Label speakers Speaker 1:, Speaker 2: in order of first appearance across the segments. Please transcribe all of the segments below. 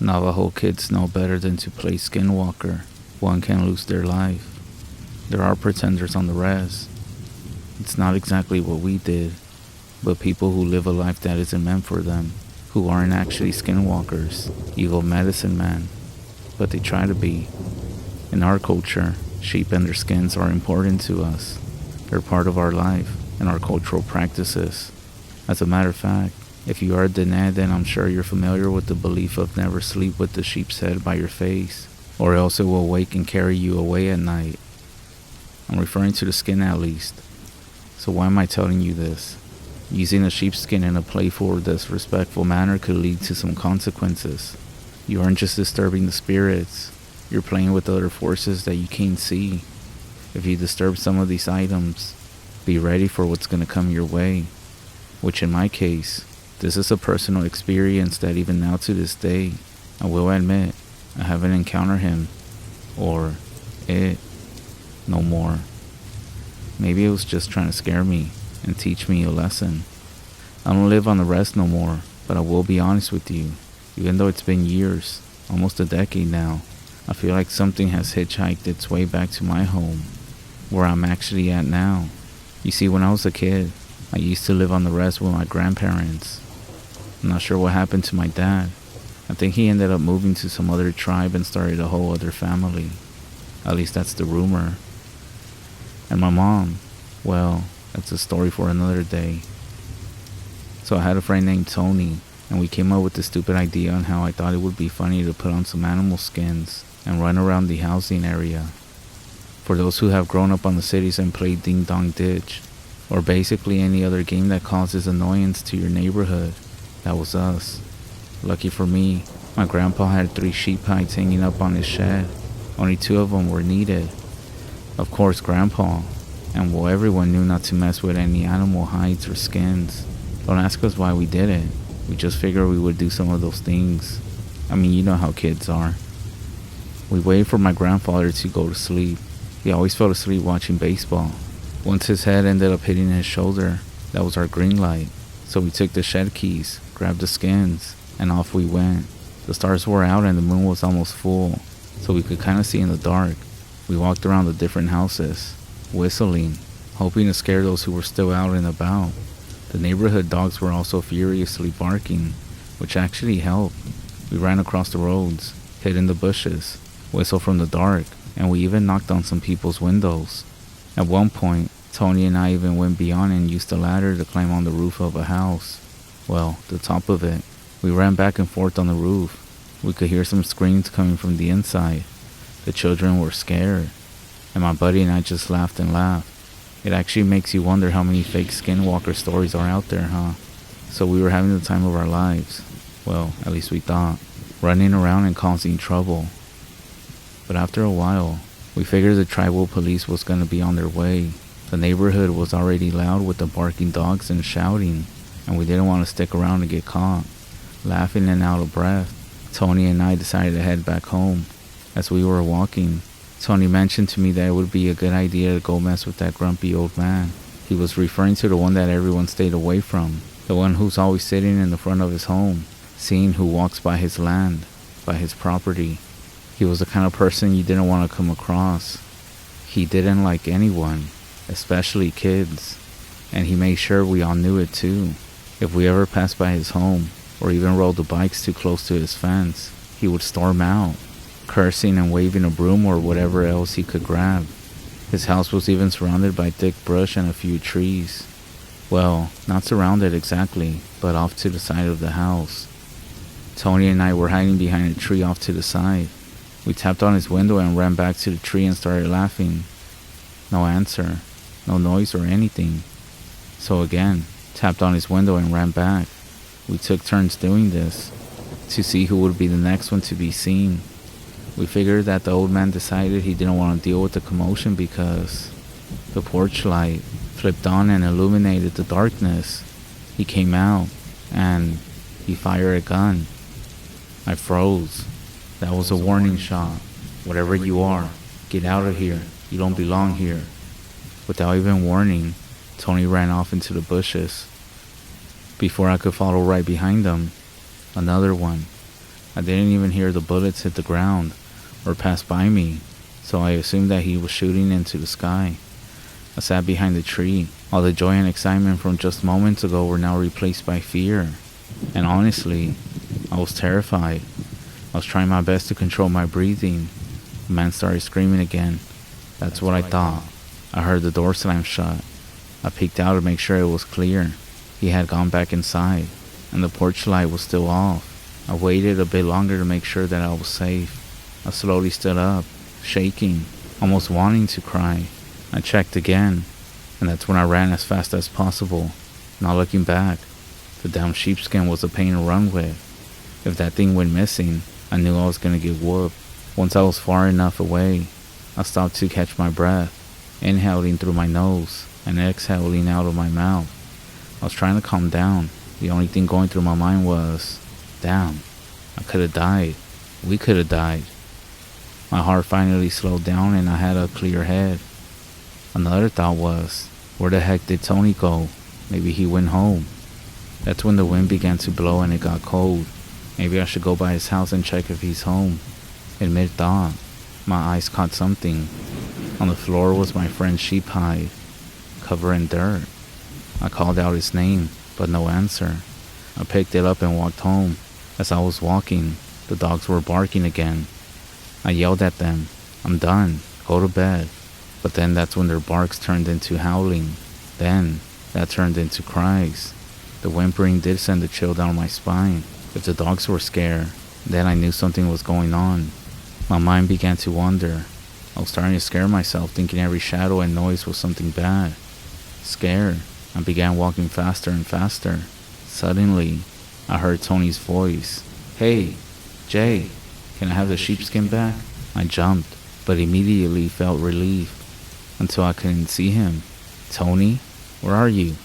Speaker 1: Navajo kids know better than to play Skinwalker. One can lose their life. There are pretenders on the REZ. It's not exactly what we did, but people who live a life that isn't meant for them, who aren't actually skinwalkers, evil medicine men, but they try to be. In our culture, sheep and their skins are important to us. They're part of our life and our cultural practices. As a matter of fact, if you are a Diné, then I'm sure you're familiar with the belief of never sleep with the sheep's head by your face, or else it will wake and carry you away at night. I'm referring to the skin at least. So why am I telling you this? Using a sheepskin in a playful or disrespectful manner could lead to some consequences. You aren't just disturbing the spirits, you're playing with other forces that you can't see. If you disturb some of these items, be ready for what's going to come your way. Which in my case, this is a personal experience that even now to this day, I will admit, I haven't encountered him, or it, no more. Maybe it was just trying to scare me and teach me a lesson. I don't live on the REZ no more, but I will be honest with you. Even though it's been years, almost a decade now, I feel like something has hitchhiked its way back to my home, where I'm actually at now. You see, when I was a kid, I used to live on the REZ with my grandparents. I'm not sure what happened to my dad. I think he ended up moving to some other tribe and started a whole other family. At least that's the rumor. And my mom, well, that's a story for another day. So I had a friend named Tony, and we came up with this stupid idea on how I thought it would be funny to put on some animal skins and run around the housing area. For those who have grown up on the cities and played Ding Dong Ditch, or basically any other game that causes annoyance to your neighborhood, that was us. Lucky for me, my grandpa had 3 sheep hides hanging up on his shed. Only 2 of them were needed. Of course, Grandpa, and well, everyone knew not to mess with any animal hides or skins. Don't ask us why we did it. We just figured we would do some of those things. I mean, you know how kids are. We waited for my grandfather to go to sleep. He always fell asleep watching baseball. Once his head ended up hitting his shoulder, that was our green light. So we took the shed keys, grabbed the skins, and off we went. The stars were out and the moon was almost full, so we could kind of see in the dark. We walked around the different houses, whistling, hoping to scare those who were still out and about. The neighborhood dogs were also furiously barking, which actually helped. We ran across the roads, hid in the bushes, whistled from the dark, and we even knocked on some people's windows. At one point, Tony and I even went beyond and used a ladder to climb on the roof of a house. Well, the top of it. We ran back and forth on the roof. We could hear some screams coming from the inside. The children were scared, and my buddy and I just laughed and laughed. It actually makes you wonder how many fake Skinwalker stories are out there, huh? So we were having the time of our lives. Well, at least we thought. Running around and causing trouble. But after a while, we figured the tribal police was going to be on their way. The neighborhood was already loud with the barking dogs and shouting, and we didn't want to stick around and get caught. Laughing and out of breath, Tony and I decided to head back home. As we were walking, Tony mentioned to me that it would be a good idea to go mess with that grumpy old man. He was referring to the one that everyone stayed away from, the one who's always sitting in the front of his home, seeing who walks by his land, by his property. He was the kind of person you didn't want to come across. He didn't like anyone, especially kids, and he made sure we all knew it too. If we ever passed by his home, or even rode the bikes too close to his fence, he would storm out, cursing and waving a broom or whatever else he could grab. His house was even surrounded by thick brush and a few trees. Well, not surrounded exactly, but off to the side of the house. Tony and I were hiding behind a tree off to the side. We tapped on his window and ran back to the tree and started laughing. No answer, no noise or anything. So again, tapped on his window and ran back. We took turns doing this, to see who would be the next one to be seen. We figured that the old man decided he didn't want to deal with the commotion because the porch light flipped on and illuminated the darkness. He came out, and he fired a gun. I froze. That was a warning shot. Whatever you are, get out of here. You don't belong here. Without even warning, Tony ran off into the bushes. Before I could follow right behind him, another one. I didn't even hear the bullets hit the ground or pass by me, so I assumed that he was shooting into the sky. I sat behind the tree. All the joy and excitement from just moments ago were now replaced by fear. And honestly, I was terrified. I was trying my best to control my breathing. The man started screaming again. That's what I thought. I heard the door slam shut. I peeked out to make sure it was clear. He had gone back inside, and the porch light was still off. I waited a bit longer to make sure that I was safe. I slowly stood up, shaking, almost wanting to cry. I checked again, and that's when I ran as fast as possible, not looking back. The damn sheepskin was a pain to run with. If that thing went missing, I knew I was gonna get whooped. Once I was far enough away, I stopped to catch my breath, inhaling through my nose and exhaling out of my mouth. I was trying to calm down. The only thing going through my mind was, damn, I could have died. We could have died. My heart finally slowed down and I had a clear head. Another thought was, where the heck did Tony go? Maybe he went home. That's when the wind began to blow and it got cold. Maybe I should go by his house and check if he's home. In mid-thought, my eyes caught something. On the floor was my friend's sheep hide, covered in dirt. I called out his name, but no answer. I picked it up and walked home. As I was walking, the dogs were barking again. I yelled at them, I'm done, go to bed. But then that's when their barks turned into howling. Then, that turned into cries. The whimpering did send a chill down my spine. If the dogs were scared, then I knew something was going on. My mind began to wander. I was starting to scare myself, thinking every shadow and noise was something bad. Scared, I began walking faster and faster. Suddenly, I heard Tony's voice. Hey, Jay, can I have the sheepskin back? I jumped, but immediately felt relief until I couldn't see him. Tony, where are you?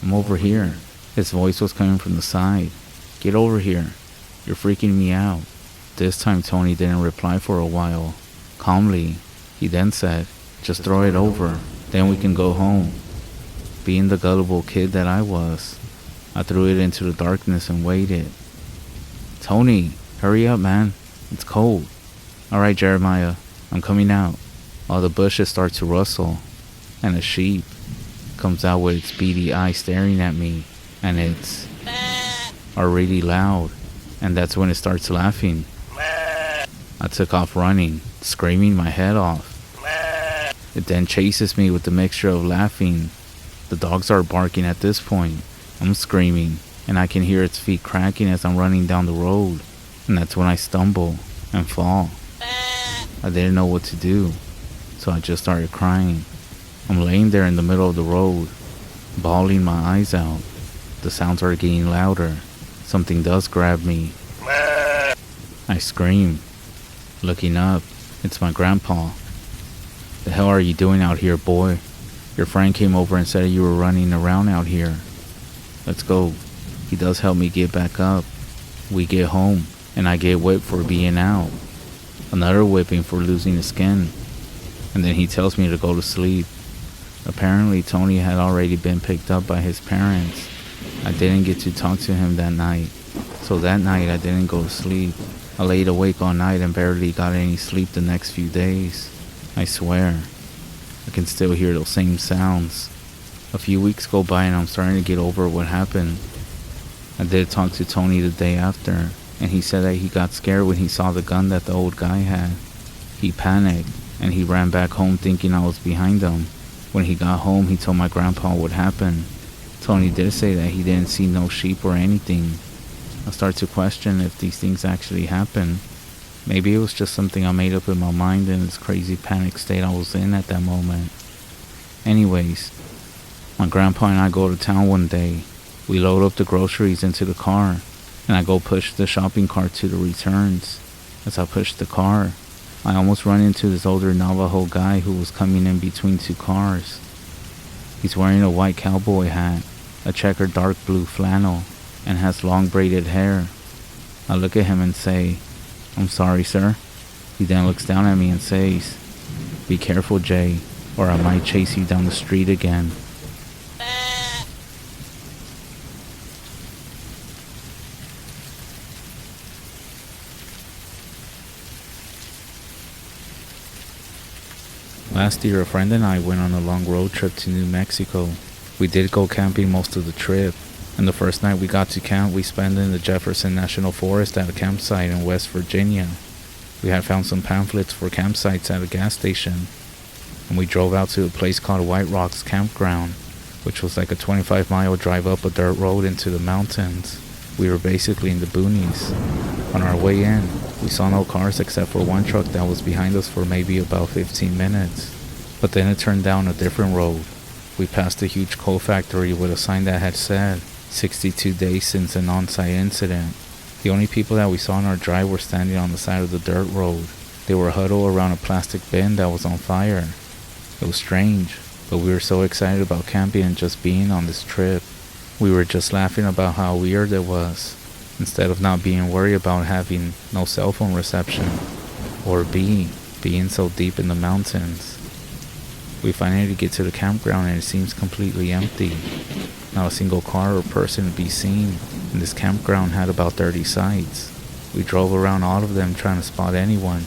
Speaker 1: I'm over here. His voice was coming from the side. Get over here. You're freaking me out. This time Tony didn't reply for a while. Calmly, he then said, just throw it over, then we can go home. Being the gullible kid that I was, I threw it into the darkness and waited. Tony, hurry up, man. It's cold. Alright, Jeremiah, I'm coming out. All the bushes start to rustle, and a sheep comes out with its beady eye staring at me, and it's are really loud, and that's when it starts laughing. I took off running, screaming my head off. It then chases me with the mixture of laughing. The dogs are barking at this point. I'm screaming, and I can hear its feet cracking as I'm running down the road, and that's when I stumble and fall. I didn't know what to do, so I just started crying. I'm laying there in the middle of the road, bawling my eyes out. The sounds are getting louder. Something does grab me. I scream. Looking up, it's my grandpa. The hell are you doing out here, boy? Your friend came over and said you were running around out here. Let's go. He does help me get back up. We get home, and I get whipped for being out. Another whipping for losing his skin. And then he tells me to go to sleep. Apparently, Tony had already been picked up by his parents. I didn't get to talk to him that night. So that night, I didn't go to sleep. I laid awake all night and barely got any sleep the next few days. I swear, I can still hear those same sounds. A few weeks go by and I'm starting to get over what happened. I did talk to Tony the day after, and he said that he got scared when he saw the gun that the old guy had. He panicked, and he ran back home thinking I was behind him. When he got home, he told my grandpa what happened. Tony did say that he didn't see no sheep or anything. I started to question if these things actually happened. Maybe it was just something I made up in my mind in this crazy panic state I was in at that moment. Anyways, my grandpa and I go to town one day. We load up the groceries into the car, and I go push the shopping cart to the returns. As I push the car, I almost run into this older Navajo guy who was coming in between two cars. He's wearing a white cowboy hat, a checkered dark blue flannel, and has long braided hair. I look at him and say, I'm sorry, sir. He then looks down at me and says, be careful, Jay, or I might chase you down the street again. Last year, a friend and I went on a long road trip to New Mexico. We did go camping most of the trip, and the first night we got to camp, we spent in the Jefferson National Forest at a campsite in West Virginia. We had found some pamphlets for campsites at a gas station, and we drove out to a place called White Rocks Campground, which was like a 25-mile drive up a dirt road into the mountains. We were basically in the boonies. On our way in, we saw no cars except for one truck that was behind us for maybe about 15 minutes. But then it turned down a different road. We passed a huge coal factory with a sign that had said 62 days since an on-site incident. The only people that we saw on our drive were standing on the side of the dirt road. They were huddled around a plastic bin that was on fire. It was strange, but we were so excited about camping and just being on this trip. We were just laughing about how weird it was, instead of not being worried about having no cell phone reception, or being so deep in the mountains. We finally get to the campground and it seems completely empty. Not a single car or person to be seen, and this campground had about 30 sites. We drove around all of them trying to spot anyone,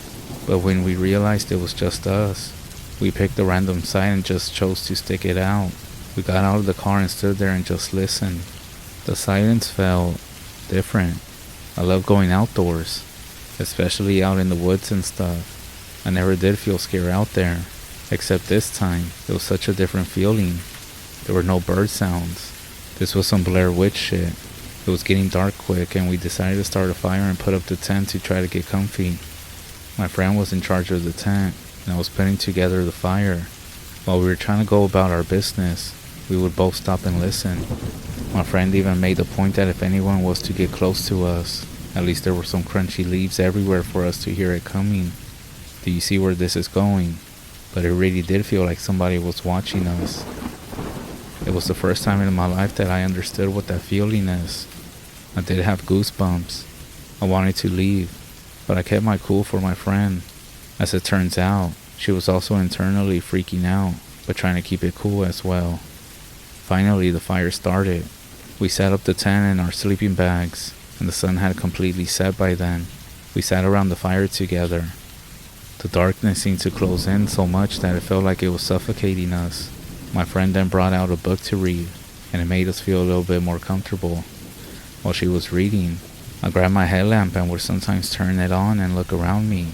Speaker 1: but when we realized it was just us, we picked a random site and just chose to stick it out. We got out of the car and stood there and just listened. The silence felt different. I love going outdoors, especially out in the woods and stuff. I never did feel scared out there, except this time, it was such a different feeling. There were no bird sounds. This was some Blair Witch shit. It was getting dark quick and we decided to start a fire and put up the tent to try to get comfy. My friend was in charge of the tent and I was putting together the fire. While we were trying to go about our business, we would both stop and listen. My friend even made the point that if anyone was to get close to us, at least there were some crunchy leaves everywhere for us to hear it coming. Do you see where this is going? But it really did feel like somebody was watching us. It was the first time in my life that I understood what that feeling is. I did have goosebumps. I wanted to leave, but I kept my cool for my friend. As it turns out, she was also internally freaking out, but trying to keep it cool as well. Finally, the fire started. We set up the tent and our sleeping bags, and the sun had completely set by then. We sat around the fire together. The darkness seemed to close in so much that it felt like it was suffocating us. My friend then brought out a book to read, and it made us feel a little bit more comfortable. While she was reading, I grabbed my headlamp and would sometimes turn it on and look around me.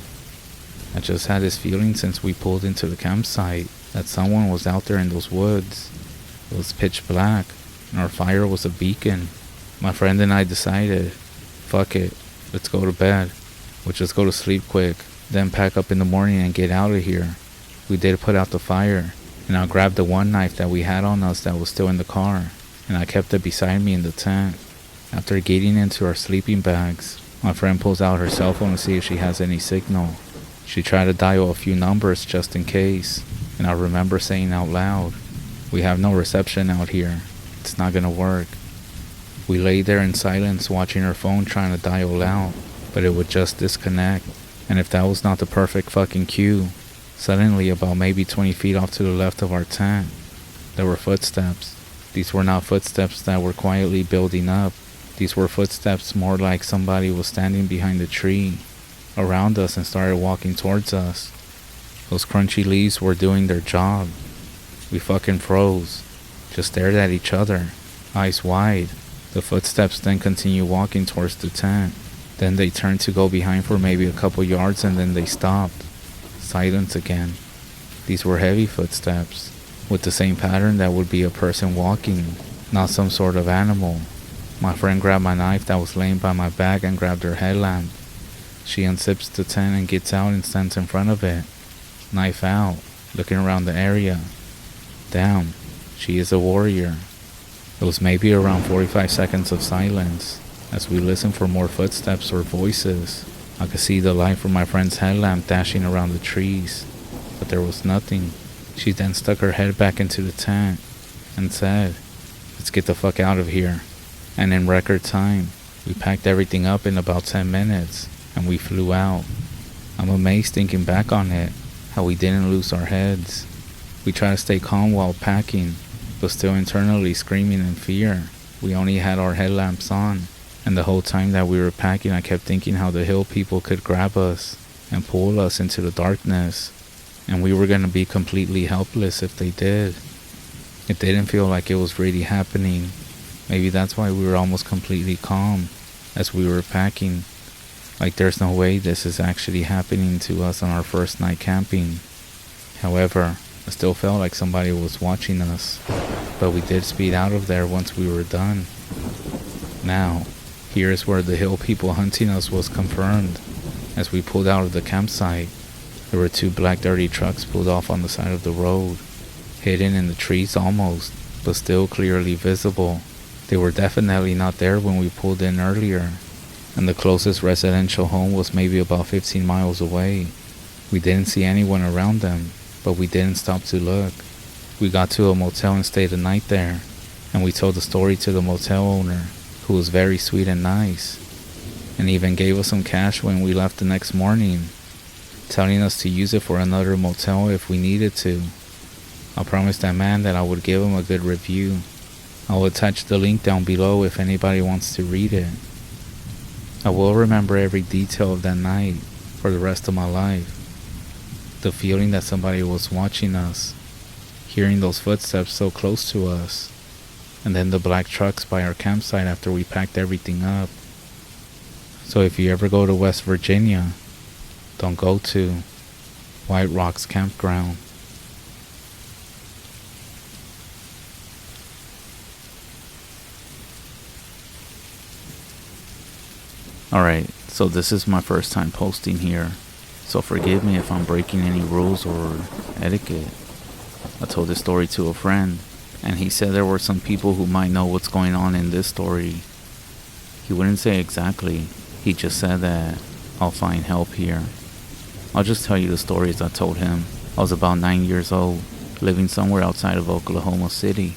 Speaker 1: I just had this feeling since we pulled into the campsite that someone was out there in those woods. It was pitch black, and our fire was a beacon. My friend and I decided, fuck it, let's go to bed. We'll just go to sleep quick, then pack up in the morning and get out of here. We did put out the fire, and I grabbed the one knife that we had on us that was still in the car, and I kept it beside me in the tent. After getting into our sleeping bags, my friend pulls out her cell phone to see if she has any signal. She tried to dial a few numbers just in case, and I remember saying out loud, "We have no reception out here. It's not gonna work." We lay there in silence watching her phone trying to dial out, but it would just disconnect. And if that was not the perfect fucking cue, suddenly about maybe 20 feet off to the left of our tent, there were footsteps. These were not footsteps that were quietly building up. These were footsteps more like somebody was standing behind a tree around us and started walking towards us. Those crunchy leaves were doing their job. We fucking froze, just stared at each other, eyes wide. The footsteps then continued walking towards the tent. Then they turned to go behind for maybe a couple yards and then they stopped. Silence again. These were heavy footsteps, with the same pattern that would be a person walking, not some sort of animal. My friend grabbed my knife that was laying by my back and grabbed her headlamp. She unzips the tent and gets out and stands in front of it, knife out, looking around the area. Damn, she is a warrior. It was maybe around 45 seconds of silence. As we listened for more footsteps or voices, I could see the light from my friend's headlamp dashing around the trees, but there was nothing. She then stuck her head back into the tent and said, "Let's get the fuck out of here." And in record time, we packed everything up in about 10 minutes, and we flew out. I'm amazed thinking back on it, how we didn't lose our heads. We tried to stay calm while packing, but still internally screaming in fear. We only had our headlamps on, and the whole time that we were packing I kept thinking how the hill people could grab us and pull us into the darkness. and we were gonna be completely helpless if they did. It didn't feel like it was really happening. Maybe that's why we were almost completely calm as we were packing. Like there's no way this is actually happening to us on our first night camping. However, I still felt like somebody was watching us, but we did speed out of there once we were done. Now, here's where the hill people hunting us was confirmed. As we pulled out of the campsite, there were 2 black dirty trucks pulled off on the side of the road, hidden in the trees almost, but still clearly visible. They were definitely not there when we pulled in earlier, and the closest residential home was maybe about 15 miles away. We didn't see anyone around them, but we didn't stop to look. We got to a motel and stayed the night there, and we told the story to the motel owner, who was very sweet and nice, and even gave us some cash when we left the next morning, telling us to use it for another motel if we needed to. I promised that man that I would give him a good review. I'll attach the link down below if anybody wants to read it. I will remember every detail of that night for the rest of my life. The feeling that somebody was watching us, hearing those footsteps so close to us, and then the black trucks by our campsite after we packed everything up. So if you ever go to West Virginia, don't go to White Rocks Campground. Alright, so this is my first time posting here, so forgive me if I'm breaking any rules or etiquette. I told this story to a friend, and he said there were some people who might know what's going on in this story. He wouldn't say exactly, he just said that I'll find help here. I'll just tell you the stories I told him. I was about 9 years old, living somewhere outside of Oklahoma City.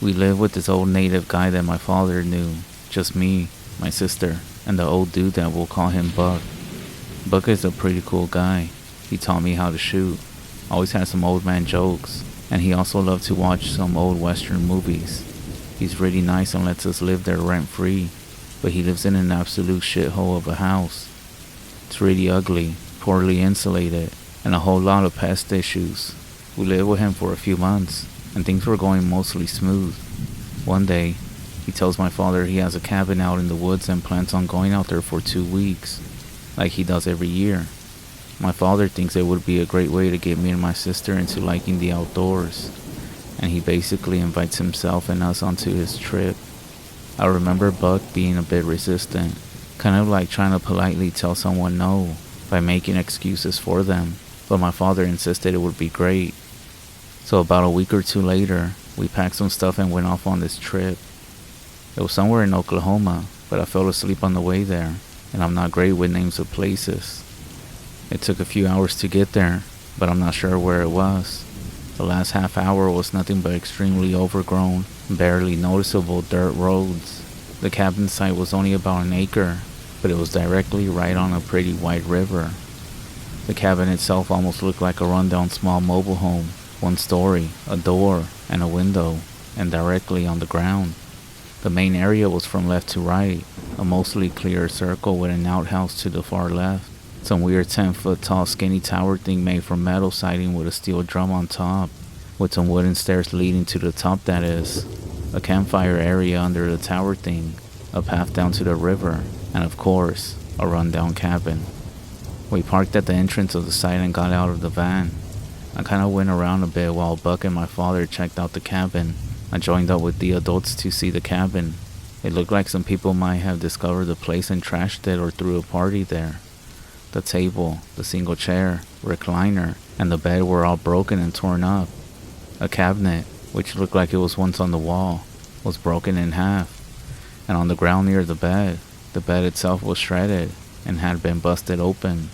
Speaker 1: We lived with this old native guy that my father knew, just me, my sister, and the old dude that we'll call him Buck. Buck is a pretty cool guy. He taught me how to shoot, always had some old man jokes, and he also loved to watch some old western movies. He's really nice and lets us live there rent free, but he lives in an absolute shithole of a house. It's really ugly, poorly insulated, and a whole lot of pest issues. We lived with him for a few months, and things were going mostly smooth. One day, he tells my father he has a cabin out in the woods and plans on going out there for 2 weeks, like he does every year. My father thinks it would be a great way to get me and my sister into liking the outdoors, and he basically invites himself and us onto his trip. I remember Buck being a bit resistant, kind of like trying to politely tell someone no by making excuses for them, but my father insisted it would be great. So about a week or 2 later, we packed some stuff and went off on this trip. It was somewhere in Oklahoma, but I fell asleep on the way there, and I'm not great with names of places. It took a few hours to get there, but I'm not sure where it was. The last half hour was nothing but extremely overgrown, barely noticeable dirt roads. The cabin site was only about 1 acre, but it was directly right on a pretty wide river. The cabin itself almost looked like a rundown small mobile home, 1 story, a door, and a window, and directly on the ground. The main area was from left to right, a mostly clear circle with an outhouse to the far left. Some weird 10-foot tall skinny tower thing made from metal siding with a steel drum on top, with some wooden stairs leading to the top, that is. A campfire area under the tower thing, a path down to the river, and of course, a rundown cabin. We parked at the entrance of the site and got out of the van. I kinda went around a bit while Buck and my father checked out the cabin. I joined up with the adults to see the cabin. It looked like some people might have discovered the place and trashed it or threw a party there. The table, the single chair, recliner, and the bed were all broken and torn up. A cabinet, which looked like it was once on the wall, was broken in half, and on the ground near the bed itself was shredded and had been busted open.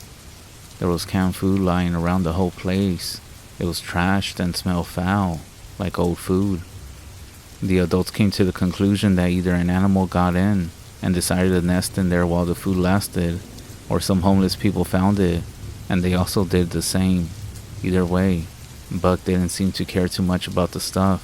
Speaker 1: There was canned food lying around the whole place. It was trashed and smelled foul, like old food. The adults came to the conclusion that either an animal got in and decided to nest in there while the food lasted, or some homeless people found it, and they also did the same. Either way, Buck didn't seem to care too much about the stuff.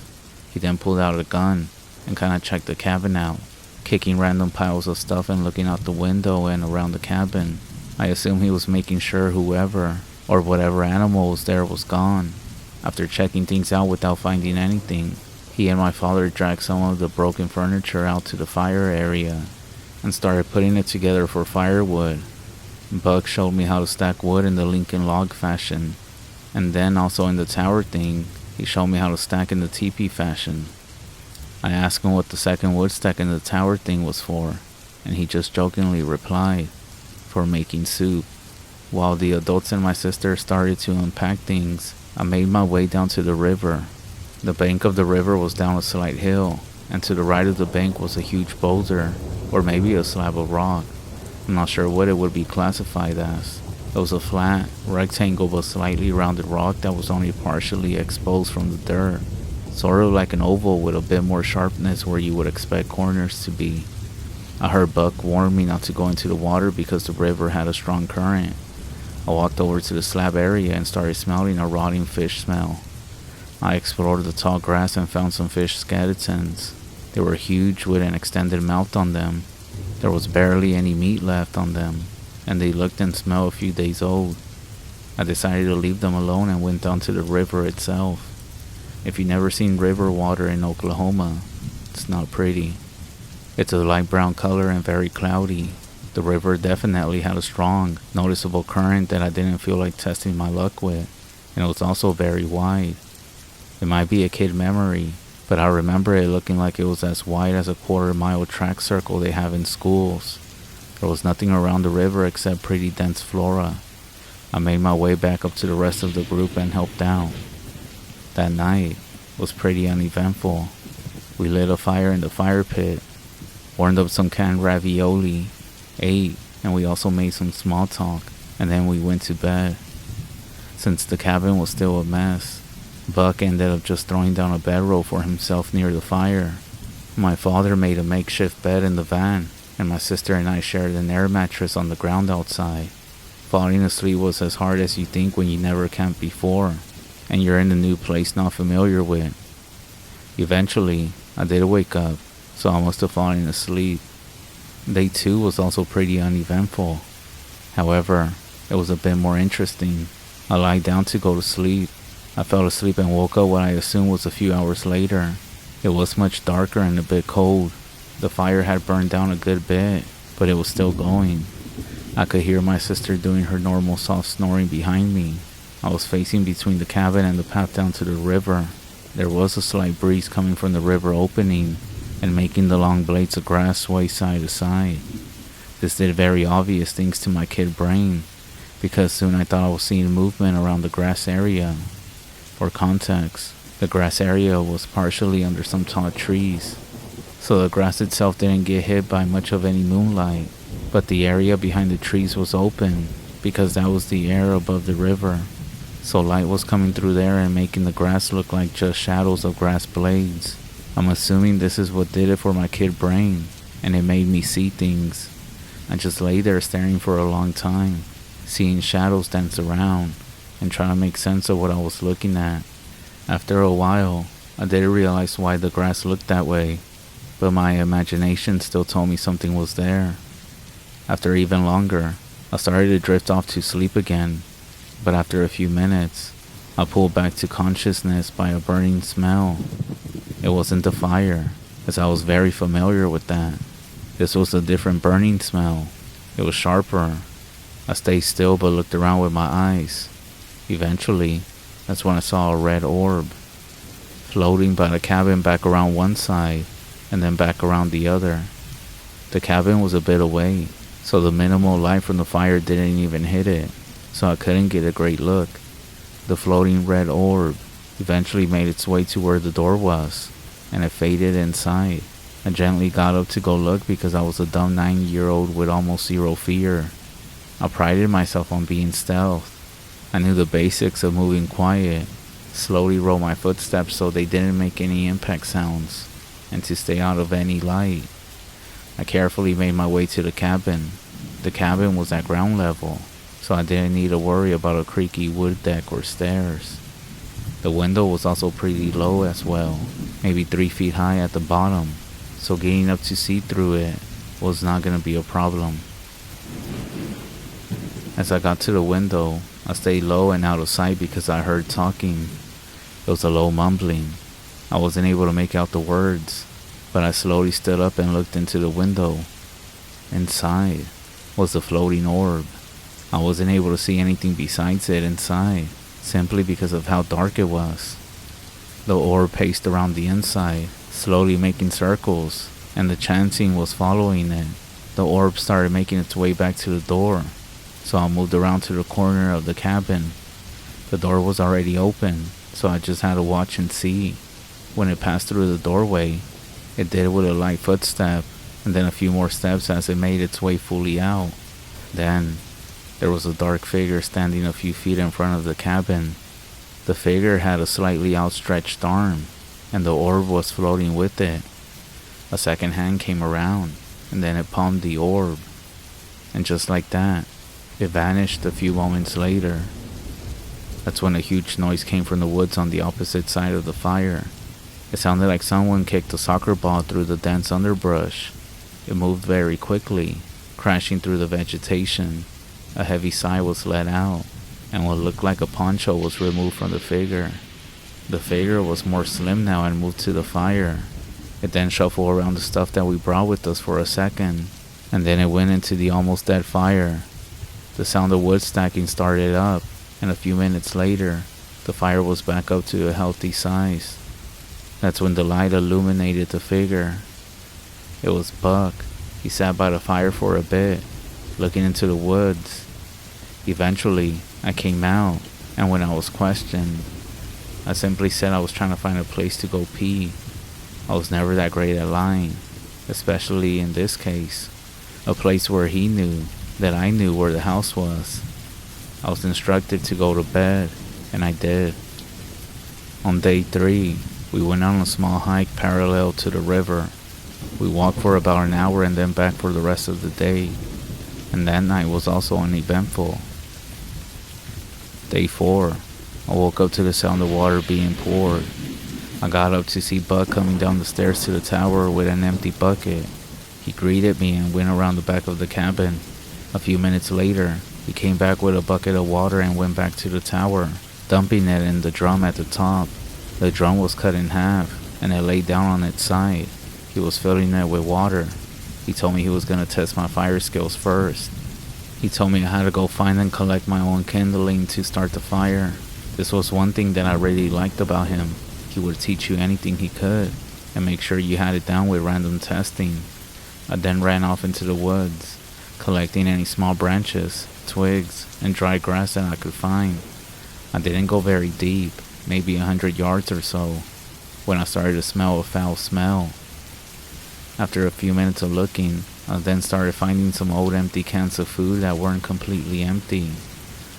Speaker 1: He then pulled out a gun and kinda checked the cabin out, kicking random piles of stuff and looking out the window and around the cabin. I assume he was making sure whoever, or whatever animal was there was gone. After checking things out without finding anything, he and my father dragged some of the broken furniture out to the fire area and started putting it together for firewood. Buck showed me how to stack wood in the Lincoln log fashion, and then also in the tower thing, he showed me how to stack in the teepee fashion. I asked him what the second wood stack in the tower thing was for, and he just jokingly replied, for making soup. While the adults and my sister started to unpack things, I made my way down to the river. The bank of the river was down a slight hill, and to the right of the bank was a huge boulder, or maybe a slab of rock. I'm not sure what it would be classified as. It was a flat, rectangle but slightly rounded rock that was only partially exposed from the dirt, sort of like an oval with a bit more sharpness where you would expect corners to be. I heard Buck warn me not to go into the water because the river had a strong current. I walked over to the slab area and started smelling a rotting fish smell. I explored the tall grass and found some fish skeletons. They were huge with an extended mouth on them. There was barely any meat left on them, and they looked and smelled a few days old. I decided to leave them alone and went down to the river itself. If you've never seen river water in Oklahoma, it's not pretty. It's a light brown color and very cloudy. The river definitely had a strong, noticeable current that I didn't feel like testing my luck with, and it was also very wide. It might be a kid memory, but I remember it looking like it was as wide as a quarter-mile track circle they have in schools. There was nothing around the river except pretty dense flora. I made my way back up to the rest of the group and helped out. That night was pretty uneventful. We lit a fire in the fire pit, warmed up some canned ravioli, ate, and we also made some small talk, and then we went to bed. Since the cabin was still a mess, Buck ended up just throwing down a bedroll for himself near the fire. My father made a makeshift bed in the van, and my sister and I shared an air mattress on the ground outside. Falling asleep was as hard as you think when you never camped before, and you're in a new place not familiar with. Eventually, I did wake up, so I must have fallen asleep. Day 2 was also pretty uneventful. However, it was a bit more interesting. I lied down to go to sleep. I fell asleep and woke up what I assumed was a few hours later. It was much darker and a bit cold. The fire had burned down a good bit, but it was still going. I could hear my sister doing her normal soft snoring behind me. I was facing between the cabin and the path down to the river. There was a slight breeze coming from the river opening and making the long blades of grass sway side to side. This did very obvious things to my kid brain, because soon I thought I was seeing movement around the grass area. For context, the grass area was partially under some tall trees, so the grass itself didn't get hit by much of any moonlight, but the area behind the trees was open, because that was the air above the river, so light was coming through there and making the grass look like just shadows of grass blades. I'm assuming this is what did it for my kid brain, and it made me see things. I just lay there staring for a long time, seeing shadows dance around, and trying to make sense of what I was looking at. After a while, I didn't realize why the grass looked that way, but my imagination still told me something was there. After even longer, I started to drift off to sleep again, but after a few minutes, I pulled back to consciousness by a burning smell. It wasn't the fire, as I was very familiar with that. This was a different burning smell. It was sharper. I stayed still but looked around with my eyes. Eventually, that's when I saw a red orb, floating by the cabin back around one side, and then back around the other. The cabin was a bit away, so the minimal light from the fire didn't even hit it, so I couldn't get a great look. The floating red orb eventually made its way to where the door was, and it faded inside. I gently got up to go look because I was a dumb 9-year-old with almost zero fear. I prided myself on being stealth. I knew the basics of moving quiet, slowly roll my footsteps so they didn't make any impact sounds, and to stay out of any light. I carefully made my way to the cabin. The cabin was at ground level, so I didn't need to worry about a creaky wood deck or stairs. The window was also pretty low as well, maybe 3 feet high at the bottom, so getting up to see through it was not going to be a problem. As I got to the window, I stayed low and out of sight because I heard talking. It was a low mumbling. I wasn't able to make out the words, but I slowly stood up and looked into the window. Inside was a floating orb. I wasn't able to see anything besides it inside, simply because of how dark it was. The orb paced around the inside, slowly making circles, and the chanting was following it. The orb started making its way back to the door, so I moved around to the corner of the cabin. The door was already open, so I just had to watch and see. When it passed through the doorway, it did it with a light footstep, and then a few more steps as it made its way fully out. Then, there was a dark figure standing a few feet in front of the cabin. The figure had a slightly outstretched arm, and the orb was floating with it. A second hand came around, and then it palmed the orb. And just like that, it vanished a few moments later. That's when a huge noise came from the woods on the opposite side of the fire. It sounded like someone kicked a soccer ball through the dense underbrush. It moved very quickly, crashing through the vegetation. A heavy sigh was let out, and what looked like a poncho was removed from the figure. The figure was more slim now and moved to the fire. It then shuffled around the stuff that we brought with us for a second, and then it went into the almost dead fire. The sound of wood stacking started up, and a few minutes later, the fire was back up to a healthy size. That's when the light illuminated the figure. It was Buck. He sat by the fire for a bit, looking into the woods. Eventually, I came out, and when I was questioned, I simply said I was trying to find a place to go pee. I was never that great at lying, especially in this case, a place where he knew that I knew where the house was. I was instructed to go to bed, and I did. On day 3, we went on a small hike parallel to the river. We walked for about an hour and then back for the rest of the day, and that night was also uneventful. Day 4, I woke up to the sound of water being poured. I got up to see Buck coming down the stairs to the tower with an empty bucket. He greeted me and went around the back of the cabin. A few minutes later, he came back with a bucket of water and went back to the tower, dumping it in the drum at the top. The drum was cut in half, and it lay down on its side. He was filling it with water. He told me he was going to test my fire skills first. He told me I had to go find and collect my own kindling to start the fire. This was one thing that I really liked about him. He would teach you anything he could, and make sure you had it down with random testing. I then ran off into the woods, collecting any small branches, twigs, and dry grass that I could find. I didn't go very deep, maybe 100 yards or so, when I started to smell a foul smell. After a few minutes of looking, I then started finding some old empty cans of food that weren't completely empty.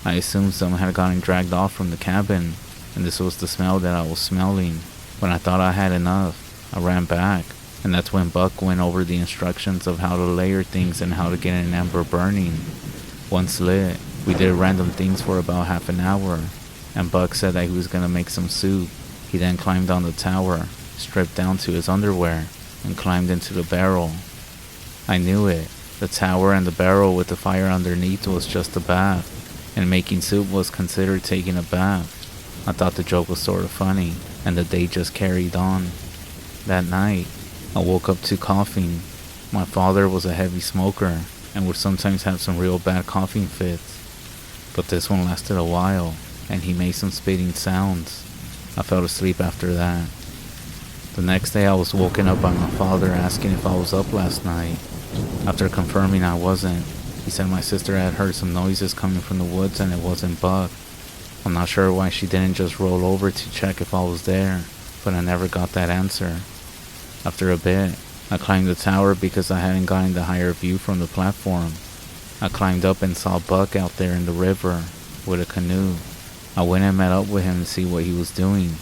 Speaker 1: I assumed some had gotten dragged off from the cabin, and this was the smell that I was smelling. When I thought I had enough, I ran back, and that's when Buck went over the instructions of how to layer things and how to get an ember burning. Once lit, we did random things for about half an hour, and Buck said that he was going to make some soup. He then climbed down the tower, stripped down to his underwear, and climbed into the barrel. I knew it. The tower and the barrel with the fire underneath was just a bath, and making soup was considered taking a bath. I thought the joke was sort of funny, and the day just carried on. That night, I woke up to coughing. My father was a heavy smoker, and would sometimes have some real bad coughing fits. But this one lasted a while, and he made some spitting sounds. I fell asleep after that. The next day I was woken up by my father asking if I was up last night. After confirming I wasn't, he said my sister had heard some noises coming from the woods and it wasn't Buck. I'm not sure why she didn't just roll over to check if I was there, but I never got that answer. After a bit, I climbed the tower because I hadn't gotten the higher view from the platform. I climbed up and saw Buck out there in the river with a canoe. I went and met up with him to see what he was doing.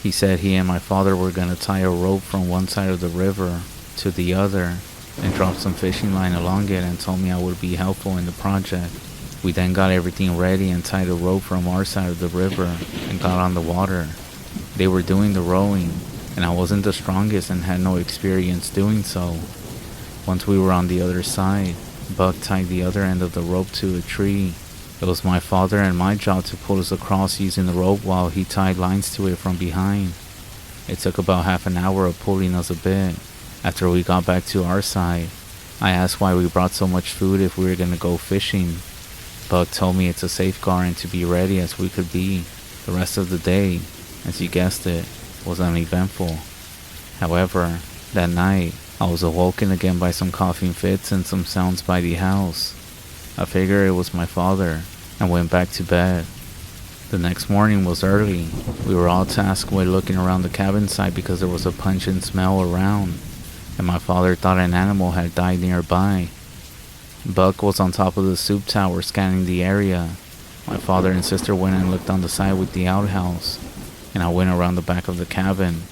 Speaker 1: He said he and my father were going to tie a rope from one side of the river to the other and drop some fishing line along it, and told me I would be helpful in the project. We then got everything ready and tied a rope from our side of the river and got on the water. They were doing the rowing, and I wasn't the strongest and had no experience doing so. Once we were on the other side, Buck tied the other end of the rope to a tree. It was my father and my job to pull us across using the rope while he tied lines to it from behind. It took about half an hour of pulling us a bit. After we got back to our side, I asked why we brought so much food if we were going to go fishing. Buck told me it's a safeguard and to be ready as we could be. The rest of the day, as you guessed it, was uneventful. However, that night, I was awoken again by some coughing fits and some sounds by the house. I figured it was my father and went back to bed. The next morning was early. We were all tasked with looking around the cabin site because there was a pungent smell around, and my father thought an animal had died nearby. Buck was on top of the soup tower scanning the area. My father and sister went and looked on the side with the outhouse, and I went around the back of the cabin.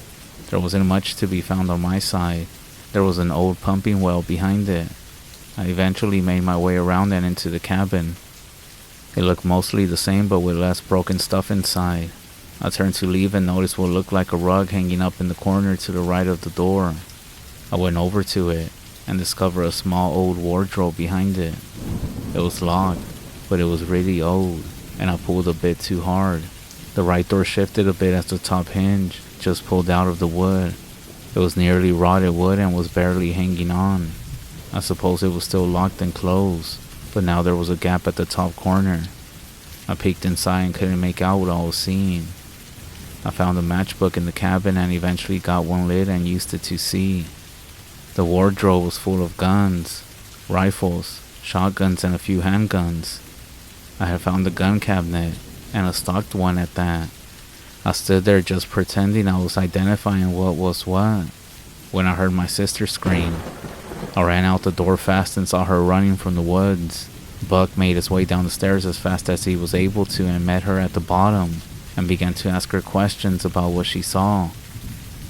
Speaker 1: There wasn't much to be found on my side. There was an old pumping well behind it. I eventually made my way around and into the cabin. It looked mostly the same but with less broken stuff inside. I turned to leave and noticed what looked like a rug hanging up in the corner to the right of the door. I went over to it and discovered a small old wardrobe behind it. It was locked, but it was really old, and I pulled a bit too hard. The right door shifted a bit as the top hinge just pulled out of the wood. It was nearly rotted wood and was barely hanging on. I suppose it was still locked and closed, but now there was a gap at the top corner. I peeked inside and couldn't make out what I was seeing. I found a matchbook in the cabin and eventually got one lit and used it to see. The wardrobe was full of guns, rifles, shotguns, and a few handguns. I had found a gun cabinet, and a stocked one at that. I stood there just pretending I was identifying what was what, when I heard my sister scream. I ran out the door fast and saw her running from the woods. Buck made his way down the stairs as fast as he was able to and met her at the bottom and began to ask her questions about what she saw.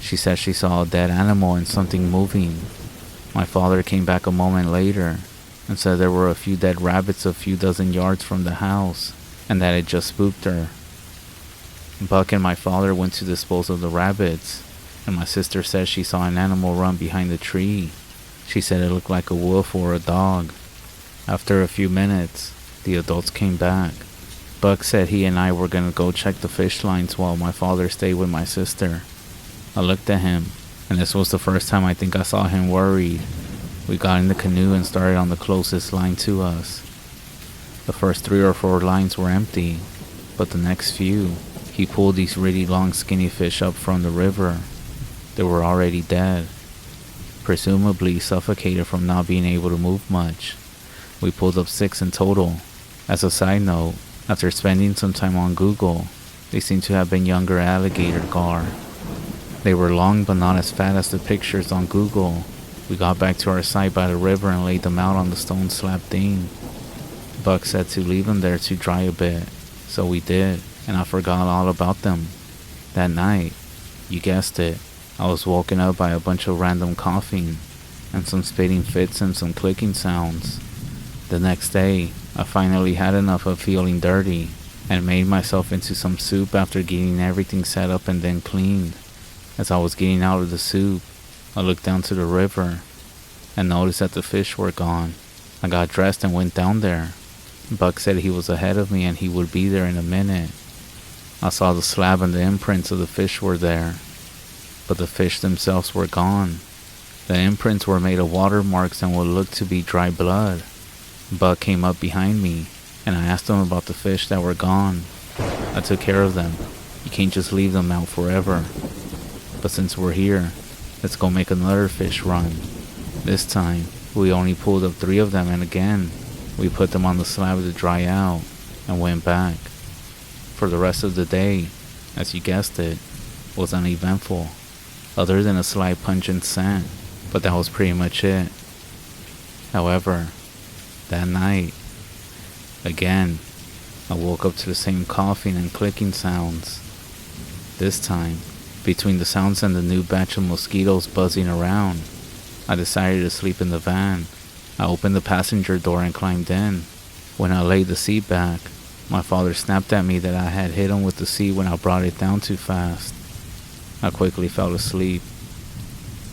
Speaker 1: She said she saw a dead animal and something moving. My father came back a moment later and said there were a few dead rabbits a few dozen yards from the house and that it just spooked her. Buck and my father went to dispose of the rabbits, and my sister said she saw an animal run behind the tree. She said it looked like a wolf or a dog. After a few minutes, the adults came back. Buck said he and I were going to go check the fish lines while my father stayed with my sister. I looked at him, and this was the first time I think I saw him worried. We got in the canoe and started on the closest line to us. The first 3 or 4 lines were empty, but the next few, he pulled these really long skinny fish up from the river. They were already dead, presumably suffocated from not being able to move much. We pulled up 6 in total. As a side note, after spending some time on Google, they seem to have been younger alligator gar. They were long but not as fat as the pictures on Google. We got back to our site by the river and laid them out on the stone slab thing. Buck said to leave them there to dry a bit, so we did, and I forgot all about them. That night, you guessed it, I was woken up by a bunch of random coughing, and some spitting fits and some clicking sounds. The next day, I finally had enough of feeling dirty, and made myself into some soup after getting everything set up and then cleaned. As I was getting out of the soup, I looked down to the river, and noticed that the fish were gone. I got dressed and went down there. Buck said he was ahead of me and he would be there in a minute. I saw the slab and the imprints of the fish were there, but the fish themselves were gone. The imprints were made of watermarks and what looked to be dry blood. Buck came up behind me, and I asked him about the fish that were gone. I took care of them. You can't just leave them out forever. But since we're here, let's go make another fish run. This time, we only pulled up 3 of them, and again, we put them on the slab to dry out, and went back. For the rest of the day, as you guessed it, was uneventful, other than a slight pungent scent, but that was pretty much it. However, that night, again, I woke up to the same coughing and clicking sounds. This time, between the sounds and the new batch of mosquitoes buzzing around, I decided to sleep in the van. I opened the passenger door and climbed in. When I laid the seat back, my father snapped at me that I had hit him with the seat when I brought it down too fast. I quickly fell asleep.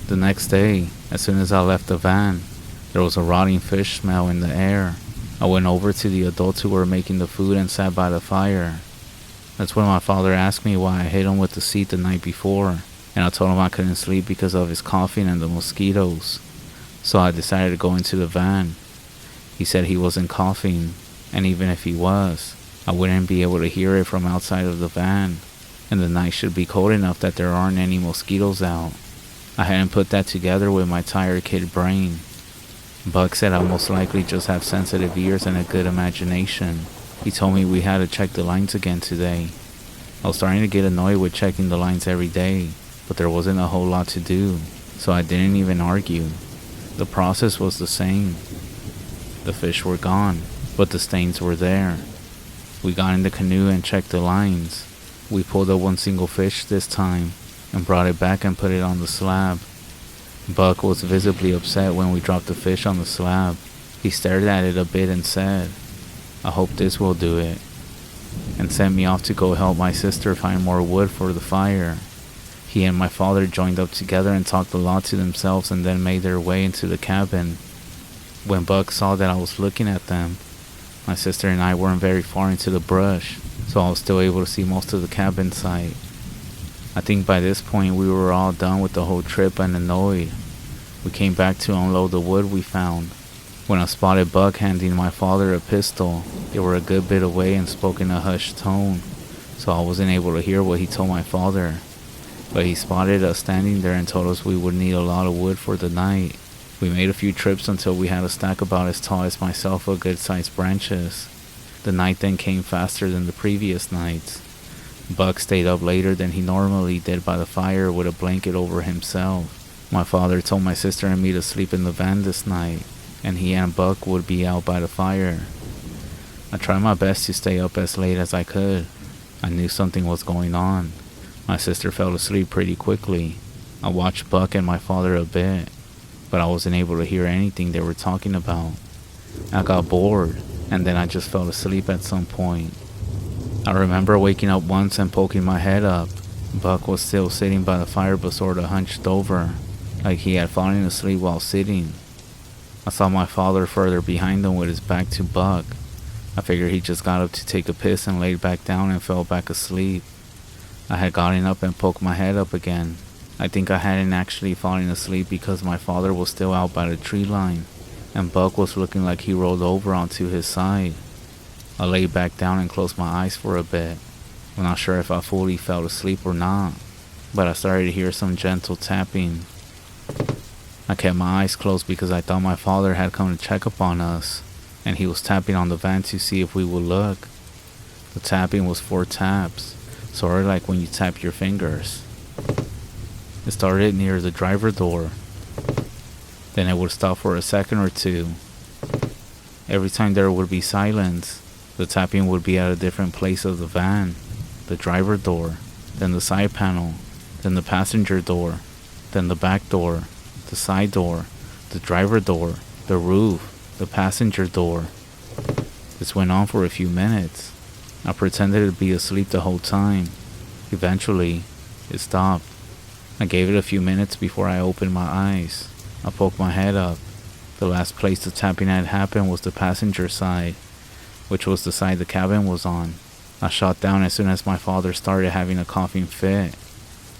Speaker 1: The next day, as soon as I left the van, there was a rotting fish smell in the air. I went over to the adults who were making the food and sat by the fire. That's when my father asked me why I hit him with the seat the night before, and I told him I couldn't sleep because of his coughing and the mosquitoes. So I decided to go into the van. He said he wasn't coughing, and even if he was, I wouldn't be able to hear it from outside of the van, and the night should be cold enough that there aren't any mosquitoes out. I hadn't put that together with my tired kid brain. Buck said I most likely just have sensitive ears and a good imagination. He told me we had to check the lines again today. I was starting to get annoyed with checking the lines every day, but there wasn't a whole lot to do, so I didn't even argue. The process was the same. The fish were gone, but the stains were there. We got in the canoe and checked the lines. We pulled up one single fish this time and brought it back and put it on the slab. Buck was visibly upset when we dropped the fish on the slab. He stared at it a bit and said, "I hope this will do it," and sent me off to go help my sister find more wood for the fire. He and my father joined up together and talked a lot to themselves and then made their way into the cabin. When Buck saw that I was looking at them, my sister and I weren't very far into the brush, so I was still able to see most of the cabin site. I think by this point we were all done with the whole trip and annoyed. We came back to unload the wood we found, when I spotted Buck handing my father a pistol. They were a good bit away and spoke in a hushed tone, so I wasn't able to hear what he told my father. But he spotted us standing there and told us we would need a lot of wood for the night. We made a few trips until we had a stack about as tall as myself of good-sized branches. The night then came faster than the previous nights. Buck stayed up later than he normally did by the fire with a blanket over himself. My father told my sister and me to sleep in the van this night, and he and Buck would be out by the fire. I tried my best to stay up as late as I could. I knew something was going on. My sister fell asleep pretty quickly. I watched Buck and my father a bit, but I wasn't able to hear anything they were talking about. I got bored, and then I just fell asleep at some point. I remember waking up once and poking my head up. Buck was still sitting by the fire but sorta hunched over, like he had fallen asleep while sitting. I saw my father further behind him with his back to Buck. I figured he just got up to take a piss and laid back down and fell back asleep. I had gotten up and poked my head up again. I think I hadn't actually fallen asleep because my father was still out by the tree line, and Buck was looking like he rolled over onto his side. I laid back down and closed my eyes for a bit. I'm not sure if I fully fell asleep or not, but I started to hear some gentle tapping. I kept my eyes closed because I thought my father had come to check up on us, and he was tapping on the van to see if we would look. The tapping was 4 taps, sort of like when you tap your fingers. It started near the driver door. Then it would stop for a second or two. Every time there would be silence, the tapping would be at a different place of the van. The driver door, then the side panel, then the passenger door, then the back door, the side door, the driver door, the roof, the passenger door. This went on for a few minutes. I pretended to be asleep the whole time. Eventually, it stopped. I gave it a few minutes before I opened my eyes. I poked my head up. The last place the tapping had happened was the passenger side, which was the side the cabin was on. I shot down as soon as my father started having a coughing fit.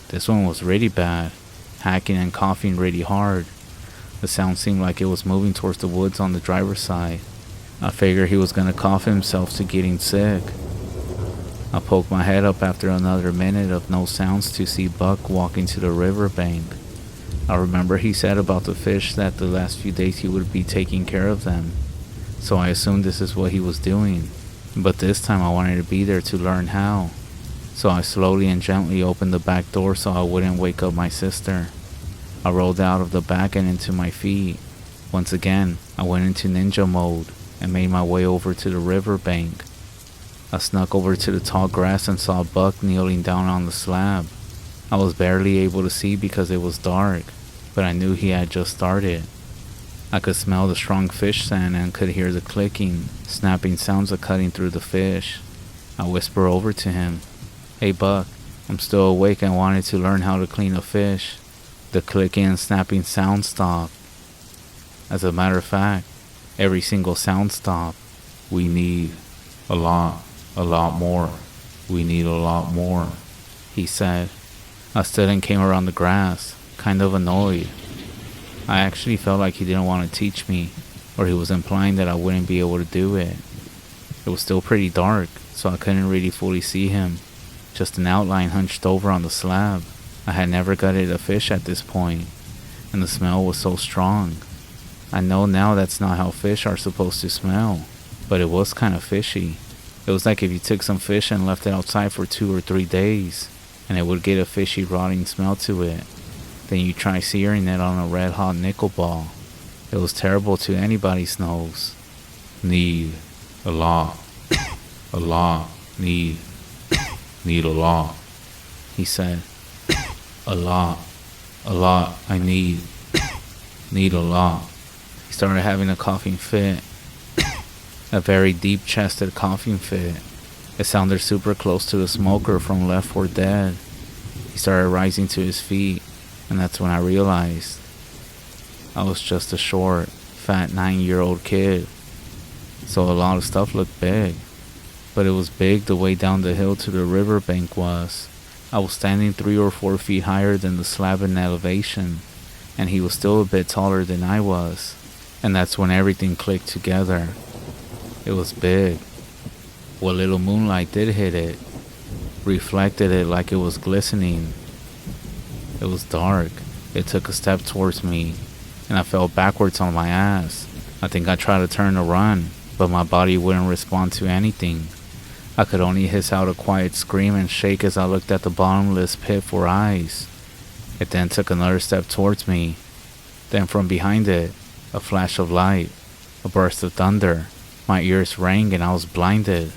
Speaker 1: This one was really bad, hacking and coughing really hard. The sound seemed like it was moving towards the woods on the driver's side. I figured he was gonna cough himself to getting sick. I poked my head up after another minute of no sounds to see Buck walking to the riverbank. I remember he said about the fish that the last few days he would be taking care of them, so I assumed this is what he was doing. But this time I wanted to be there to learn how. So I slowly and gently opened the back door so I wouldn't wake up my sister. I rolled out of the back and into my feet. Once again, I went into ninja mode and made my way over to the riverbank. I snuck over to the tall grass and saw Buck kneeling down on the slab. I was barely able to see because it was dark, but I knew he had just started. I could smell the strong fish scent and could hear the clicking, snapping sounds of cutting through the fish. I whispered over to him, "Hey Buck, I'm still awake and wanted to learn how to clean a fish." The clicking and snapping sound stopped. As a matter of fact, every single sound stopped. We need a lot more. We need a lot more, he said. I stood and came around the grass, kind of annoyed. I actually felt like he didn't want to teach me, or he was implying that I wouldn't be able to do it. It was still pretty dark, so I couldn't really fully see him, just an outline hunched over on the slab. I had never gutted a fish at this point, and the smell was so strong. I know now that's not how fish are supposed to smell, but it was kind of fishy. It was like if you took some fish and left it outside for 2 or 3 days, and it would get a fishy rotting smell to it. Then you try searing it on a red hot nickel ball. It was terrible to anybody's nose. Need a lot, need a lot, he said. A lot, I need a lot. He started having a coughing fit, a very deep-chested coughing fit. It sounded super close to the smoker from Left 4 Dead. He started rising to his feet, and that's when I realized I was just a short, fat 9-year-old kid. So a lot of stuff looked big, but it was big the way down the hill to the riverbank was. I was standing 3 or 4 feet higher than the slab in elevation, and he was still a bit taller than I was, and that's when everything clicked together. It was big. What little moonlight did hit it reflected it like it was glistening. It was dark. It took a step towards me, and I fell backwards on my ass. I think I tried to turn to run, but my body wouldn't respond to anything. I could only hiss out a quiet scream and shake as I looked at the bottomless pit for eyes. It then took another step towards me. Then from behind it, a flash of light, a burst of thunder. My ears rang and I was blinded.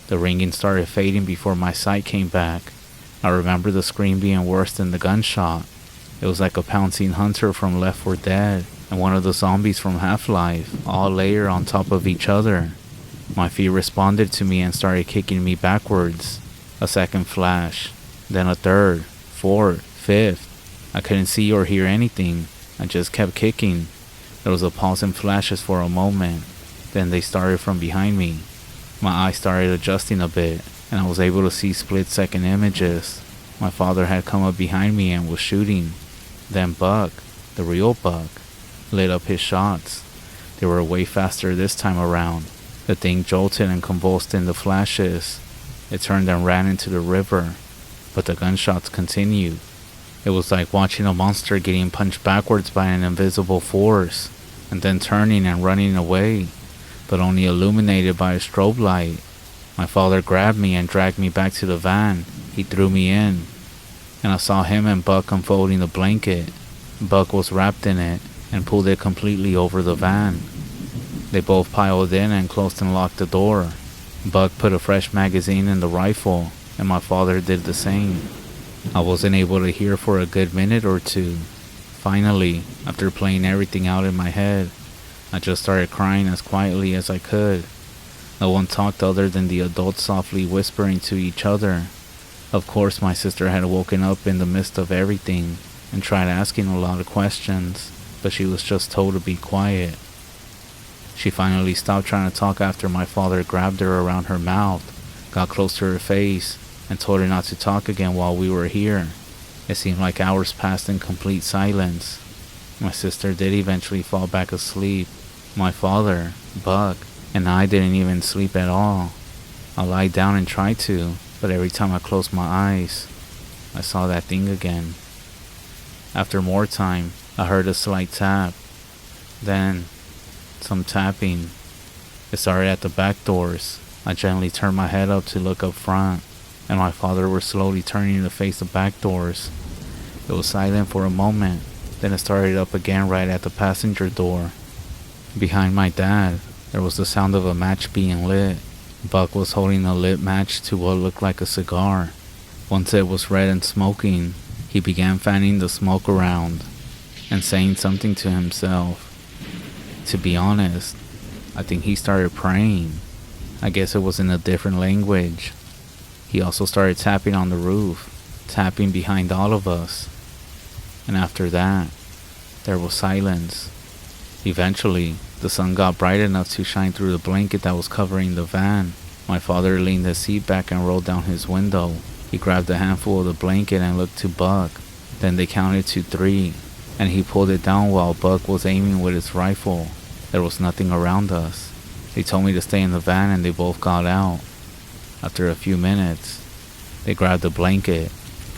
Speaker 1: The ringing started fading before my sight came back. I remember the scream being worse than the gunshot. It was like a pouncing hunter from Left 4 Dead and one of the zombies from Half-Life, all layered on top of each other. My feet responded to me and started kicking me backwards. A second flash, then a third, fourth, fifth. I couldn't see or hear anything. I just kept kicking. There was a pause and flashes for a moment. Then they started from behind me. My eyes started adjusting a bit, and I was able to see split-second images. My father had come up behind me and was shooting. Then Buck, the real Buck, lit up his shots. They were way faster this time around. The thing jolted and convulsed in the flashes. It turned and ran into the river, but the gunshots continued. It was like watching a monster getting punched backwards by an invisible force, and then turning and running away, but only illuminated by a strobe light. My father grabbed me and dragged me back to the van. He threw me in, and I saw him and Buck unfolding the blanket. Buck was wrapped in it and pulled it completely over the van. They both piled in and closed and locked the door. Buck put a fresh magazine in the rifle, and my father did the same. I wasn't able to hear for a good minute or two. Finally, after playing everything out in my head, I just started crying as quietly as I could. No one talked other than the adults softly whispering to each other. Of course, my sister had woken up in the midst of everything and tried asking a lot of questions, but she was just told to be quiet. She finally stopped trying to talk after my father grabbed her around her mouth, got close to her face, and told her not to talk again while we were here. It seemed like hours passed in complete silence. My sister did eventually fall back asleep. My father, Buck, and I didn't even sleep at all. I lied down and tried to, but every time I closed my eyes, I saw that thing again. After more time, I heard a slight tap. Then, some tapping. It started at the back doors. I gently turned my head up to look up front, and my father was slowly turning to face the back doors. It was silent for a moment, then it started up again right at the passenger door. Behind my dad, there was the sound of a match being lit. Buck was holding a lit match to what looked like a cigar. Once it was red and smoking, he began fanning the smoke around and saying something to himself. To be honest, I think he started praying. I guess it was in a different language. He also started tapping on the roof, tapping behind all of us. And after that, there was silence. Eventually, The sun got bright enough to shine through the blanket that was covering the van. My father leaned his seat back and rolled down his window. He grabbed a handful of the blanket and looked to Buck. Then they counted to 3, and he pulled it down while Buck was aiming with his rifle. There was nothing around us. They told me to stay in the van and they both got out. After a few minutes, they grabbed the blanket,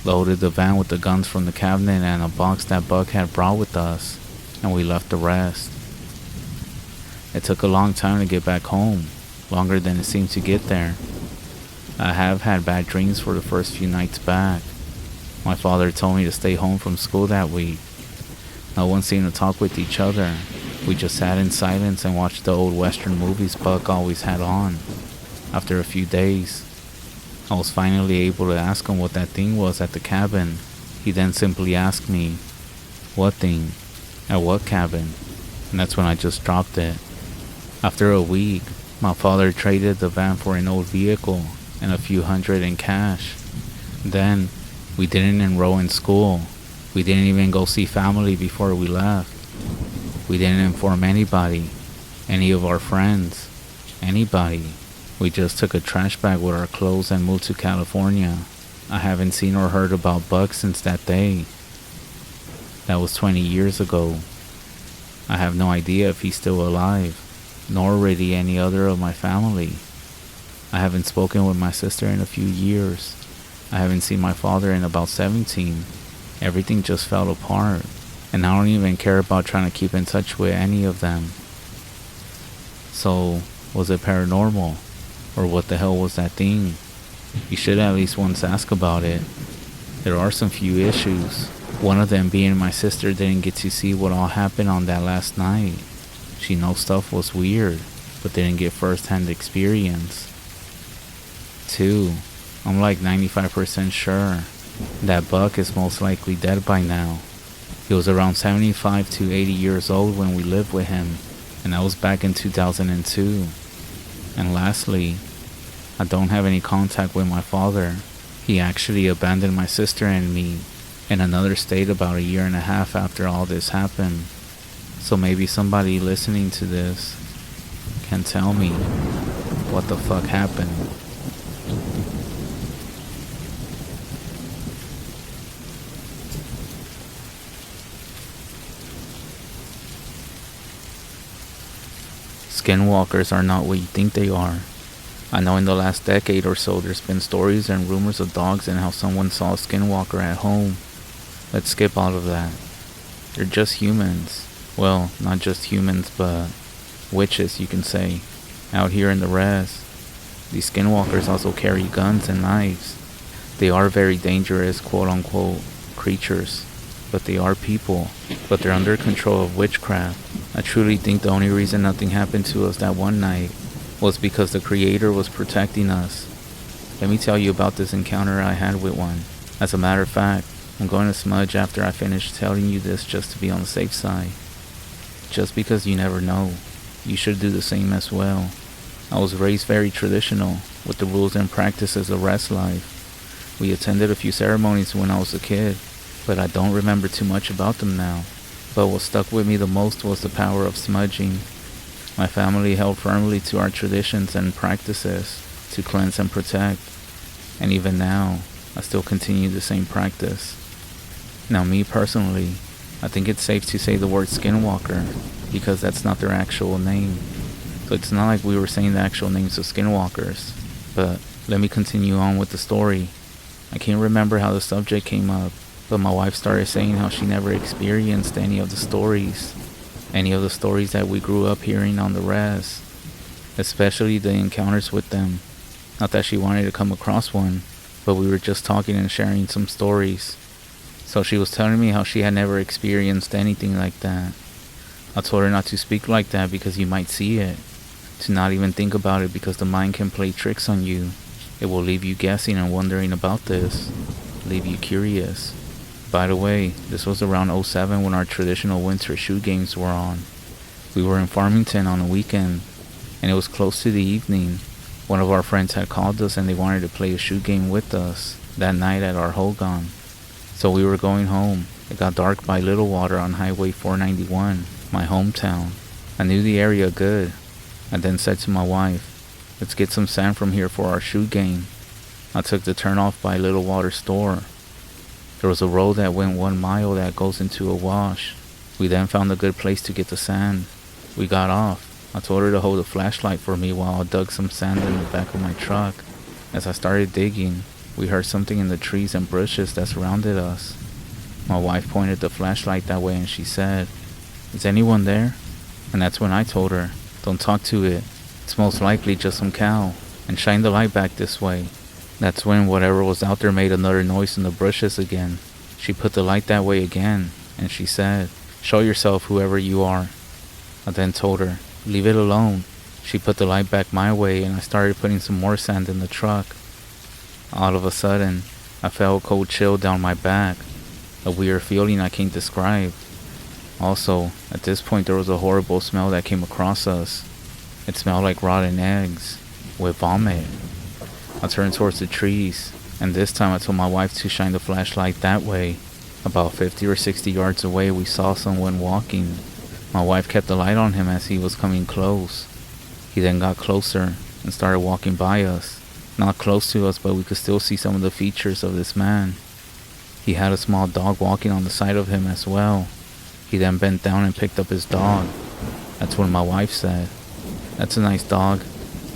Speaker 1: loaded the van with the guns from the cabinet and a box that Buck had brought with us, and we left the rest. It took a long time to get back home, longer than it seemed to get there. I have had bad dreams for the first few nights back. My father told me to stay home from school that week. No one seemed to talk with each other. We just sat in silence and watched the old Western movies Buck always had on. After a few days, I was finally able to ask him what that thing was at the cabin. He then simply asked me, "What thing? At what cabin?" And that's when I just dropped it. After a week, my father traded the van for an old vehicle and a few hundred in cash. Then, we didn't enroll in school. We didn't even go see family before we left. We didn't inform anybody, any of our friends, anybody. We just took a trash bag with our clothes and moved to California. I haven't seen or heard about Buck since that day. That was 20 years ago. I have no idea if he's still alive, nor really any other of my family. I haven't spoken with my sister in a few years. I haven't seen my father in about 17. Everything just fell apart, and I don't even care about trying to keep in touch with any of them. So, was it paranormal? Or what the hell was that thing? You should at least once ask about it. There are some few issues. One of them being my sister didn't get to see what all happened on that last night. She knows stuff was weird, but didn't get first-hand experience. 2, I'm like 95% sure that Buck is most likely dead by now. He was around 75 to 80 years old when we lived with him, and that was back in 2002. And lastly, I don't have any contact with my father. He actually abandoned my sister and me in another state about a year and a half after all this happened. So maybe somebody listening to this can tell me what the fuck happened. Skinwalkers are not what you think they are. I know in the last decade or so there's been stories and rumors of dogs and how someone saw a skinwalker at home. Let's skip all of that. They're just humans. Well, not just humans, but witches, you can say, out here in the REZ. These skinwalkers also carry guns and knives. They are very dangerous, quote-unquote, creatures. But they are people. But they're under control of witchcraft. I truly think the only reason nothing happened to us that one night was because the Creator was protecting us. Let me tell you about this encounter I had with one. As a matter of fact, I'm going to smudge after I finish telling you this just to be on the safe side. Just because you never know, you should do the same as well. I was raised very traditional, with the rules and practices of REZ life. We attended a few ceremonies when I was a kid, but I don't remember too much about them now. But what stuck with me the most was the power of smudging. My family held firmly to our traditions and practices to cleanse and protect. And even now, I still continue the same practice. Now me personally, I think it's safe to say the word Skinwalker, because that's not their actual name. So it's not like we were saying the actual names of Skinwalkers. But let me continue on with the story. I can't remember how the subject came up, but my wife started saying how she never experienced any of the stories that we grew up hearing on the REZ, especially the encounters with them. Not that she wanted to come across one, but we were just talking and sharing some stories. So she was telling me how she had never experienced anything like that. I told her not to speak like that because you might see it, to not even think about it because the mind can play tricks on you. It will leave you guessing and wondering about this, leave you curious. By the way, this was around '07 when our traditional winter shoe games were on. We were in Farmington on a weekend, and it was close to the evening. One of our friends had called us and they wanted to play a shoe game with us that night at our Hogan. So we were going home. It got dark by Little Water on Highway 491, my hometown. I knew the area good. I then said to my wife, let's get some sand from here for our shoe game. I took the turn off by Little Water store. There was a road that went 1 mile that goes into a wash. We then found a good place to get the sand. We got off. I told her to hold a flashlight for me while I dug some sand in the back of my truck. As I started digging, we heard something in the trees and bushes that surrounded us. My wife pointed the flashlight that way and she said, is anyone there? And that's when I told her, don't talk to it. It's most likely just some cow. And shine the light back this way. That's when whatever was out there made another noise in the bushes again. She put the light that way again and she said, show yourself whoever you are. I then told her, leave it alone. She put the light back my way and I started putting some more sand in the truck. All of a sudden, I felt a cold chill down my back. A weird feeling I can't describe. Also, at this point there was a horrible smell that came across us. It smelled like rotten eggs, with vomit. I turned towards the trees, and this time I told my wife to shine the flashlight that way. About 50 or 60 yards away we saw someone walking. My wife kept the light on him as he was coming close. He then got closer and started walking by us. Not close to us, but we could still see some of the features of this man. He had a small dog walking on the side of him as well. He then bent down and picked up his dog. That's when my wife said, that's a nice dog.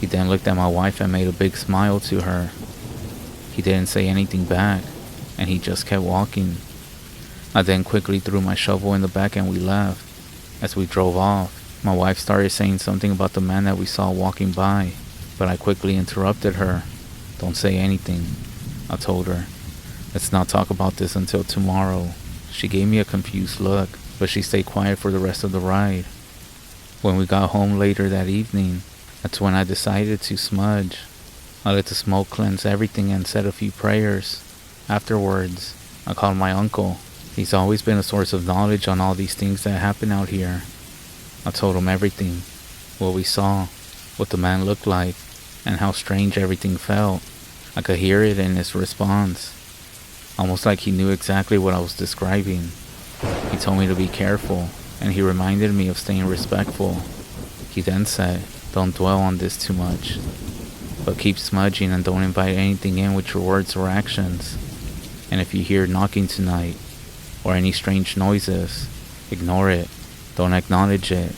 Speaker 1: He then looked at my wife and made a big smile to her. He didn't say anything back, and he just kept walking. I then quickly threw my shovel in the back and we left. As we drove off, my wife started saying something about the man that we saw walking by, but I quickly interrupted her. Don't say anything, I told her. Let's not talk about this until tomorrow. She gave me a confused look, but she stayed quiet for the rest of the ride. When we got home later that evening, that's when I decided to smudge. I let the smoke cleanse everything and said a few prayers. Afterwards, I called my uncle. He's always been a source of knowledge on all these things that happen out here. I told him everything, what we saw, what the man looked like, and how strange everything felt. I could hear it in his response, almost like he knew exactly what I was describing. He told me to be careful, and he reminded me of staying respectful. He then said, don't dwell on this too much, but keep smudging and don't invite anything in with your words or actions. And if you hear knocking tonight, or any strange noises, ignore it. Don't acknowledge it.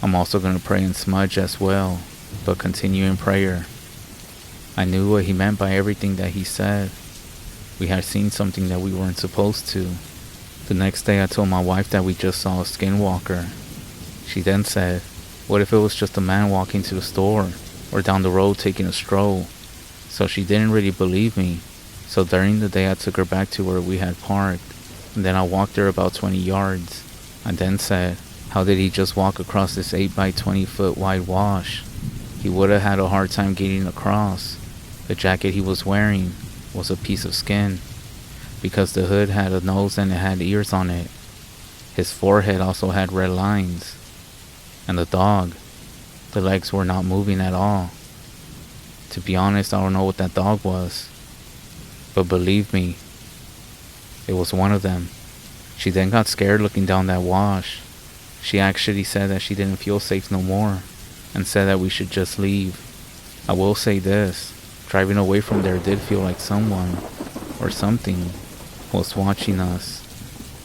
Speaker 1: I'm also going to pray and smudge as well, but continue in prayer. I knew what he meant by everything that he said. We had seen something that we weren't supposed to. The next day I told my wife that we just saw a skinwalker. She then said, what if it was just a man walking to the store, or down the road taking a stroll? So she didn't really believe me. So during the day I took her back to where we had parked, and then I walked her about 20 yards. I then said, how did he just walk across this 8 by 20 foot wide wash? He would have had a hard time getting across. The jacket he was wearing was a piece of skin, because the hood had a nose and it had ears on it. His forehead also had red lines. And the dog, the legs were not moving at all. To be honest, I don't know what that dog was. But believe me, it was one of them. She then got scared looking down that wash. She actually said that she didn't feel safe no more, and said that we should just leave. I will say this, driving away from there did feel like someone, or something, was watching us.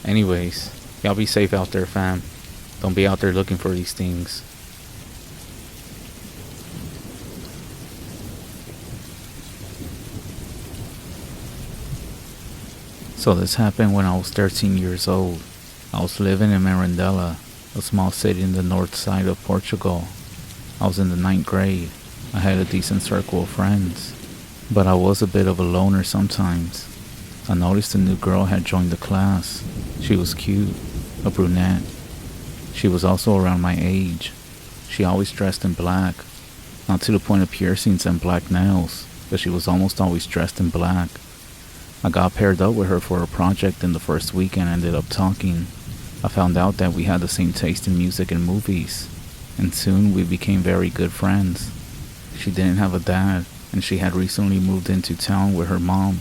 Speaker 1: Anyways, y'all be safe out there, fam. Don't be out there looking for these things. So this happened when I was 13 years old. I was living in Mirandela, a small city in the north side of Portugal. I was in the 9th grade. I had a decent circle of friends, but I was a bit of a loner sometimes. I noticed a new girl had joined the class. She was cute, a brunette. She was also around my age. She always dressed in black, not to the point of piercings and black nails, but she was almost always dressed in black. I got paired up with her for a project in the first week and ended up talking. I found out that we had the same taste in music and movies, and soon we became very good friends. She didn't have a dad, and she had recently moved into town with her mom.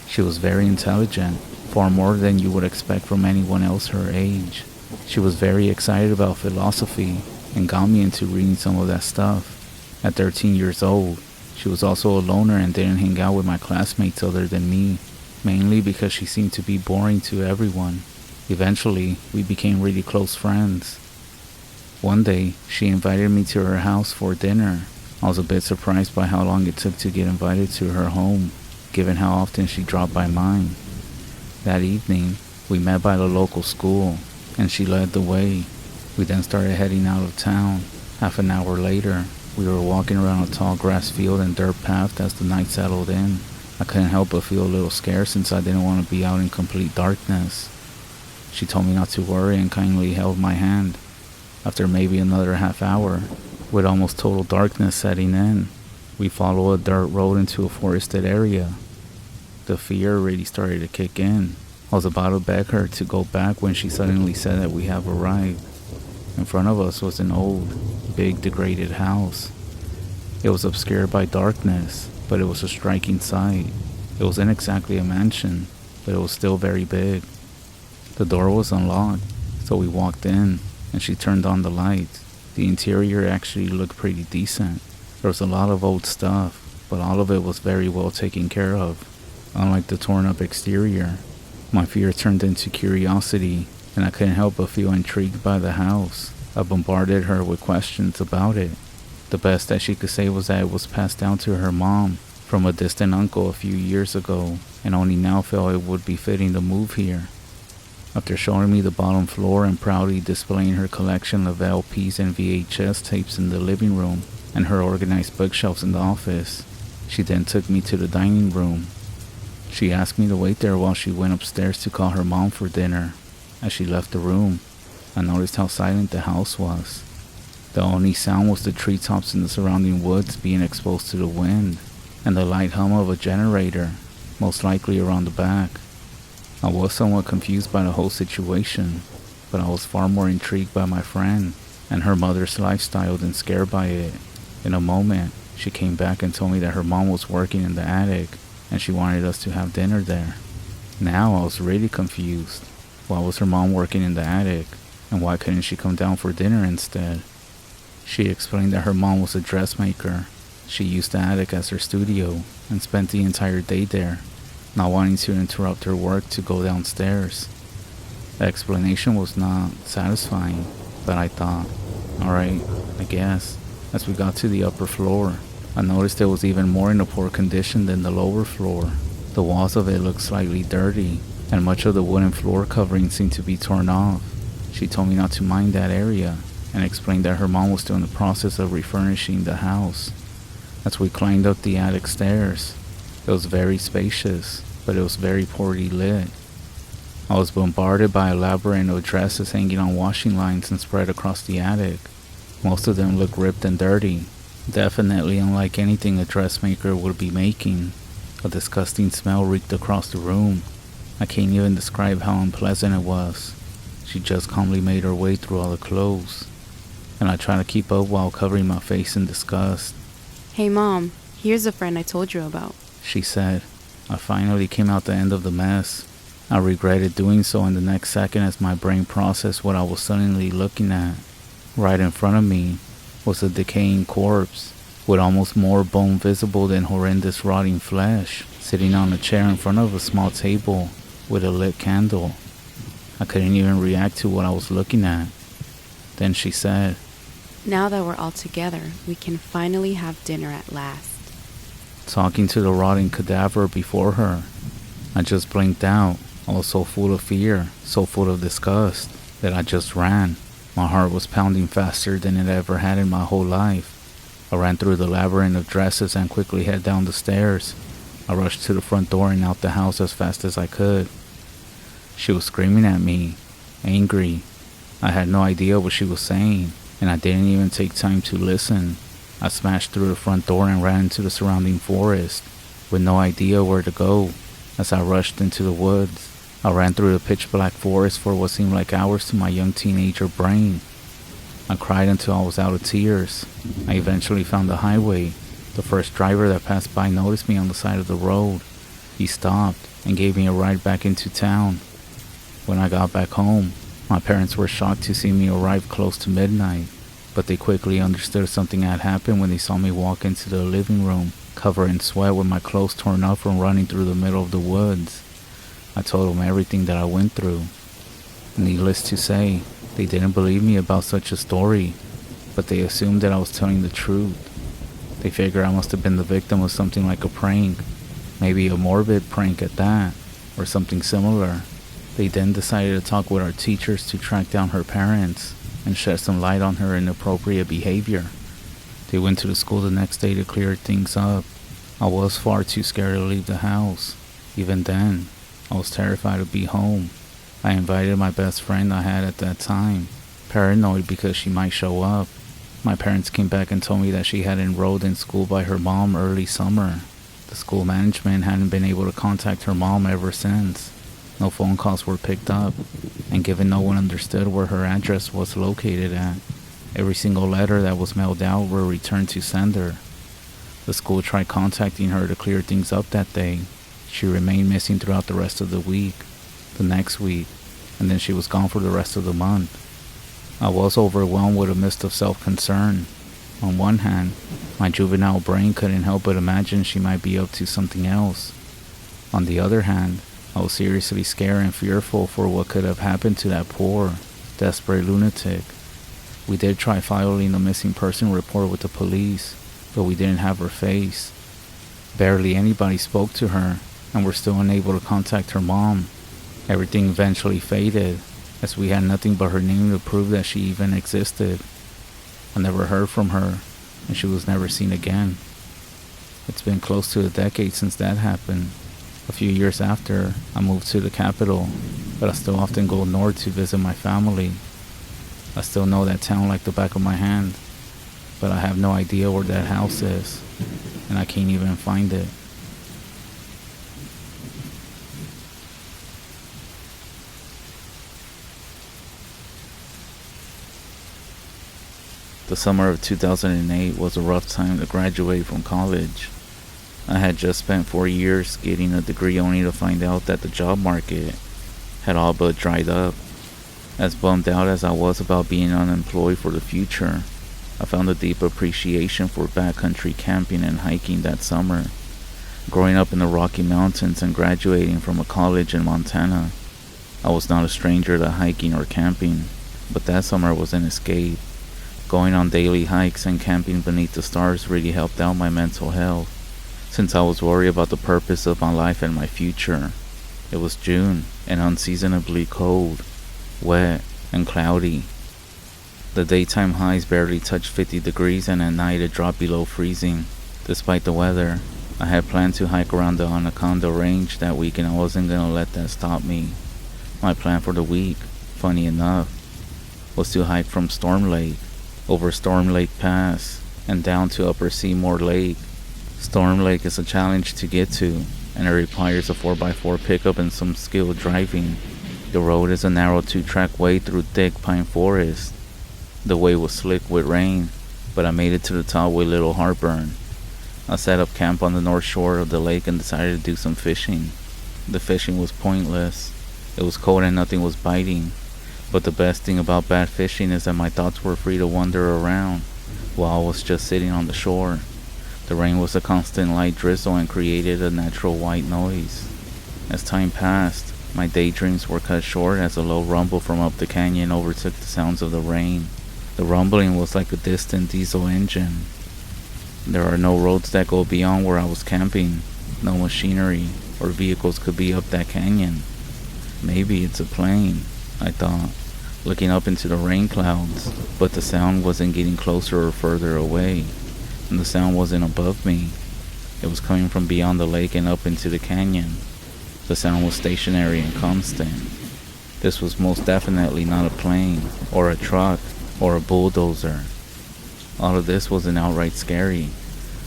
Speaker 1: She was very intelligent, far more than you would expect from anyone else her age. She was very excited about philosophy and got me into reading some of that stuff. At 13 years old, she was also a loner and didn't hang out with my classmates other than me, mainly because she seemed to be boring to everyone. Eventually, we became really close friends. One day, she invited me to her house for dinner. I was a bit surprised by how long it took to get invited to her home, given how often she dropped by mine. That evening, we met by the local school, and she led the way. We then started heading out of town. Half an hour later, we were walking around a tall grass field and dirt path as the night settled in. I couldn't help but feel a little scared since I didn't want to be out in complete darkness. She told me not to worry and kindly held my hand. After maybe another half hour, with almost total darkness setting in, we followed a dirt road into a forested area. The fear really started to kick in. I was about to beg her to go back when she suddenly said that we have arrived. In front of us was an old, big, degraded house. It was obscured by darkness, but it was a striking sight. It wasn't exactly a mansion, but it was still very big. The door was unlocked, so we walked in, and she turned on the lights. The interior actually looked pretty decent. There was a lot of old stuff, but all of it was very well taken care of. Unlike the torn up exterior, my fear turned into curiosity, and I couldn't help but feel intrigued by the house. I bombarded her with questions about it. The best that she could say was that it was passed down to her mom from a distant uncle a few years ago, and only now felt it would be fitting to move here. After showing me the bottom floor and proudly displaying her collection of LPs and VHS tapes in the living room and her organized bookshelves in the office, she then took me to the dining room. She asked me to wait there while she went upstairs to call her mom for dinner. As she left the room, I noticed how silent the house was. The only sound was the treetops in the surrounding woods being exposed to the wind, and the light hum of a generator, most likely around the back. I was somewhat confused by the whole situation, but I was far more intrigued by my friend and her mother's lifestyle than scared by it. In a moment, she came back and told me that her mom was working in the attic, and she wanted us to have dinner there. Now I was really confused. Why was her mom working in the attic, and why couldn't she come down for dinner instead? She explained that her mom was a dressmaker. She used the attic as her studio and spent the entire day there, not wanting to interrupt her work to go downstairs. The explanation was not satisfying, but I thought, alright, I guess. As we got to the upper floor, I noticed it was even more in a poor condition than the lower floor. The walls of it looked slightly dirty, and much of the wooden floor covering seemed to be torn off. She told me not to mind that area, and explained that her mom was still in the process of refurnishing the house. As we climbed up the attic stairs, it was very spacious, but it was very poorly lit. I was bombarded by a labyrinth of dresses hanging on washing lines and spread across the attic. Most of them looked ripped and dirty, definitely unlike anything a dressmaker would be making. A disgusting smell reeked across the room. I can't even describe how unpleasant it was. She just calmly made her way through all the clothes, and I tried to keep up while covering my face in disgust.
Speaker 2: "Hey Mom, here's a friend I told you about,"
Speaker 1: she said. I finally came out the end of the mess. I regretted doing so in the next second as my brain processed what I was suddenly looking at. Right in front of me was a decaying corpse, with almost more bone visible than horrendous rotting flesh, sitting on a chair in front of a small table with a lit candle. I couldn't even react to what I was looking at. Then she said,
Speaker 2: "Now that we're all together, we can finally have dinner at last."
Speaker 1: Talking to the rotting cadaver before her, I just blinked out. I was so full of fear, so full of disgust, that I just ran. My heart was pounding faster than it ever had in my whole life. I ran through the labyrinth of dresses and quickly headed down the stairs. I rushed to the front door and out the house as fast as I could. She was screaming at me, angry. I had no idea what she was saying, and I didn't even take time to listen. I smashed through the front door and ran into the surrounding forest, with no idea where to go. As I rushed into the woods, I ran through the pitch-black forest for what seemed like hours to my young teenager brain. I cried until I was out of tears. I eventually found the highway. The first driver that passed by noticed me on the side of the road. He stopped and gave me a ride back into town. When I got back home, My parents were shocked to see me arrive close to midnight, but they quickly understood something had happened when they saw me walk into the living room, covered in sweat with my clothes torn up from running through the middle of the woods. I told them everything that I went through. Needless to say, they didn't believe me about such a story, but they assumed that I was telling the truth. They figured I must have been the victim of something like a prank, maybe a morbid prank at that, or something similar. They then decided to talk with our teachers to track down her parents and shed some light on her inappropriate behavior. They went to the school the next day to clear things up. I was far too scared to leave the house. Even then, I was terrified to be home. I invited my best friend I had at that time, paranoid because she might show up. My parents came back and told me that she had enrolled in school by her mom early summer. The school management hadn't been able to contact her mom ever since. No phone calls were picked up, and given no one understood where her address was located at, every single letter that was mailed out were returned to sender. The school tried contacting her to clear things up that day. She remained missing throughout the rest of the week, the next week, and then she was gone for the rest of the month. I was overwhelmed with a mist of self-concern. On one hand, my juvenile brain couldn't help but imagine she might be up to something else. On the other hand, I was seriously scared and fearful for what could have happened to that poor, desperate lunatic. We did try filing a missing person report with the police, but we didn't have her face. Barely anybody spoke to her, and were still unable to contact her mom. Everything eventually faded, as we had nothing but her name to prove that she even existed. I never heard from her, and she was never seen again. It's been close to a decade since that happened. A few years after, I moved to the capital, but I still often go north to visit my family. I still know that town like the back of my hand, but I have no idea where that house is, and I can't even find it. The summer of 2008 was a rough time to graduate from college. I had just spent 4 years getting a degree only to find out that the job market had all but dried up. As bummed out as I was about being unemployed for the future, I found a deep appreciation for backcountry camping and hiking that summer. Growing up in the Rocky Mountains and graduating from a college in Montana, I was not a stranger to hiking or camping, but that summer was an escape. Going on daily hikes and camping beneath the stars really helped out my mental health, since I was worried about the purpose of my life and my future. It was June and unseasonably cold, wet, and cloudy. The daytime highs barely touched 50 degrees and at night it dropped below freezing. Despite the weather, I had planned to hike around the Anaconda Range that week and I wasn't gonna let that stop me. My plan for the week, funny enough, was to hike from Storm Lake, over Storm Lake Pass, and down to Upper Seymour Lake. Storm Lake is a challenge to get to, and it requires a 4x4 pickup and some skilled driving. The road is a narrow 2-track way through thick pine forest. The way was slick with rain, but I made it to the top with little heartburn. I set up camp on the north shore of the lake and decided to do some fishing. The fishing was pointless. It was cold and nothing was biting. But the best thing about bad fishing is that my thoughts were free to wander around while I was just sitting on the shore. The rain was a constant light drizzle and created a natural white noise. As time passed, my daydreams were cut short as a low rumble from up the canyon overtook the sounds of the rain. The rumbling was like a distant diesel engine. There are no roads that go beyond where I was camping. No machinery or vehicles could be up that canyon. Maybe it's a plane, I thought, looking up into the rain clouds, but the sound wasn't getting closer or further away, and the sound wasn't above me. It was coming from beyond the lake and up into the canyon. The sound was stationary and constant. This was most definitely not a plane, or a truck, or a bulldozer. All of this wasn't outright scary,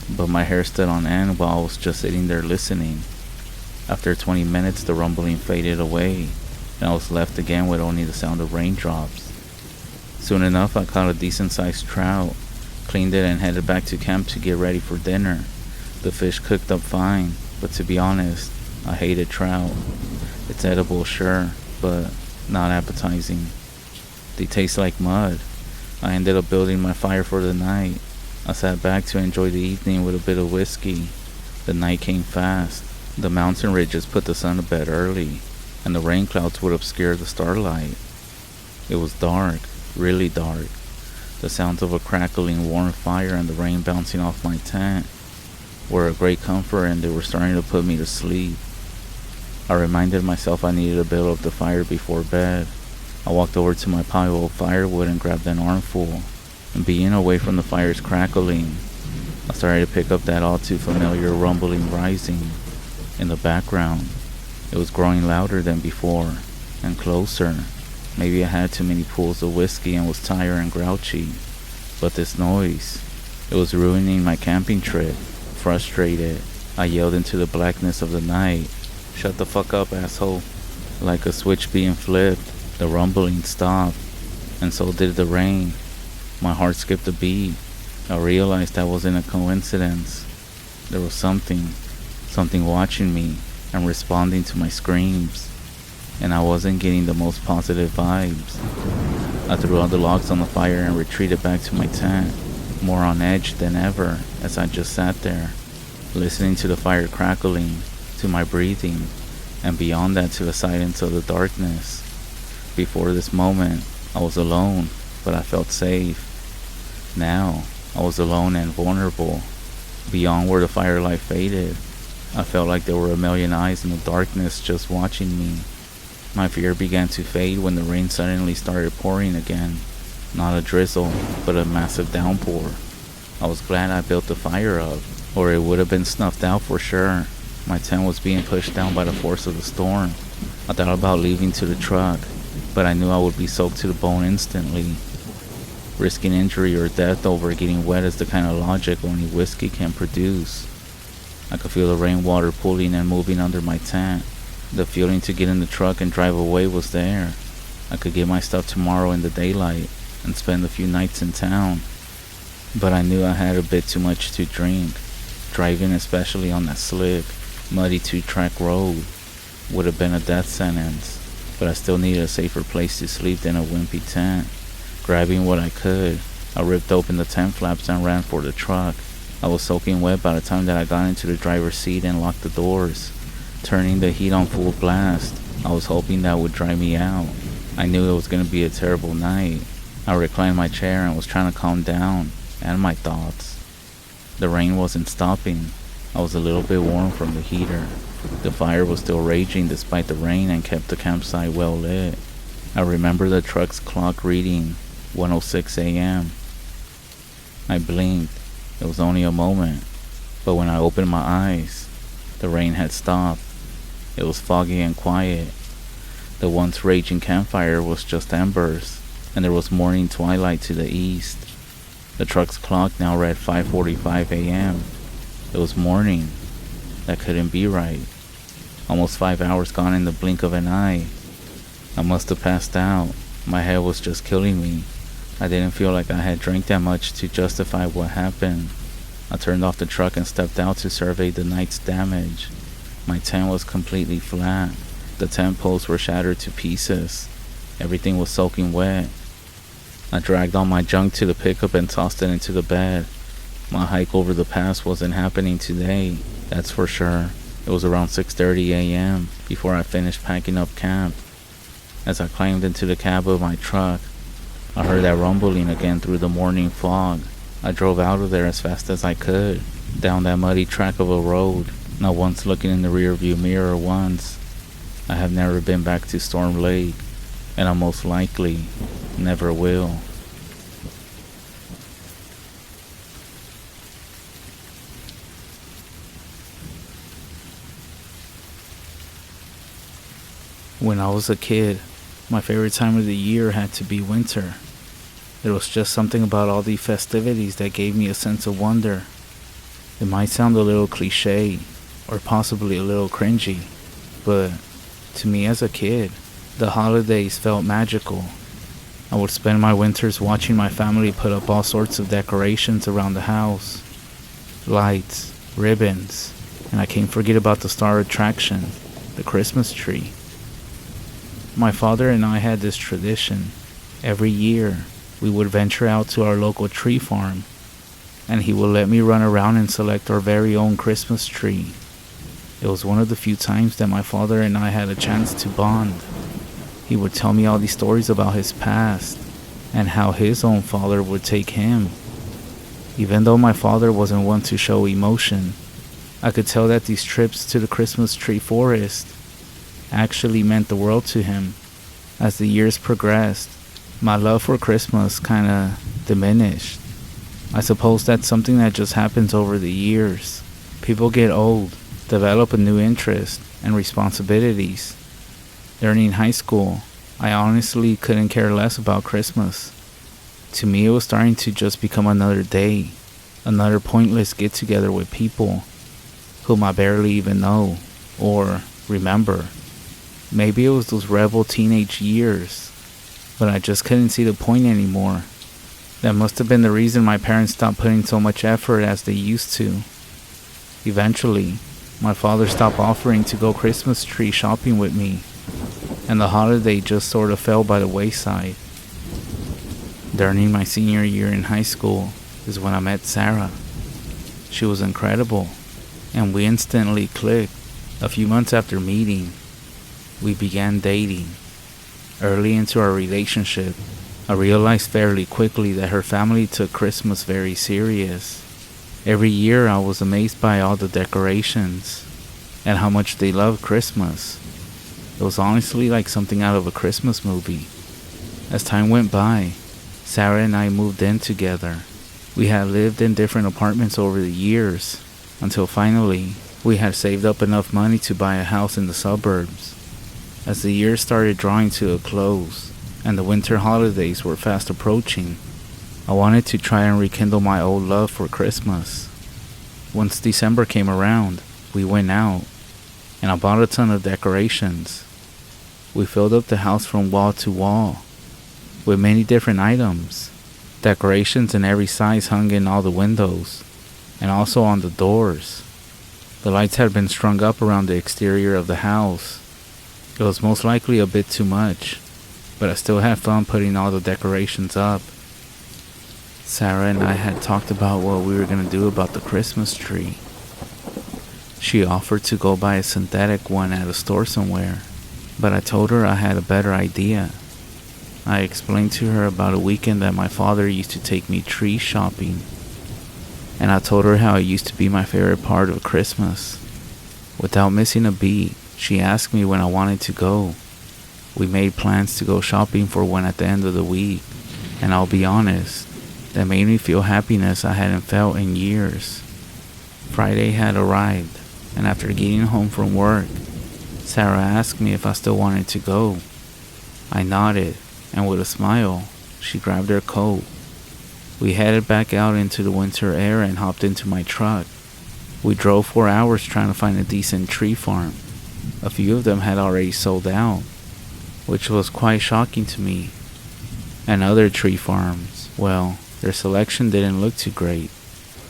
Speaker 1: but my hair stood on end while I was just sitting there listening. After 20 minutes, the rumbling faded away, and I was left again with only the sound of raindrops. Soon enough, I caught a decent-sized trout, cleaned it, and headed back to camp to get ready for dinner. The fish cooked up fine, but to be honest, I hated trout. It's edible, sure, but not appetizing. They taste like mud. I ended up building my fire for the night. I sat back to enjoy the evening with a bit of whiskey. The night came fast. The mountain ridges put the sun to bed early, and the rain clouds would obscure the starlight. It was dark, really dark. The sounds of a crackling warm fire and the rain bouncing off my tent were a great comfort, and they were starting to put me to sleep. I reminded myself I needed to build up the fire before bed. I walked over to my pile of firewood and grabbed an armful, and being away from the fire's crackling, I started to pick up that all too familiar rumbling rising in the background. It was growing louder than before, and closer. Maybe I had too many pulls of whiskey and was tired and grouchy, but this noise, it was ruining my camping trip. Frustrated, I yelled into the blackness of the night, "Shut the fuck up, asshole." Like a switch being flipped, the rumbling stopped, and so did the rain. My heart skipped a beat. I realized that wasn't a coincidence. There was something watching me and responding to my screams, and I wasn't getting the most positive vibes. I threw all the logs on the fire and retreated back to my tent, more on edge than ever as I just sat there, listening to the fire crackling, to my breathing, and beyond that to the silence of the darkness. Before this moment, I was alone, but I felt safe. Now, I was alone and vulnerable. Beyond where the firelight faded, I felt like there were a million eyes in the darkness just watching me. My fear began to fade when the rain suddenly started pouring again. Not a drizzle, but a massive downpour. I was glad I built the fire up, or it would have been snuffed out for sure. My tent was being pushed down by the force of the storm. I thought about leaving to the truck, but I knew I would be soaked to the bone instantly. Risking injury or death over getting wet is the kind of logic only whiskey can produce. I could feel the rainwater pulling and moving under my tent. The feeling to get in the truck and drive away was there. I could get my stuff tomorrow in the daylight and spend a few nights in town. But I knew I had a bit too much to drink. Driving, especially on that slick, muddy 2-track road, would have been a death sentence. But I still needed a safer place to sleep than a wimpy tent. Grabbing what I could, I ripped open the tent flaps and ran for the truck. I was soaking wet by the time that I got into the driver's seat and locked the doors. Turning the heat on full blast, I was hoping that would dry me out. I knew it was going to be a terrible night. I reclined my chair and was trying to calm down, and my thoughts. The rain wasn't stopping. I was a little bit warm from the heater. The fire was still raging despite the rain and kept the campsite well lit. I remember the truck's clock reading 1:06 a.m. I blinked. It was only a moment, but when I opened my eyes, the rain had stopped. It was foggy and quiet. The once raging campfire was just embers, and there was morning twilight to the east. The truck's clock now read 5:45 a.m. It was morning. That couldn't be right. Almost 5 hours gone in the blink of an eye. I must have passed out. My head was just killing me. I didn't feel like I had drank that much to justify what happened. I turned off the truck and stepped out to survey the night's damage. My tent was completely flat. The tent posts were shattered to pieces. Everything was soaking wet. I dragged all my junk to the pickup and tossed it into the bed. My hike over the pass wasn't happening today, that's for sure. It was around 6:30 a.m. before I finished packing up camp. As I climbed into the cab of my truck, I heard that rumbling again through the morning fog. I drove out of there as fast as I could, down that muddy track of a road, not once looking in the rearview mirror once. I have never been back to Storm Lake, and I most likely never will. When I was a kid, my favorite time of the year had to be winter. There was just something about all the festivities that gave me a sense of wonder. It might sound a little cliche, or possibly a little cringy, but to me as a kid, the holidays felt magical. I would spend my winters watching my family put up all sorts of decorations around the house. Lights, ribbons, and I can't forget about the star attraction, the Christmas tree. My father and I had this tradition. Every year, we would venture out to our local tree farm, and he would let me run around and select our very own Christmas tree. It was one of the few times that my father and I had a chance to bond. He would tell me all these stories about his past, and how his own father would take him. Even though my father wasn't one to show emotion, I could tell that these trips to the Christmas tree forest actually meant the world to him. As the years progressed, my love for Christmas kinda diminished. I suppose that's something that just happens over the years. People get old, develop a new interest and responsibilities. During high school, I honestly couldn't care less about Christmas. To me, it was starting to just become another day, another pointless get-together with people whom I barely even know or remember. Maybe it was those rebel teenage years, but I just couldn't see the point anymore. That must have been the reason my parents stopped putting so much effort as they used to. Eventually, my father stopped offering to go Christmas tree shopping with me, and the holiday just sort of fell by the wayside. During my senior year in high school is when I met Sarah. She was incredible, and we instantly clicked. A few months after meeting, we began dating. Early into our relationship, I realized fairly quickly that her family took Christmas very serious. Every year I was amazed by all the decorations and how much they loved Christmas. It was honestly like something out of a Christmas movie. As time went by, Sarah and I moved in together. We had lived in different apartments over the years, until finally, we had saved up enough money to buy a house in the suburbs. As the years started drawing to a close, and the winter holidays were fast approaching, I wanted to try and rekindle my old love for Christmas. Once December came around, we went out, and I bought a ton of decorations. We filled up the house from wall to wall with many different items. Decorations in every size hung in all the windows, and also on the doors. The lights had been strung up around the exterior of the house. It was most likely a bit too much, but I still had fun putting all the decorations up. Sarah and I had talked about what we were going to do about the Christmas tree. She offered to go buy a synthetic one at a store somewhere, but I told her I had a better idea. I explained to her about a weekend that my father used to take me tree shopping, and I told her how it used to be my favorite part of Christmas. Without missing a beat, she asked me when I wanted to go. We made plans to go shopping for one at the end of the week, and I'll be honest, that made me feel happiness I hadn't felt in years. Friday had arrived, and after getting home from work, Sarah asked me if I still wanted to go. I nodded, and with a smile, she grabbed her coat. We headed back out into the winter air and hopped into my truck. We drove 4 hours trying to find a decent tree farm. A few of them had already sold out, which was quite shocking to me. And other tree farms, well, their selection didn't look too great.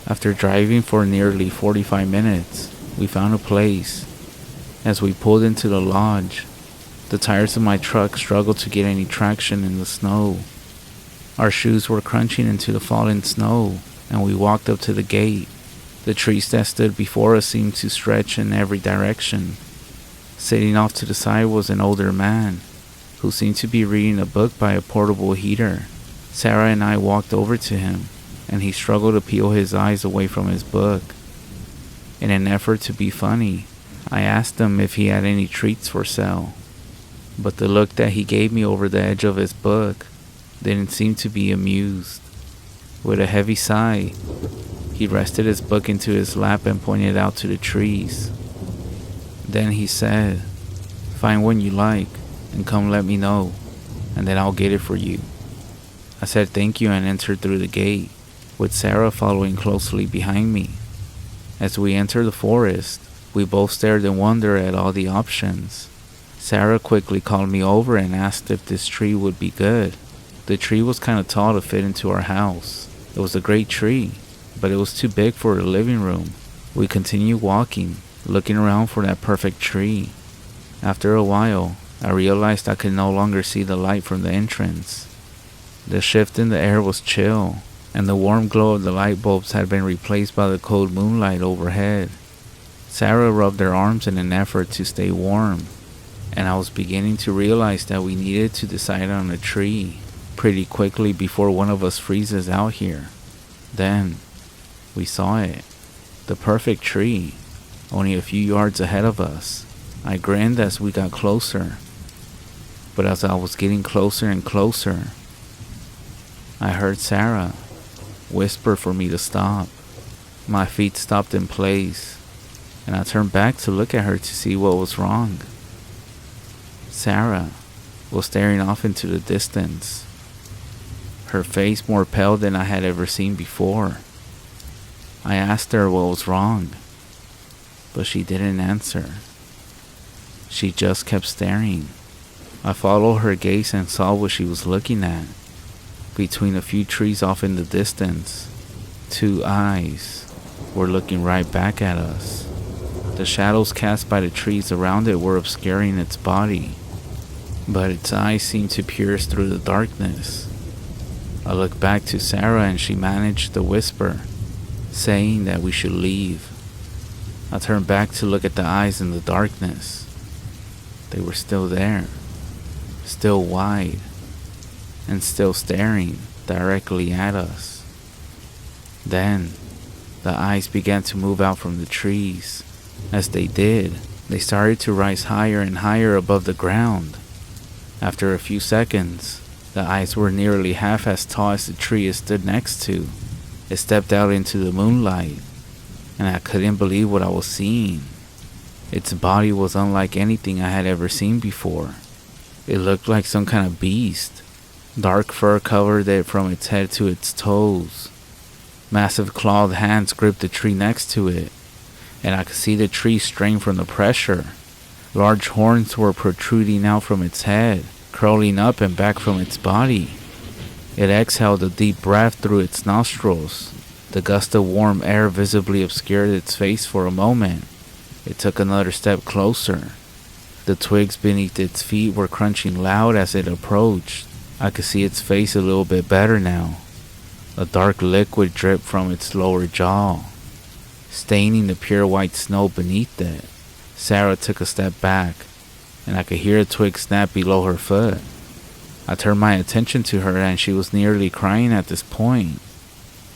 Speaker 1: After driving for nearly 45 minutes, we found a place. As we pulled into the lodge, the tires of my truck struggled to get any traction in the snow. Our shoes were crunching into the fallen snow, and we walked up to the gate. The trees that stood before us seemed to stretch in every direction. Sitting off to the side was an older man, who seemed to be reading a book by a portable heater. Sarah and I walked over to him, and he struggled to peel his eyes away from his book. In an effort to be funny, I asked him if he had any treats for sale, but the look that he gave me over the edge of his book didn't seem to be amused. With a heavy sigh, he rested his book into his lap and pointed out to the trees. Then he said, "Find one you like, and come let me know, and then I'll get it for you." I said thank you and entered through the gate, with Sarah following closely behind me. As we entered the forest, we both stared in wonder at all the options. Sarah quickly called me over and asked if this tree would be good. The tree was kind of tall to fit into our house. It was a great tree, but it was too big for a living room. We continued walking, looking around for that perfect tree. After a while, I realized I could no longer see the light from the entrance. The shift in the air was chill, and the warm glow of the light bulbs had been replaced by the cold moonlight overhead. Sarah rubbed her arms in an effort to stay warm, and I was beginning to realize that we needed to decide on a tree pretty quickly before one of us freezes out here. Then, we saw it. The perfect tree, only a few yards ahead of us. I grinned as we got closer, but as I was getting closer and closer, I heard Sarah whisper for me to stop. My feet stopped in place, and I turned back to look at her to see what was wrong. Sarah was staring off into the distance, her face more pale than I had ever seen before. I asked her what was wrong, but she didn't answer. She just kept staring. I followed her gaze and saw what she was looking at. Between a few trees off in the distance, two eyes were looking right back at us. The shadows cast by the trees around it were obscuring its body, but its eyes seemed to pierce through the darkness. I looked back to Sarah and she managed to whisper, saying that we should leave. I turned back to look at the eyes in the darkness. They were still there, still wide, and still staring directly at us. Then, the eyes began to move out from the trees. As they did, they started to rise higher and higher above the ground. After a few seconds, the eyes were nearly half as tall as the tree it stood next to. It stepped out into the moonlight, and I couldn't believe what I was seeing. Its body was unlike anything I had ever seen before. It looked like some kind of beast. Dark fur covered it from its head to its toes. Massive clawed hands gripped the tree next to it, and I could see the tree strain from the pressure. Large horns were protruding out from its head, curling up and back from its body. It exhaled a deep breath through its nostrils. The gust of warm air visibly obscured its face for a moment. It took another step closer. The twigs beneath its feet were crunching loud as it approached. I could see its face a little bit better now. A dark liquid dripped from its lower jaw, staining the pure white snow beneath it. Sarah took a step back, and I could hear a twig snap below her foot. I turned my attention to her, and she was nearly crying at this point.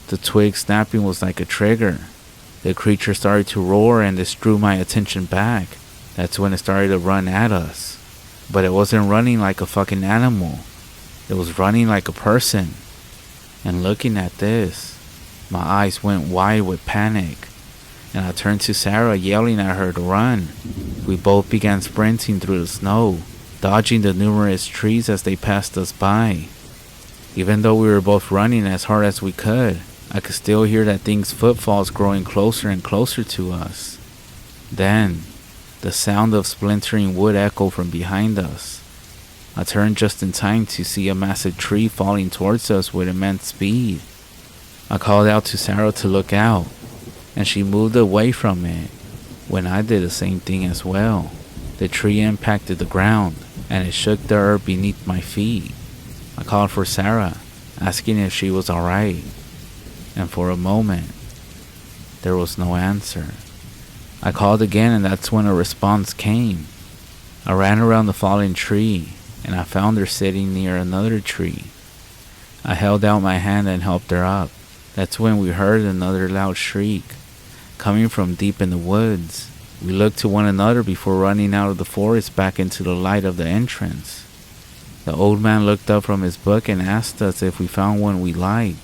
Speaker 1: The twig snapping was like a trigger. The creature started to roar, and this drew my attention back. That's when it started to run at us. But it wasn't running like a fucking animal. It was running like a person. And looking at this, my eyes went wide with panic, and I turned to Sarah, yelling at her to run. We both began sprinting through the snow, dodging the numerous trees as they passed us by. Even though we were both running as hard as we could, I could still hear that thing's footfalls growing closer and closer to us. Then, the sound of splintering wood echoed from behind us. I turned just in time to see a massive tree falling towards us with immense speed. I called out to Sarah to look out, and she moved away from it, when I did the same thing as well. The tree impacted the ground, and it shook the earth beneath my feet. I called for Sarah, asking if she was alright, and for a moment, there was no answer. I called again, and that's when a response came. I ran around the fallen tree, and I found her sitting near another tree. I held out my hand and helped her up. That's when we heard another loud shriek, coming from deep in the woods. We looked to one another before running out of the forest back into the light of the entrance. The old man looked up from his book and asked us if we found one we liked,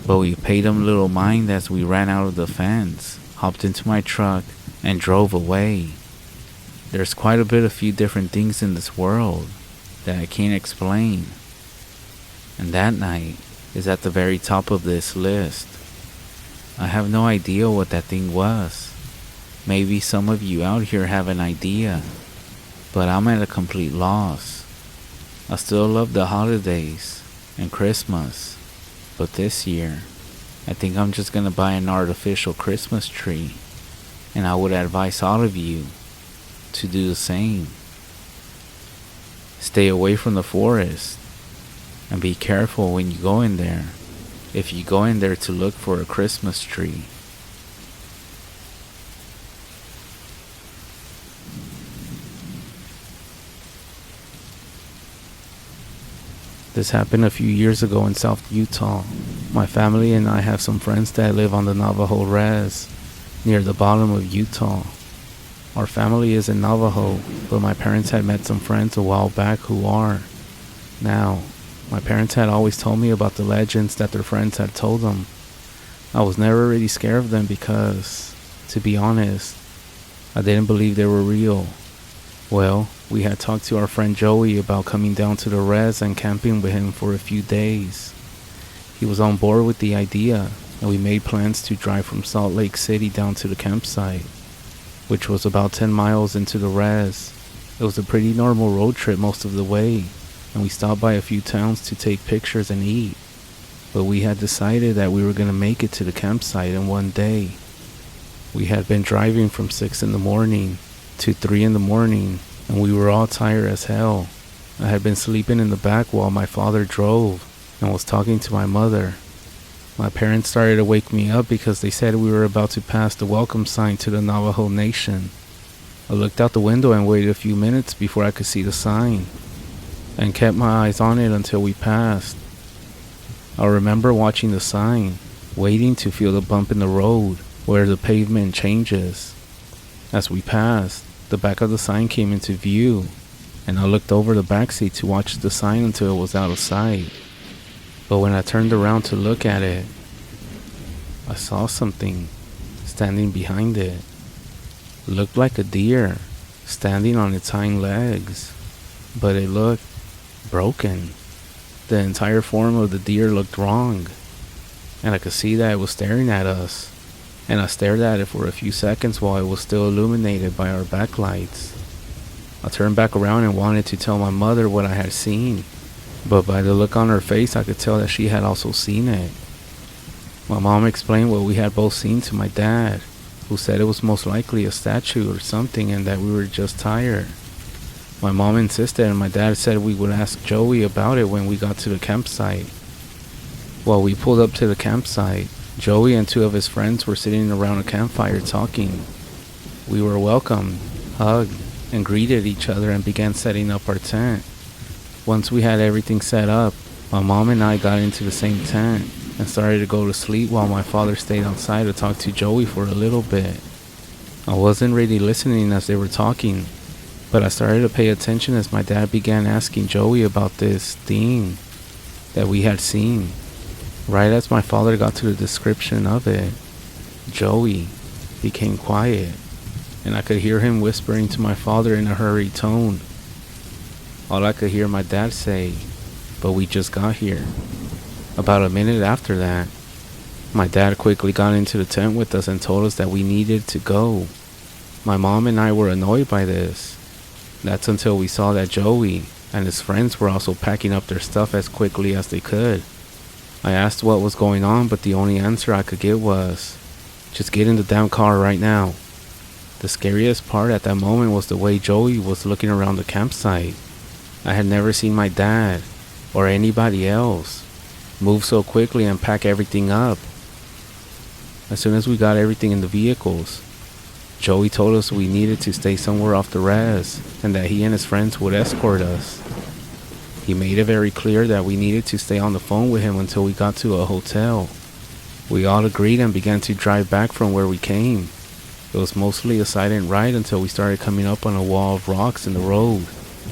Speaker 1: but we paid him little mind as we ran out of the fence, hopped into my truck, and drove away. There's quite a bit of few different things in this world that I can't explain, and that night is at the very top of this list. I have no idea what that thing was. Maybe some of you out here have an idea, but I'm at a complete loss. I still love the holidays and Christmas, but this year, I think I'm just gonna buy an artificial Christmas tree, and I would advise all of you to do the same. Stay away from the forest. And be careful when you go in there, if you go in there to look for a Christmas tree. This happened a few years ago in South Utah. My family and I have some friends that live on the Navajo REZ, near the bottom of Utah. Our family is in Navajo, but my parents had met some friends a while back who are. Now, my parents had always told me about the legends that their friends had told them. I was never really scared of them because, to be honest, I didn't believe they were real. Well, we had talked to our friend Joey about coming down to the REZ and camping with him for a few days. He was on board with the idea, and we made plans to drive from Salt Lake City down to the campsite, which was about 10 miles into the REZ. It was a pretty normal road trip most of the way, and we stopped by a few towns to take pictures and eat. But we had decided that we were going to make it to the campsite in one day. We had been driving from 6 in the morning to 3 in the morning, and we were all tired as hell. I had been sleeping in the back while my father drove and was talking to my mother. My parents started to wake me up because they said we were about to pass the welcome sign to the Navajo Nation. I looked out the window and waited a few minutes before I could see the sign, and kept my eyes on it until we passed. I remember watching the sign, waiting to feel the bump in the road where the pavement changes. As we passed, the back of the sign came into view, and I looked over the backseat to watch the sign until it was out of sight. But when I turned around to look at it, I saw something standing behind it. It looked like a deer standing on its hind legs, but it looked broken. The entire form of the deer looked wrong, and I could see that it was staring at us. And I stared at it for a few seconds while it was still illuminated by our backlights. I turned back around and wanted to tell my mother what I had seen, but by the look on her face I could tell that she had also seen it. My mom explained what we had both seen to my dad, who said it was most likely a statue or something and that we were just tired. My mom insisted, and my dad said we would ask Joey about it when we got to the campsite. While we pulled up to the campsite, Joey and 2 of his friends were sitting around a campfire talking. We were welcomed, hugged, and greeted each other and began setting up our tent. Once we had everything set up, my mom and I got into the same tent and started to go to sleep while my father stayed outside to talk to Joey for a little bit. I wasn't really listening as they were talking, but I started to pay attention as my dad began asking Joey about this thing that we had seen. Right as my father got to the description of it, Joey became quiet, and I could hear him whispering to my father in a hurried tone. All I could hear my dad say, "But we just got here." About a minute after that, my dad quickly got into the tent with us and told us that we needed to go. My mom and I were annoyed by this. That's until we saw that Joey and his friends were also packing up their stuff as quickly as they could. I asked what was going on, but the only answer I could get was, "Just get in the damn car right now." The scariest part at that moment was the way Joey was looking around the campsite. I had never seen my dad, or anybody else, move so quickly and pack everything up. As soon as we got everything in the vehicles, Joey told us we needed to stay somewhere off the REZ and that he and his friends would escort us. He made it very clear that we needed to stay on the phone with him until we got to a hotel. We all agreed and began to drive back from where we came. It was mostly a silent ride until we started coming up on a wall of rocks in the road.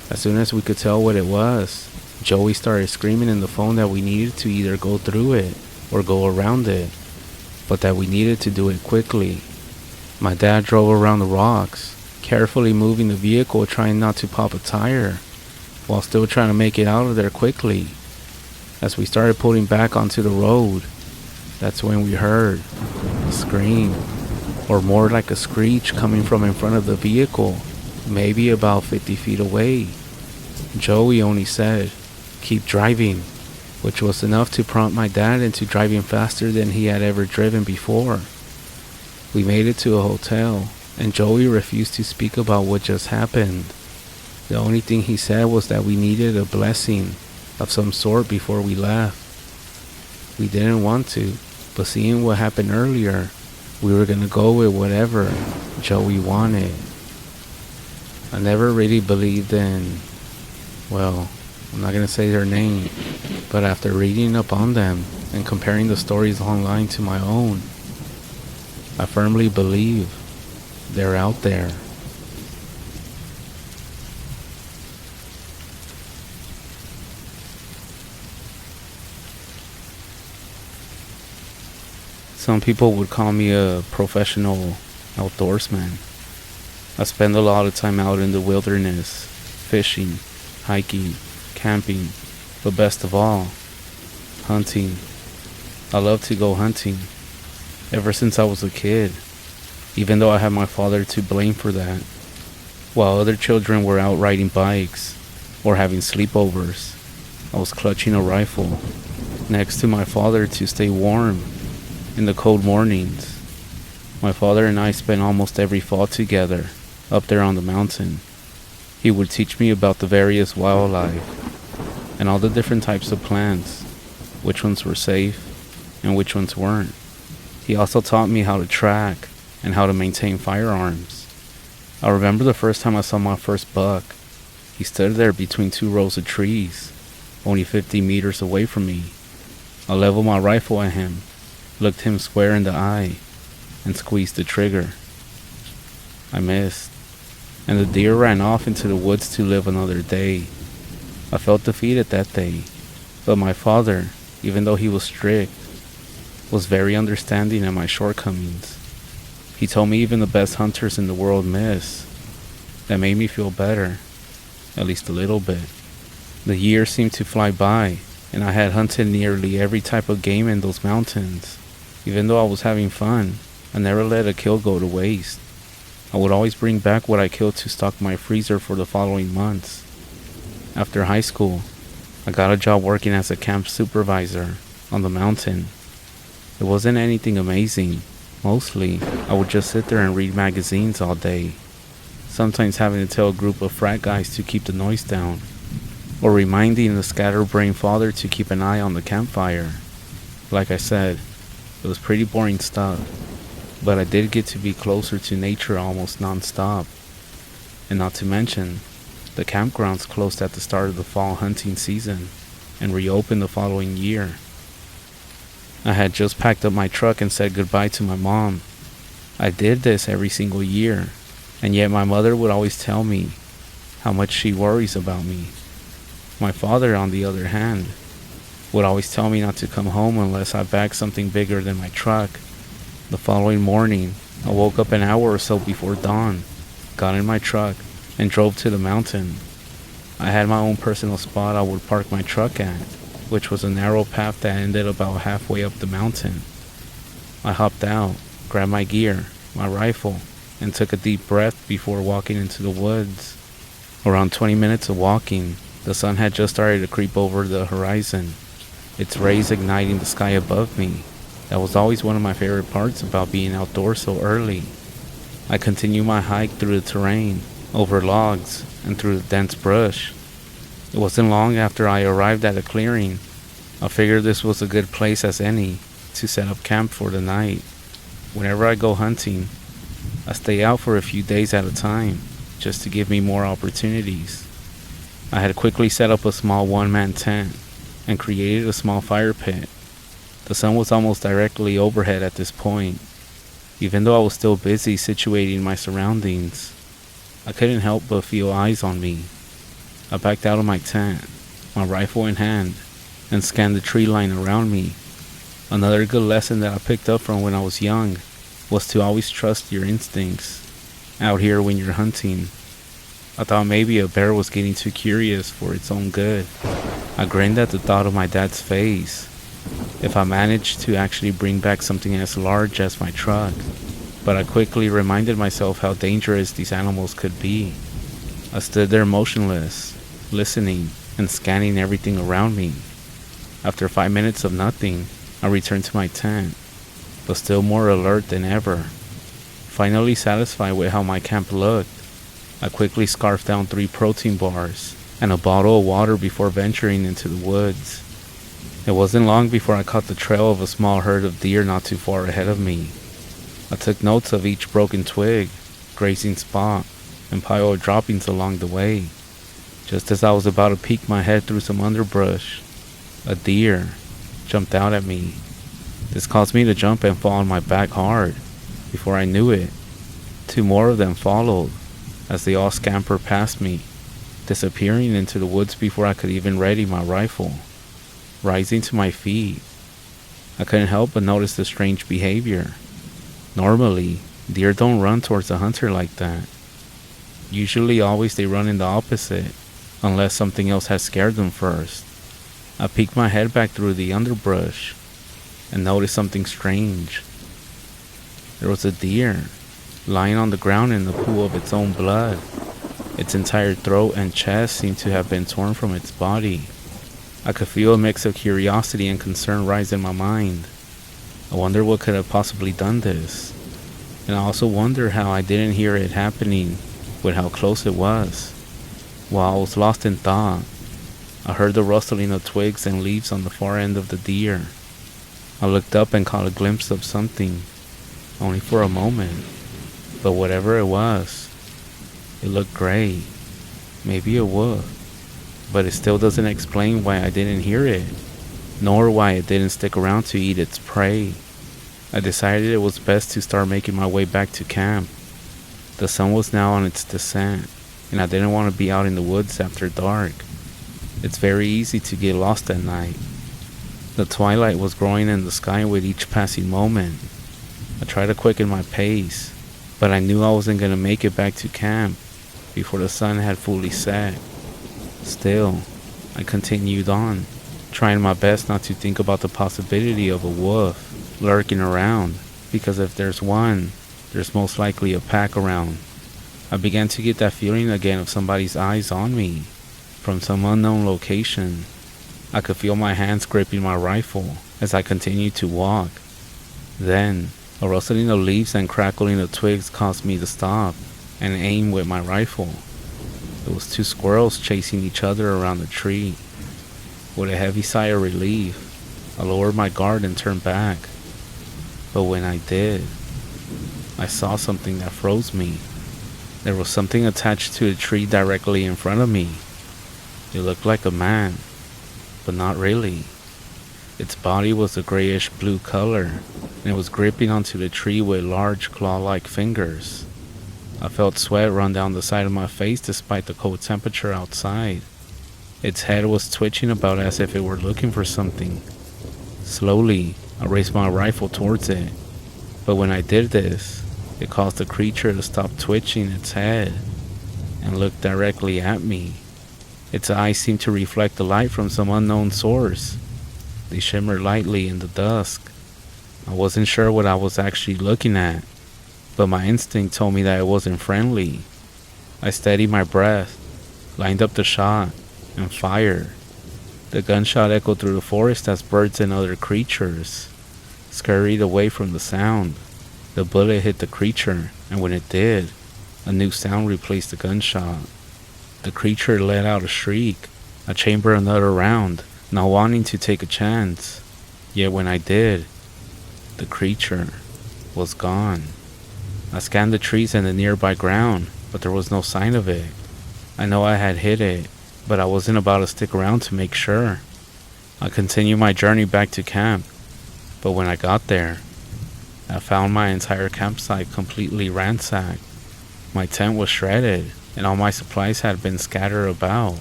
Speaker 1: As soon as we could tell what it was, Joey started screaming in the phone that we needed to either go through it or go around it, but that we needed to do it quickly. My dad drove around the rocks, carefully moving the vehicle, trying not to pop a tire, while still trying to make it out of there quickly. As we started pulling back onto the road, that's when we heard a scream, or more like a screech, coming from in front of the vehicle, maybe about 50 feet away. Joey only said, "Keep driving," which was enough to prompt my dad into driving faster than he had ever driven before. We made it to a hotel, and Joey refused to speak about what just happened. The only thing he said was that we needed a blessing of some sort before we left. We didn't want to, but seeing what happened earlier, we were gonna go with whatever Joey wanted. I never really believed in, well, I'm not gonna say their name, but after reading up on them and comparing the stories online to my own, I firmly believe they're out there. Some people would call me a professional outdoorsman. I spend a lot of time out in the wilderness, fishing, hiking, camping, but best of all, hunting. I love to go hunting, ever since I was a kid, even though I have my father to blame for that. While other children were out riding bikes or having sleepovers, I was clutching a rifle next to my father to stay warm in the cold mornings. My father and I spent almost every fall together up there on the mountain. He would teach me about the various wildlife and all the different types of plants, which ones were safe and which ones weren't. He also taught me how to track and how to maintain firearms. I remember the first time I saw my first buck. He stood there between two rows of trees, only 50 meters away from me. I leveled my rifle at him, looked him square in the eye, and squeezed the trigger. I missed, and the deer ran off into the woods to live another day. I felt defeated that day, but my father, even though he was strict, was very understanding of my shortcomings. He told me even the best hunters in the world miss. That made me feel better, at least a little bit. The years seemed to fly by, and I had hunted nearly every type of game in those mountains. Even though I was having fun, I never let a kill go to waste. I would always bring back what I killed to stock my freezer for the following months. After high school, I got a job working as a camp supervisor on the mountain. It wasn't anything amazing. Mostly, I would just sit there and read magazines all day, sometimes having to tell a group of frat guys to keep the noise down, or reminding the scatterbrained father to keep an eye on the campfire. Like I said, it was pretty boring stuff, but I did get to be closer to nature almost non-stop. And not to mention, the campgrounds closed at the start of the fall hunting season and reopened the following year. I had just packed up my truck and said goodbye to my mom. I did this every single year, and yet my mother would always tell me how much she worries about me. My father, on the other hand, would always tell me not to come home unless I bagged something bigger than my truck. The following morning, I woke up an hour or so before dawn, got in my truck, and drove to the mountain. I had my own personal spot I would park my truck at, which was a narrow path that ended about halfway up the mountain. I hopped out, grabbed my gear, my rifle, and took a deep breath before walking into the woods. Around 20 minutes of walking, the sun had just started to creep over the horizon, its rays igniting the sky above me. That was always one of my favorite parts about being outdoors so early. I continued my hike through the terrain, over logs, and through the dense brush. It wasn't long after I arrived at a clearing. I figured this was a good place as any to set up camp for the night. Whenever I go hunting, I stay out for a few days at a time, just to give me more opportunities. I had quickly set up a small one-man tent and created a small fire pit. The sun was almost directly overhead at this point. Even though I was still busy situating my surroundings, I couldn't help but feel eyes on me. I backed out of my tent, my rifle in hand, and scanned the tree line around me. Another good lesson that I picked up from when I was young was to always trust your instincts out here when you're hunting. I thought maybe a bear was getting too curious for its own good. I grinned at the thought of my dad's face if I managed to actually bring back something as large as my truck, but I quickly reminded myself how dangerous these animals could be. I stood there motionless, listening and scanning everything around me. After 5 minutes of nothing, I returned to my tent, but still more alert than ever. Finally satisfied with how my camp looked, I quickly scarfed down 3 protein bars and a bottle of water before venturing into the woods. It wasn't long before I caught the trail of a small herd of deer not too far ahead of me. I took notes of each broken twig, grazing spot, and pile of droppings along the way. Just as I was about to peek my head through some underbrush, a deer jumped out at me. This caused me to jump and fall on my back hard. Before I knew it, 2 more of them followed as they all scampered past me, disappearing into the woods before I could even ready my rifle. Rising to my feet, I couldn't help but notice the strange behavior. Normally, deer don't run towards a hunter like that. Usually always they run in the opposite, unless something else has scared them first. I peeked my head back through the underbrush and noticed something strange. There was a deer lying on the ground in a pool of its own blood. Its entire throat and chest seemed to have been torn from its body. I could feel a mix of curiosity and concern rise in my mind. I wonder what could have possibly done this. And I also wonder how I didn't hear it happening with how close it was. While I was lost in thought, I heard the rustling of twigs and leaves on the far end of the deer. I looked up and caught a glimpse of something, only for a moment. But whatever it was, it looked gray. Maybe a wolf. But it still doesn't explain why I didn't hear it, nor why it didn't stick around to eat its prey. I decided it was best to start making my way back to camp. The sun was now on its descent, and I didn't want to be out in the woods after dark. It's very easy to get lost at night. The twilight was growing in the sky with each passing moment. I tried to quicken my pace, but I knew I wasn't going to make it back to camp before the sun had fully set. Still, I continued on, trying my best not to think about the possibility of a wolf lurking around, because if there's one, there's most likely a pack around. I began to get that feeling again of somebody's eyes on me, from some unknown location. I could feel my hands gripping my rifle as I continued to walk. Then, a rustling of leaves and crackling of twigs caused me to stop and aim with my rifle. It was 2 squirrels chasing each other around the tree. With a heavy sigh of relief, I lowered my guard and turned back. But when I did, I saw something that froze me. There was something attached to a tree directly in front of me. It looked like a man, but not really. Its body was a grayish blue color, and it was gripping onto the tree with large claw-like fingers. I felt sweat run down the side of my face despite the cold temperature outside. Its head was twitching about as if it were looking for something. Slowly, I raised my rifle towards it, but when I did this, it caused the creature to stop twitching its head and look directly at me. Its eyes seemed to reflect the light from some unknown source. They shimmered lightly in the dusk. I wasn't sure what I was actually looking at, but my instinct told me that it wasn't friendly. I steadied my breath, lined up the shot, and fired. The gunshot echoed through the forest as birds and other creatures scurried away from the sound. The bullet hit the creature, and when it did, a new sound replaced the gunshot. The creature let out a shriek. I chambered another round, not wanting to take a chance. Yet when I did, the creature was gone. I scanned the trees and the nearby ground, but there was no sign of it. I know I had hit it, but I wasn't about to stick around to make sure. I continued my journey back to camp, but when I got there, I found my entire campsite completely ransacked. My tent was shredded, and all my supplies had been scattered about.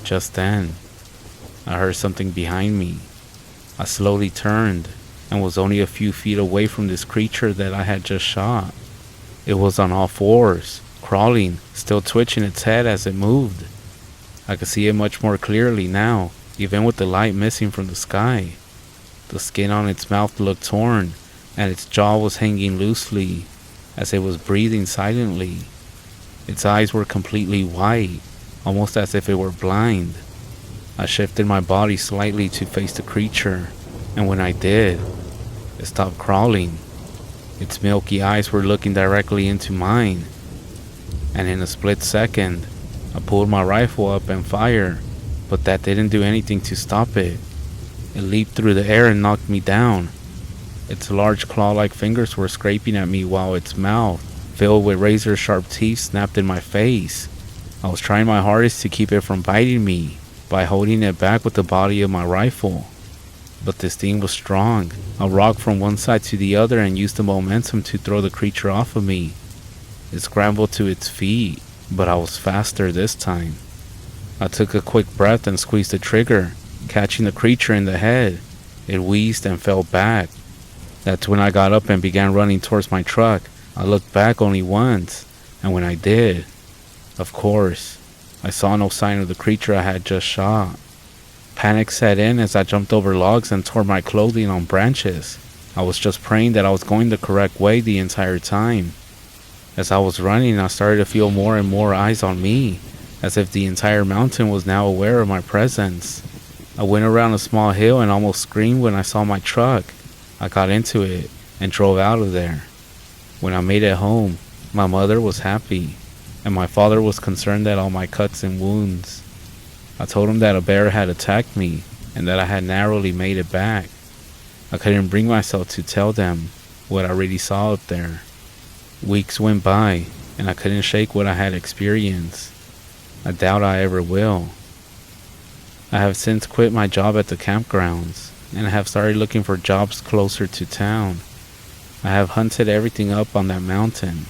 Speaker 1: Just then, I heard something behind me. I slowly turned and was only a few feet away from this creature that I had just shot. It was on all fours, crawling, still twitching its head as it moved. I could see it much more clearly now, even with the light missing from the sky. The skin on its mouth looked torn, and its jaw was hanging loosely as it was breathing silently. Its eyes were completely white, almost as if it were blind. I shifted my body slightly to face the creature, and when I did, it stopped crawling. Its milky eyes were looking directly into mine, and in a split second, I pulled my rifle up and fired, but that didn't do anything to stop it. It leaped through the air and knocked me down. Its large claw-like fingers were scraping at me while its mouth, filled with razor-sharp teeth, snapped in my face. I was trying my hardest to keep it from biting me by holding it back with the body of my rifle. But this thing was strong. I rocked from one side to the other and used the momentum to throw the creature off of me. It scrambled to its feet, but I was faster this time. I took a quick breath and squeezed the trigger, catching the creature in the head. It wheezed and fell back. That's when I got up and began running towards my truck. I looked back only once, and when I did, of course, I saw no sign of the creature I had just shot. Panic set in as I jumped over logs and tore my clothing on branches. I was just praying that I was going the correct way the entire time. As I was running, I started to feel more and more eyes on me, as if the entire mountain was now aware of my presence. I went around a small hill and almost screamed when I saw my truck. I got into it and drove out of there. When I made it home, my mother was happy, and my father was concerned at all my cuts and wounds. I told him that a bear had attacked me and that I had narrowly made it back. I couldn't bring myself to tell them what I really saw up there. Weeks went by, and I couldn't shake what I had experienced. I doubt I ever will. I have since quit my job at the campgrounds and have started looking for jobs closer to town. I have hunted everything up on that mountain,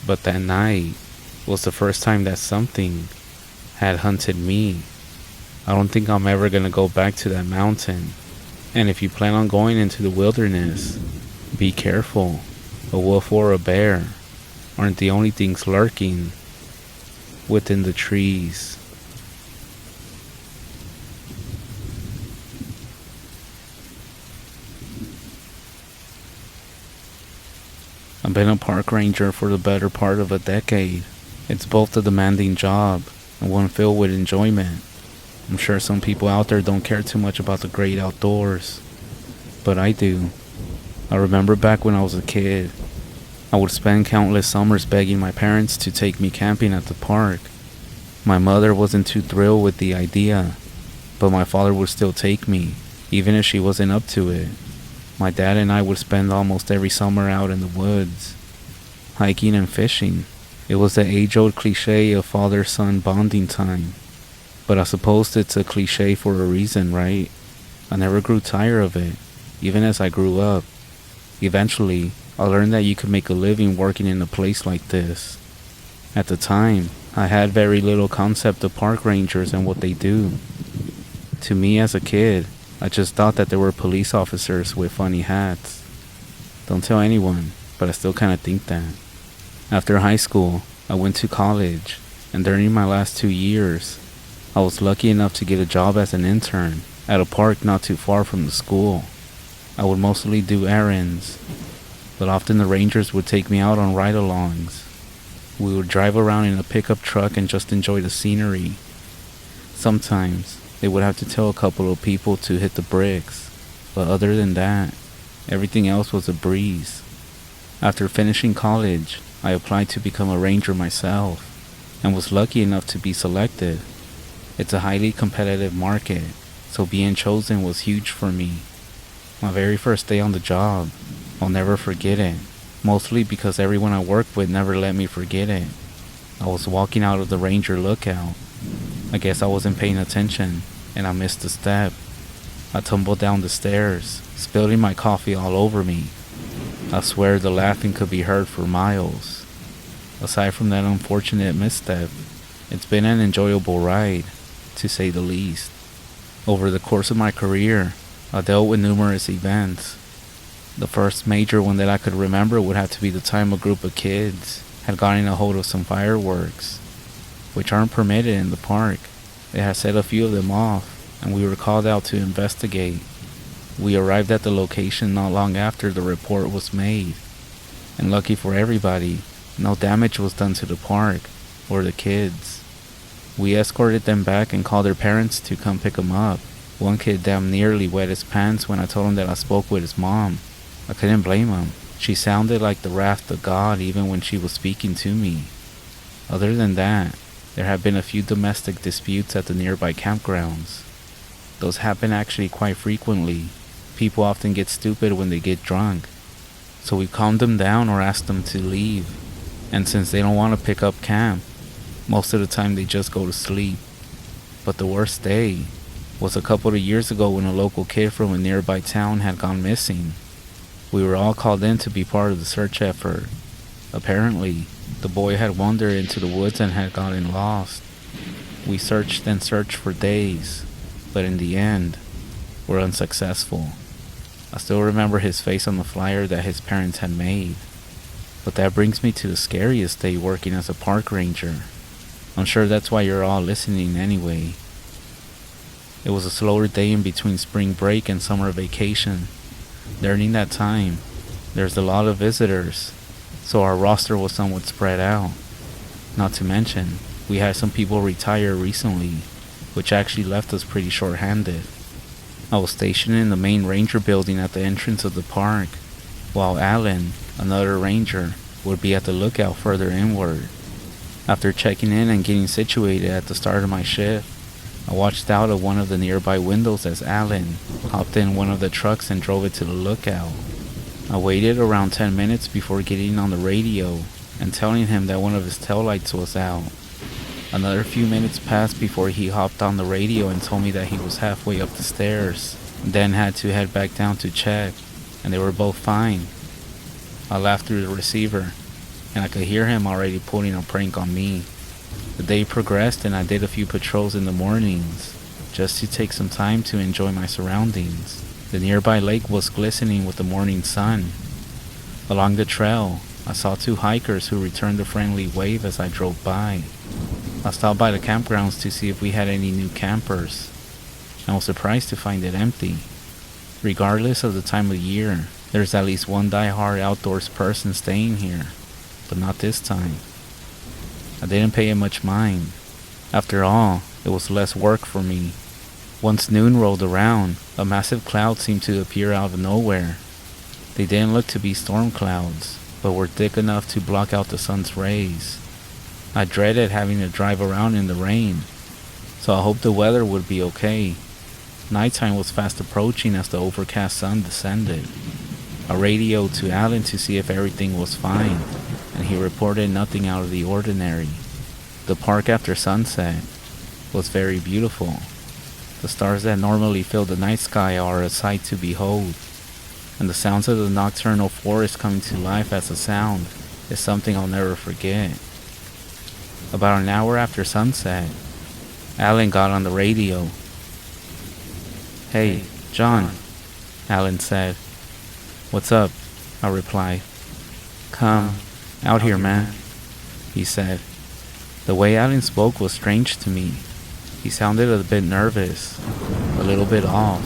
Speaker 1: but that night was the first time that something had hunted me. I don't think I'm ever gonna go back to that mountain. And if you plan on going into the wilderness, be careful. A wolf or a bear aren't the only things lurking within the trees. I've been a park ranger for the better part of a decade. It's both a demanding job and one filled with enjoyment. I'm sure some people out there don't care too much about the great outdoors, but I do. I remember back when I was a kid, I would spend countless summers begging my parents to take me camping at the park. My mother wasn't too thrilled with the idea, but my father would still take me, even if she wasn't up to it. My dad and I would spend almost every summer out in the woods, hiking and fishing. It was the age-old cliche of father-son bonding time. But I suppose it's a cliche for a reason, right? I never grew tired of it, even as I grew up. Eventually, I learned that you could make a living working in a place like this. At the time, I had very little concept of park rangers and what they do. To me as a kid, I just thought that they were police officers with funny hats. Don't tell anyone, but I still kinda think that. After high school, I went to college, and during my last 2 years, I was lucky enough to get a job as an intern at a park not too far from the school. I would mostly do errands, but often the rangers would take me out on ride-alongs. We would drive around in a pickup truck and just enjoy the scenery. Sometimes, they would have to tell a couple of people to hit the bricks, but other than that, everything else was a breeze. After finishing college, I applied to become a ranger myself, and was lucky enough to be selected. It's a highly competitive market, so being chosen was huge for me. My very first day on the job, I'll never forget it, mostly because everyone I worked with never let me forget it. I was walking out of the ranger lookout. I guess I wasn't paying attention, and I missed a step. I tumbled down the stairs, spilling my coffee all over me. I swear the laughing could be heard for miles. Aside from that unfortunate misstep, it's been an enjoyable ride, to say the least. Over the course of my career, I dealt with numerous events. The first major one that I could remember would have to be the time a group of kids had gotten a hold of some fireworks, which aren't permitted in the park. They had set a few of them off, and we were called out to investigate. We arrived at the location not long after the report was made, and lucky for everybody, no damage was done to the park or the kids. We escorted them back and called their parents to come pick them up. One kid damn nearly wet his pants when I told him that I spoke with his mom. I couldn't blame him. She sounded like the wrath of God even when she was speaking to me. Other than that, There have been a few domestic disputes at the nearby campgrounds. Those happen actually quite frequently. People often get stupid when they get drunk. So we calmed them down or asked them to leave. And since they don't want to pick up camp, most of the time they just go to sleep. But the worst day was a couple of years ago when a local kid from a nearby town had gone missing. We were all called in to be part of the search effort. Apparently, the boy had wandered into the woods and had gotten lost. We searched and searched for days, but in the end, were unsuccessful. I still remember his face on the flyer that his parents had made. But that brings me to the scariest day working as a park ranger. I'm sure that's why you're all listening anyway. It was a slower day in between spring break and summer vacation. During that time, there's a lot of visitors, so our roster was somewhat spread out. Not to mention, we had some people retire recently, which actually left us pretty short-handed. I was stationed in the main ranger building at the entrance of the park, while Alan, another ranger, would be at the lookout further inward. After checking in and getting situated at the start of my shift, I watched out of one of the nearby windows as Alan hopped in one of the trucks and drove it to the lookout. I waited around 10 minutes before getting on the radio and telling him that one of his taillights was out. Another few minutes passed before he hopped on the radio and told me that he was halfway up the stairs, then had to head back down to check, and they were both fine. I laughed through the receiver, and I could hear him already pulling a prank on me. The day progressed and I did a few patrols in the mornings, just to take some time to enjoy my surroundings. The nearby lake was glistening with the morning sun. Along the trail, I saw two hikers who returned a friendly wave as I drove by. I stopped by the campgrounds to see if we had any new campers. I was surprised to find it empty. Regardless of the time of year, there's at least one die-hard outdoors person staying here, but not this time. I didn't pay it much mind. After all, it was less work for me. Once noon rolled around, a massive cloud seemed to appear out of nowhere. They didn't look to be storm clouds, but were thick enough to block out the sun's rays. I dreaded having to drive around in the rain, so I hoped the weather would be okay. Nighttime was fast approaching as the overcast sun descended. I radioed to Alan to see if everything was fine, and he reported nothing out of the ordinary. The park after sunset was very beautiful. The stars that normally fill the night sky are a sight to behold, and the sounds of the nocturnal forest coming to life as a sound is something I'll never forget. About an hour after sunset, Alan got on the radio. "Hey, John," Alan said. "What's up?" I replied. "Come out here, man," he said. The way Alan spoke was strange to me. He sounded a bit nervous, a little bit off.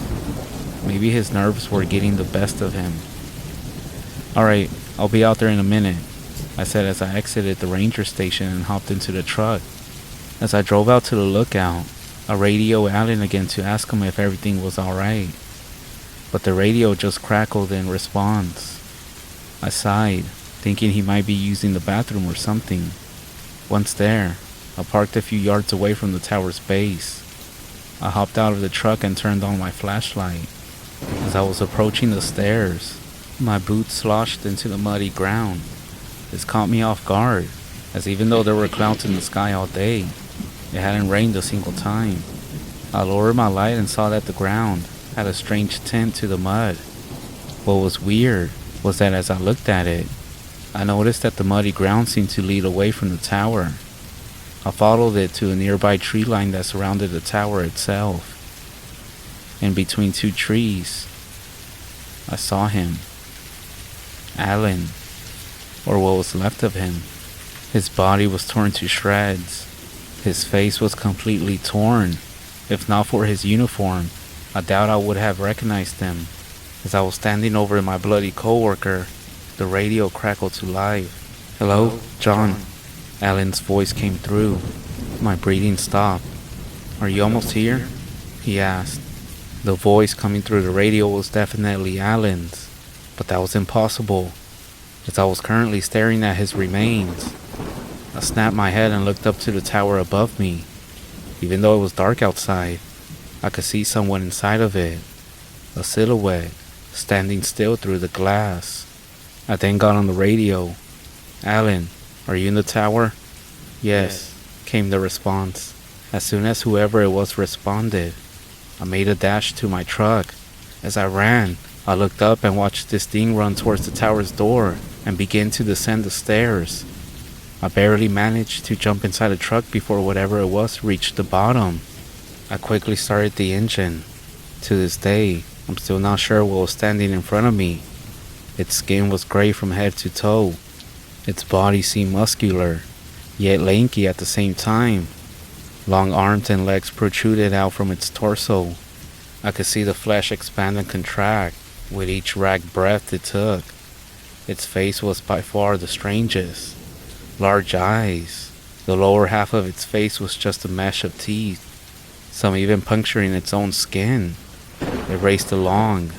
Speaker 1: Maybe his nerves were getting the best of him. "Alright, I'll be out there in a minute," I said as I exited the ranger station and hopped into the truck. As I drove out to the lookout, I radioed Alan again to ask him if everything was alright. But the radio just crackled in response. I sighed, thinking he might be using the bathroom or something. Once there, I parked a few yards away from the tower's base. I hopped out of the truck and turned on my flashlight. As I was approaching the stairs, my boots sloshed into the muddy ground. This caught me off guard, as even though there were clouds in the sky all day, it hadn't rained a single time. I lowered my light and saw that the ground had a strange tint to the mud. What was weird was that as I looked at it, I noticed that the muddy ground seemed to lead away from the tower. I followed it to a nearby tree line that surrounded the tower itself. In between two trees, I saw him. Alan, or what was left of him. His body was torn to shreds. His face was completely torn. If not for his uniform, I doubt I would have recognized him. As I was standing over my bloody coworker, the radio crackled to life. "Hello, John," Alan's voice came through. My breathing stopped. "Are you almost here?" he asked. The voice coming through the radio was definitely Alan's, but that was impossible, as I was currently staring at his remains. I snapped my head and looked up to the tower above me. Even though it was dark outside, I could see someone inside of it, a silhouette, standing still through the glass. I then got on the radio. "Alan, are you in the tower?" "Yes," came the response. As soon as whoever it was responded, I made a dash to my truck. As I ran, I looked up and watched this thing run towards the tower's door and begin to descend the stairs. I barely managed to jump inside the truck before whatever it was reached the bottom. I quickly started the engine. To this day, I'm still not sure what was standing in front of me. Its skin was gray from head to toe. Its body seemed muscular, yet lanky at the same time. Long arms and legs protruded out from its torso. I could see the flesh expand and contract with each ragged breath it took. Its face was by far the strangest. Large eyes. The lower half of its face was just a mesh of teeth, some even puncturing its own skin. It raised a long,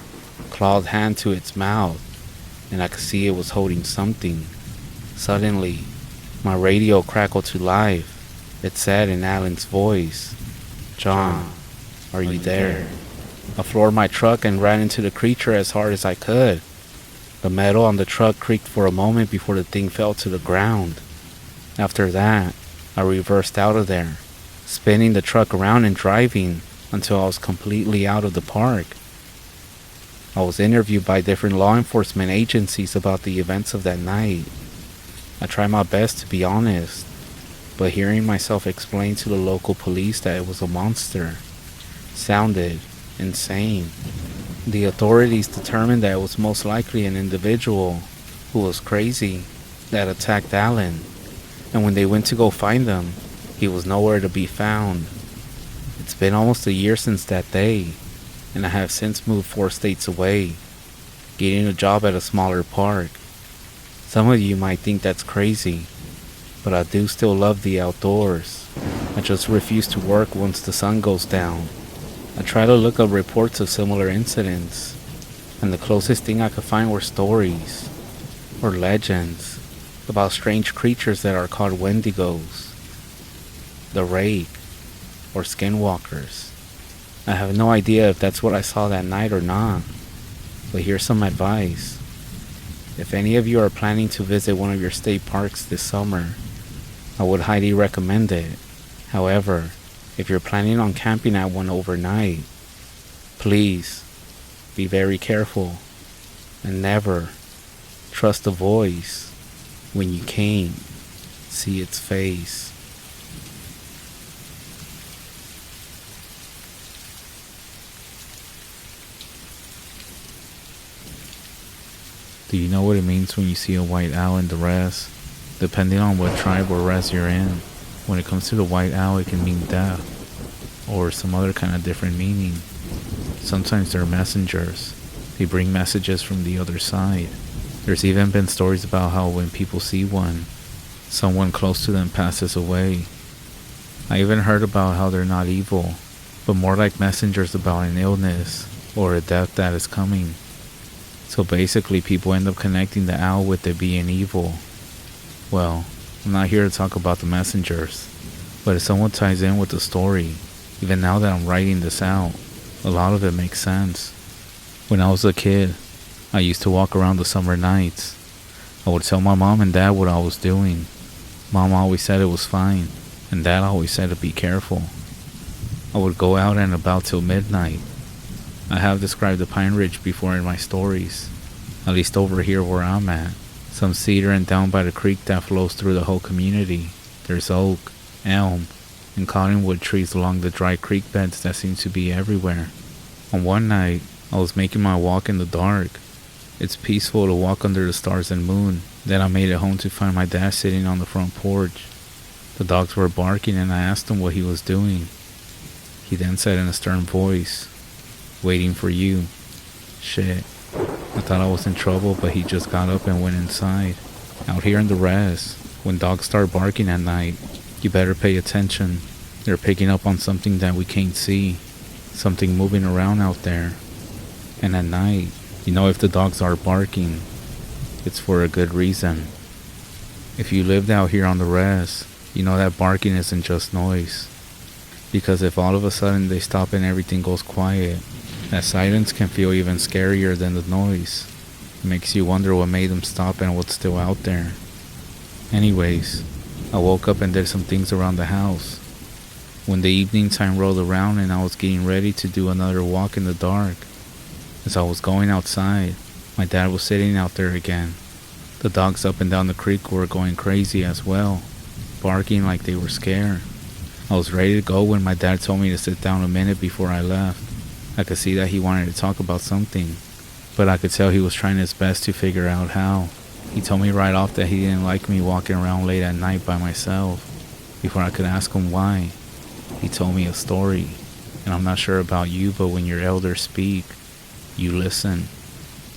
Speaker 1: clawed hand to its mouth, and I could see it was holding something. Suddenly, my radio crackled to life. It said in Alan's voice, "John, are you there?" I floored my truck and ran into the creature as hard as I could. The metal on the truck creaked for a moment before the thing fell to the ground. After that, I reversed out of there, spinning the truck around and driving until I was completely out of the park. I was interviewed by different law enforcement agencies about the events of that night. I tried my best to be honest, but hearing myself explain to the local police that it was a monster sounded insane. The authorities determined that it was most likely an individual who was crazy that attacked Alan, and when they went to go find him, he was nowhere to be found. It's been almost a year since that day, and I have since moved 4 states away, getting a job at a smaller park. Some of you might think that's crazy, but I do still love the outdoors. I just refuse to work once the sun goes down. I try to look up reports of similar incidents, and the closest thing I could find were stories or legends about strange creatures that are called wendigos, the rake, or skinwalkers. I have no idea if that's what I saw that night or not, but here's some advice. If any of you are planning to visit one of your state parks this summer, I would highly recommend it. However, if you're planning on camping at one overnight, please be very careful and never trust a voice when you can't see its face. Do you know what it means when you see a white owl in the REZ? Depending on what tribe or REZ you're in, when it comes to the white owl, it can mean death, or some other kind of different meaning. Sometimes they're messengers. They bring messages from the other side. There's even been stories about how when people see one, someone close to them passes away. I even heard about how they're not evil, but more like messengers about an illness or a death that is coming. So basically people end up connecting the owl with it being evil. Well, I'm not here to talk about the messengers, but if someone ties in with the story, even now that I'm writing this out, a lot of it makes sense. When I was a kid, I used to walk around the summer nights. I would tell my mom and dad what I was doing. Mom always said it was fine, and dad always said to be careful. I would go out and about till midnight. I have described the Pine Ridge before in my stories, at least over here where I'm at. Some cedar and down by the creek that flows through the whole community. There's oak, elm, and cottonwood trees along the dry creek beds that seem to be everywhere. On one night, I was making my walk in the dark. It's peaceful to walk under the stars and moon. Then I made it home to find my dad sitting on the front porch. The dogs were barking and I asked him what he was doing. He then said in a stern voice, "Waiting for you." Shit. I thought I was in trouble, but he just got up and went inside. Out here in the REZ, when dogs start barking at night, you better pay attention. They're picking up on something that we can't see. Something moving around out there. And at night, you know if the dogs are barking, it's for a good reason. If you lived out here on the res, you know that barking isn't just noise. Because if all of a sudden they stop and everything goes quiet, that silence can feel even scarier than the noise. It makes you wonder what made them stop and what's still out there. Anyways, I woke up and did some things around the house. When the evening time rolled around and I was getting ready to do another walk in the dark, as I was going outside, my dad was sitting out there again. The dogs up and down the creek were going crazy as well, barking like they were scared. I was ready to go when my dad told me to sit down a minute before I left. I could see that he wanted to talk about something, but I could tell he was trying his best to figure out how. He told me right off that he didn't like me walking around late at night by myself. Before I could ask him why, he told me a story. And I'm not sure about you, but when your elders speak, you listen.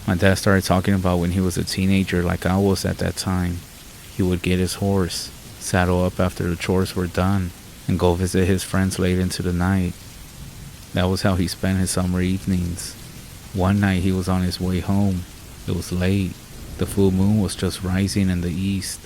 Speaker 1: My dad started talking about when he was a teenager like I was at that time. He would get his horse, saddle up after the chores were done, and go visit his friends late into the night. That was how he spent his summer evenings. One night he was on his way home. It was late. The full moon was just rising in the east.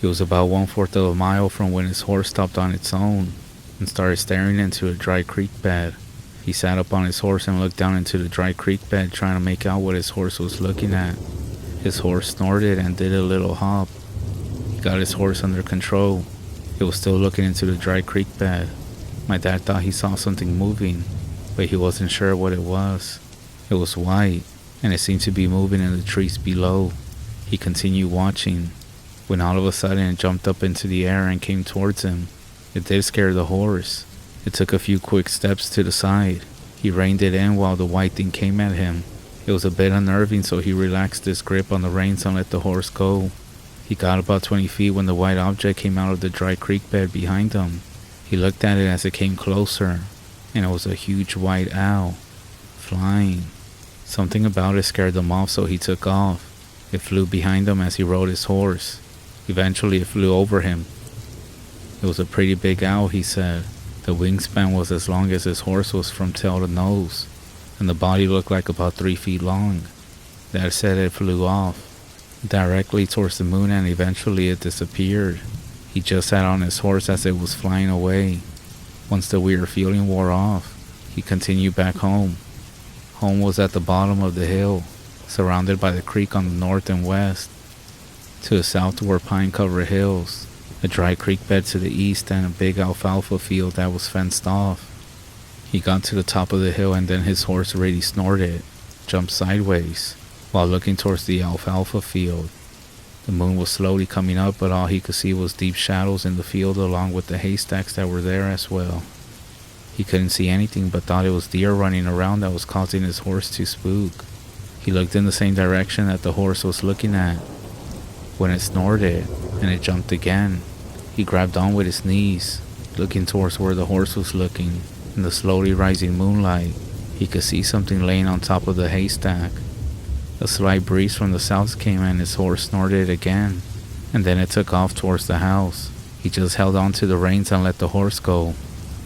Speaker 1: It was about 1/4 of a mile from when his horse stopped on its own and started staring into a dry creek bed. He sat up on his horse and looked down into the dry creek bed, trying to make out what his horse was looking at. His horse snorted and did a little hop. He got his horse under control. It was still looking into the dry creek bed. My dad thought he saw something moving, but he wasn't sure what it was. It was white, and it seemed to be moving in the trees below. He continued watching, when all of a sudden it jumped up into the air and came towards him. It did scare the horse. It took a few quick steps to the side. He reined it in while the white thing came at him. It was a bit unnerving, so he relaxed his grip on the reins and let the horse go. He got about 20 feet when the white object came out of the dry creek bed behind him. He looked at it as it came closer, and it was a huge white owl, flying. Something about it scared him off, so he took off. It flew behind him as he rode his horse. Eventually it flew over him. It was a pretty big owl, he said. The wingspan was as long as his horse was from tail to nose, and the body looked like about 3 feet long. That said, it flew off, directly towards the moon, and eventually it disappeared. He just sat on his horse as it was flying away. Once the weird feeling wore off, he continued back home. Home was at the bottom of the hill, surrounded by the creek on the north and west. To the south were pine-covered hills, a dry creek bed to the east, and a big alfalfa field that was fenced off. He got to the top of the hill and then his horse already snorted, jumped sideways, while looking towards the alfalfa field. The moon was slowly coming up, but all he could see was deep shadows in the field along with the haystacks that were there as well. He couldn't see anything but thought it was deer running around that was causing his horse to spook. He looked in the same direction that the horse was looking at. When it snorted, and it jumped again, he grabbed on with his knees, looking towards where the horse was looking. In the slowly rising moonlight, he could see something laying on top of the haystack. A slight breeze from the south came and his horse snorted again, and then it took off towards the house. He just held on to the reins and let the horse go.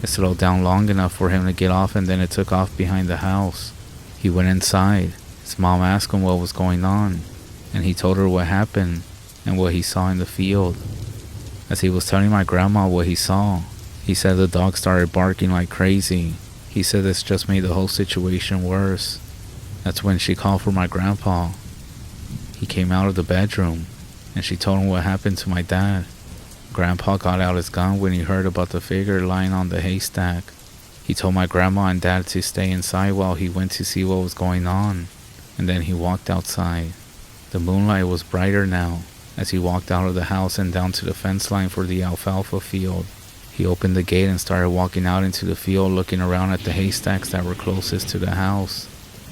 Speaker 1: It slowed down long enough for him to get off, and then it took off behind the house. He went inside. His mom asked him what was going on, and he told her what happened and what he saw in the field. As he was telling my grandma what he saw, he said the dog started barking like crazy. He said this just made the whole situation worse. That's when she called for my grandpa. He came out of the bedroom, and she told him what happened to my dad. Grandpa got out his gun when he heard about the figure lying on the haystack. He told my grandma and dad to stay inside while he went to see what was going on, and then he walked outside. The moonlight was brighter now as he walked out of the house and down to the fence line for the alfalfa field. He opened the gate and started walking out into the field, looking around at the haystacks that were closest to the house.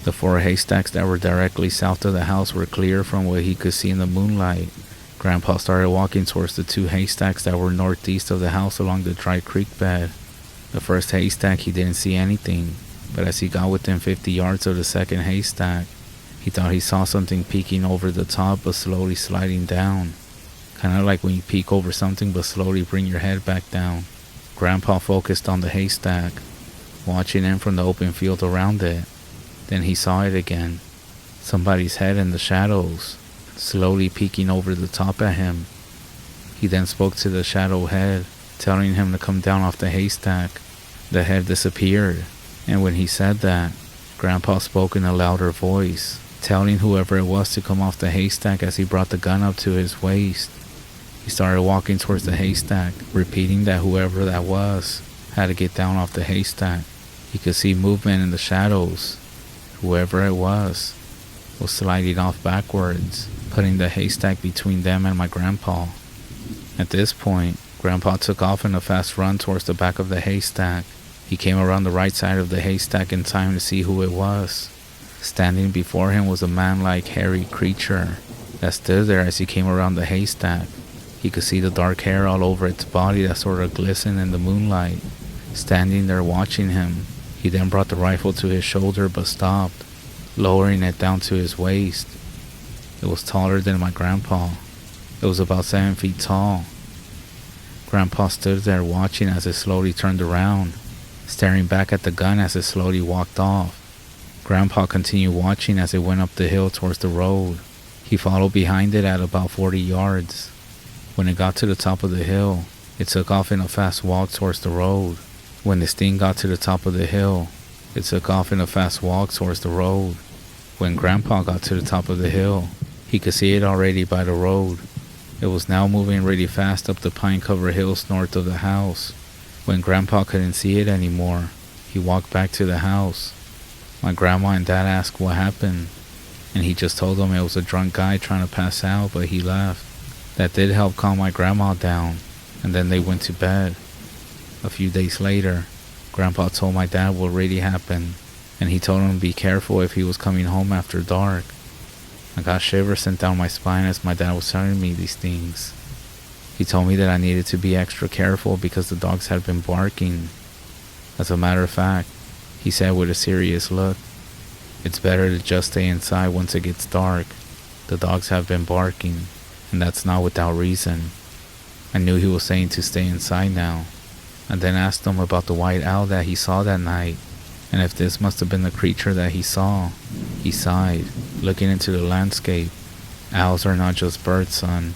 Speaker 1: The 4 haystacks that were directly south of the house were clear from what he could see in the moonlight. Grandpa started walking towards the 2 haystacks that were northeast of the house along the dry creek bed. The first haystack he didn't see anything, but as he got within 50 yards of the second haystack, he thought he saw something peeking over the top but slowly sliding down. Kinda like when you peek over something but slowly bring your head back down. Grandpa focused on the haystack, watching in from the open field around it. Then he saw it again. Somebody's head in the shadows, slowly peeking over the top at him. He then spoke to the shadow head, telling him to come down off the haystack. The head disappeared, and when he said that, Grandpa spoke in a louder voice, telling whoever it was to come off the haystack as he brought the gun up to his waist. He started walking towards the haystack, repeating that whoever that was had to get down off the haystack. He could see movement in the shadows. Whoever it was sliding off backwards, putting the haystack between them and my grandpa. At this point, Grandpa took off in a fast run towards the back of the haystack. He came around the right side of the haystack in time to see who it was. Standing before him was a man-like hairy creature that stood there as he came around the haystack. He could see the dark hair all over its body that sort of glistened in the moonlight. Standing there watching him, he then brought the rifle to his shoulder but stopped, lowering it down to his waist. It was taller than my grandpa. It was about 7 feet tall. Grandpa stood there watching as it slowly turned around, staring back at the gun as it slowly walked off. Grandpa continued watching as it went up the hill towards the road. He followed behind it at about 40 yards. When it got to the top of the hill, it took off in a fast walk towards the road. When this thing got to the top of the hill, it took off in a fast walk towards the road. When Grandpa got to the top of the hill, he could see it already by the road. It was now moving really fast up the pine-covered hills north of the house. When Grandpa couldn't see it anymore, he walked back to the house. My grandma and dad asked what happened, and he just told them it was a drunk guy trying to pass out, but he left. That did help calm my grandma down, and then they went to bed. A few days later, Grandpa told my dad what really happened, and he told him to be careful if he was coming home after dark. I got shivers sent down my spine as my dad was telling me these things. He told me that I needed to be extra careful because the dogs had been barking. As a matter of fact, he said with a serious look, "It's better to just stay inside once it gets dark. The dogs have been barking, and that's not without reason." I knew he was saying to stay inside now. I then asked him about the white owl that he saw that night, and if this must have been the creature that he saw. He sighed, looking into the landscape. "Owls are not just birds, son.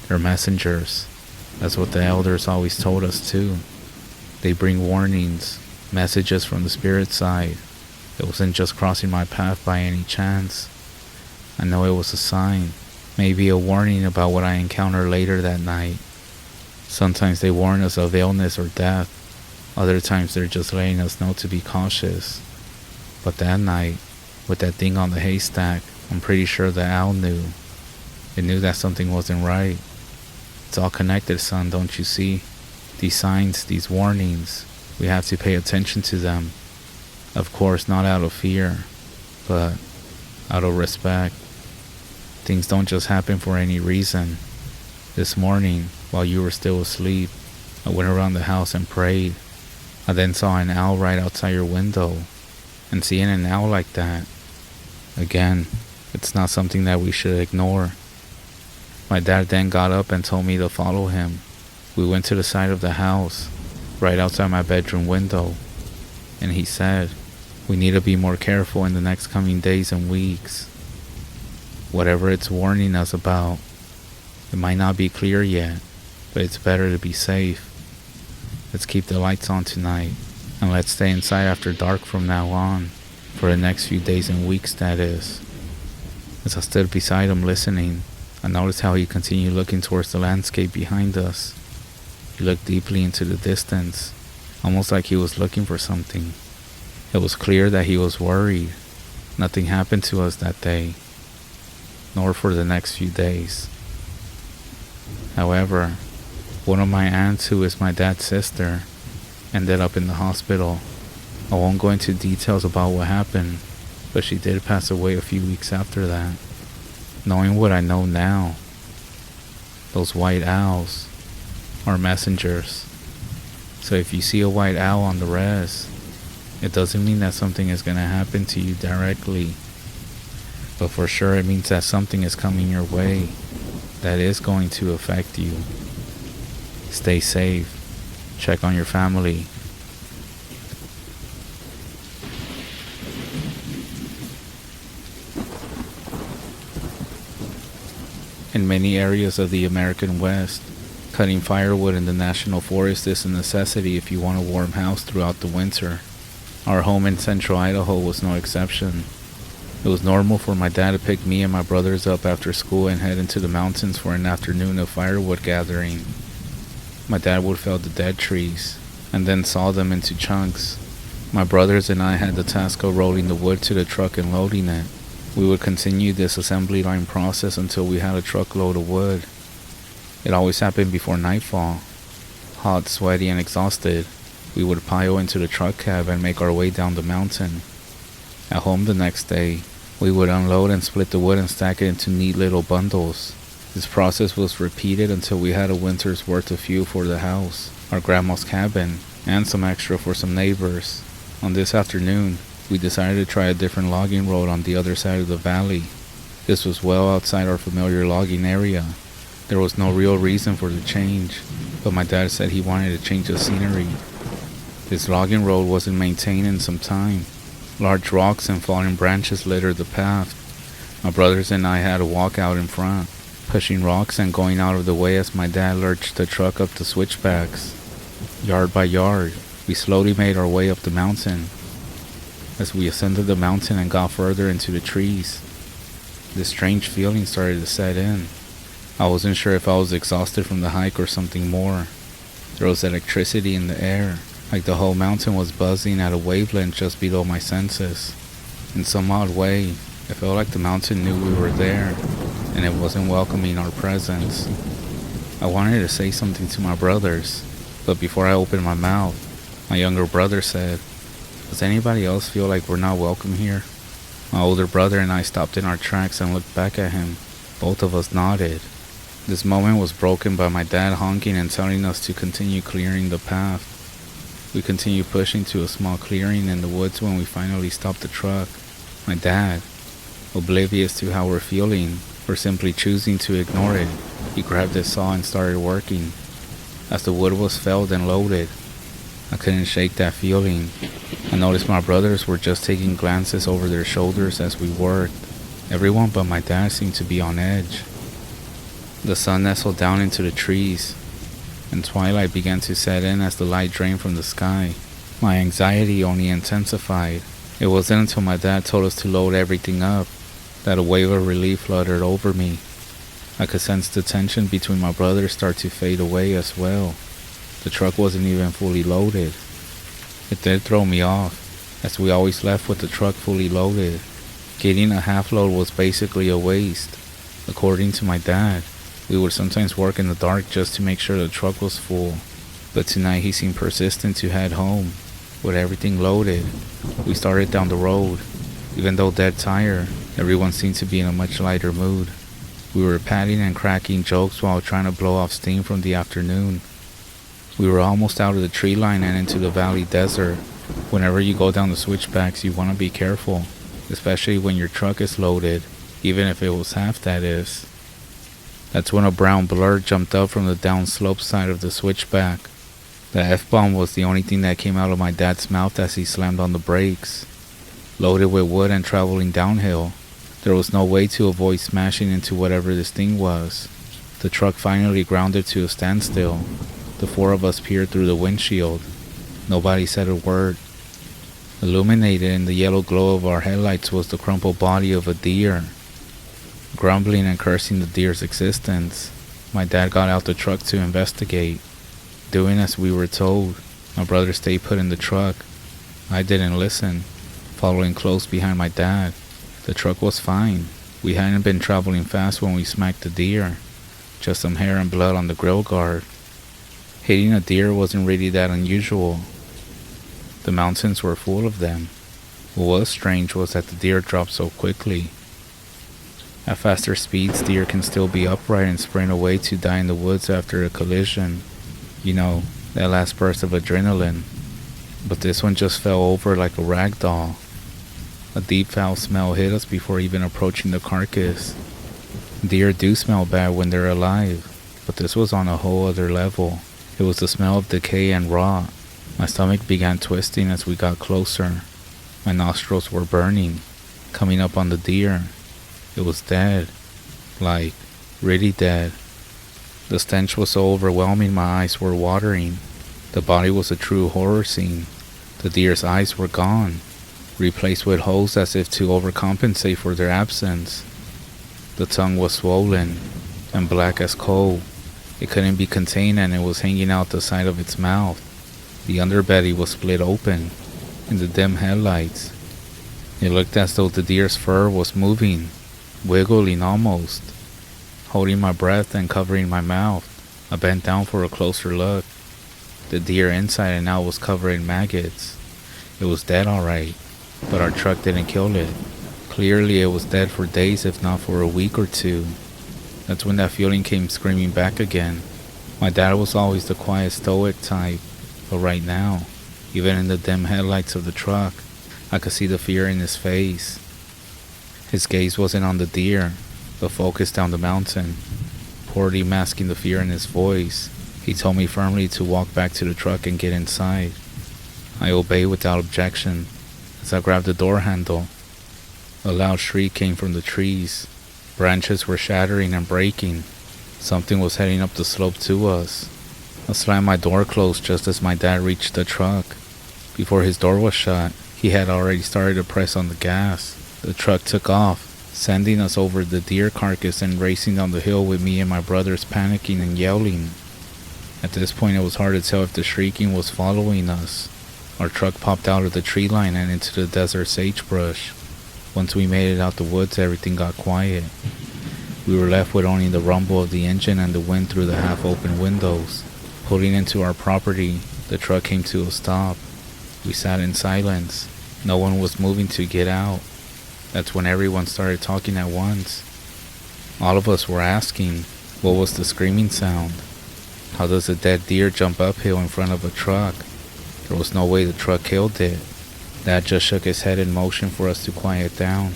Speaker 1: They're messengers. That's what the elders always told us too. They bring warnings, messages from the spirit side. It wasn't just crossing my path by any chance. I know it was a sign, maybe a warning about what I encountered later that night. Sometimes they warn us of illness or death. Other times they're just letting us know to be cautious. But that night, with that thing on the haystack, I'm pretty sure the owl knew. It knew that something wasn't right. It's all connected, son, don't you see? These signs, these warnings, we have to pay attention to them. Of course, not out of fear, but out of respect. Things don't just happen for any reason. This morning, while you were still asleep, I went around the house and prayed. I then saw an owl right outside your window. And seeing an owl like that, again, it's not something that we should ignore. My dad then got up and told me to follow him. We went to the side of the house, right outside my bedroom window, and he said, we need to be more careful in the next coming days and weeks. Whatever it's warning us about, it might not be clear yet, but it's better to be safe. Let's keep the lights on tonight, and let's stay inside after dark from now on, for the next few days and weeks, that is. As I stood beside him listening, I noticed how he continued looking towards the landscape behind us. He looked deeply into the distance, almost like he was looking for something. It was clear that he was worried. Nothing happened to us that day, nor for the next few days. However, one of my aunts, who is my dad's sister, ended up in the hospital. I won't go into details about what happened, but she did pass away a few weeks after that. Knowing what I know now, those white owls are messengers. So if you see a white owl on the REZ, it doesn't mean that something is going to happen to you directly, but for sure it means that something is coming your way that is going to affect you. Stay safe. Check on your family. In many areas of the American West, cutting firewood in the national forest is a necessity if you want a warm house throughout the winter. Our home in central Idaho was no exception. It was normal for my dad to pick me and my brothers up after school and head into the mountains for an afternoon of firewood gathering. My dad would fell the dead trees, and then saw them into chunks. My brothers and I had the task of rolling the wood to the truck and loading it. We would continue this assembly line process until we had a truckload of wood. It always happened before nightfall. Hot, sweaty, and exhausted, we would pile into the truck cab and make our way down the mountain. At home the next day, we would unload and split the wood and stack it into neat little bundles. This process was repeated until we had a winter's worth of fuel for the house, our grandma's cabin, and some extra for some neighbors. On this afternoon, we decided to try a different logging road on the other side of the valley. This was well outside our familiar logging area. There was no real reason for the change, but my dad said he wanted to change the scenery. This logging road wasn't maintained in some time. Large rocks and fallen branches littered the path. My brothers and I had to walk out in front, pushing rocks and going out of the way as my dad lurched the truck up the switchbacks. Yard by yard, we slowly made our way up the mountain. As we ascended the mountain and got further into the trees, this strange feeling started to set in. I wasn't sure if I was exhausted from the hike or something more. There was electricity in the air, like the whole mountain was buzzing at a wavelength just below my senses. In some odd way, it felt like the mountain knew we were there, and it wasn't welcoming our presence. I wanted to say something to my brothers, but before I opened my mouth, my younger brother said, "Does anybody else feel like we're not welcome here?" My older brother and I stopped in our tracks and looked back at him. Both of us nodded. This moment was broken by my dad honking and telling us to continue clearing the path. We continued pushing to a small clearing in the woods when we finally stopped the truck. My dad, oblivious to how we're feeling, or simply choosing to ignore it, he grabbed his saw and started working. As the wood was felled and loaded, I couldn't shake that feeling. I noticed my brothers were just taking glances over their shoulders as we worked. Everyone but my dad seemed to be on edge. The sun nestled down into the trees, and twilight began to set in as the light drained from the sky. My anxiety only intensified. It wasn't until my dad told us to load everything up that a wave of relief fluttered over me. I could sense the tension between my brothers start to fade away as well. The truck wasn't even fully loaded. It did throw me off, as we always left with the truck fully loaded. Getting a half load was basically a waste. According to my dad, we would sometimes work in the dark just to make sure the truck was full. But tonight he seemed persistent to head home. With everything loaded, we started down the road. Even though dead tired, everyone seemed to be in a much lighter mood. We were patting and cracking jokes while trying to blow off steam from the afternoon. We were almost out of the tree line and into the valley desert. Whenever you go down the switchbacks, you want to be careful, especially when your truck is loaded, even if it was half, that is. That's when a brown blur jumped up from the downslope side of the switchback. The F-bomb was the only thing that came out of my dad's mouth as he slammed on the brakes. Loaded with wood and traveling downhill, there was no way to avoid smashing into whatever this thing was. The truck finally grounded to a standstill. The four of us peered through the windshield. Nobody said a word. Illuminated in the yellow glow of our headlights was the crumpled body of a deer. Grumbling and cursing the deer's existence, my dad got out the truck to investigate. Doing as we were told, my brother stayed put in the truck. I didn't listen, following close behind my dad. The truck was fine. We hadn't been traveling fast when we smacked the deer. Just some hair and blood on the grill guard. Hitting a deer wasn't really that unusual. The mountains were full of them. What was strange was that the deer dropped so quickly. At faster speeds, deer can still be upright and sprint away to die in the woods after a collision. You know, that last burst of adrenaline. But this one just fell over like a rag doll. A deep foul smell hit us before even approaching the carcass. Deer do smell bad when they're alive, but this was on a whole other level. It was the smell of decay and rot. My stomach began twisting as we got closer. My nostrils were burning. Coming up on the deer, it was dead. Like, really dead. The stench was so overwhelming my eyes were watering. The body was a true horror scene. The deer's eyes were gone, replaced with holes as if to overcompensate for their absence. The tongue was swollen and black as coal. It couldn't be contained and it was hanging out the side of its mouth. The underbelly was split open in the dim headlights. It looked as though the deer's fur was moving, wiggling almost. Holding my breath and covering my mouth, I bent down for a closer look. The deer inside and out was covered in maggots. It was dead alright, but our truck didn't kill it. Clearly it was dead for days if not for a week or two. That's when that feeling came screaming back again. My dad was always the quiet stoic type, but right now, even in the dim headlights of the truck, I could see the fear in his face. His gaze wasn't on the deer, but focused down the mountain, poorly masking the fear in his voice. He told me firmly to walk back to the truck and get inside. I obeyed without objection. As I grabbed the door handle, a loud shriek came from the trees. Branches were shattering and breaking. Something was heading up the slope to us. I slammed my door closed just as my dad reached the truck. Before his door was shut, he had already started to press on the gas. The truck took off, sending us over the deer carcass and racing down the hill with me and my brothers panicking and yelling. At this point it was hard to tell if the shrieking was following us. Our truck popped out of the tree line and into the desert sagebrush. Once we made it out the woods, everything got quiet. We were left with only the rumble of the engine and the wind through the half-open windows. Pulling into our property, the truck came to a stop. We sat in silence. No one was moving to get out. That's when everyone started talking at once. All of us were asking, what was the screaming sound? How does a dead deer jump uphill in front of a truck? There was no way the truck killed it. Dad just shook his head in motion for us to quiet down.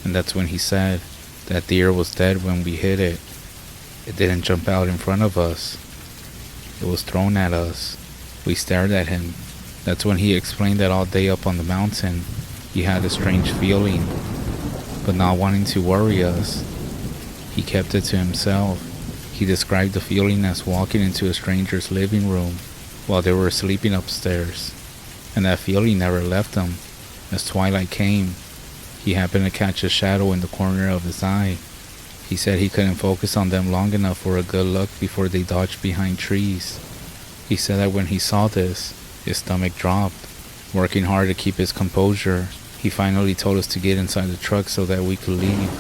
Speaker 1: And that's when he said, that deer was dead when we hit it. It didn't jump out in front of us. It was thrown at us. We stared at him. That's when he explained that all day up on the mountain, he had a strange feeling, but not wanting to worry us, he kept it to himself. He described the feeling as walking into a stranger's living room while they were sleeping upstairs, and that feeling never left him. As twilight came, he happened to catch a shadow in the corner of his eye. He said he couldn't focus on them long enough for a good look before they dodged behind trees. He said that when he saw this, his stomach dropped. Working hard to keep his composure, he finally told us to get inside the truck so that we could leave.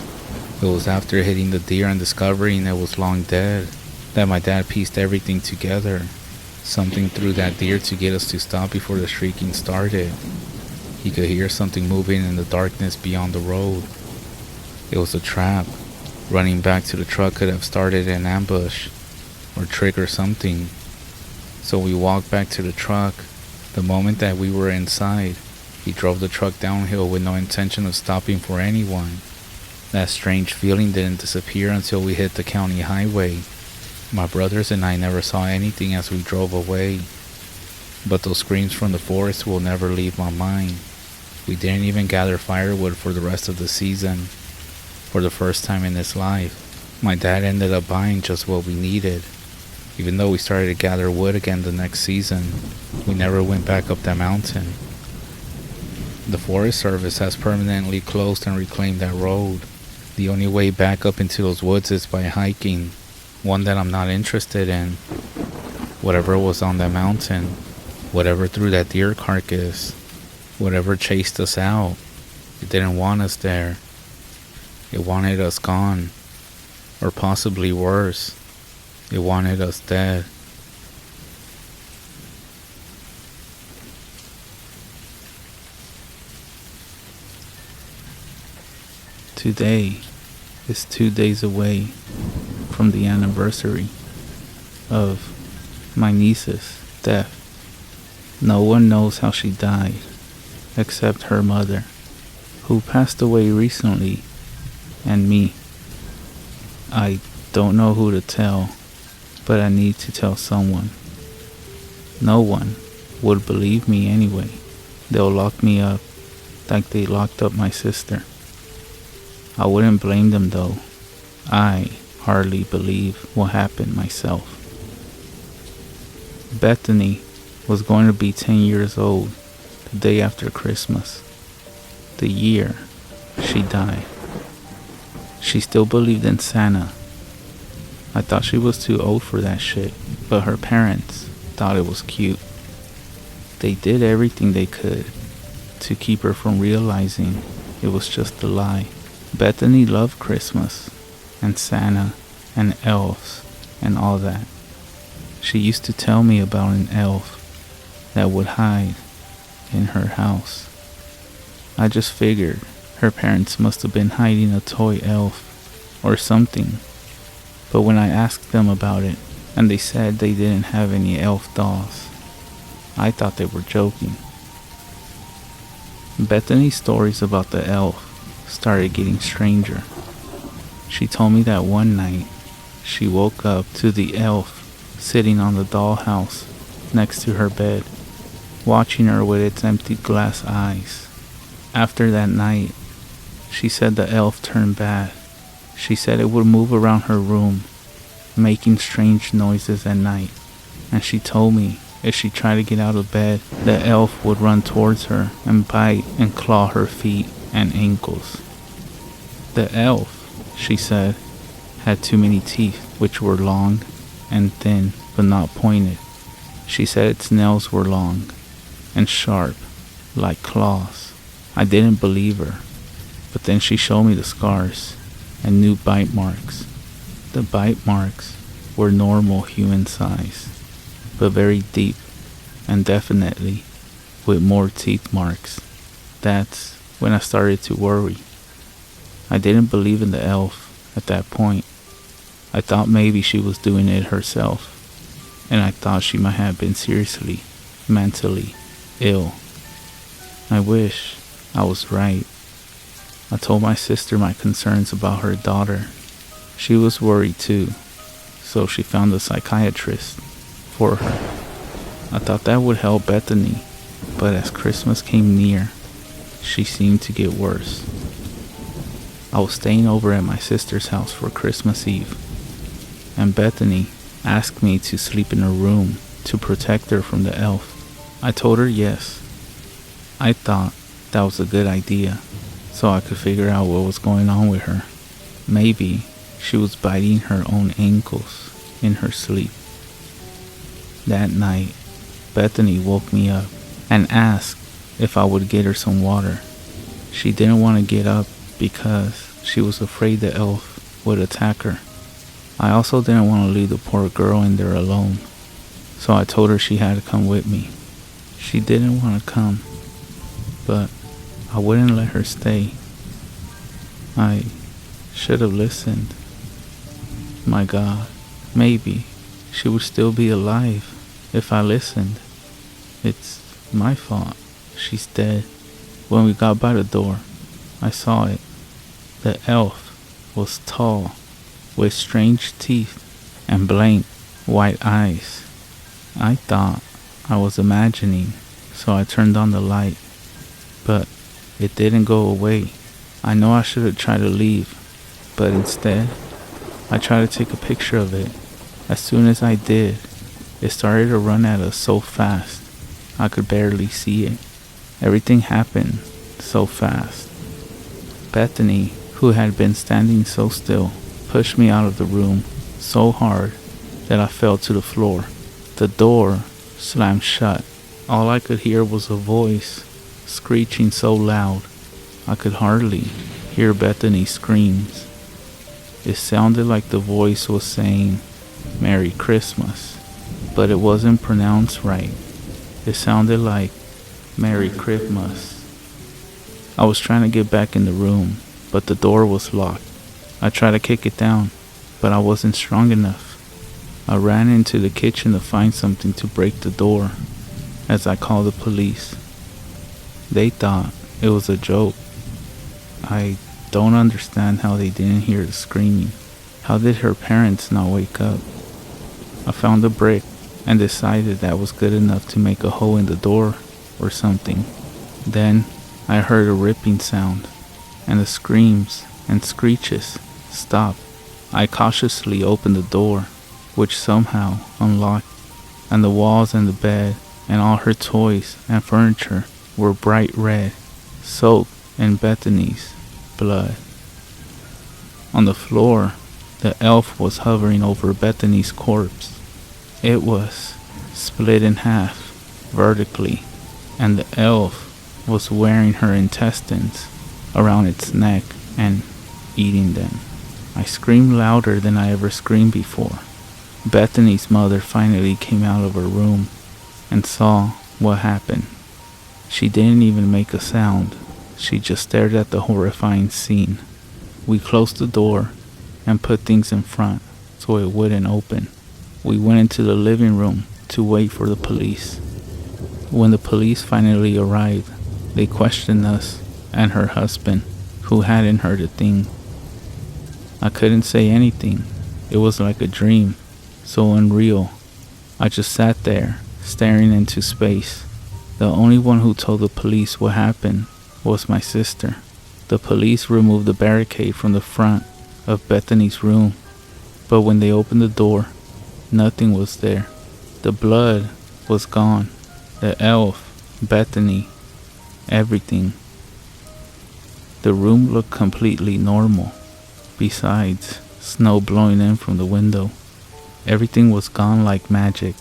Speaker 1: It was after hitting the deer and discovering it was long dead that my dad pieced everything together. Something threw that deer to get us to stop before the shrieking started. He could hear something moving in the darkness beyond the road. It was a trap. Running back to the truck could have started an ambush or triggered something. So we walked back to the truck. The moment that we were inside, he drove the truck downhill with no intention of stopping for anyone. That strange feeling didn't disappear until we hit the county highway. My brothers and I never saw anything as we drove away, but those screams from the forest will never leave my mind. We didn't even gather firewood for the rest of the season. For the first time in his life, my dad ended up buying just what we needed. Even though we started to gather wood again the next season, we never went back up that mountain. The Forest Service has permanently closed and reclaimed that road. The only way back up into those woods is by hiking, one that I'm not interested in. Whatever was on that mountain, whatever threw that deer carcass, whatever chased us out, it didn't want us there. It wanted us gone, or possibly worse, it wanted us dead. Today is 2 days away from the anniversary of my niece's death. No one knows how she died except her mother, who passed away recently, and me. I don't know who to tell, but I need to tell someone. No one would believe me anyway. They'll lock me up like they locked up my sister. I wouldn't blame them though. I hardly believe what happened myself. Bethany was going to be 10 years old the day after Christmas, the year she died. She still believed in Santa. I thought she was too old for that shit, but her parents thought it was cute. They did everything they could to keep her from realizing it was just a lie. Bethany loved Christmas and Santa and elves and all that. She used to tell me about an elf that would hide in her house. I just figured her parents must have been hiding a toy elf or something. But when I asked them about it, and they said they didn't have any elf dolls, I thought they were joking. Bethany's stories about the elf started getting stranger. She told me that one night she woke up to the elf sitting on the dollhouse next to her bed, watching her with its empty glass eyes. After that night, she said the elf turned bad. She said it would move around her room, making strange noises at night, and she told me if she tried to get out of bed, the elf would run towards her and bite and claw her feet and ankles. The elf, she said, had too many teeth, which were long and thin but not pointed. She said its nails were long and sharp, like claws. I didn't believe her, but then she showed me the scars and new bite marks. The bite marks were normal human size, but very deep, and definitely with more teeth marks. That's when I started to worry. I didn't believe in the elf at that point. I thought maybe she was doing it herself, and I thought she might have been seriously, mentally ill. I wish I was right. I told my sister my concerns about her daughter. She was worried too, so she found a psychiatrist for her. I thought that would help Bethany, but as Christmas came near, she seemed to get worse. I was staying over at my sister's house for Christmas Eve, and Bethany asked me to sleep in her room to protect her from the elf. I told her yes. I thought that was a good idea, so I could figure out what was going on with her. Maybe she was biting her own ankles in her sleep. That night, Bethany woke me up and asked if I would get her some water. She didn't want to get up because she was afraid the elf would attack her. I also didn't want to leave the poor girl in there alone, so I told her she had to come with me. She didn't want to come, but I wouldn't let her stay. I should have listened. My God, maybe she would still be alive if I listened. It's my fault. She's dead. When we got by the door, I saw it. The elf was tall, with strange teeth and blank white eyes. I thought I was imagining, so I turned on the light, but it didn't go away. I know I should have tried to leave, but instead, I tried to take a picture of it. As soon as I did, it started to run at us so fast, I could barely see it. Everything happened so fast. Bethany, who had been standing so still, pushed me out of the room so hard that I fell to the floor. The door slammed shut. All I could hear was a voice screeching so loud I could hardly hear Bethany's screams. It sounded like the voice was saying Merry Christmas, but it wasn't pronounced right. It sounded like Merry Christmas. I was trying to get back in the room, but the door was locked. I tried to kick it down, but I wasn't strong enough. I ran into the kitchen to find something to break the door as I called the police. They thought it was a joke. I don't understand how they didn't hear the screaming. How did her parents not wake up? I found a brick and decided that was good enough to make a hole in the door or something. Then I heard a ripping sound, and the screams and screeches stopped. I cautiously opened the door, which somehow unlocked, and the walls and the bed and all her toys and furniture were bright red, soaked in Bethany's blood. On the floor, the elf was hovering over Bethany's corpse. It was split in half vertically, and the elf was wearing her intestines around its neck and eating them. I screamed louder than I ever screamed before. Bethany's mother finally came out of her room and saw what happened. She didn't even make a sound. She just stared at the horrifying scene. We closed the door and put things in front so it wouldn't open. We went into the living room to wait for the police. When the police finally arrived, they questioned us and her husband, who hadn't heard a thing. I couldn't say anything. It was like a dream, so unreal. I just sat there, staring into space. The only one who told the police what happened was my sister. The police removed the barricade from the front of Bethany's room, but when they opened the door, nothing was there. The blood was gone. The elf, Bethany, everything. The room looked completely normal. Besides, snow blowing in from the window. Everything was gone like magic.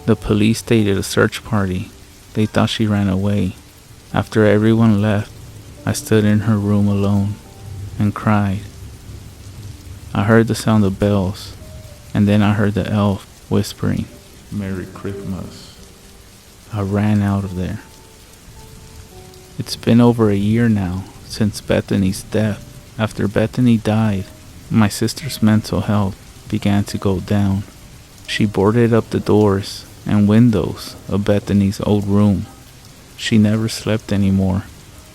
Speaker 1: The police stated a search party. They thought she ran away. After everyone left, I stood in her room alone and cried. I heard the sound of bells, and then I heard the elf whispering, "Merry Christmas." I ran out of there. It's been over a year now since Bethany's death. After Bethany died, my sister's mental health began to go down. She boarded up the doors and windows of Bethany's old room. She never slept anymore.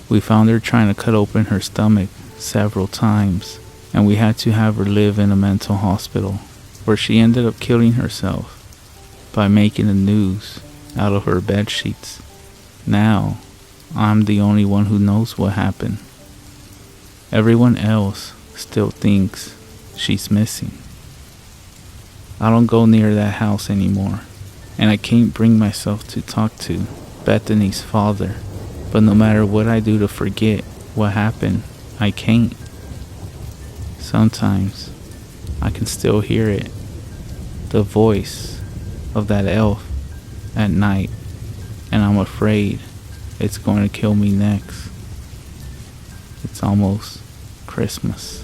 Speaker 1: We found her trying to cut open her stomach several times, and we had to have her live in a mental hospital, where she ended up killing herself by making a noose out of her bed sheets. Now, I'm the only one who knows what happened. Everyone else still thinks she's missing. I don't go near that house anymore, and I can't bring myself to talk to Bethany's father. But no matter what I do to forget what happened, I can't. Sometimes I can still hear it, the voice of that elf at night, and I'm afraid it's going to kill me next. It's almost Christmas.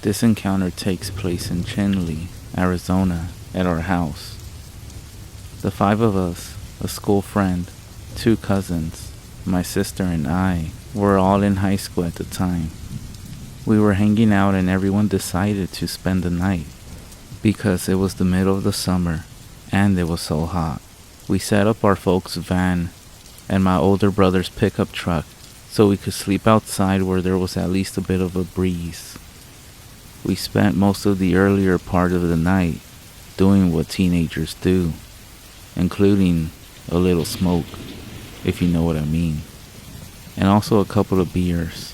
Speaker 1: This encounter takes place in Chinle, Arizona, at our house. The 5 of us, a school friend, 2 cousins, my sister and I, were all in high school at the time. We were hanging out and everyone decided to spend the night because it was the middle of the summer and it was so hot. We set up our folks' van and my older brother's pickup truck so we could sleep outside where there was at least a bit of a breeze. We spent most of the earlier part of the night doing what teenagers do, including a little smoke, if you know what I mean, and also a couple of beers.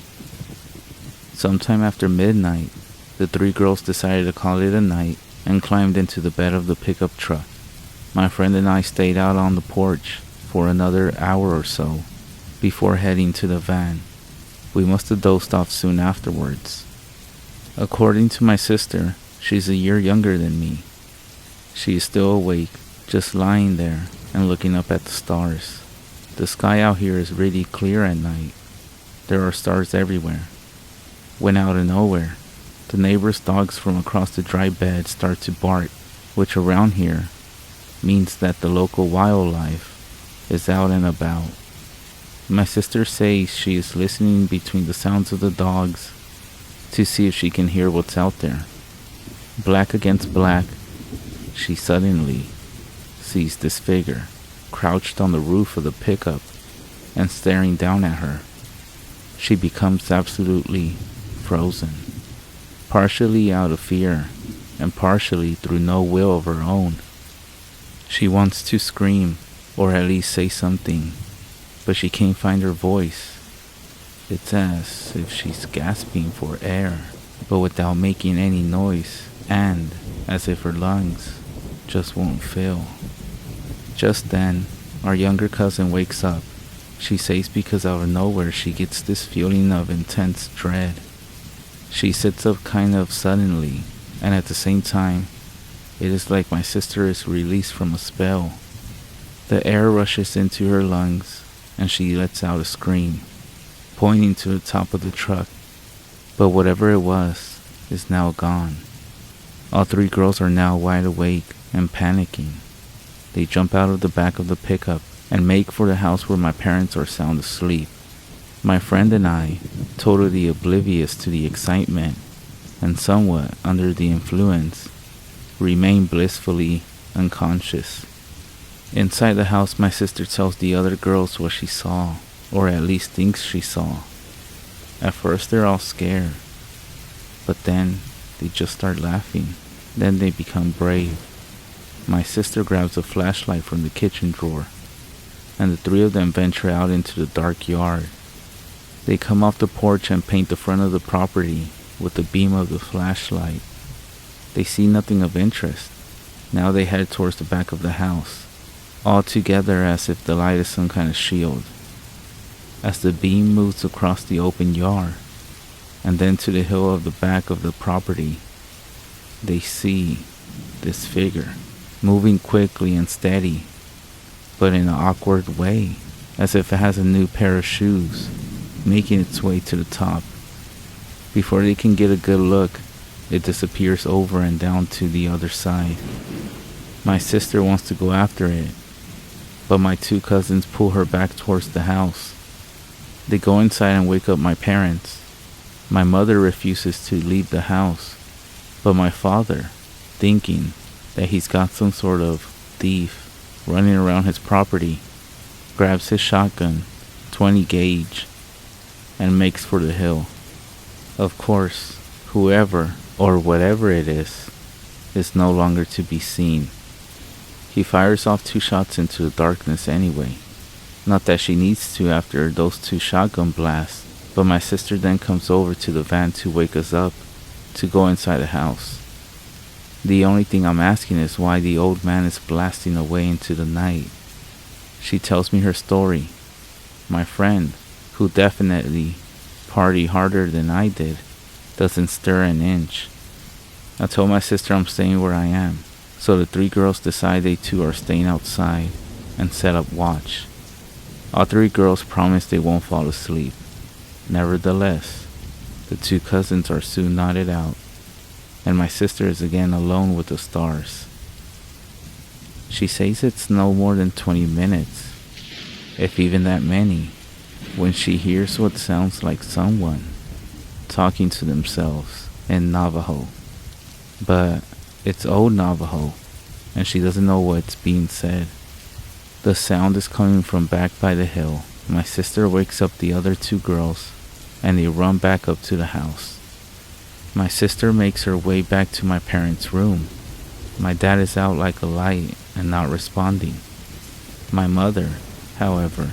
Speaker 1: Sometime after midnight, the 3 girls decided to call it a night and climbed into the bed of the pickup truck. My friend and I stayed out on the porch for another hour or so before heading to the van. We must have dozed off soon afterwards. According to my sister, she's a year younger than me. She is still awake, just lying there and looking up at the stars. The sky out here is really clear at night. There are stars everywhere. When out of nowhere, the neighbor's dogs from across the dry bed start to bark, which around here means that the local wildlife is out and about. My sister says she is listening between the sounds of the dogs to see if she can hear what's out there. Black against black, she suddenly sees this figure crouched on the roof of the pickup and staring down at her. She becomes absolutely frozen, partially out of fear and partially through no will of her own. She wants to scream or at least say something, but she can't find her voice. It's as if she's gasping for air, but without making any noise, and as if her lungs just won't fill. Just then, our younger cousin wakes up. She says because out of nowhere she gets this feeling of intense dread. She sits up kind of suddenly, and at the same time, it is like my sister is released from a spell. The air rushes into her lungs, and she lets out a scream, pointing to the top of the truck. But whatever it was is now gone. All three girls are now wide awake and panicking. They jump out of the back of the pickup and make for the house where my parents are sound asleep. My friend and I, totally oblivious to the excitement and somewhat under the influence, remain blissfully unconscious. Inside the house, my sister tells the other girls what she saw, or at least thinks she saw. At first they're all scared, but then they just start laughing. Then they become brave. My sister grabs a flashlight from the kitchen drawer, and the three of them venture out into the dark yard. They come off the porch and paint the front of the property with the beam of the flashlight. They see nothing of interest. Now they head towards the back of the house, all together as if the light is some kind of shield. As the beam moves across the open yard, and then to the hill of the back of the property, they see this figure, moving quickly and steady, but in an awkward way, as if it has a new pair of shoes, making its way to the top. Before they can get a good look, it disappears over and down to the other side. My sister wants to go after it, but my two cousins pull her back towards the house. They go inside and wake up my parents. My mother refuses to leave the house, but my father, thinking that he's got some sort of thief running around his property, grabs his shotgun, 20 gauge, and makes for the hill. Of course, whoever or whatever it is no longer to be seen. He fires off 2 shots into the darkness anyway. Not that she needs to after those 2 shotgun blasts, but my sister then comes over to the van to wake us up, to go inside the house. The only thing I'm asking is why the old man is blasting away into the night. She tells me her story. My friend, who definitely partied harder than I did, doesn't stir an inch. I told my sister I'm staying where I am, so the 3 girls decide they too are staying outside and set up watch. All 3 girls promise they won't fall asleep. Nevertheless, the 2 cousins are soon nodded out, and my sister is again alone with the stars. She says it's no more than 20 minutes, if even that many, when she hears what sounds like someone talking to themselves in Navajo. But it's old Navajo, and she doesn't know what's being said. The sound is coming from back by the hill. My sister wakes up the other 2 girls, and they run back up to the house. My sister makes her way back to my parents' room. My dad is out like a light and not responding. My mother, however,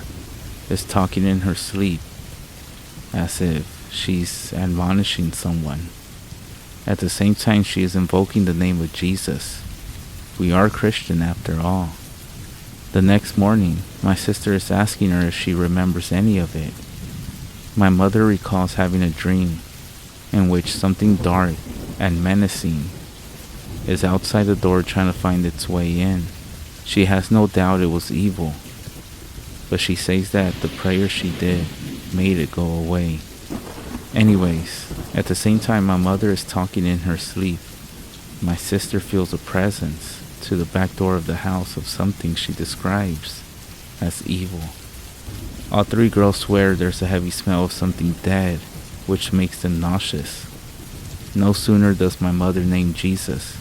Speaker 1: is talking in her sleep, as if she's admonishing someone. At the same time, she is invoking the name of Jesus. We are Christian after all. The next morning, my sister is asking her if she remembers any of it. My mother recalls having a dream in which something dark and menacing is outside the door trying to find its way in. She has no doubt it was evil, but she says that the prayer she did made it go away. Anyways, at the same time my mother is talking in her sleep, my sister feels a presence to the back door of the house of something she describes as evil. All 3 girls swear there's a heavy smell of something dead, which makes them nauseous. No sooner does my mother name Jesus,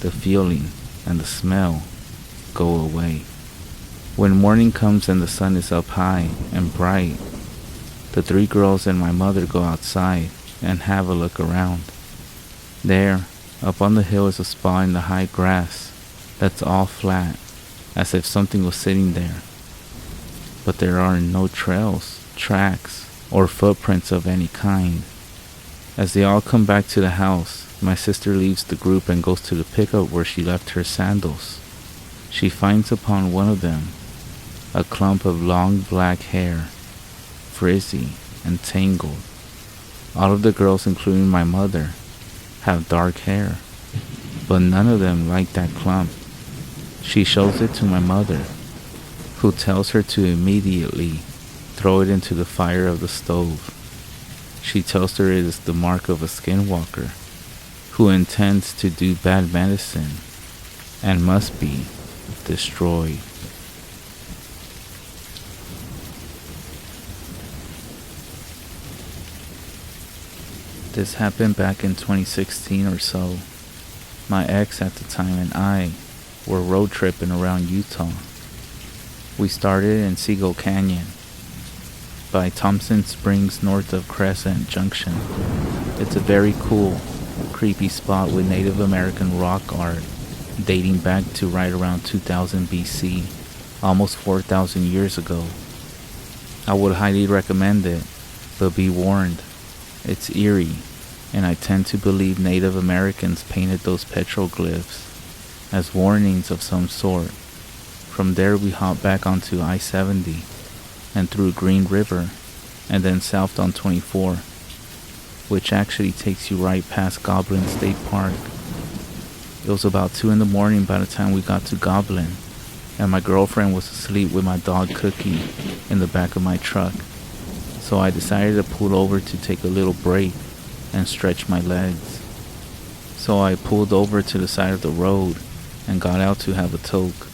Speaker 1: the feeling and the smell go away. When morning comes and the sun is up high and bright, the 3 girls and my mother go outside and have a look around. There, up on the hill, is a spot in the high grass that's all flat, as if something was sitting there. but there are no trails, tracks, or footprints of any kind. As they all come back to the house, my sister leaves the group and goes to the pickup where she left her sandals. She finds upon one of them a clump of long black hair, frizzy and tangled. All of the girls, including my mother, have dark hair, but none of them like that clump. She shows it to my mother, who tells her to immediately throw it into the fire of the stove. She tells her it is the mark of a skinwalker who intends to do bad medicine and must be destroyed. This happened back in 2016 or so. My ex at the time and I were road tripping around Utah. We started in Seagull Canyon by Thompson Springs north of Crescent Junction. It's a very cool, creepy spot with Native American rock art dating back to right around 2000 BC, almost 4,000 years ago. I would highly recommend it, but be warned, it's eerie, and I tend to believe Native Americans painted those petroglyphs as warnings of some sort. From there we hopped back onto I-70 and through Green River and then south on 24, which actually takes you right past Goblin State Park. It was about 2 in the morning by the time we got to Goblin, and my girlfriend was asleep with my dog Cookie in the back of my truck. So I decided to pull over to take a little break and stretch my legs. So I pulled over to the side of the road and got out to have a toke.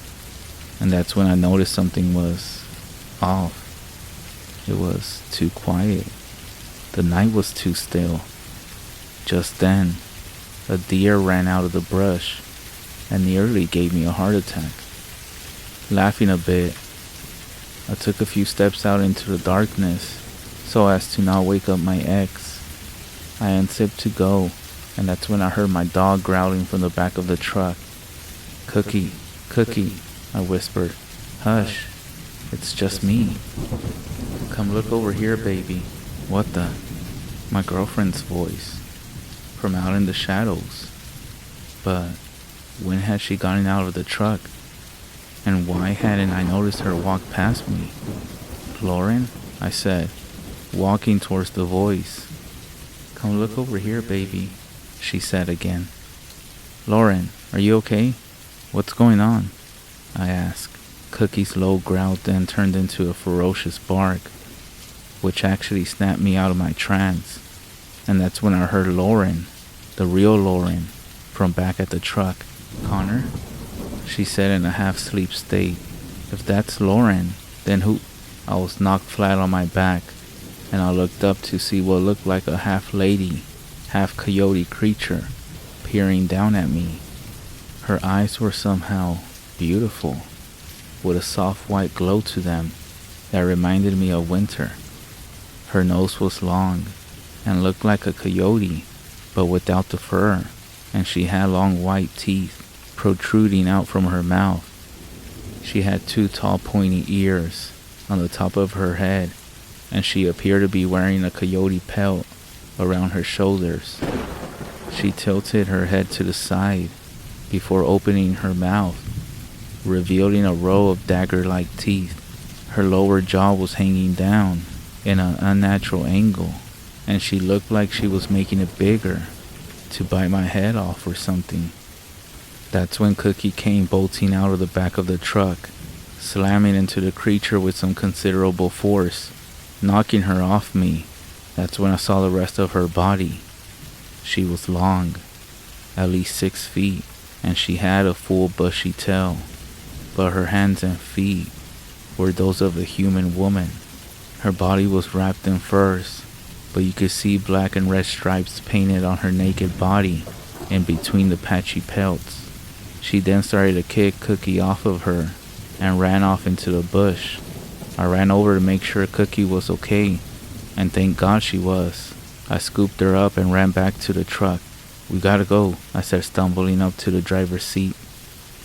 Speaker 1: And that's when I noticed something was off. It was too quiet. The night was too still. Just then, a deer ran out of the brush and nearly gave me a heart attack. Laughing a bit, I took a few steps out into the darkness so as to not wake up my ex. I unzipped to go, and that's when I heard my dog growling from the back of the truck. "Cookie, Cookie," I whispered. "Hush, it's just me. Come look over here, baby." "What the?" My girlfriend's voice, from out in the shadows. But when had she gotten out of the truck? And why hadn't I noticed her walk past me? "Lauren," I said, walking towards the voice. "Come look over here, baby," she said again. "Lauren, are you okay? What's going on?" I asked. Cookie's low growl then turned into a ferocious bark, which actually snapped me out of my trance. And that's when I heard Lauren, the real Lauren, from back at the truck. "Connor?" she said in a half-sleep state. "If that's Lauren, then who?" I was knocked flat on my back, and I looked up to see what looked like a half-lady, half-coyote creature peering down at me. Her eyes were somehow beautiful, with a soft white glow to them that reminded me of winter. Her nose was long and looked like a coyote, but without the fur, and she had long white teeth protruding out from her mouth. She had 2 tall pointy ears on the top of her head, and she appeared to be wearing a coyote pelt around her shoulders. She tilted her head to the side before opening her mouth, revealing a row of dagger-like teeth. Her lower jaw was hanging down in an unnatural angle, and she looked like she was making it bigger to bite my head off or something. That's when Cookie came bolting out of the back of the truck, slamming into the creature with some considerable force, knocking her off me. That's when I saw the rest of her body. She was long, at least 6 feet, and she had a full bushy tail, but her hands and feet were those of a human woman. Her body was wrapped in furs, but you could see black and red stripes painted on her naked body in between the patchy pelts. She then started to kick Cookie off of her and ran off into the bush. I ran over to make sure Cookie was okay, and thank God she was. I scooped her up and ran back to the truck. "We gotta go," I said, stumbling up to the driver's seat.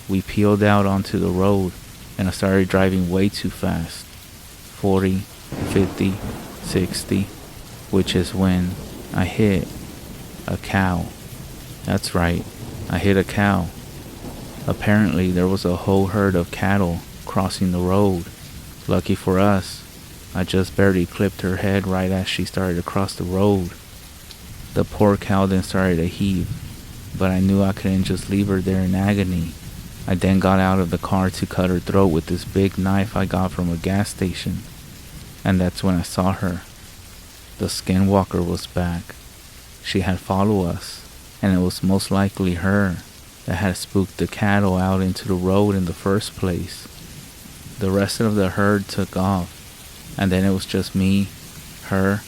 Speaker 1: We peeled out onto the road, and I started driving way too fast. 40, 50, 60, which is when I hit a cow. That's right, I hit a cow. Apparently there was a whole herd of cattle crossing the road. Lucky for us, I just barely clipped her head right as she started to cross the road. The poor cow then started to heave, but I knew I couldn't just leave her there in agony. I then got out of the car to cut her throat with this big knife I got from a gas station. And that's when I saw her. The Skinwalker was back. She had followed us, and it was most likely her that had spooked the cattle out into the road in the first place. The rest of the herd took off, and then it was just me, her,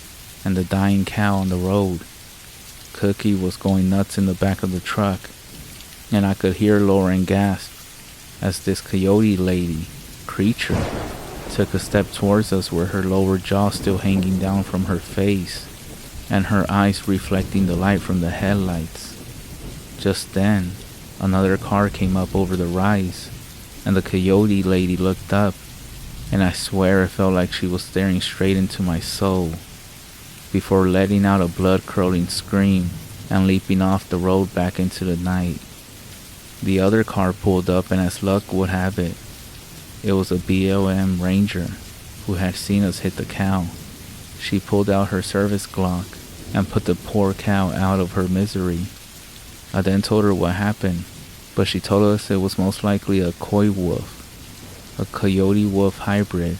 Speaker 1: and the dying cow on the road. Cookie was going nuts in the back of the truck, and I could hear Lauren gasp as this coyote creature took a step towards us with her lower jaw still hanging down from her face, and her eyes reflecting the light from the headlights. Just then, another car came up over the rise, and the coyote lady looked up, and I swear it felt like she was staring straight into my soul, before letting out a blood-curdling scream and leaping off the road back into the night. The other car pulled up, and as luck would have it, it was a BLM ranger who had seen us hit the cow. She pulled out her service Glock and put the poor cow out of her misery. I then told her what happened, but she told us it was most likely a coy wolf, a coyote-wolf hybrid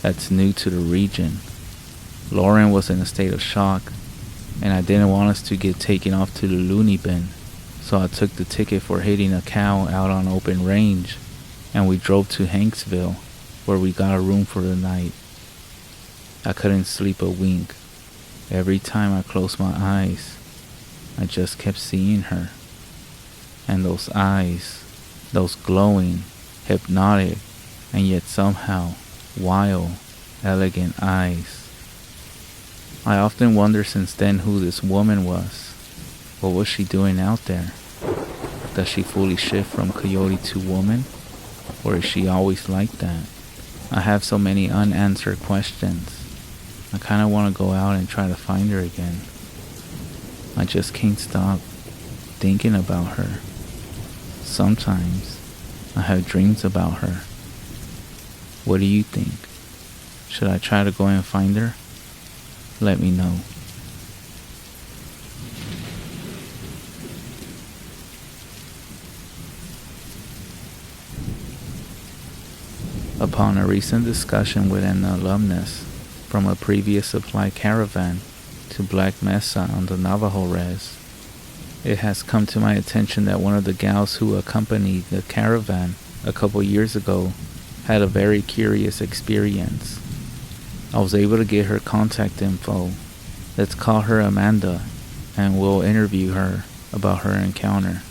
Speaker 1: that's new to the region. Lauren was in a state of shock, and I didn't want us to get taken off to the loony bin, so I took the ticket for hitting a cow out on open range, and we drove to Hanksville, where we got a room for the night. I couldn't sleep a wink. Every time I closed my eyes, I just kept seeing her. And those eyes, those glowing, hypnotic, and yet somehow wild, elegant eyes. I often wonder since then who this woman was. What was she doing out there? Does she fully shift from coyote to woman? Or is she always like that? I have so many unanswered questions. I kind of want to go out and try to find her again. I just can't stop thinking about her. Sometimes I have dreams about her. What do you think? Should I try to go and find her? Let me know. Upon a recent discussion with an alumnus from a previous supply caravan to Black Mesa on the Navajo REZ, it has come to my attention that one of the gals who accompanied the caravan a couple years ago had a very curious experience. I was able to get her contact info. Let's call her Amanda, and we'll interview her about her encounter.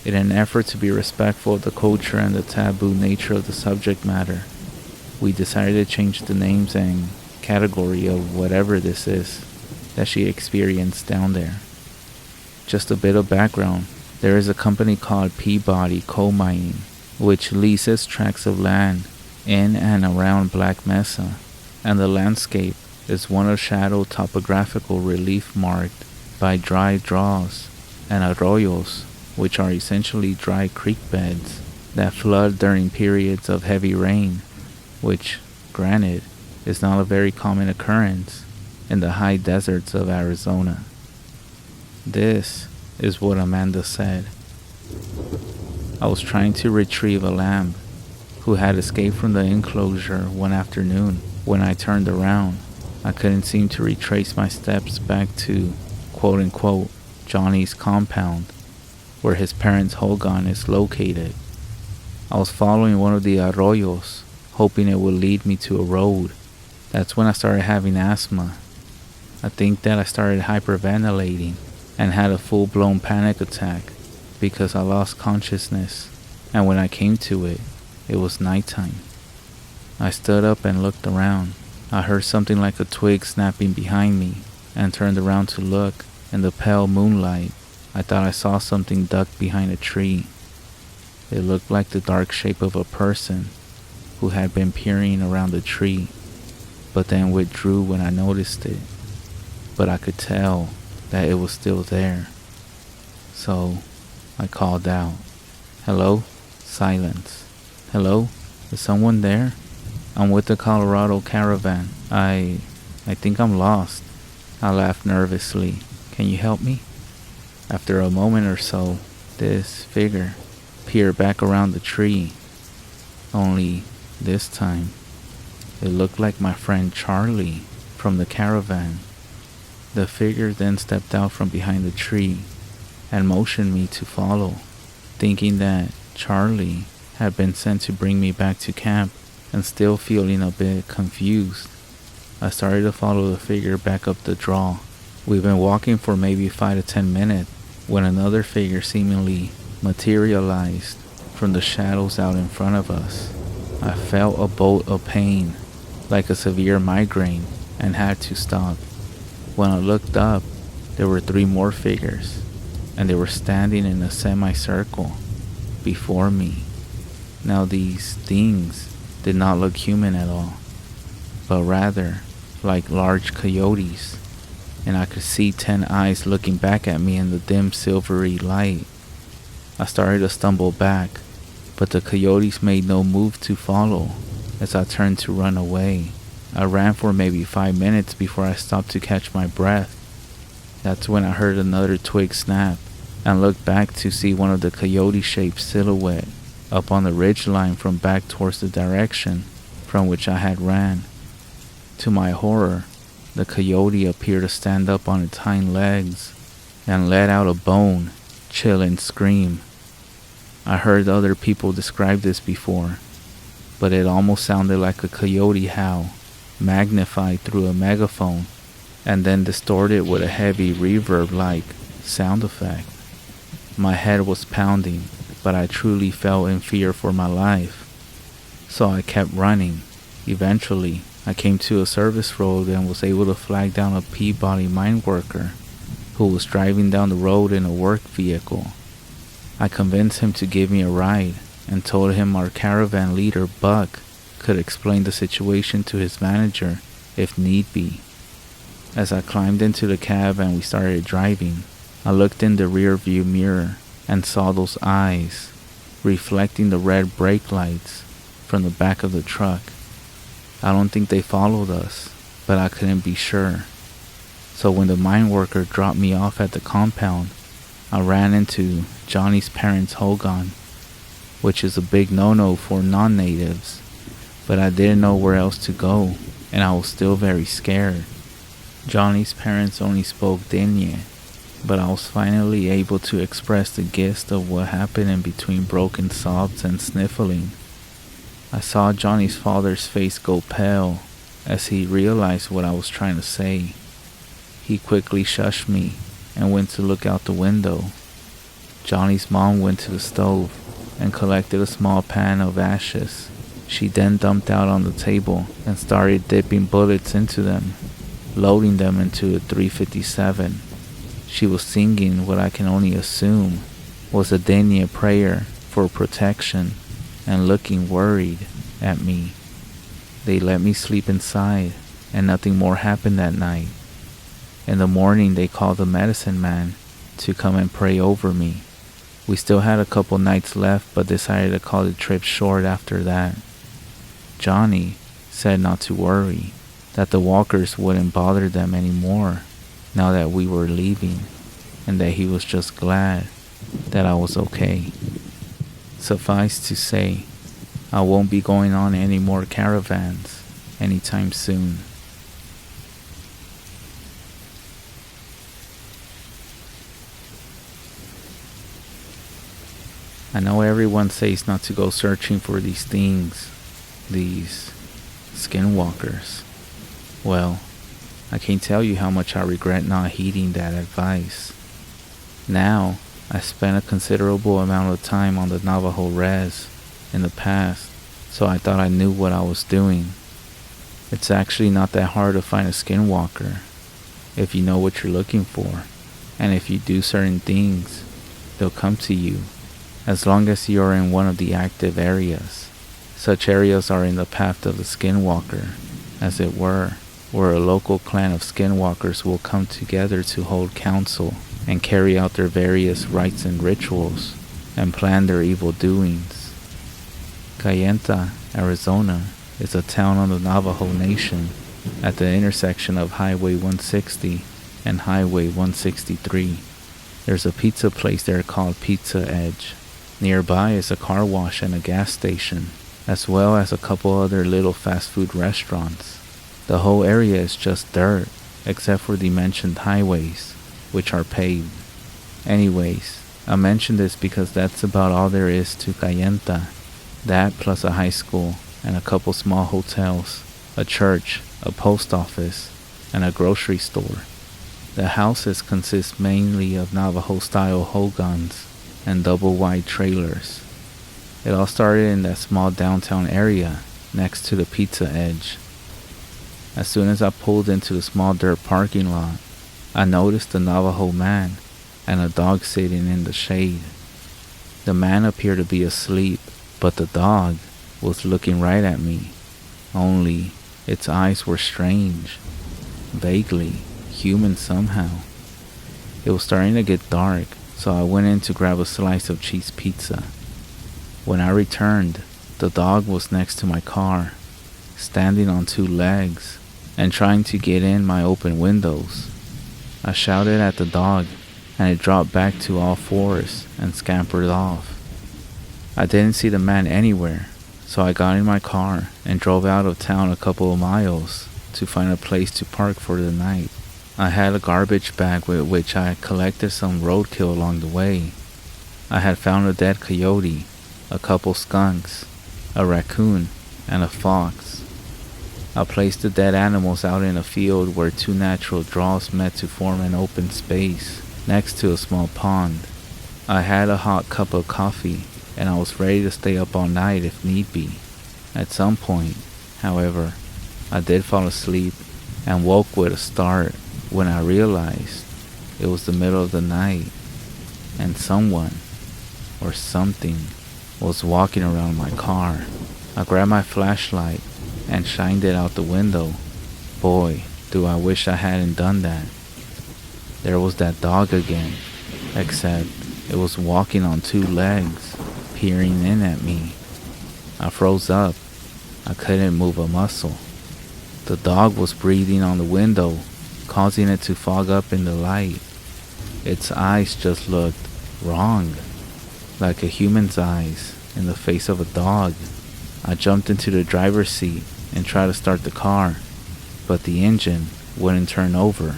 Speaker 1: In an effort to be respectful of the culture and the taboo nature of the subject matter, we decided to change the names and category of whatever this is that she experienced down there. Just a bit of background, there is a company called Peabody Coal Mining, which leases tracts of land in and around Black Mesa, and the landscape is one of shadow topographical relief marked by dry draws and arroyos, which are essentially dry creek beds that flood during periods of heavy rain, which, granted, is not a very common occurrence in the high deserts of Arizona. This is what Amanda said. I was trying to retrieve a lamb who had escaped from the enclosure one afternoon. When I turned around, I couldn't seem to retrace my steps back to, quote-unquote, Johnny's compound, where his parents' hogan is located. I was following one of the arroyos, hoping it would lead me to a road. That's when I started having asthma. I think that I started hyperventilating and had a full-blown panic attack because I lost consciousness, and when I came to it, it was nighttime. I stood up and looked around. I heard something like a twig snapping behind me and turned around to look. In the pale moonlight, I thought I saw something ducked behind a tree. It looked like the dark shape of a person who had been peering around the tree. but then withdrew when I noticed it. But I could tell that it was still there. So I called out, "Hello?" Silence. "Hello? Is someone there? I'm with the Colorado caravan. I think I'm lost." I laughed nervously. "Can you help me?" After a moment or so, this figure peered back around the tree. Only this time, it looked like my friend Charlie from the caravan. The figure then stepped out from behind the tree and motioned me to follow, thinking that Charlie had been sent to bring me back to camp, and still feeling a bit confused. I started to follow the figure back up the draw. We've been walking for maybe 5 to 10 minutes when another figure seemingly materialized from the shadows out in front of us. I felt a bolt of pain, like a severe migraine, and had to stop. When I looked up, there were 3 more figures, and they were standing in a semicircle before me. Now these things did not look human at all, but rather like large coyotes, and I could see 10 eyes looking back at me in the dim silvery light. I started to stumble back, but the coyotes made no move to follow as I turned to run away. I ran for maybe 5 minutes before I stopped to catch my breath. That's when I heard another twig snap and looked back to see one of the coyote-shaped silhouette up on the ridgeline from back towards the direction from which I had ran. To my horror, the coyote appeared to stand up on its hind legs and let out a bone-chilling scream. I heard other people describe this before, but it almost sounded like a coyote howl, magnified through a megaphone and then distorted with a heavy reverb-like sound effect. My head was pounding, but I truly felt in fear for my life, so I kept running. Eventually, I came to a service road and was able to flag down a Peabody mine worker who was driving down the road in a work vehicle. I convinced him to give me a ride and told him our caravan leader, Buck, could explain the situation to his manager if need be. As I climbed into the cab and we started driving, I looked in the rear view mirror and saw those eyes reflecting the red brake lights from the back of the truck. I don't think they followed us, but I couldn't be sure. So when the mine worker dropped me off at the compound, I ran into Johnny's parents' hogan, which is a big no-no for non-natives, but I didn't know where else to go, and I was still very scared. Johnny's parents only spoke Diné, but I was finally able to express the gist of what happened in between broken sobs and sniffling. I saw Johnny's father's face go pale as he realized what I was trying to say. He quickly shushed me and went to look out the window. Johnny's mom went to the stove and collected a small pan of ashes. She then dumped out on the table and started dipping bullets into them, loading them into a .357. She was singing what I can only assume was a Diné prayer for protection and looking worried at me. They let me sleep inside and nothing more happened that night. In the morning they called the medicine man to come and pray over me. We still had a couple nights left but decided to call the trip short after that. Johnny said not to worry, that the walkers wouldn't bother them anymore now that we were leaving, and that he was just glad that I was okay. Suffice to say, I won't be going on any more caravans anytime soon. I know everyone says not to go searching for these things, these skinwalkers. Well, I can't tell you how much I regret not heeding that advice. Now, I spent a considerable amount of time on the Navajo REZ in the past, so I thought I knew what I was doing. It's actually not that hard to find a skinwalker if you know what you're looking for, and if you do certain things, they'll come to you, as long as you're in one of the active areas. Such areas are in the path of the skinwalker, as it were, where a local clan of skinwalkers will come together to hold council and carry out their various rites and rituals and plan their evil doings. Kayenta, Arizona, is a town on the Navajo Nation at the intersection of Highway 160 and Highway 163. There's a pizza place there called Pizza Edge. Nearby is a car wash and a gas station, as well as a couple other little fast food restaurants. The whole area is just dirt, except for the mentioned highways, which are paved. Anyways, I mention this because that's about all there is to Kayenta. That plus a high school and a couple small hotels, a church, a post office, and a grocery store. The houses consist mainly of Navajo-style hogans and double-wide trailers. It all started in that small downtown area next to the Pizza Edge. As soon as I pulled into the small dirt parking lot, I noticed a Navajo man and a dog sitting in the shade. The man appeared to be asleep, but the dog was looking right at me, only its eyes were strange, vaguely human somehow. It was starting to get dark, so I went in to grab a slice of cheese pizza. When I returned, the dog was next to my car, standing on two legs and trying to get in my open windows. I shouted at the dog, and it dropped back to all fours and scampered off. I didn't see the man anywhere, so I got in my car and drove out of town a couple of miles to find a place to park for the night. I had a garbage bag with which I collected some roadkill along the way. I had found a dead coyote, a couple skunks, a raccoon, and a fox. I placed the dead animals out in a field where two natural draws met to form an open space next to a small pond. I had a hot cup of coffee, and I was ready to stay up all night if need be. At some point, however, I did fall asleep and woke with a start when I realized it was the middle of the night and someone or something was walking around my car. I grabbed my flashlight and shined it out the window. Boy, do I wish I hadn't done that. There was that dog again, except it was walking on two legs, peering in at me. I froze up. I couldn't move a muscle. The dog was breathing on the window, causing it to fog up in the light. Its eyes just looked wrong, like a human's eyes in the face of a dog. I jumped into the driver's seat and tried to start the car, but the engine wouldn't turn over.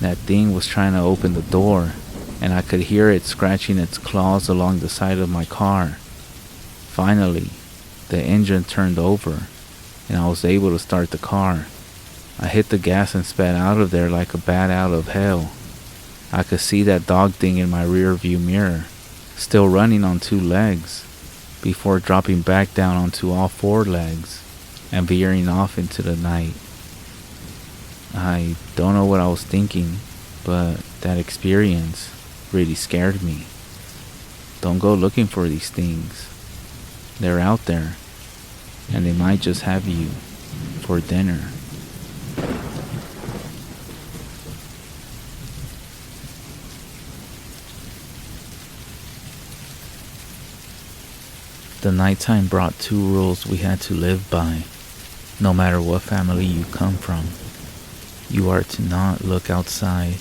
Speaker 1: That thing was trying to open the door, and I could hear it scratching its claws along the side of my car. Finally, the engine turned over, and I was able to start the car. I hit the gas and sped out of there like a bat out of hell. I could see that dog thing in my rear view mirror, still running on two legs, before dropping back down onto all four legs and veering off into the night. I don't know what I was thinking, but that experience really scared me. Don't go looking for these things. They're out there, and they might just have you for dinner. The nighttime brought two rules we had to live by, no matter what family you come from. You are to not look outside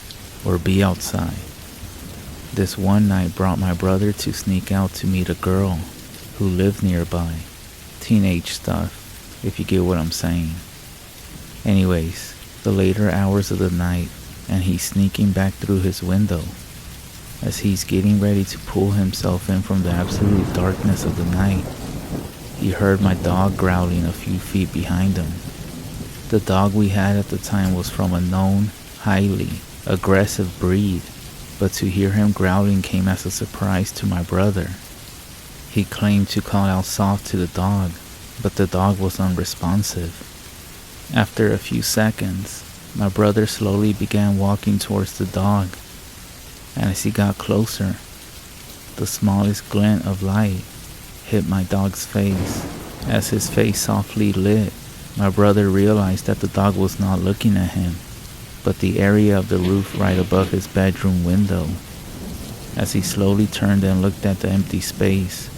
Speaker 1: or be outside. This one night brought my brother to sneak out to meet a girl who lived nearby. Teenage stuff, if you get what I'm saying. Anyways, the later hours of the night, and he's sneaking back through his window. As he's getting ready to pull himself in from the absolute darkness of the night, he heard my dog growling a few feet behind him. The dog we had at the time was from a known, highly aggressive breed, but to hear him growling came as a surprise to my brother. He claimed to call out soft to the dog, but the dog was unresponsive. After a few seconds, my brother slowly began walking towards the dog, and as he got closer, the smallest glint of light hit my dog's face. As his face softly lit, my brother realized that the dog was not looking at him, but the area of the roof right above his bedroom window. As he slowly turned and looked at the empty space,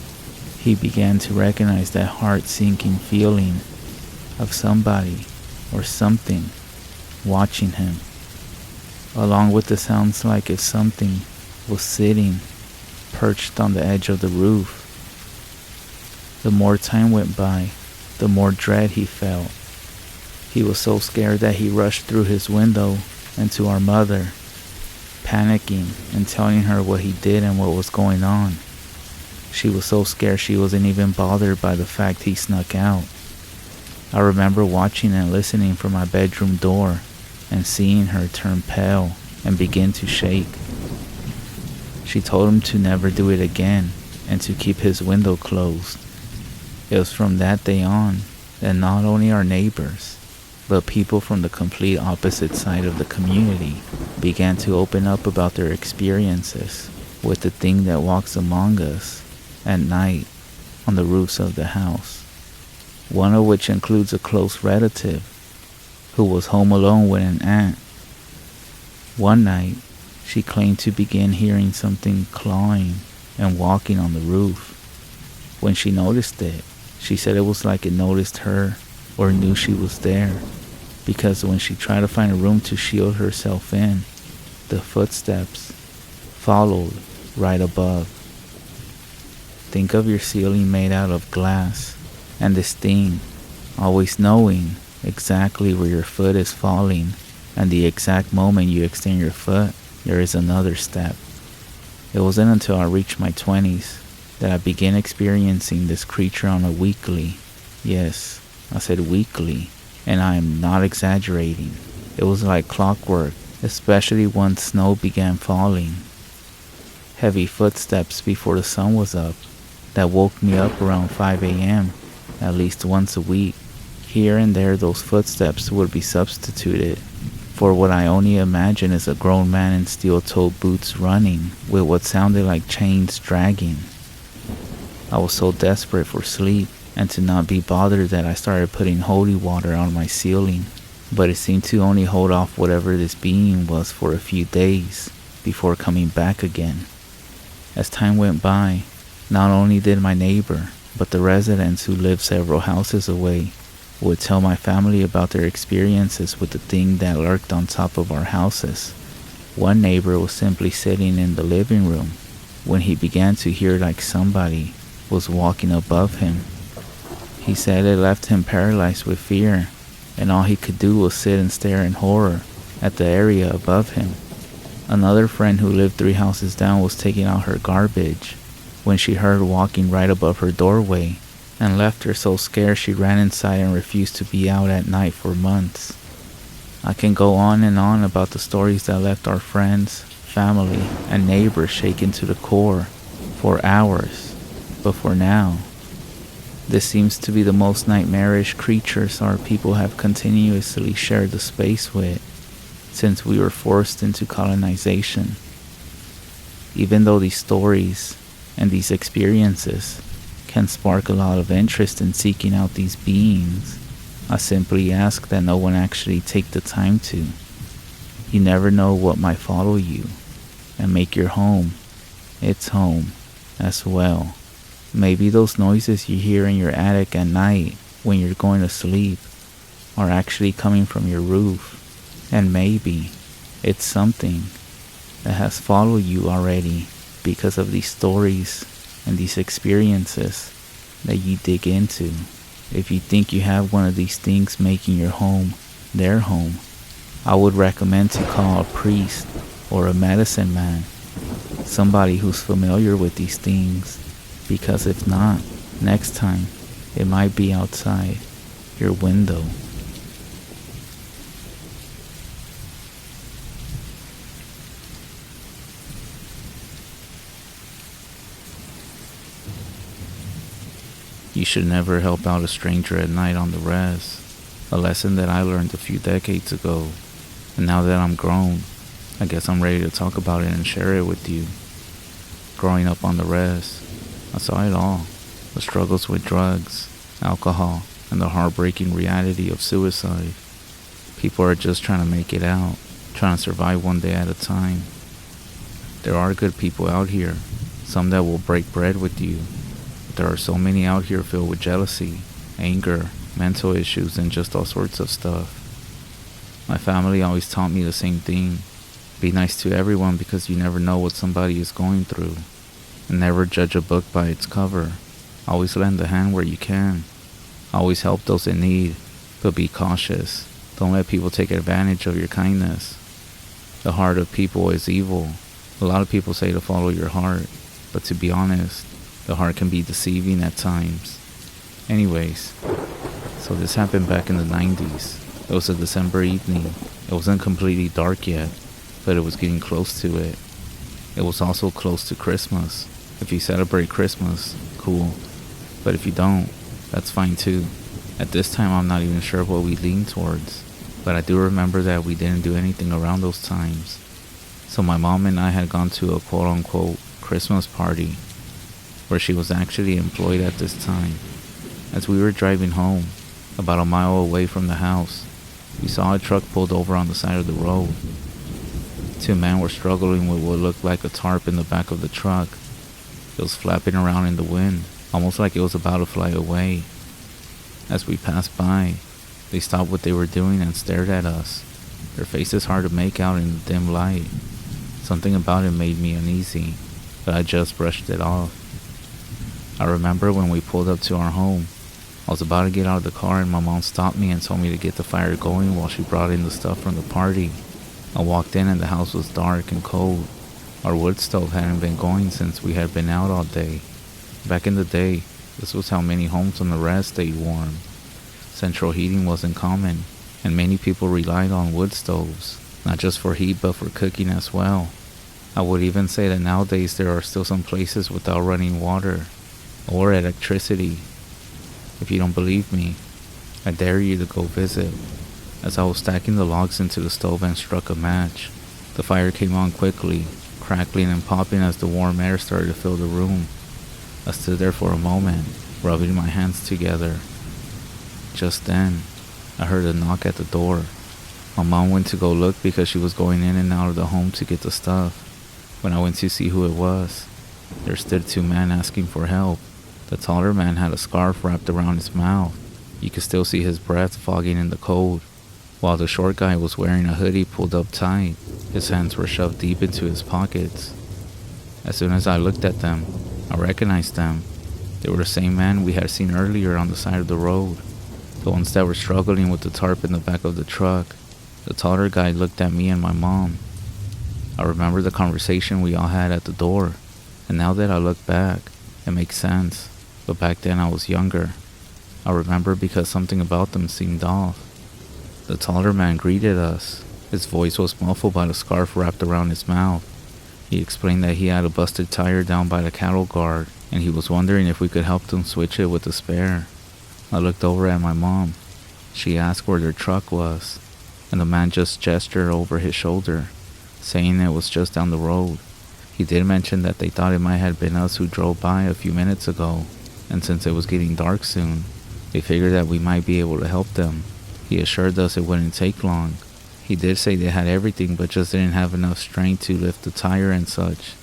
Speaker 1: he began to recognize that heart-sinking feeling of somebody or something watching him, along with the sounds like if something was sitting, perched on the edge of the roof. The more time went by, the more dread he felt. He was so scared that he rushed through his window and to our mother, panicking and telling her what he did and what was going on. She was so scared she wasn't even bothered by the fact he snuck out. I remember watching and listening from my bedroom door and seeing her turn pale and begin to shake. She told him to never do it again and to keep his window closed. It was from that day on that not only our neighbors, but people from the complete opposite side of the community began to open up about their experiences with the thing that walks among us at night on the roofs of the house. One of which includes a close relative who was home alone with an aunt. One night, she claimed to begin hearing something clawing and walking on the roof. When she noticed it, she said it was like it noticed her or knew she was there, because when she tried to find a room to shield herself in, the footsteps followed right above. Think of your ceiling made out of glass, and this thing always knowing exactly where your foot is falling, and the exact moment you extend your foot, there is another step. It wasn't until I reached my 20s that I began experiencing this creature on a weekly, yes, I said weekly, and I am not exaggerating. It was like clockwork, especially once snow began falling. Heavy footsteps before the sun was up that woke me up around 5 a.m. at least once a week. Here and there those footsteps would be substituted for what I only imagine is a grown man in steel-toed boots running with what sounded like chains dragging. I was so desperate for sleep and to not be bothered that I started putting holy water on my ceiling, but it seemed to only hold off whatever this being was for a few days before coming back again. As time went by, not only did my neighbor, but the residents who lived several houses away would tell my family about their experiences with the thing that lurked on top of our houses. One neighbor was simply sitting in the living room when he began to hear like somebody was walking above him. He said it left him paralyzed with fear, and all he could do was sit and stare in horror at the area above him. Another friend who lived 3 houses down was taking out her garbage when she heard walking right above her doorway, and left her so scared she ran inside and refused to be out at night for months. I can go on and on about the stories that left our friends, family, and neighbors shaken to the core for hours, but for now, this seems to be the most nightmarish creatures our people have continuously shared the space with since we were forced into colonization. Even though these stories and these experiences can spark a lot of interest in seeking out these beings, I simply ask that no one actually take the time to. You never know what might follow you and make your home its home as well. Maybe those noises you hear in your attic at night when you're going to sleep are actually coming from your roof, and maybe it's something that has followed you already because of these stories and these experiences that you dig into. If you think you have one of these things making your home their home, I would recommend to call a priest or a medicine man, somebody who's familiar with these things, because if not, next time it might be outside your window. You should never help out a stranger at night on the REZ, a lesson that I learned a few decades ago, and now that I'm grown, I guess I'm ready to talk about it and share it with you. Growing up on the REZ, I saw it all. The struggles with drugs, alcohol, and the heartbreaking reality of suicide. People are just trying to make it out, trying to survive one day at a time. There are good people out here, some that will break bread with you, but there are so many out here filled with jealousy, anger, mental issues, and just all sorts of stuff. My family always taught me the same thing. Be nice to everyone because you never know what somebody is going through. And never judge a book by its cover. Always lend a hand where you can. Always help those in need, but be cautious. Don't let people take advantage of your kindness. The heart of people is evil. A lot of people say to follow your heart, but to be honest, the heart can be deceiving at times. Anyways, so this happened back in the 90s. It was a December evening. It wasn't completely dark yet, but it was getting close to it. It was also close to Christmas. If you celebrate Christmas, cool. But if you don't, that's fine too. At this time, I'm not even sure what we lean towards. But I do remember that we didn't do anything around those times. So my mom and I had gone to a quote-unquote Christmas party, where she was actually employed at this time. As we were driving home, about a mile away from the house, we saw a truck pulled over on the side of the road. Two men were struggling with what looked like a tarp in the back of the truck. It was flapping around in the wind, almost like it was about to fly away. As we passed by, they stopped what they were doing and stared at us. Their faces hard to make out in the dim light. Something about it made me uneasy, but I just brushed it off. I remember when we pulled up to our home, I was about to get out of the car and my mom stopped me and told me to get the fire going while she brought in the stuff from the party. I walked in and the house was dark and cold. Our wood stove hadn't been going since we had been out all day. Back in the day, this was how many homes on the REZ stayed warm. Central heating wasn't common, and many people relied on wood stoves, not just for heat but for cooking as well. I would even say that nowadays there are still some places without running water or electricity. If you don't believe me, I dare you to go visit. As I was stacking the logs into the stove and struck a match, the fire came on quickly, crackling and popping as the warm air started to fill the room. I stood there for a moment, rubbing my hands together. Just then, I heard a knock at the door. My mom went to go look because she was going in and out of the home to get the stuff. When I went to see who it was, there stood two men asking for help. The taller man had a scarf wrapped around his mouth. You could still see his breath fogging in the cold, while the short guy was wearing a hoodie pulled up tight. His hands were shoved deep into his pockets. As soon as I looked at them, I recognized them. They were the same men we had seen earlier on the side of the road, the ones that were struggling with the tarp in the back of the truck. The taller guy looked at me and my mom. I remember the conversation we all had at the door, and now that I look back, it makes sense. But back then I was younger. I remember because something about them seemed off. The taller man greeted us. His voice was muffled by the scarf wrapped around his mouth. He explained that he had a busted tire down by the cattle guard, and he was wondering if we could help them switch it with a spare. I looked over at my mom. She asked where their truck was, and the man just gestured over his shoulder, saying it was just down the road. He did mention that they thought it might have been us who drove by a few minutes ago, and since it was getting dark soon, they figured that we might be able to help them. He assured us it wouldn't take long. He did say they had everything but just didn't have enough strength to lift the tire and such.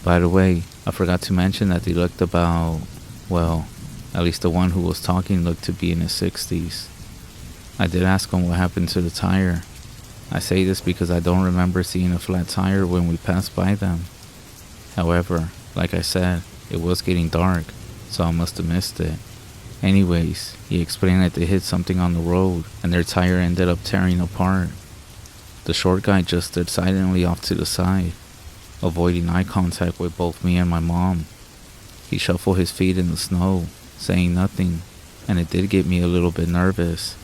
Speaker 1: By the way, I forgot to mention that they looked about, well, at least the one who was talking looked to be in his 60s. I did ask him what happened to the tire. I say this because I don't remember seeing a flat tire when we passed by them. However, like I said, it was getting dark, so I must have missed it. Anyways, he explained that they hit something on the road and their tire ended up tearing apart. The short guy just stood silently off to the side, avoiding eye contact with both me and my mom. He shuffled his feet in the snow, saying nothing, and it did get me a little bit nervous,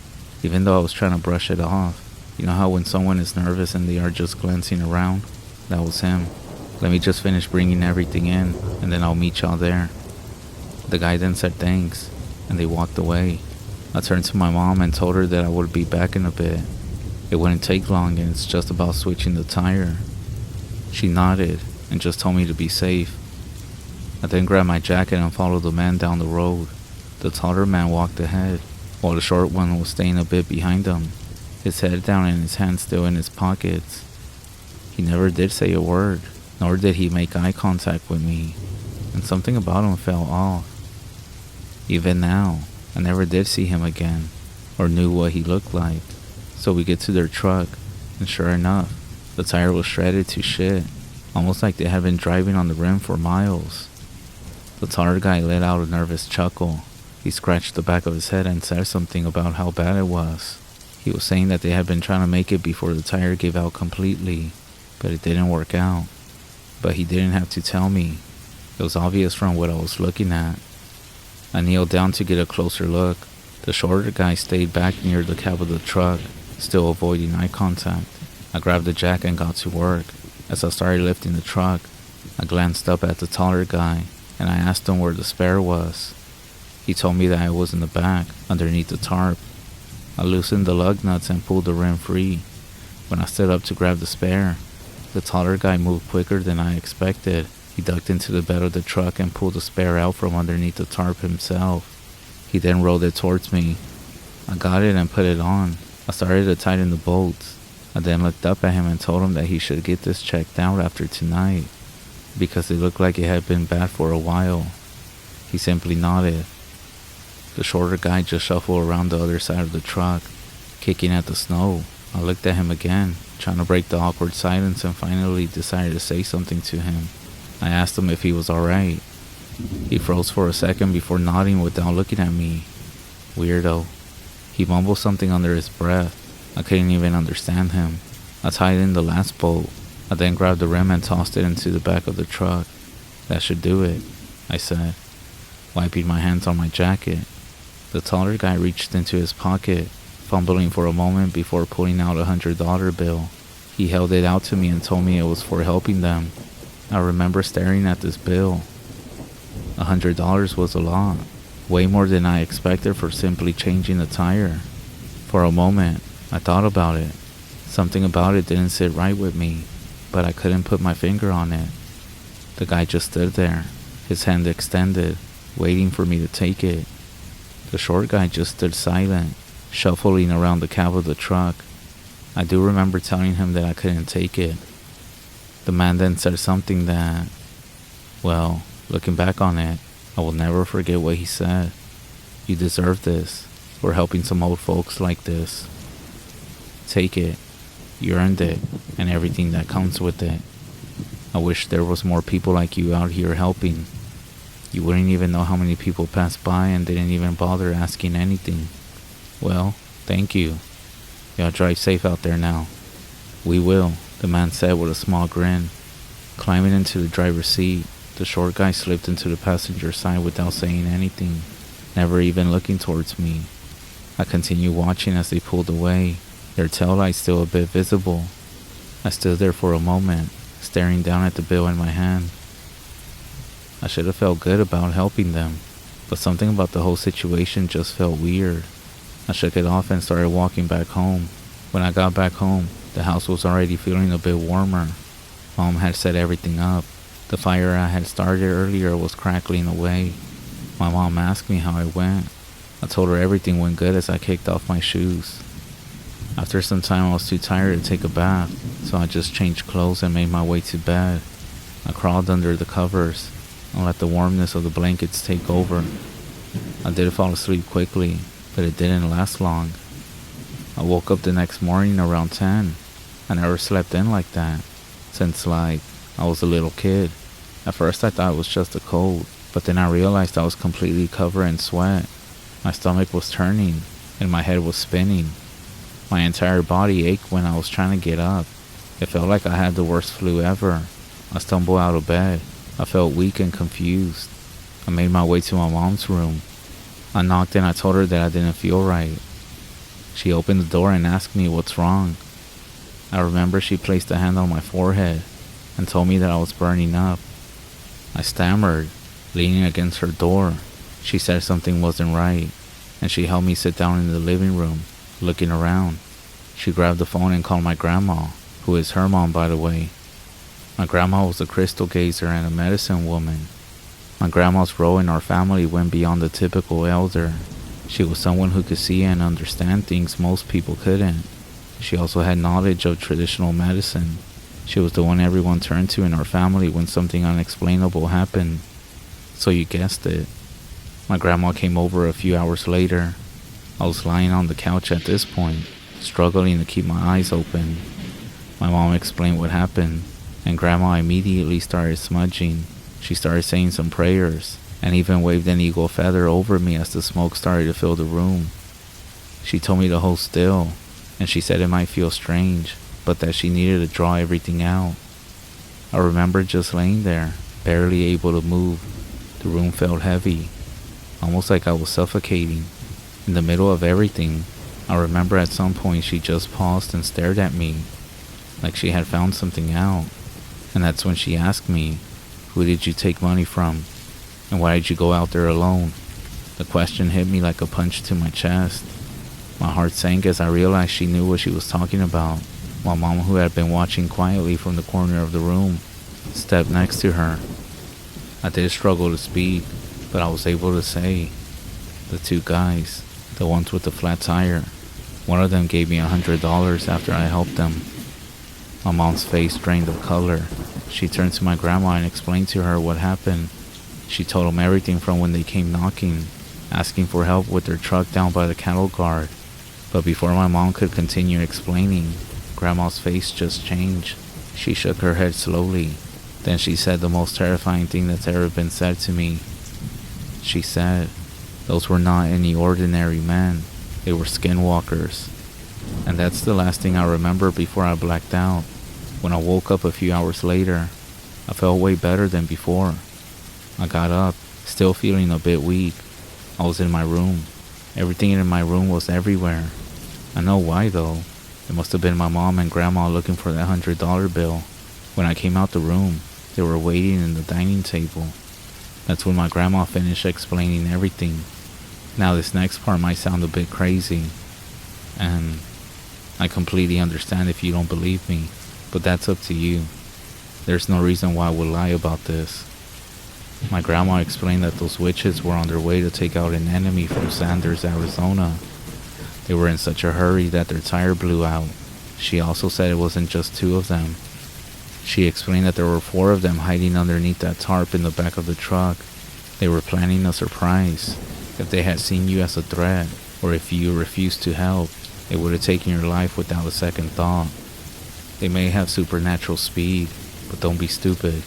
Speaker 1: even though I was trying to brush it off. You know how when someone is nervous and they are just glancing around? That was him. Let me just finish bringing everything in, and then I'll meet y'all there. The guy then said thanks, and they walked away. I turned to my mom and told her that I would be back in a bit. It wouldn't take long and it's just about switching the tire. She nodded and just told me to be safe. I then grabbed my jacket and followed the man down the road. The taller man walked ahead. while the short one was staying a bit behind him, his head down and his hands still in his pockets. He never did say a word, nor did he make eye contact with me, and something about him felt off. Even now, I never did see him again, or knew what he looked like. So we get to their truck, and sure enough, the tire was shredded to shit, almost like they had been driving on the rim for miles. The taller guy let out a nervous chuckle. He scratched the back of his head and said something about how bad it was. He was saying that they had been trying to make it before the tire gave out completely, but it didn't work out. But he didn't have to tell me. It was obvious from what I was looking at. I kneeled down to get a closer look. The shorter guy stayed back near the cab of the truck, still avoiding eye contact. I grabbed the jack and got to work. As I started lifting the truck, I glanced up at the taller guy, and I asked him where the spare was. He told me that it was in the back, underneath the tarp. I loosened the lug nuts and pulled the rim free. When I stood up to grab the spare, the taller guy moved quicker than I expected. He ducked into the bed of the truck and pulled the spare out from underneath the tarp himself. He then rolled it towards me. I got it and put it on. I started to tighten the bolts. I then looked up at him and told him that he should get this checked out after tonight, because it looked like it had been bad for a while. He simply nodded. The shorter guy just shuffled around the other side of the truck, kicking at the snow. I looked at him again, trying to break the awkward silence, and finally decided to say something to him. I asked him if he was alright. He froze for a second before nodding without looking at me. Weirdo. He mumbled something under his breath. I couldn't even understand him. I tightened the last bolt. I then grabbed the rim and tossed it into the back of the truck. That should do it, I said, wiping my hands on my jacket. The taller guy reached into his pocket, fumbling for a moment before pulling out a $100 bill. He held it out to me and told me it was for helping them. I remember staring at this bill. $100 was a lot, way more than I expected for simply changing the tire. For a moment, I thought about it. Something about it didn't sit right with me, but I couldn't put my finger on it. The guy just stood there, his hand extended, waiting for me to take it. The short guy just stood silent, shuffling around the cab of the truck. I do remember telling him that I couldn't take it. The man then said something that, well, looking back on it, I will never forget what he said. You deserve this. We're helping some old folks like this. Take it. You earned it, and everything that comes with it. I wish there was more people like you out here helping. You wouldn't even know how many people passed by and didn't even bother asking anything. Well, thank you. Y'all drive safe out there now. We will, the man said with a small grin. Climbing into the driver's seat, the short guy slipped into the passenger side without saying anything, never even looking towards me. I continued watching as they pulled away, their taillights still a bit visible. I stood there for a moment, staring down at the bill in my hand. I should have felt good about helping them, but something about the whole situation just felt weird. I shook it off and started walking back home. When I got back home, the house was already feeling a bit warmer. Mom had set everything up. The fire I had started earlier was crackling away. My mom asked me how it went. I told her everything went good as I kicked off my shoes. After some time, I was too tired to take a bath, so I just changed clothes and made my way to bed. I crawled under the covers and let the warmness of the blankets take over. I did fall asleep quickly, but it didn't last long. I woke up the next morning around 10. I never slept in like that, since I was a little kid. At first I thought it was just a cold, but then I realized I was completely covered in sweat. My stomach was turning, and my head was spinning. My entire body ached when I was trying to get up. It felt like I had the worst flu ever. I stumbled out of bed. I felt weak and confused. I made my way to my mom's room. I knocked and I told her that I didn't feel right. She opened the door and asked me what's wrong. I remember she placed a hand on my forehead and told me that I was burning up. I stammered, leaning against her door. She said something wasn't right, and she helped me sit down in the living room, looking around. She grabbed the phone and called my grandma, who is her mom, by the way. My grandma was a crystal gazer and a medicine woman. My grandma's role in our family went beyond the typical elder. She was someone who could see and understand things most people couldn't. She also had knowledge of traditional medicine. She was the one everyone turned to in our family when something unexplainable happened. So you guessed it. My grandma came over a few hours later. I was lying on the couch at this point, struggling to keep my eyes open. My mom explained what happened, and Grandma immediately started smudging. She started saying some prayers, and even waved an eagle feather over me as the smoke started to fill the room. She told me to hold still, and she said it might feel strange, but that she needed to draw everything out. I remember just laying there, barely able to move. The room felt heavy, almost like I was suffocating. In the middle of everything, I remember at some point she just paused and stared at me, like she had found something out. And that's when she asked me, "Who did you take money from? And why did you go out there alone?" The question hit me like a punch to my chest. My heart sank as I realized she knew what she was talking about. My mom, who had been watching quietly from the corner of the room, stepped next to her. I did struggle to speak, but I was able to say, "The two guys, the ones with the flat tire, one of them gave me $100 after I helped them." My mom's face drained of color. She turned to my grandma and explained to her what happened. She told them everything from when they came knocking, asking for help with their truck down by the cattle guard. But before my mom could continue explaining, Grandma's face just changed. She shook her head slowly. Then she said the most terrifying thing that's ever been said to me. She said, "Those were not any ordinary men. They were skinwalkers." And that's the last thing I remember before I blacked out. When I woke up a few hours later, I felt way better than before. I got up, still feeling a bit weak. I was in my room. Everything in my room was everywhere. I know why though. It must have been my mom and Grandma looking for that $100 bill. When I came out the room, they were waiting in the dining table. That's when my grandma finished explaining everything. Now this next part might sound a bit crazy, and I completely understand if you don't believe me, but that's up to you. There's no reason why I would lie about this. My grandma explained that those witches were on their way to take out an enemy from Sanders, Arizona. They were in such a hurry that their tire blew out. She also said it wasn't just two of them. She explained that there were 4 of them hiding underneath that tarp in the back of the truck. They were planning a surprise. If they had seen you as a threat, or if you refused to help, they would have taken your life without a second thought. They may have supernatural speed, but don't be stupid.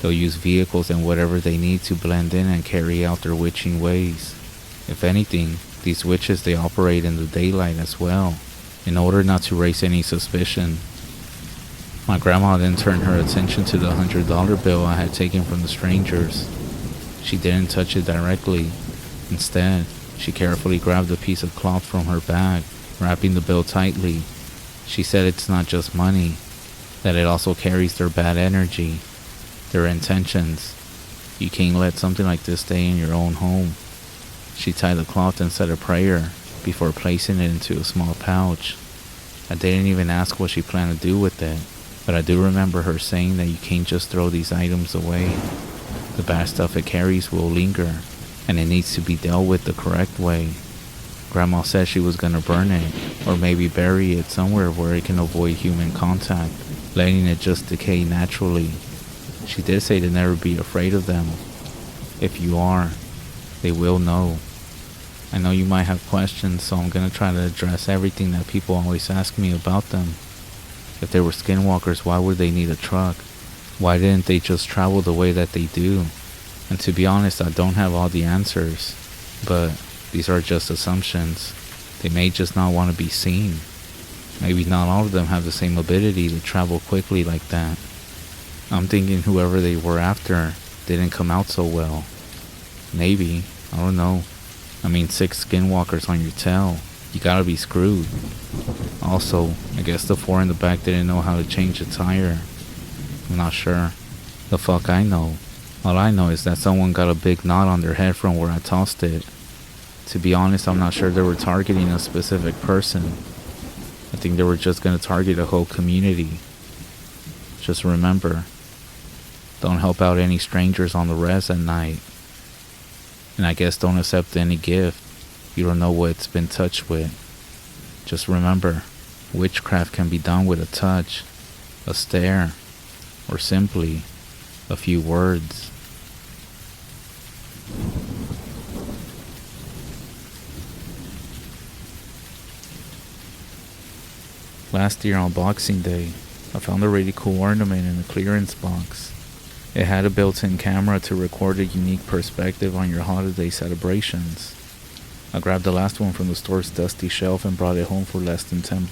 Speaker 1: They'll use vehicles and whatever they need to blend in and carry out their witching ways. If anything, these witches, they operate in the daylight as well, in order not to raise any suspicion. My grandma then turned her attention to the $100 bill I had taken from the strangers. She didn't touch it directly. Instead, she carefully grabbed a piece of cloth from her bag, wrapping the bill tightly. She said it's not just money, that it also carries their bad energy, their intentions. You can't let something like this stay in your own home. She tied the cloth and said a prayer before placing it into a small pouch. I didn't even ask what she planned to do with it, but I do remember her saying that you can't just throw these items away. The bad stuff it carries will linger, and it needs to be dealt with the correct way. Grandma said she was gonna burn it, or maybe bury it somewhere where it can avoid human contact, letting it just decay naturally. She did say to never be afraid of them. If you are, they will know. I know you might have questions, so I'm gonna try to address everything that people always ask me about them. If they were skinwalkers, why would they need a truck? Why didn't they just travel the way that they do? And to be honest, I don't have all the answers, but these are just assumptions. They may just not want to be seen. Maybe not all of them have the same ability to travel quickly like that. I'm thinking whoever they were after didn't come out so well. Maybe, I don't know. I mean, 6 skinwalkers on your tail. You gotta be screwed. Also, I guess the 4 in the back didn't know how to change a tire. I'm not sure. The fuck I know. All I know is that someone got a big knot on their head from where I tossed it. To be honest, I'm not sure they were targeting a specific person. I think they were just gonna target a whole community. Just remember, don't help out any strangers on the REZ at night. And I guess don't accept any gift. You don't know what it's been touched with. Just remember, witchcraft can be done with a touch, a stare, or simply a few words. Last year on Boxing Day, I found a really cool ornament in a clearance box. It had a built-in camera to record a unique perspective on your holiday celebrations. I grabbed the last one from the store's dusty shelf and brought it home for less than $10.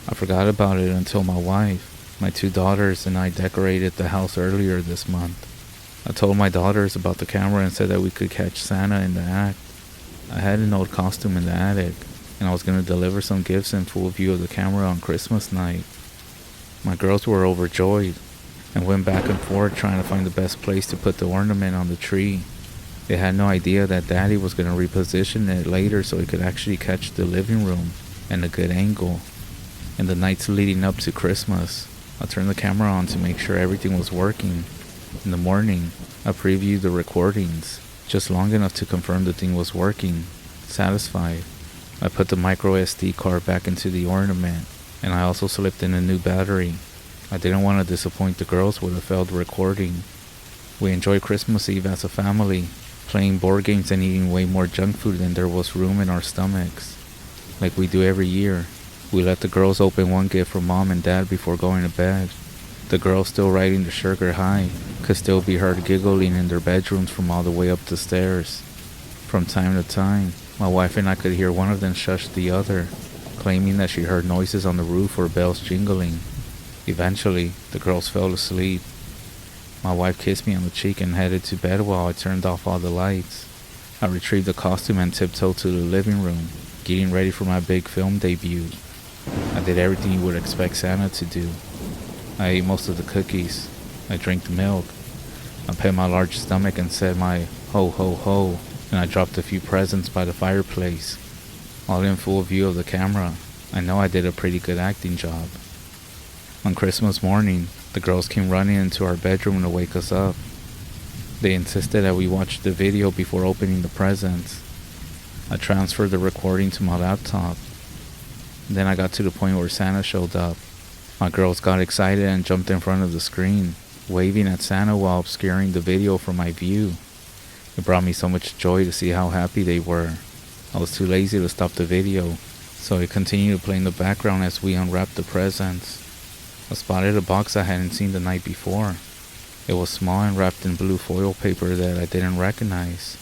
Speaker 1: I forgot about it until my wife, my 2 daughters, and I decorated the house earlier this month. I told my daughters about the camera and said that we could catch Santa in the act. I had an old costume in the attic, and I was going to deliver some gifts in full view of the camera on Christmas night. My girls were overjoyed and went back and forth trying to find the best place to put the ornament on the tree. They had no idea that Daddy was going to reposition it later so it could actually catch the living room and a good angle. In the nights leading up to Christmas, I turned the camera on to make sure everything was working. In the morning, I previewed the recordings, just long enough to confirm the thing was working. Satisfied, I put the micro SD card back into the ornament, and I also slipped in a new battery. I didn't want to disappoint the girls with a failed recording. We enjoyed Christmas Eve as a family, playing board games and eating way more junk food than there was room in our stomachs. Like we do every year, we let the girls open one gift from Mom and Dad before going to bed. The girls, still riding the sugar high, could still be heard giggling in their bedrooms from all the way up the stairs. From time to time, my wife and I could hear one of them shush the other, claiming that she heard noises on the roof or bells jingling. Eventually, the girls fell asleep. My wife kissed me on the cheek and headed to bed while I turned off all the lights. I retrieved the costume and tiptoed to the living room, getting ready for my big film debut. I did everything you would expect Santa to do. I ate most of the cookies. I drank the milk. I pet my large stomach and said my ho ho ho, and I dropped a few presents by the fireplace, all in full view of the camera. I know I did a pretty good acting job. On Christmas morning, the girls came running into our bedroom to wake us up. They insisted that we watch the video before opening the presents. I transferred the recording to my laptop. Then I got to the point where Santa showed up. My girls got excited and jumped in front of the screen, waving at Santa while obscuring the video from my view. It brought me so much joy to see how happy they were. I was too lazy to stop the video, so it continued to play in the background as we unwrapped the presents. I spotted a box I hadn't seen the night before. It was small and wrapped in blue foil paper that I didn't recognize.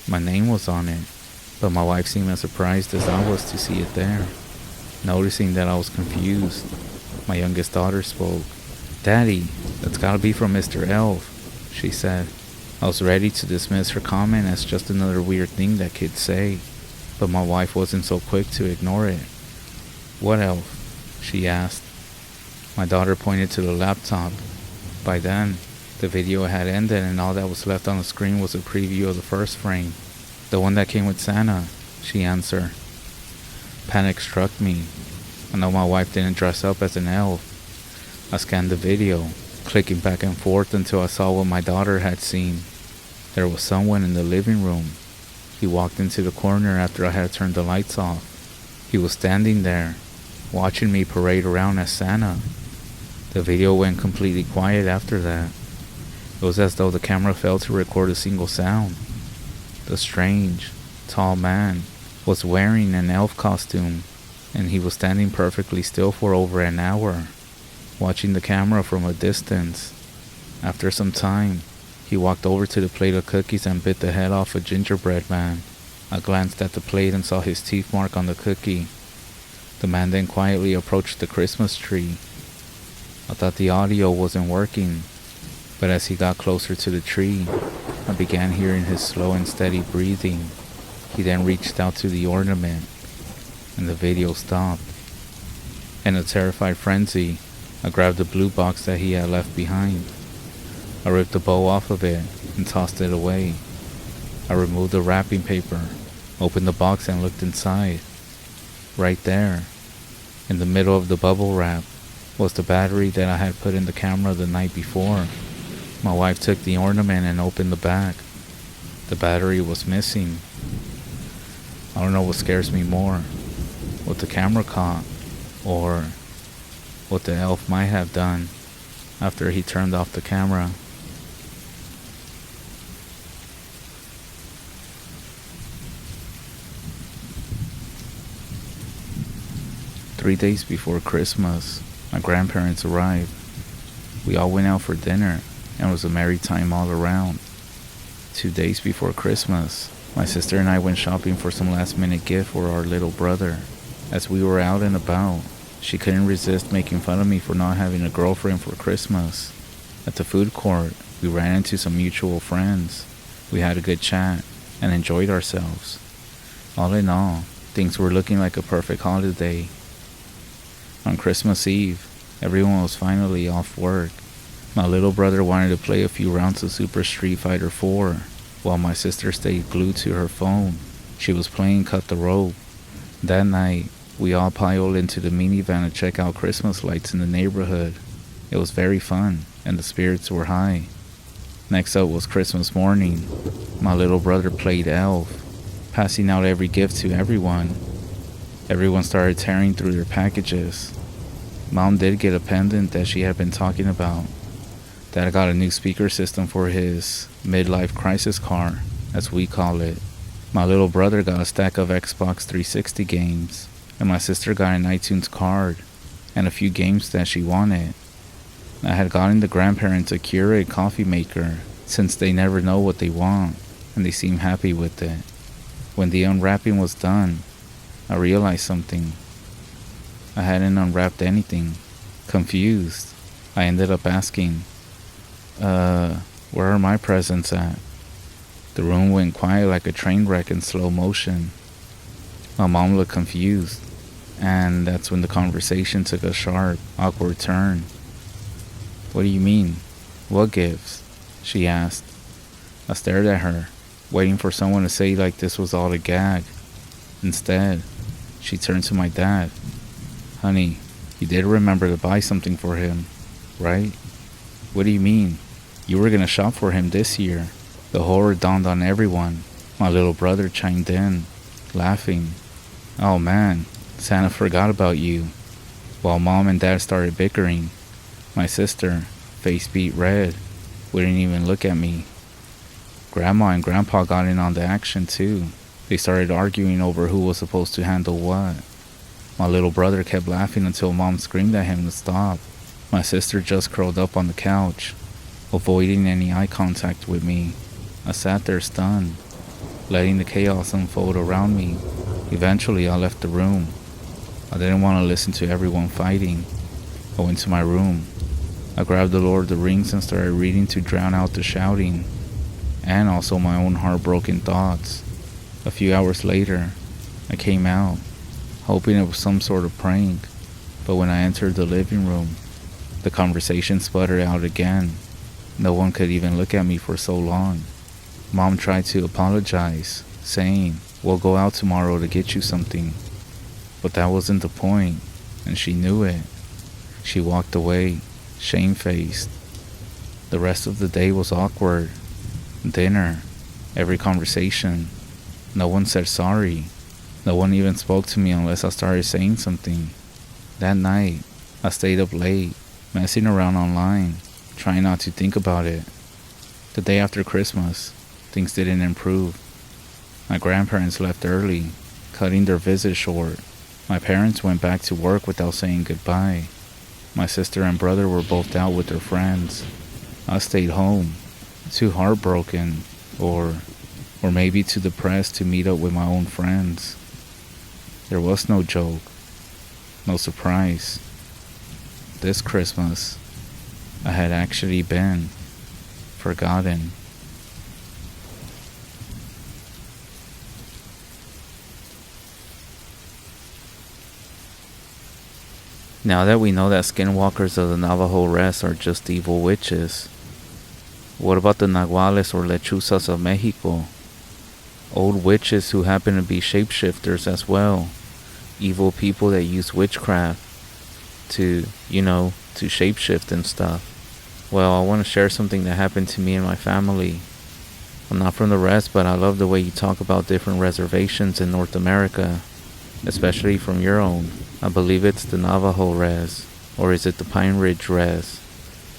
Speaker 1: My name was on it, but my wife seemed as surprised as I was to see it there. Noticing that I was confused, my youngest daughter spoke. "Daddy, that's gotta be from Mr. Elf," she said. I was ready to dismiss her comment as just another weird thing that kids say, but my wife wasn't so quick to ignore it. "What elf?" she asked. My daughter pointed to the laptop. By then, the video had ended and all that was left on the screen was a preview of the first frame. "The one that came with Santa," she answered. Panic struck me. I know my wife didn't dress up as an elf. I scanned the video, clicking back and forth until I saw what my daughter had seen. There was someone in the living room. He walked into the corner after I had turned the lights off. He was standing there, watching me parade around as Santa. The video went completely quiet after that. It was as though the camera failed to record a single sound. The strange, tall man was wearing an elf costume, and he was standing perfectly still for over an hour, watching the camera from a distance. After some time, he walked over to the plate of cookies and bit the head off a gingerbread man. I glanced at the plate and saw his teeth mark on the cookie. The man then quietly approached the Christmas tree. I thought the audio wasn't working, but as he got closer to the tree, I began hearing his slow and steady breathing. He then reached out to the ornament, and the video stopped. In a terrified frenzy, I grabbed the blue box that he had left behind. I ripped the bow off of it and tossed it away. I removed the wrapping paper, opened the box and looked inside. Right there, in the middle of the bubble wrap, was the battery that I had put in the camera the night before. My wife took the ornament and opened the back. The battery was missing. I don't know what scares me more, what the camera caught, or what the elf might have done after he turned off the camera. Three days before Christmas, my grandparents arrived. We all went out for dinner, and it was a merry time all around. 2 days before Christmas, my sister and I went shopping for some last-minute gift for our little brother. As we were out and about, she couldn't resist making fun of me for not having a girlfriend for Christmas. At the food court, we ran into some mutual friends. We had a good chat and enjoyed ourselves. All in all, things were looking like a perfect holiday. On Christmas Eve, everyone was finally off work. My little brother wanted to play a few rounds of Super Street Fighter 4, while my sister stayed glued to her phone. She was playing Cut the Rope. That night, we all piled into the minivan to check out Christmas lights in the neighborhood. It was very fun, and the spirits were high. Next up was Christmas morning. My little brother played elf, passing out every gift to everyone. Everyone started tearing through their packages. Mom did get a pendant that she had been talking about. Dad got a new speaker system for his midlife crisis car, as we call it. My little brother got a stack of Xbox 360 games, and my sister got an iTunes card and a few games that she wanted. I had gotten the grandparents a Keurig coffee maker, since they never know what they want, and they seemed happy with it. When the unwrapping was done, I realized something. I hadn't unwrapped anything. Confused, I ended up asking, where are my presents at? The room went quiet like a train wreck in slow motion. My mom looked confused, and that's when the conversation took a sharp, awkward turn. What do you mean? What gifts? She asked. I stared at her, waiting for someone to say like this was all a gag. Instead, she turned to my dad. Honey, you did remember to buy something for him, right? What do you mean? You were gonna shop for him this year. The horror dawned on everyone. My little brother chimed in, laughing. Oh man, Santa forgot about you. While Mom and Dad started bickering, my sister, face beat red, wouldn't even look at me. Grandma and Grandpa got in on the action too. They started arguing over who was supposed to handle what. My little brother kept laughing until Mom screamed at him to stop. My sister just curled up on the couch, avoiding any eye contact with me. I sat there stunned, letting the chaos unfold around me. Eventually, I left the room. I didn't want to listen to everyone fighting. I went to my room. I grabbed the Lord of the Rings and started reading to drown out the shouting, and also my own heartbroken thoughts. A few hours later, I came out, hoping it was some sort of prank, but when I entered the living room, the conversation sputtered out again. No one could even look at me for so long. Mom tried to apologize, saying, "We'll go out tomorrow to get you something." But that wasn't the point, and she knew it. She walked away, shamefaced. The rest of the day was awkward. Dinner, every conversation. No one said sorry. No one even spoke to me unless I started saying something. That night, I stayed up late, messing around online, trying not to think about it. The day after Christmas, things didn't improve. My grandparents left early, cutting their visit short. My parents went back to work without saying goodbye. My sister and brother were both out with their friends. I stayed home, too heartbroken, or maybe too depressed to meet up with my own friends. There was no joke, no surprise. This Christmas, I had actually been forgotten. Now that we know that skinwalkers of the Navajo REZ are just evil witches, what about the nahuales or lechuzas of Mexico? Old witches who happen to be shapeshifters as well. Evil people that use witchcraft to shapeshift and stuff. Well, I want to share something that happened to me and my family. I'm not from the rest, but I love the way you talk about different reservations in North America, especially from your own. I believe it's the Navajo REZ, or is it the Pine Ridge REZ?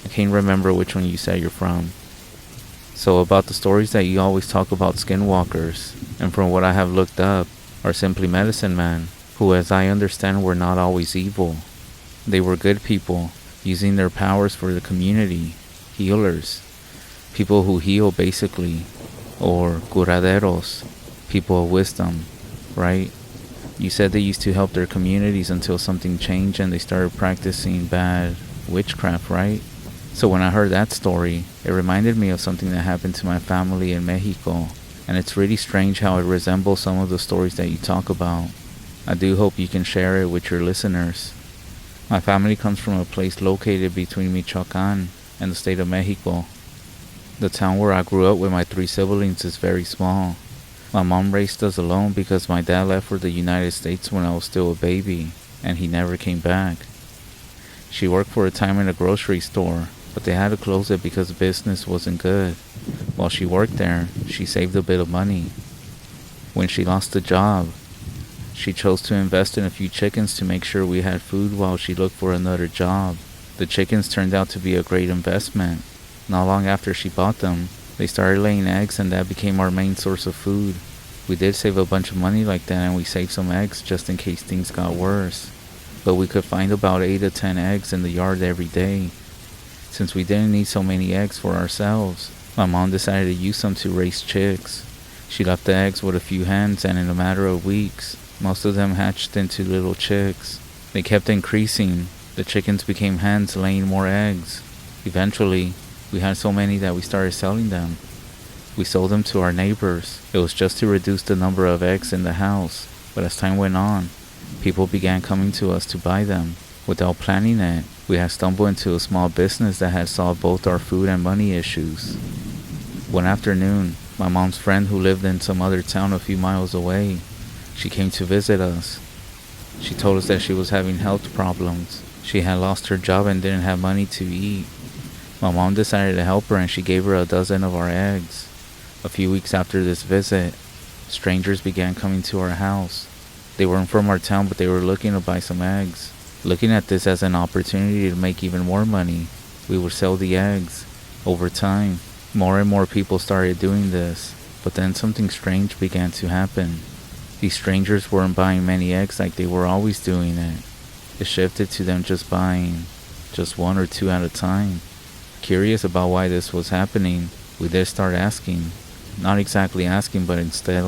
Speaker 1: I can't remember which one you said you're from. So about the stories that you always talk about skinwalkers, and from what I have looked up, are simply medicine men, who as I understand were not always evil. They were good people, using their powers for the community, healers, people who heal basically, or curaderos, people of wisdom, right? You said they used to help their communities until something changed and they started practicing bad witchcraft, right? So when I heard that story, it reminded me of something that happened to my family in Mexico, and it's really strange how it resembles some of the stories that you talk about. I do hope you can share it with your listeners. My family comes from a place located between Michoacan and the state of Mexico. The town where I grew up with my 3 siblings is very small. My mom raised us alone because my dad left for the United States when I was still a baby, and he never came back. She worked for a time in a grocery store, but they had to close it because business wasn't good. While she worked there, she saved a bit of money. When she lost the job, she chose to invest in a few chickens to make sure we had food while she looked for another job. The chickens turned out to be a great investment. Not long after she bought them, they started laying eggs, and that became our main source of food. We did save a bunch of money like that, and we saved some eggs just in case things got worse. But we could find about 8 to 10 eggs in the yard every day. Since we didn't need so many eggs for ourselves, my mom decided to use some to raise chicks. She left the eggs with a few hens, and in a matter of weeks, most of them hatched into little chicks. They kept increasing. The chickens became hens, laying more eggs. Eventually, we had so many that we started selling them. We sold them to our neighbors. It was just to reduce the number of eggs in the house, but as time went on, people began coming to us to buy them. Without planning it, we had stumbled into a small business that had solved both our food and money issues. One afternoon, my mom's friend who lived in some other town a few miles away, she came to visit us. She told us that she was having health problems. She had lost her job and didn't have money to eat. My mom decided to help her, and she gave her a dozen of our eggs. A few weeks after this visit, strangers began coming to our house. They weren't from our town, but they were looking to buy some eggs. Looking at this as an opportunity to make even more money, we would sell the eggs. Over time, more and more people started doing this, but then something strange began to happen. These strangers weren't buying many eggs like they were always doing it. It shifted to them just buying just 1 or 2 at a time. Curious about why this was happening, we did start asking. Not exactly asking, but instead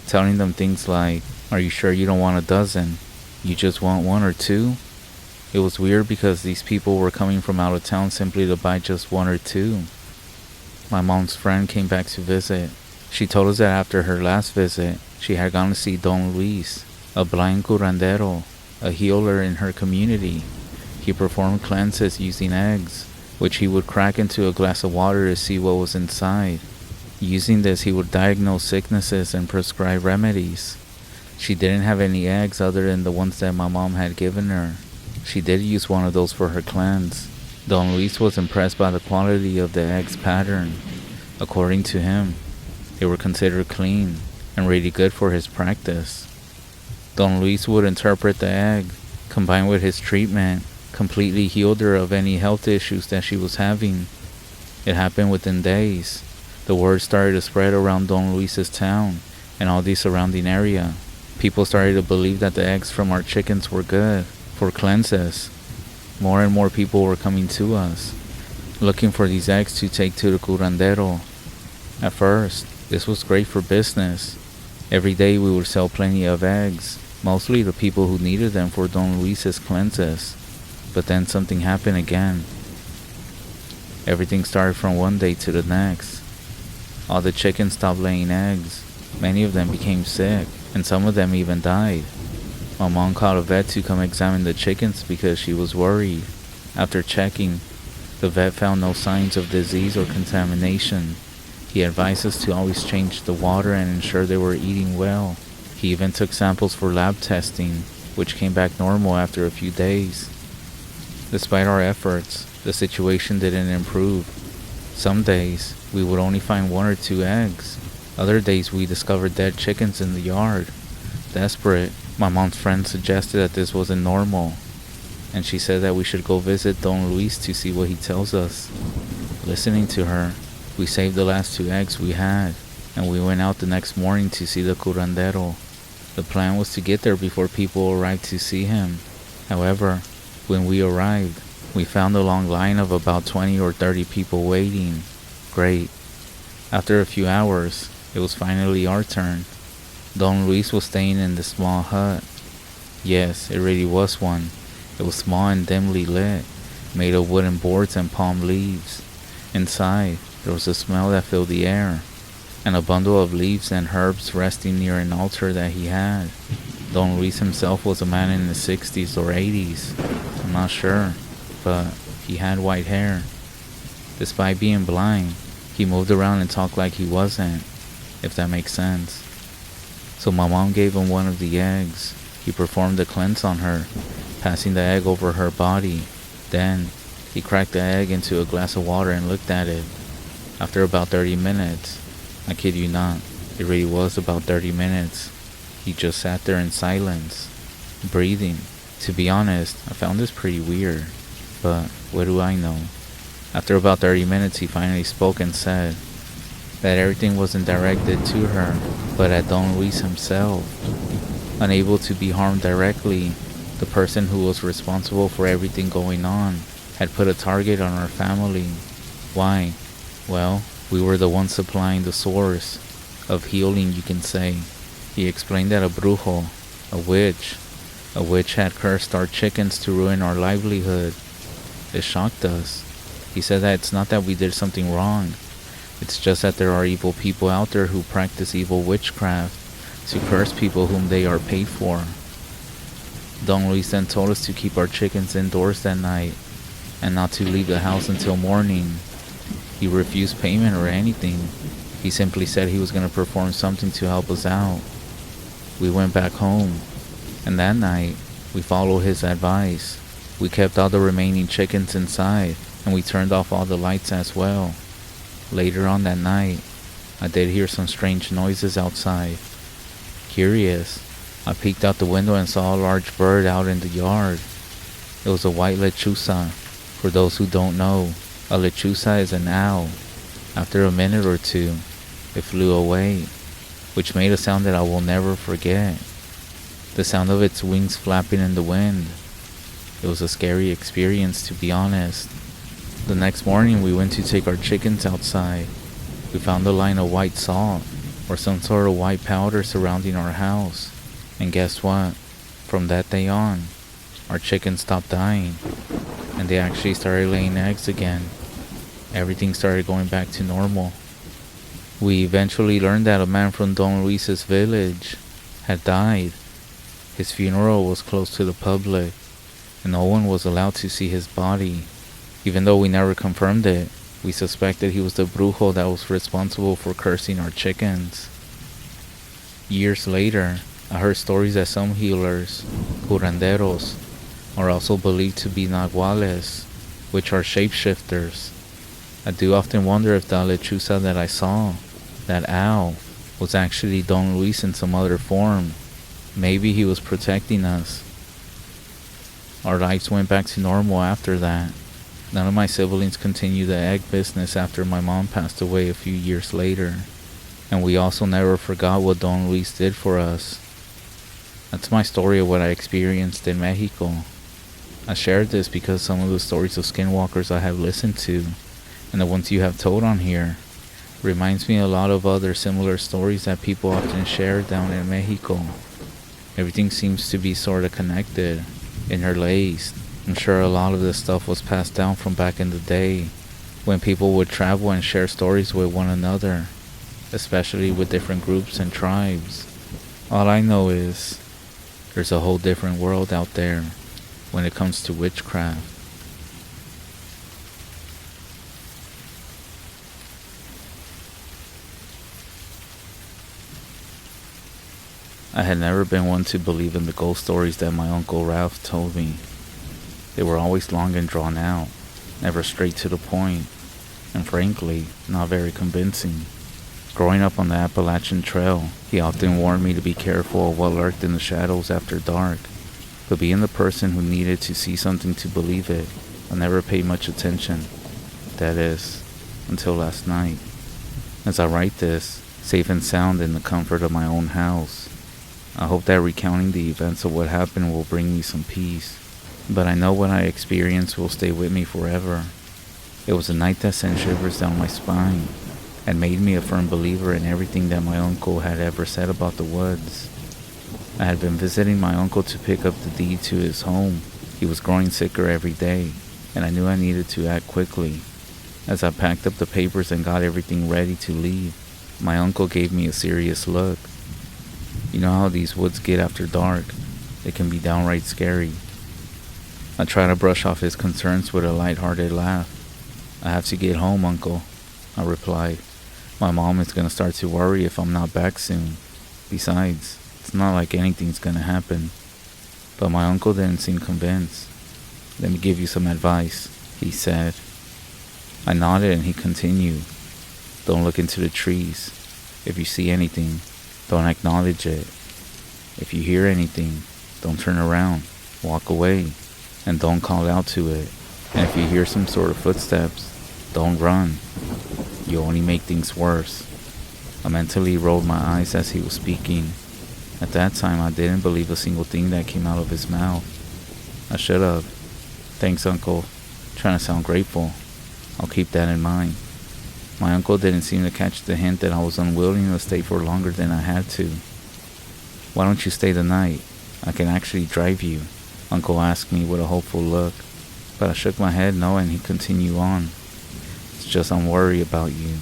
Speaker 1: telling them things like, "Are you sure you don't want a dozen? You just want 1 or 2? It was weird because these people were coming from out of town simply to buy just 1 or 2. My mom's friend came back to visit. She told us that after her last visit, she had gone to see Don Luis, a blind curandero, a healer in her community. He performed cleanses using eggs, which he would crack into a glass of water to see what was inside. Using this, he would diagnose sicknesses and prescribe remedies. She didn't have any eggs other than the ones that my mom had given her. She did use one of those for her cleanse. Don Luis was impressed by the quality of the egg's pattern. According to him, they were considered clean and really good for his practice. Don Luis would interpret the egg, combined with his treatment, completely healed her of any health issues that she was having. It happened within days. The word started to spread around Don Luis's town and all the surrounding area. People started to believe that the eggs from our chickens were good for cleanses. More and more people were coming to us, looking for these eggs to take to the curandero. At first, this was great for business. Every day we would sell plenty of eggs, mostly to people who needed them for Don Luis's cleanses. But then something happened again. Everything started from one day to the next. All the chickens stopped laying eggs. Many of them became sick, and some of them even died. My mom called a vet to come examine the chickens because she was worried. After checking, the vet found no signs of disease or contamination. He advised us to always change the water and ensure they were eating well. He even took samples for lab testing, which came back normal after a few days. Despite our efforts, the situation didn't improve. Some days, we would only find 1 or 2 eggs. Other days we discovered dead chickens in the yard. Desperate, my mom's friend suggested that this wasn't normal, and she said that we should go visit Don Luis to see what he tells us. Listening to her, we saved the last 2 eggs we had, and we went out the next morning to see the curandero. The plan was to get there before people arrived to see him. However, when we arrived, we found a long line of about 20 or 30 people waiting. Great. After a few hours, it was finally our turn. Don Luis was staying in the small hut. Yes, it really was one. It was small and dimly lit, made of wooden boards and palm leaves. Inside, there was a smell that filled the air, and a bundle of leaves and herbs resting near an altar that he had. Don Luis himself was a man in his 60s or 80s. I'm not sure, but he had white hair. Despite being blind, he moved around and talked like he wasn't, if that makes sense. So my mom gave him one of the eggs. He performed a cleanse on her, passing the egg over her body. Then, he cracked the egg into a glass of water and looked at it. After about 30 minutes, I kid you not, it really was about 30 minutes, he just sat there in silence, breathing. To be honest, I found this pretty weird, but what do I know? After about 30 minutes, he finally spoke and said that everything wasn't directed to her, but at Don Luis himself. Unable to be harmed directly, the person who was responsible for everything going on had put a target on our family. Why? Well, we were the ones supplying the source of healing, you can say. He explained that a brujo, a witch had cursed our chickens to ruin our livelihood. It shocked us. He said that it's not that we did something wrong. It's just that there are evil people out there who practice evil witchcraft to curse people whom they are paid for. Don Luis then told us to keep our chickens indoors that night and not to leave the house until morning. He refused payment or anything. He simply said he was going to perform something to help us out. We went back home, and that night, we followed his advice. We kept all the remaining chickens inside, and we turned off all the lights as well. Later on that night, I did hear some strange noises outside. Curious, I peeked out the window and saw a large bird out in the yard. It was a white lechuza. For those who don't know, a lechuza is an owl. After a minute or two, it flew away, which made a sound that I will never forget. The sound of its wings flapping in the wind. It was a scary experience, to be honest. The next morning we went to take our chickens outside. We found a line of white salt, or some sort of white powder surrounding our house. And guess what? From that day on, our chickens stopped dying, and they actually started laying eggs again. Everything started going back to normal. We eventually learned that a man from Don Luis's village had died. His funeral was closed to the public, and no one was allowed to see his body. Even though we never confirmed it, we suspected he was the brujo that was responsible for cursing our chickens. Years later, I heard stories that some healers, curanderos, are also believed to be nahuales, which are shapeshifters. I do often wonder if the lechuza that I saw, that owl, was actually Don Luis in some other form. Maybe he was protecting us. Our lives went back to normal after that. None of my siblings continued the egg business after my mom passed away a few years later. And we also never forgot what Don Luis did for us. That's my story of what I experienced in Mexico. I shared this because some of the stories of skinwalkers I have listened to, and the ones you have told on here, reminds me a lot of other similar stories that people often share down in Mexico. Everything seems to be sort of connected, interlaced. I'm sure a lot of this stuff was passed down from back in the day, when people would travel and share stories with one another, especially with different groups and tribes. All I know is, there's a whole different world out there when it comes to witchcraft. I had never been one to believe in the ghost stories that my Uncle Ralph told me. They were always long and drawn out, never straight to the point. and frankly, not very convincing. Growing up on the Appalachian Trail, he often warned me to be careful of what lurked in the shadows after dark. But being the person who needed to see something to believe it, I never paid much attention. That is, until last night. As I write this, safe and sound in the comfort of my own house, I hope that recounting the events of what happened will bring me some peace. But I know what I experienced will stay with me forever. It was a night that sent shivers down my spine and made me a firm believer in everything that my uncle had ever said about the woods. I had been visiting my uncle to pick up the deed to his home. He was growing sicker every day, and I knew I needed to act quickly. As I packed up the papers and got everything ready to leave, my uncle gave me a serious look. You know how these woods get after dark? They can be downright scary. I tried to brush off his concerns with a light-hearted laugh. I have to get home, Uncle, I replied. My mom is going to start to worry if I'm not back soon. Besides, it's not like anything's going to happen. But my uncle didn't seem convinced. Let me give you some advice, he said. I nodded and he continued. Don't look into the trees. If you see anything, don't acknowledge it. If you hear anything, don't turn around. Walk away. And don't call out to it. And if you hear some sort of footsteps, don't run. You only make things worse. I mentally rolled my eyes as he was speaking. At that time, I didn't believe a single thing that came out of his mouth. I should have. Thanks, Uncle. Trying to sound grateful. I'll keep that in mind. My uncle didn't seem to catch the hint that I was unwilling to stay for longer than I had to. Why don't you stay the night? I can actually drive you, Uncle asked me with a hopeful look. But I shook my head no, and he continued on. It's just I'm worried about you.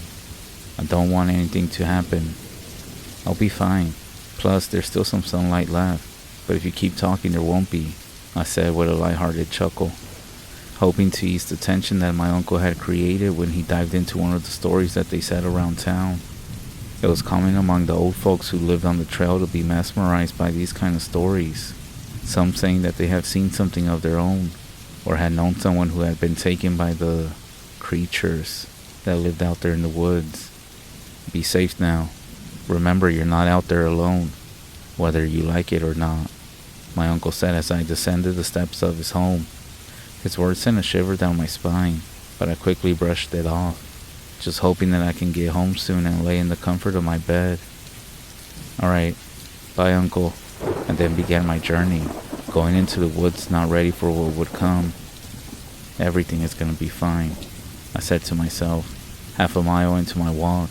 Speaker 1: I don't want anything to happen. I'll be fine. Plus, there's still some sunlight left. But if you keep talking, there won't be, I said with a lighthearted chuckle, hoping to ease the tension that my uncle had created when he dived into one of the stories that they said around town. It was common among the old folks who lived on the trail to be mesmerized by these kind of stories, some saying that they have seen something of their own, or had known someone who had been taken by the creatures that lived out there in the woods. Be safe now. Remember, you're not out there alone, whether you like it or not, my uncle said as I descended the steps of his home. His words sent a shiver down my spine, but I quickly brushed it off, just hoping that I can get home soon and lay in the comfort of my bed. Alright, bye, Uncle, and then began my journey, going into the woods not ready for what would come. Everything is going to be fine, I said to myself. Half a mile into my walk,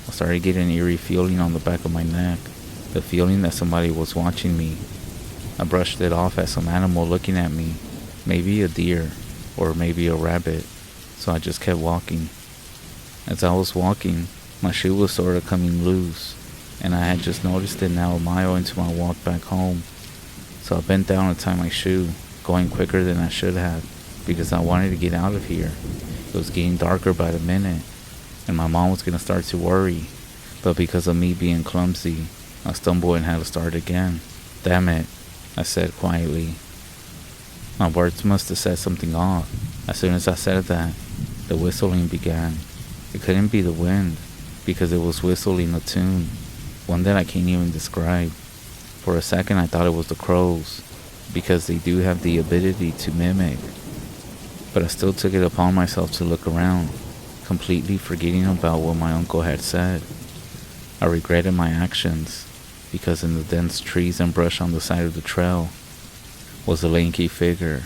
Speaker 1: I started getting an eerie feeling on the back of my neck, the feeling that somebody was watching me. I brushed it off as some animal looking at me, maybe a deer, or maybe a rabbit, so I just kept walking. As I was walking, my shoe was sort of coming loose, and I had just noticed it now a mile into my walk back home. So I bent down to tie my shoe, going quicker than I should have, because I wanted to get out of here. It was getting darker by the minute, and my mom was going to start to worry, but because of me being clumsy, I stumbled and had to start again. Damn it, I said quietly. My words must have set something off. As soon as I said that, the whistling began. It couldn't be the wind, because it was whistling a tune, one that I can't even describe. For a second I thought it was the crows, because they do have the ability to mimic. But I still took it upon myself to look around, completely forgetting about what my uncle had said. I regretted my actions, because in the dense trees and brush on the side of the trail was a lanky figure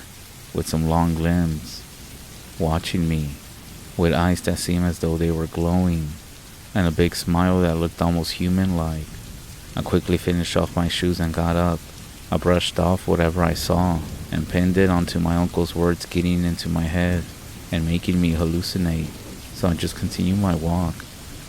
Speaker 1: with some long limbs, watching me, with eyes that seemed as though they were glowing, and a big smile that looked almost human-like. I quickly finished off my shoes and got up. I brushed off whatever I saw and pinned it onto my uncle's words getting into my head and making me hallucinate, so I just continued my walk,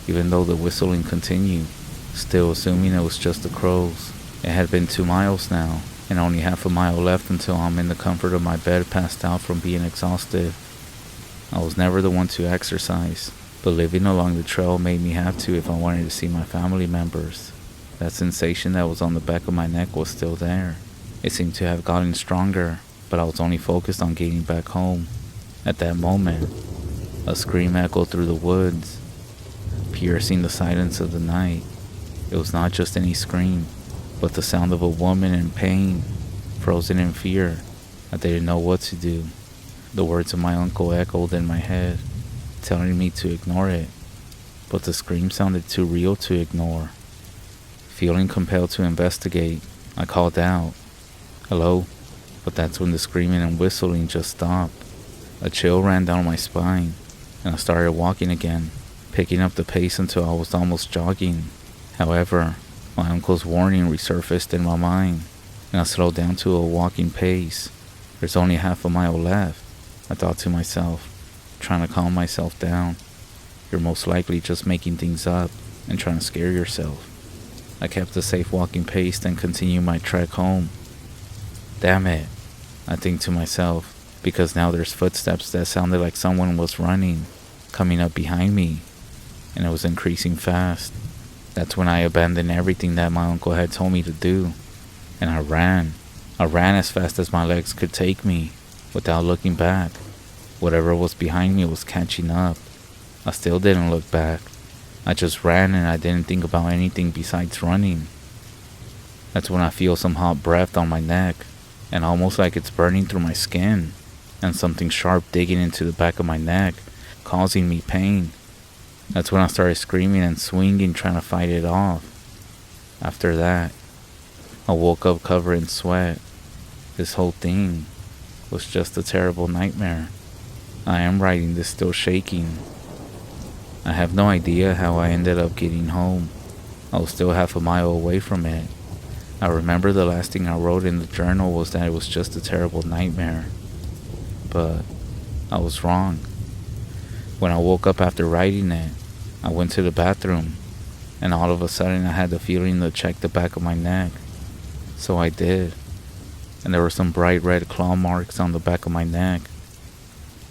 Speaker 1: even though the whistling continued, still assuming it was just the crows. It had been 2 miles now, and only half a mile left until I'm in the comfort of my bed, passed out from being exhausted. I was never the one to exercise, but living along the trail made me have to if I wanted to see my family members. That sensation that was on the back of my neck was still there. It seemed to have gotten stronger, but I was only focused on getting back home. At that moment, A scream echoed through the woods, piercing the silence of the night. It was not just any scream, but the sound of a woman in pain, frozen in fear. I didn't know what to do. The words of my uncle echoed in my head, telling me to ignore it, but the scream sounded too real to ignore. Feeling compelled to investigate, I called out, "Hello?" But that's when the screaming and whistling just stopped. A chill ran down my spine, and I started walking again, picking up the pace until I was almost jogging. However, my uncle's warning resurfaced in my mind, and I slowed down to a walking pace. There's only half a mile left, I thought to myself, trying to calm myself down. You're most likely just making things up and trying to scare yourself. I kept a safe walking pace and continued my trek home. Damn it, I think to myself, because now there's footsteps that sounded like someone was running, coming up behind me, and it was increasing fast. That's when I abandoned everything that my uncle had told me to do, and I ran. I ran as fast as my legs could take me, without looking back. Whatever was behind me was catching up. I still didn't look back. I just ran and I didn't think about anything besides running. That's when I feel some hot breath on my neck, and almost like it's burning through my skin, and something sharp digging into the back of my neck, causing me pain. That's when I started screaming and swinging, trying to fight it off. After that, I woke up covered in sweat. This whole thing was just a terrible nightmare. I am writing this still shaking. I have no idea how I ended up getting home. I was still half a mile away from it. I remember the last thing I wrote in the journal was that it was just a terrible nightmare. But I was wrong. When I woke up after writing it, I went to the bathroom, and all of a sudden I had the feeling to check the back of my neck. So I did, and there were some bright red claw marks on the back of my neck.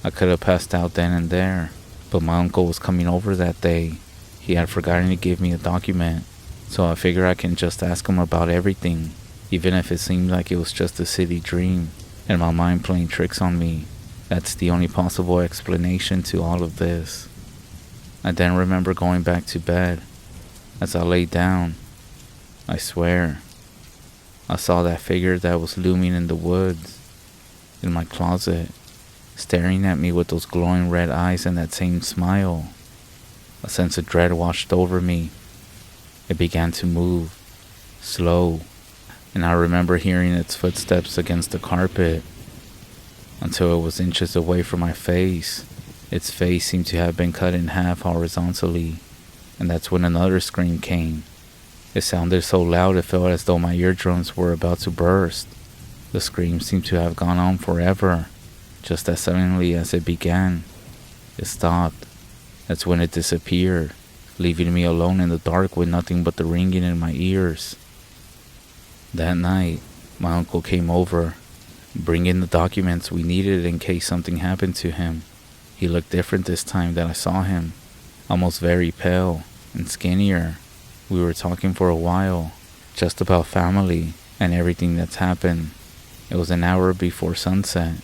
Speaker 1: I could have passed out then and there, but my uncle was coming over that day. He had forgotten to give me a document, so I figured I can just ask him about everything, even if it seemed like it was just a silly dream, and my mind playing tricks on me. That's the only possible explanation to all of this. I then remember going back to bed. As I lay down, I swear, I saw that figure that was looming in the woods, in my closet, staring at me with those glowing red eyes and that same smile. A sense of dread washed over me. It began to move, slow, and I remember hearing its footsteps against the carpet, until it was inches away from my face. Its face seemed to have been cut in half horizontally, and that's when another scream came. It sounded so loud it felt as though my eardrums were about to burst. The scream seemed to have gone on forever. Just as suddenly as it began, it stopped. That's when it disappeared, leaving me alone in the dark with nothing but the ringing in my ears. That night, my uncle came over, bringing the documents we needed in case something happened to him. He looked different this time that I saw him, almost very pale and skinnier. We were talking for a while, just about family and everything that's happened. It was an hour before sunset,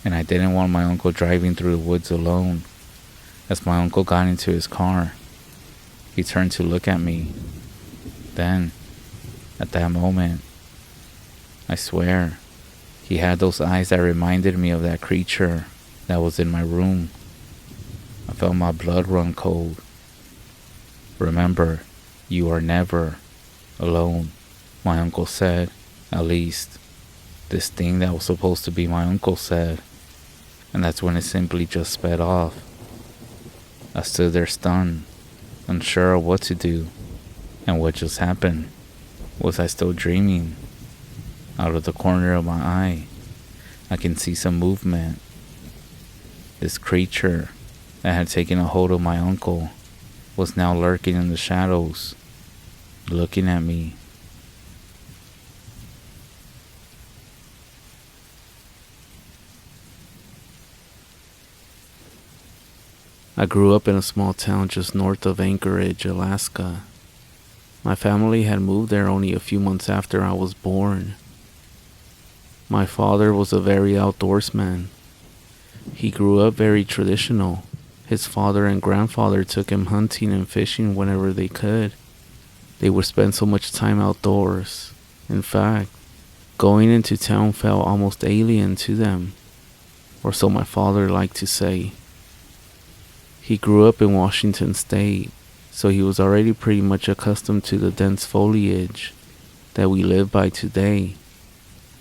Speaker 1: and I didn't want my uncle driving through the woods alone. As my uncle got into his car, he turned to look at me. Then, at that moment, I swear, he had those eyes that reminded me of that creature that was in my room. I felt my blood run cold. Remember, you are never alone, my uncle said. At least, this thing that was supposed to be my uncle said. And that's when it simply just sped off. I stood there stunned, unsure of what to do, and what just happened. Was I still dreaming? Out of the corner of my eye, I can see some movement. This creature that had taken a hold of my uncle was now lurking in the shadows, looking at me. I grew up in a small town just north of Anchorage, Alaska. My family had moved there only a few months after I was born. My father was a very outdoorsman. He grew up very traditional. His father and grandfather took him hunting and fishing whenever they could. They would spend so much time outdoors. In fact, going into town felt almost alien to them, or so my father liked to say. He grew up in Washington State, so he was already pretty much accustomed to the dense foliage that we live by today.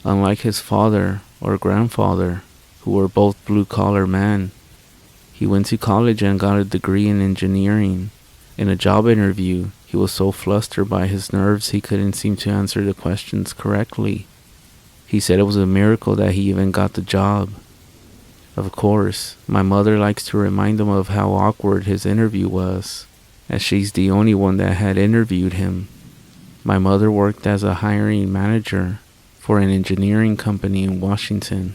Speaker 1: Unlike his father or grandfather, who were both blue-collar men, he went to college and got a degree in engineering. In a job interview, he was so flustered by his nerves he couldn't seem to answer the questions correctly. He said it was a miracle that he even got the job. Of course, my mother likes to remind him of how awkward his interview was, as she's the only one that had interviewed him. My mother worked as a hiring manager for an engineering company in Washington.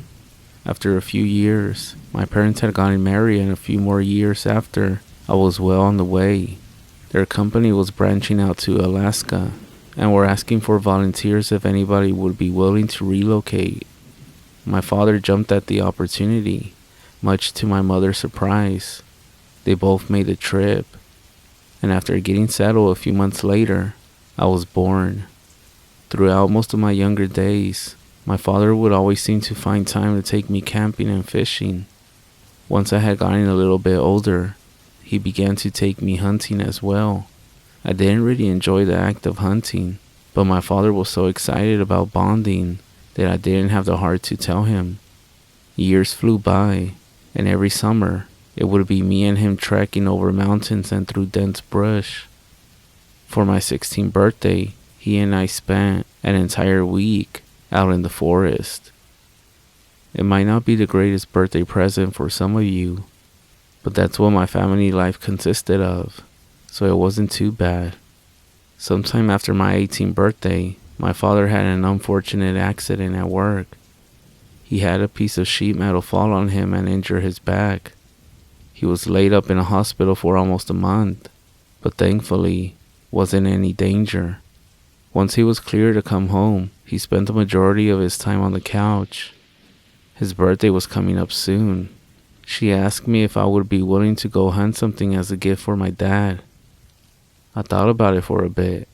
Speaker 1: After a few years, my parents had gotten married, and a few more years after, I was well on the way. Their company was branching out to Alaska and were asking for volunteers if anybody would be willing to relocate. My father jumped at the opportunity, much to my mother's surprise. They both made the trip, and after getting settled a few months later, I was born. Throughout most of my younger days, my father would always seem to find time to take me camping and fishing. Once I had gotten a little bit older, he began to take me hunting as well. I didn't really enjoy the act of hunting, but my father was so excited about bonding that I didn't have the heart to tell him. Years flew by, and every summer, it would be me and him trekking over mountains and through dense brush. For my 16th birthday, he and I spent an entire week out in the forest. It might not be the greatest birthday present for some of you, but that's what my family life consisted of, so it wasn't too bad. Sometime after my 18th birthday, my father had an unfortunate accident at work. He had a piece of sheet metal fall on him and injure his back. He was laid up in a hospital for almost a month, but thankfully wasn't in any danger. Once he was cleared to come home, he spent the majority of his time on the couch. His birthday was coming up soon. She asked me if I would be willing to go hunt something as a gift for my dad. I thought about it for a bit.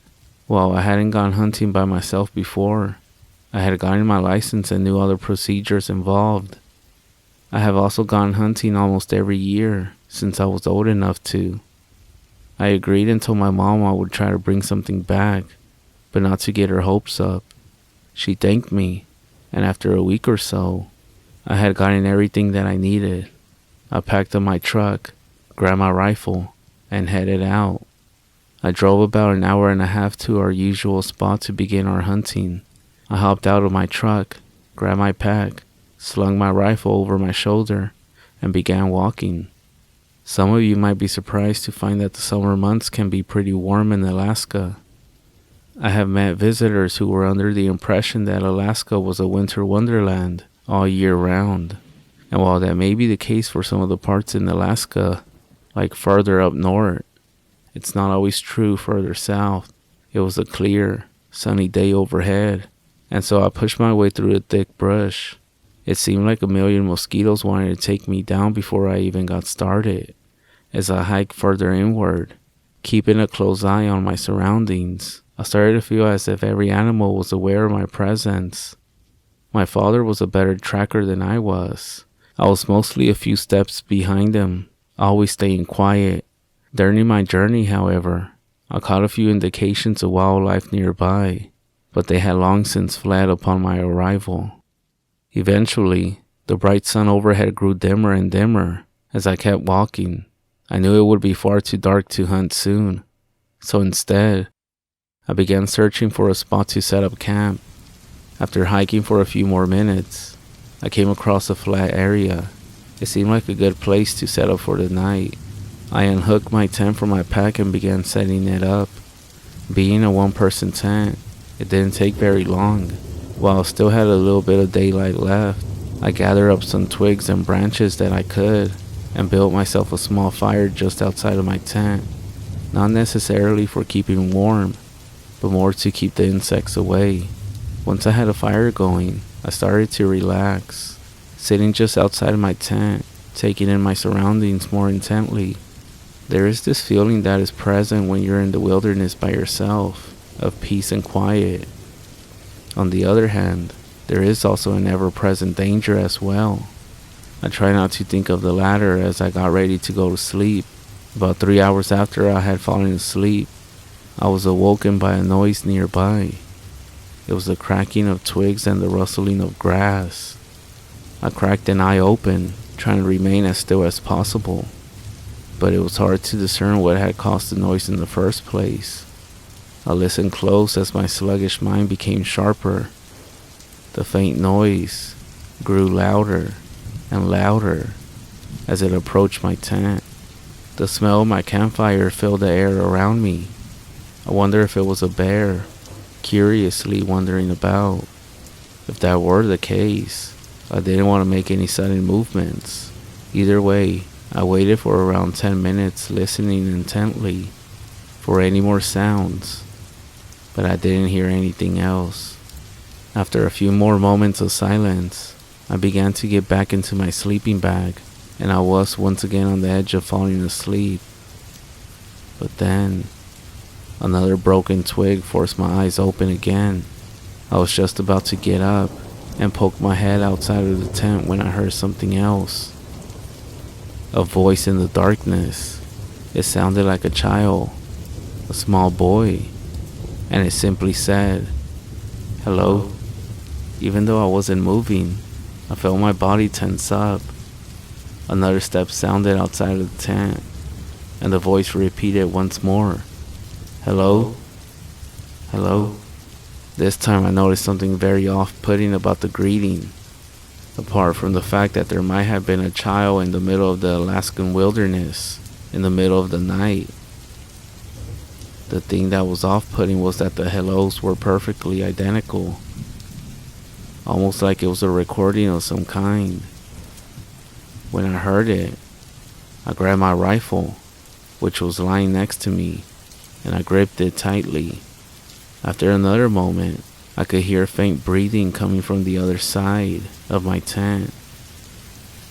Speaker 1: While I hadn't gone hunting by myself before, I had gotten my license and knew all the procedures involved. I have also gone hunting almost every year since I was old enough to. I agreed and told my mom I would try to bring something back, but not to get her hopes up. She thanked me, and after a week or so, I had gotten everything that I needed. I packed up my truck, grabbed my rifle, and headed out. I drove about an hour and a half to our usual spot to begin our hunting. I hopped out of my truck, grabbed my pack, slung my rifle over my shoulder, and began walking. Some of you might be surprised to find that the summer months can be pretty warm in Alaska. I have met visitors who were under the impression that Alaska was a winter wonderland all year round. And while that may be the case for some of the parts in Alaska, like further up north, it's not always true further south. It was a clear, sunny day overhead, and so I pushed my way through the thick brush. It seemed like a million mosquitoes wanted to take me down before I even got started. As I hiked further inward, keeping a close eye on my surroundings, I started to feel as if every animal was aware of my presence. My father was a better tracker than I was. I was mostly a few steps behind him, always staying quiet. During my journey, however, I caught a few indications of wildlife nearby, but they had long since fled upon my arrival. Eventually, the bright sun overhead grew dimmer and dimmer as I kept walking. I knew it would be far too dark to hunt soon, so instead, I began searching for a spot to set up camp. After hiking for a few more minutes, I came across a flat area. It seemed like a good place to set up for the night. I unhooked my tent from my pack and began setting it up. Being a one-person tent, it didn't take very long. While I still had a little bit of daylight left, I gathered up some twigs and branches that I could and built myself a small fire just outside of my tent. Not necessarily for keeping warm, but more to keep the insects away. Once I had a fire going, I started to relax. Sitting just outside of my tent, taking in my surroundings more intently. There is this feeling that is present when you're in the wilderness by yourself, of peace and quiet. On the other hand, there is also an ever-present danger as well. I try not to think of the latter as I got ready to go to sleep. About 3 hours after I had fallen asleep, I was awoken by a noise nearby. It was the cracking of twigs and the rustling of grass. I cracked an eye open, trying to remain as still as possible, but it was hard to discern what had caused the noise in the first place. I listened close as my sluggish mind became sharper. The faint noise grew louder and louder as it approached my tent. The smell of my campfire filled the air around me. I wonder if it was a bear, curiously wandering about. If that were the case, I didn't want to make any sudden movements. Either way, I waited for around 10 minutes, listening intently for any more sounds, but I didn't hear anything else. After a few more moments of silence, I began to get back into my sleeping bag, and I was once again on the edge of falling asleep. But then, another broken twig forced my eyes open again. I was just about to get up and poke my head outside of the tent when I heard something else. A voice in the darkness. It sounded like a child, a small boy, and it simply said, "Hello." Even though I wasn't moving, I felt my body tense up. Another step sounded outside of the tent, and the voice repeated once more, "Hello? Hello?" This time I noticed something very off-putting about the greeting. Apart from the fact that there might have been a child in the middle of the Alaskan wilderness, in the middle of the night. The thing that was off-putting was that the hellos were perfectly identical, almost like it was a recording of some kind. When I heard it, I grabbed my rifle, which was lying next to me, and I gripped it tightly. After another moment, I could hear faint breathing coming from the other side of my tent.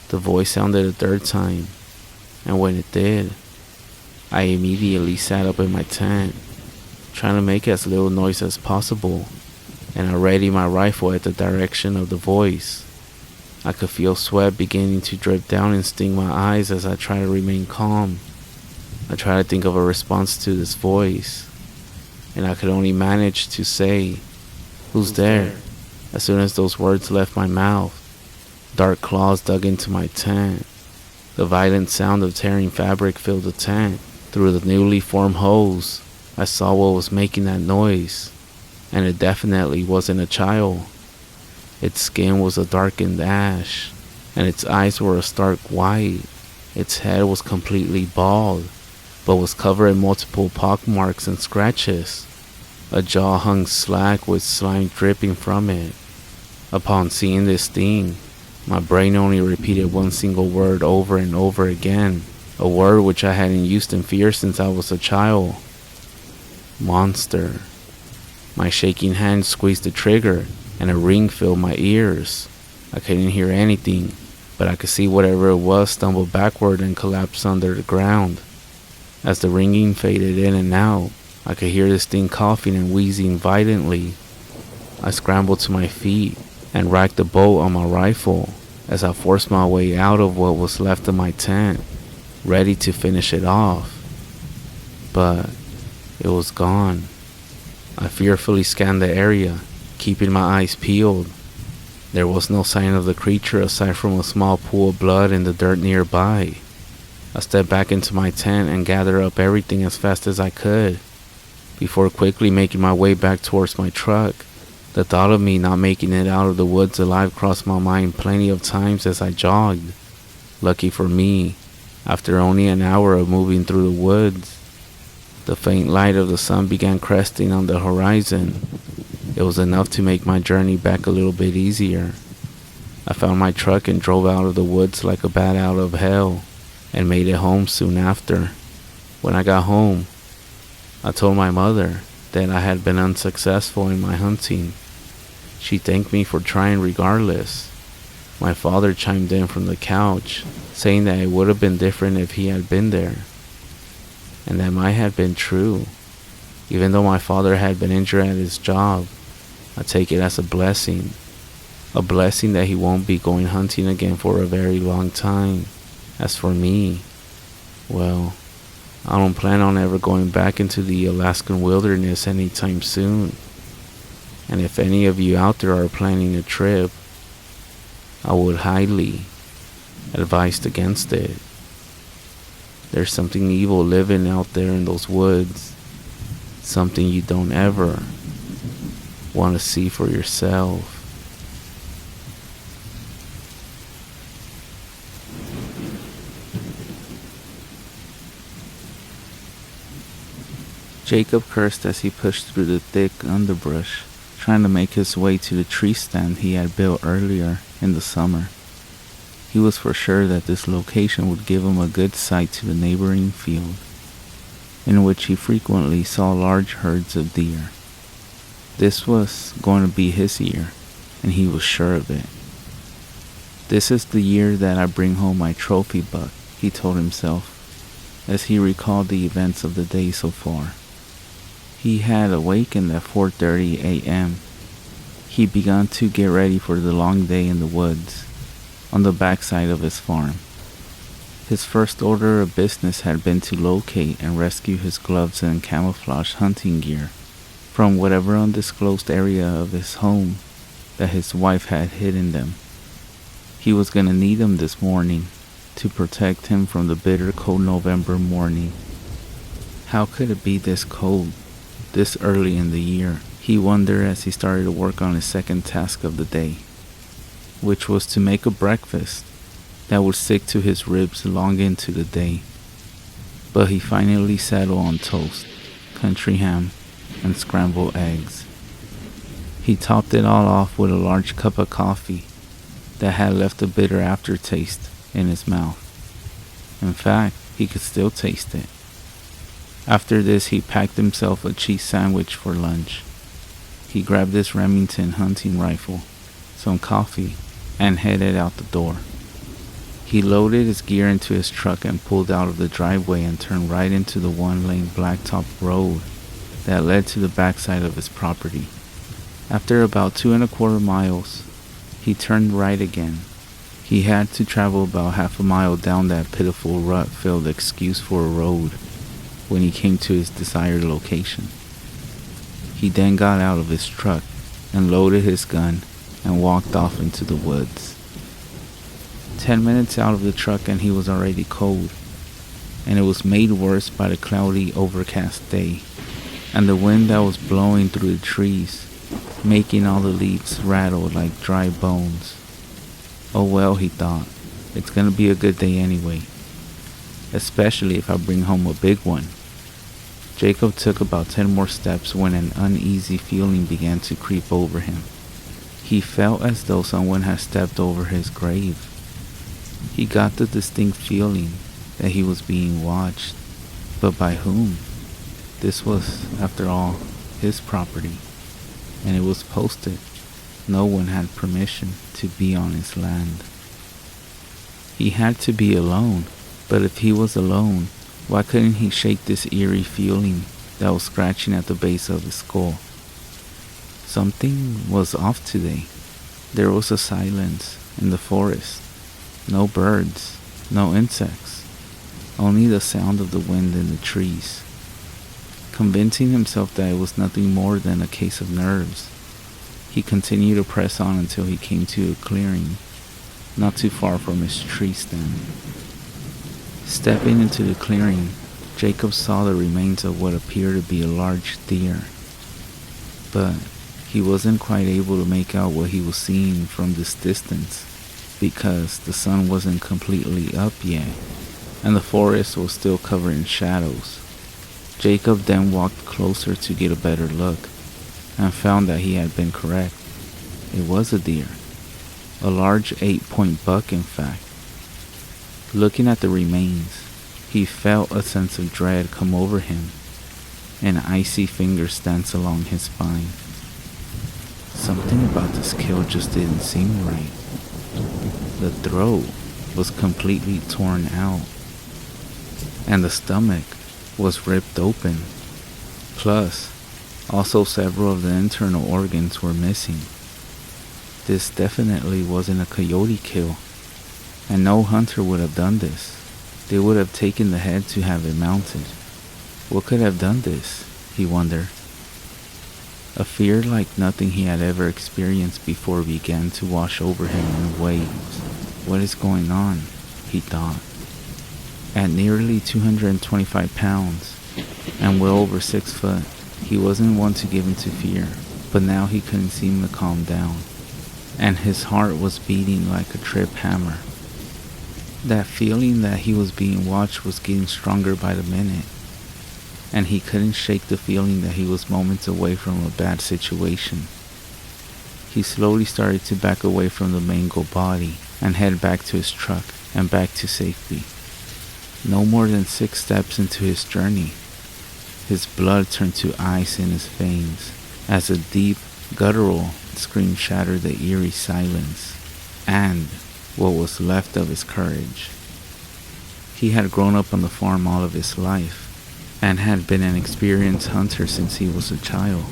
Speaker 1: The voice sounded a third time, and when it did, I immediately sat up in my tent, trying to make as little noise as possible, and I readied my rifle at the direction of the voice. I could feel sweat beginning to drip down and sting my eyes as I tried to remain calm. I tried to think of a response to this voice, and I could only manage to say, "Who's there?" As soon as those words left my mouth, dark claws dug into my tent. The violent sound of tearing fabric filled the tent. Through the newly formed holes, I saw what was making that noise, and it definitely wasn't a child. Its skin was a darkened ash, and its eyes were a stark white. Its head was completely bald, but was covered in multiple pockmarks and scratches. A jaw hung slack with slime dripping from it. Upon seeing this thing, my brain only repeated one single word over and over again, a word which I hadn't used in fear since I was a child. Monster. My shaking hand squeezed the trigger, and a ring filled my ears. I couldn't hear anything, but I could see whatever it was stumble backward and collapse under the ground. As the ringing faded in and out, I could hear this thing coughing and wheezing violently. I scrambled to my feet and racked the bolt on my rifle as I forced my way out of what was left of my tent, ready to finish it off. But it was gone. I fearfully scanned the area, keeping my eyes peeled. There was no sign of the creature aside from a small pool of blood in the dirt nearby. I stepped back into my tent and gathered up everything as fast as I could, before quickly making my way back towards my truck. The thought of me not making it out of the woods alive crossed my mind plenty of times as I jogged. Lucky for me, after only an hour of moving through the woods, the faint light of the sun began cresting on the horizon. It was enough to make my journey back a little bit easier. I found my truck and drove out of the woods like a bat out of hell, and made it home soon after. When I got home, I told my mother that I had been unsuccessful in my hunting. She thanked me for trying regardless. My father chimed in from the couch, saying that it would have been different if he had been there. And that might have been true. Even though my father had been injured at his job, I take it as a blessing. A blessing that he won't be going hunting again for a very long time. As for me, well, I don't plan on ever going back into the Alaskan wilderness anytime soon. And if any of you out there are planning a trip, I would highly advise against it. There's something evil living out there in those woods. Something you don't ever want to see for yourself. Jacob cursed as he pushed through the thick underbrush, trying to make his way to the tree stand he had built earlier in the summer. He was for sure that this location would give him a good sight to the neighboring field, in which he frequently saw large herds of deer. This was going to be his year, and he was sure of it. This is the year that I bring home my trophy buck, he told himself, as he recalled the events of the day so far. He had awakened at 4:30 a.m. He began to get ready for the long day in the woods, on the backside of his farm. His first order of business had been to locate and rescue his gloves and camouflage hunting gear from whatever undisclosed area of his home that his wife had hidden them. He was going to need them this morning to protect him from the bitter cold November morning. How could it be this cold, this early in the year? He wondered as he started to work on his second task of the day, which was to make a breakfast that would stick to his ribs long into the day. But he finally settled on toast, country ham, and scrambled eggs. He topped it all off with a large cup of coffee that had left a bitter aftertaste in his mouth. In fact, he could still taste it. After this, he packed himself a cheese sandwich for lunch. He grabbed his Remington hunting rifle, some coffee, and headed out the door. He loaded his gear into his truck and pulled out of the driveway and turned right into the one-lane blacktop road that led to the backside of his property. After about 2.25 miles, he turned right again. He had to travel about half a mile down that pitiful rut-filled excuse for a road when he came to his desired location. He then got out of his truck and loaded his gun and walked off into the woods. 10 minutes out of the truck and he was already cold, and it was made worse by the cloudy, overcast day and the wind that was blowing through the trees, making all the leaves rattle like dry bones. Oh well, he thought, it's gonna be a good day anyway, especially if I bring home a big one. Jacob took about 10 more steps when an uneasy feeling began to creep over him. He felt as though someone had stepped over his grave. He got the distinct feeling that he was being watched, but by whom? This was, after all, his property, and it was posted. No one had permission to be on his land. He had to be alone, but if he was alone, why couldn't he shake this eerie feeling that was scratching at the base of his skull? Something was off today. There was a silence in the forest. No birds, no insects, only the sound of the wind in the trees. Convincing himself that it was nothing more than a case of nerves, he continued to press on until he came to a clearing not too far from his tree stand. Stepping into the clearing, Jacob saw the remains of what appeared to be a large deer, but he wasn't quite able to make out what he was seeing from this distance because the sun wasn't completely up yet and the forest was still covered in shadows. Jacob then walked closer to get a better look and found that he had been correct. It was a deer, a large 8-point buck in fact. Looking at the remains, he felt a sense of dread come over him, and icy fingers dance along his spine. Something about this kill just didn't seem right. The throat was completely torn out, and the stomach was ripped open. Plus, also several of the internal organs were missing. This definitely wasn't a coyote kill, and no hunter would have done this. They would have taken the head to have it mounted. What could have done this, he wondered. A fear like nothing he had ever experienced before began to wash over him in waves. What is going on? He thought. At nearly 225 pounds and well over 6 foot, he wasn't one to give in to fear, but now he couldn't seem to calm down, and his heart was beating like a trip hammer. That feeling that he was being watched was getting stronger by the minute, and he couldn't shake the feeling that he was moments away from a bad situation. He slowly started to back away from the mangled body and head back to his truck and back to safety. No more than 6 steps into his journey, his blood turned to ice in his veins as a deep, guttural scream shattered the eerie silence and what was left of his courage. He had grown up on the farm all of his life and had been an experienced hunter since he was a child.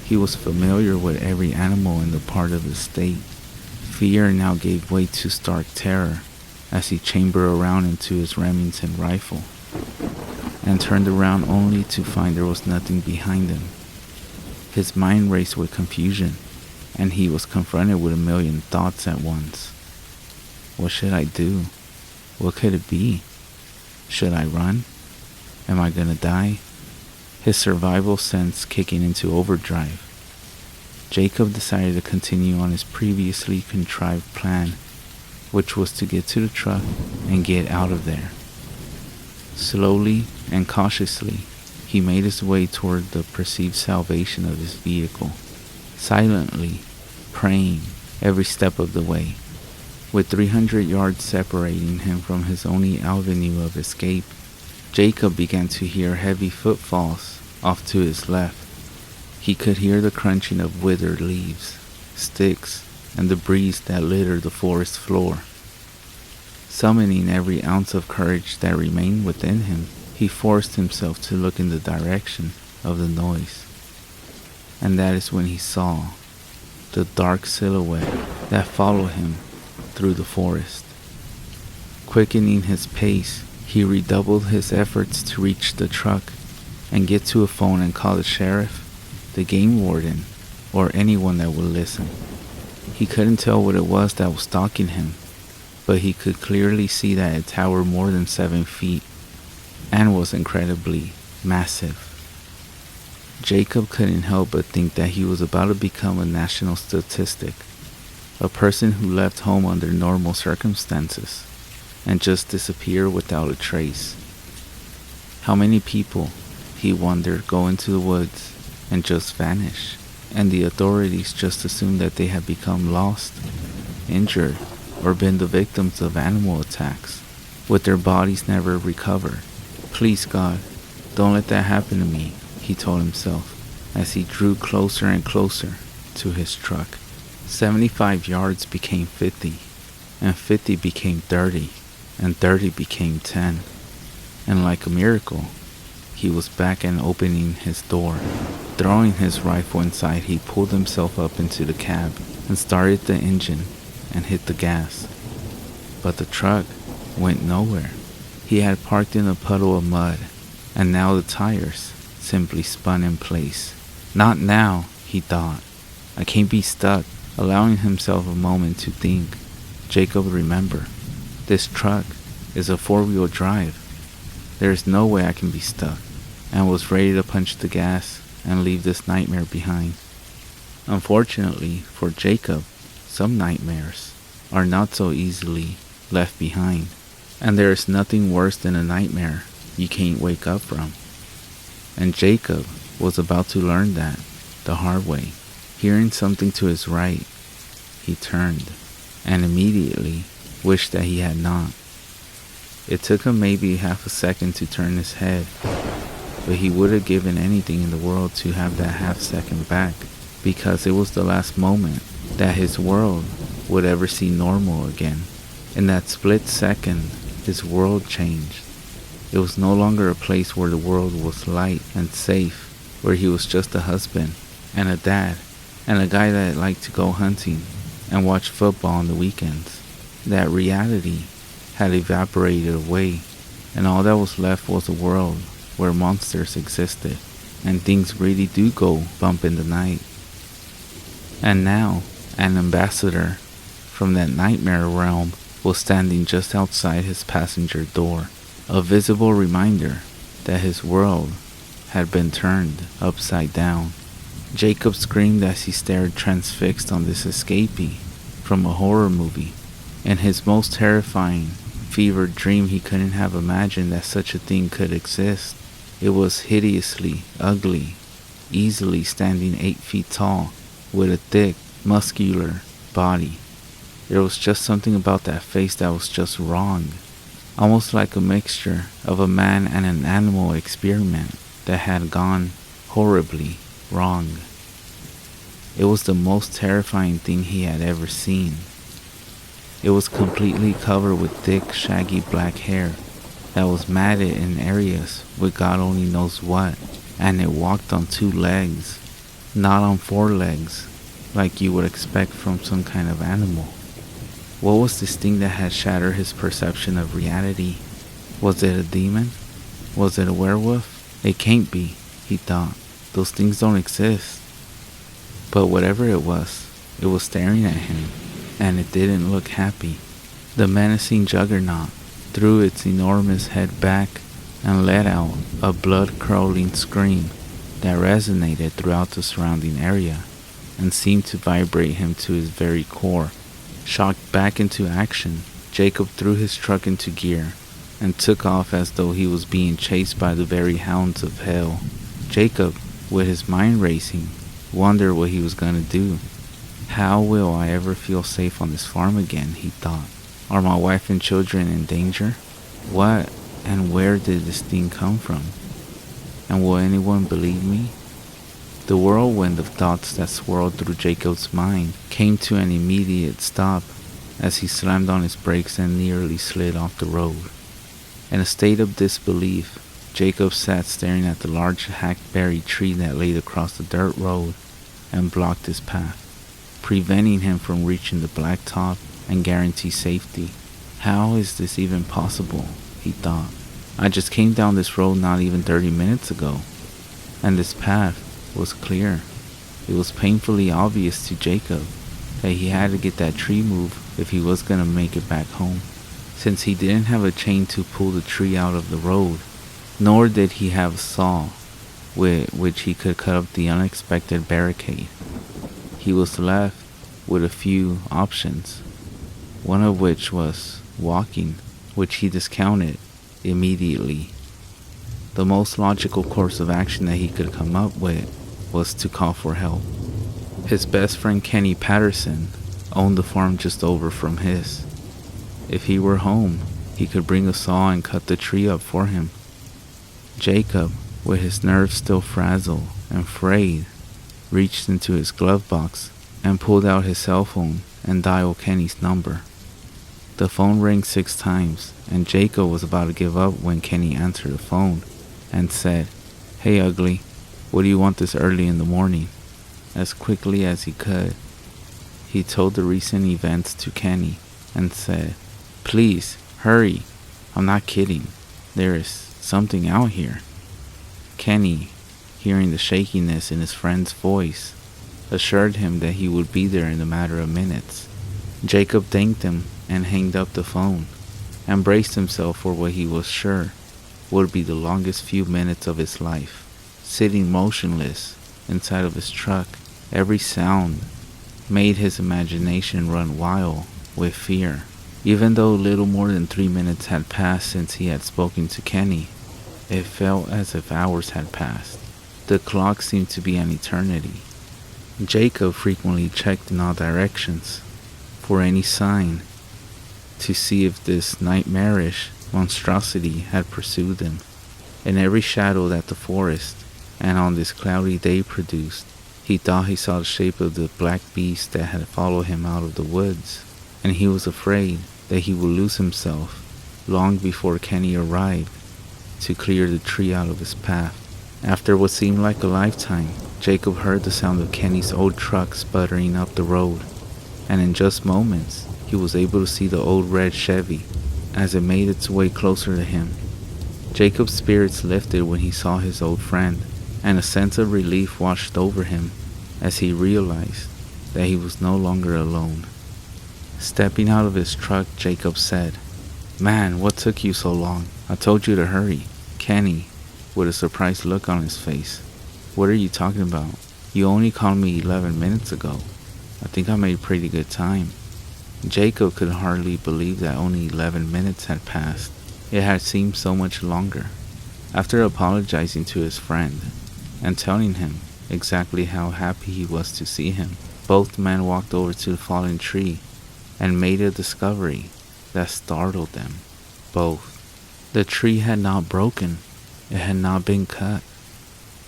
Speaker 1: He was familiar with every animal in the part of the state. Fear now gave way to stark terror as he chambered around into his Remington rifle and turned around only to find there was nothing behind him. His mind raced with confusion, and he was confronted with a million thoughts at once. What should I do? What could it be? Should I run? Am I gonna die? His survival sense kicking into overdrive. Jacob decided to continue on his previously contrived plan, which was to get to the truck and get out of there. Slowly and cautiously, he made his way toward the perceived salvation of his vehicle, silently praying every step of the way. With 300 yards separating him from his only avenue of escape, Jacob began to hear heavy footfalls off to his left. He could hear the crunching of withered leaves, sticks, and debris that littered the forest floor. Summoning every ounce of courage that remained within him, he forced himself to look in the direction of the noise. And that is when he saw the dark silhouette that followed him through the forest. Quickening his pace, he redoubled his efforts to reach the truck and get to a phone and call the sheriff, the game warden, or anyone that would listen. He couldn't tell what it was that was stalking him, but he could clearly see that it towered more than 7 feet and was incredibly massive. Jacob couldn't help but think that he was about to become a national statistic, a person who left home under normal circumstances and just disappeared without a trace. How many people, he wondered, go into the woods and just vanish, and the authorities just assume that they have become lost, injured, or been the victims of animal attacks, with their bodies never recovered. Please God, don't let that happen to me, he told himself as he drew closer and closer to his truck. 75 yards became 50, and 50 became 30, and 30 became 10. And like a miracle, he was back and opening his door. Throwing his rifle inside, he pulled himself up into the cab and started the engine and hit the gas. But the truck went nowhere. He had parked in a puddle of mud, and now the tires simply spun in place. Not now, he thought. I can't be stuck. Allowing himself a moment to think, Jacob remembered, this truck is a 4-wheel drive. There is no way I can be stuck, and was ready to punch the gas and leave this nightmare behind. Unfortunately for Jacob, some nightmares are not so easily left behind, and there is nothing worse than a nightmare you can't wake up from. And Jacob was about to learn that the hard way. Hearing something to his right, he turned and immediately wished that he had not. It took him maybe half a second to turn his head, but he would have given anything in the world to have that half second back, because it was the last moment that his world would ever see normal again. In that split second, his world changed. It was no longer a place where the world was light and safe, where he was just a husband and a dad and a guy that liked to go hunting and watch football on the weekends. That reality had evaporated away, and all that was left was a world where monsters existed and things really do go bump in the night. And now, an ambassador from that nightmare realm was standing just outside his passenger door, a visible reminder that his world had been turned upside down. Jacob screamed as he stared transfixed on this escapee from a horror movie. In his most terrifying, fevered dream, he couldn't have imagined that such a thing could exist. It was hideously ugly, easily standing 8 feet tall, with a thick, muscular body. There was just something about that face that was just wrong, almost like a mixture of a man and an animal experiment that had gone horribly wrong. It was the most terrifying thing he had ever seen. It was completely covered with thick, shaggy black hair that was matted in areas with God only knows what, and it walked on 2 legs, not on 4 legs, like you would expect from some kind of animal. What was this thing that had shattered his perception of reality? Was it a demon? Was it a werewolf? It can't be, he thought. Those things don't exist. But whatever it was staring at him, and it didn't look happy. The menacing juggernaut threw its enormous head back and let out a blood-curdling scream that resonated throughout the surrounding area and seemed to vibrate him to his very core. Shocked back into action, Jacob threw his truck into gear and took off as though he was being chased by the very hounds of hell. Jacob, with his mind racing, wondered what he was going to do. How will I ever feel safe on this farm again, he thought. Are my wife and children in danger? What and where did this thing come from? And will anyone believe me? The whirlwind of thoughts that swirled through Jacob's mind came to an immediate stop as he slammed on his brakes and nearly slid off the road. In a state of disbelief, Jacob sat staring at the large hackberry tree that laid across the dirt road and blocked his path, preventing him from reaching the blacktop and guarantee safety. How is this even possible, he thought. I just came down this road not even 30 minutes ago, and this path was clear. It was painfully obvious to Jacob that he had to get that tree moved if he was going to make it back home, since he didn't have a chain to pull the tree out of the road, nor did he have a saw with which he could cut up the unexpected barricade. He was left with a few options, one of which was walking, which he discounted immediately. The most logical course of action that he could come up with was to call for help. His best friend Kenny Patterson owned the farm just over from his. If he were home, he could bring a saw and cut the tree up for him. Jacob, with his nerves still frazzled and frayed, reached into his glove box and pulled out his cell phone and dialed Kenny's number. The phone rang 6 times, and Jacob was about to give up when Kenny answered the phone and said, "Hey ugly, what do you want this early in the morning?" As quickly as he could, he told the recent events to Kenny and said, "Please, hurry, I'm not kidding, there is something out here." Kenny, hearing the shakiness in his friend's voice, assured him that he would be there in a matter of minutes. Jacob thanked him and hanged up the phone, and braced himself for what he was sure would be the longest few minutes of his life. Sitting motionless inside of his truck, every sound made his imagination run wild with fear. Even though little more than 3 minutes had passed since he had spoken to Kenny, it felt as if hours had passed. The clock seemed to be an eternity. Jacob frequently checked in all directions for any sign to see if this nightmarish monstrosity had pursued him. In every shadow that the forest and on this cloudy day produced, He thought he saw the shape of the black beast that had followed him out of the woods, and he was afraid that he would lose himself long before Kenny arrived to clear the tree out of his path. After what seemed like a lifetime, Jacob heard the sound of Kenny's old truck sputtering up the road, and in just moments, he was able to see the old red Chevy as it made its way closer to him. Jacob's spirits lifted when he saw his old friend, and a sense of relief washed over him as he realized that he was no longer alone. Stepping out of his truck, Jacob said, "Man, what took you so long? I told you to hurry." Kenny, with a surprised look on his face, "What are you talking about? You only called me 11 minutes ago. I think I made pretty good time." Jacob could hardly believe that only 11 minutes had passed. It had seemed so much longer. After apologizing to his friend and telling him exactly how happy he was to see him, both men walked over to the fallen tree and made a discovery that startled them both. The tree had not broken. It had not been cut.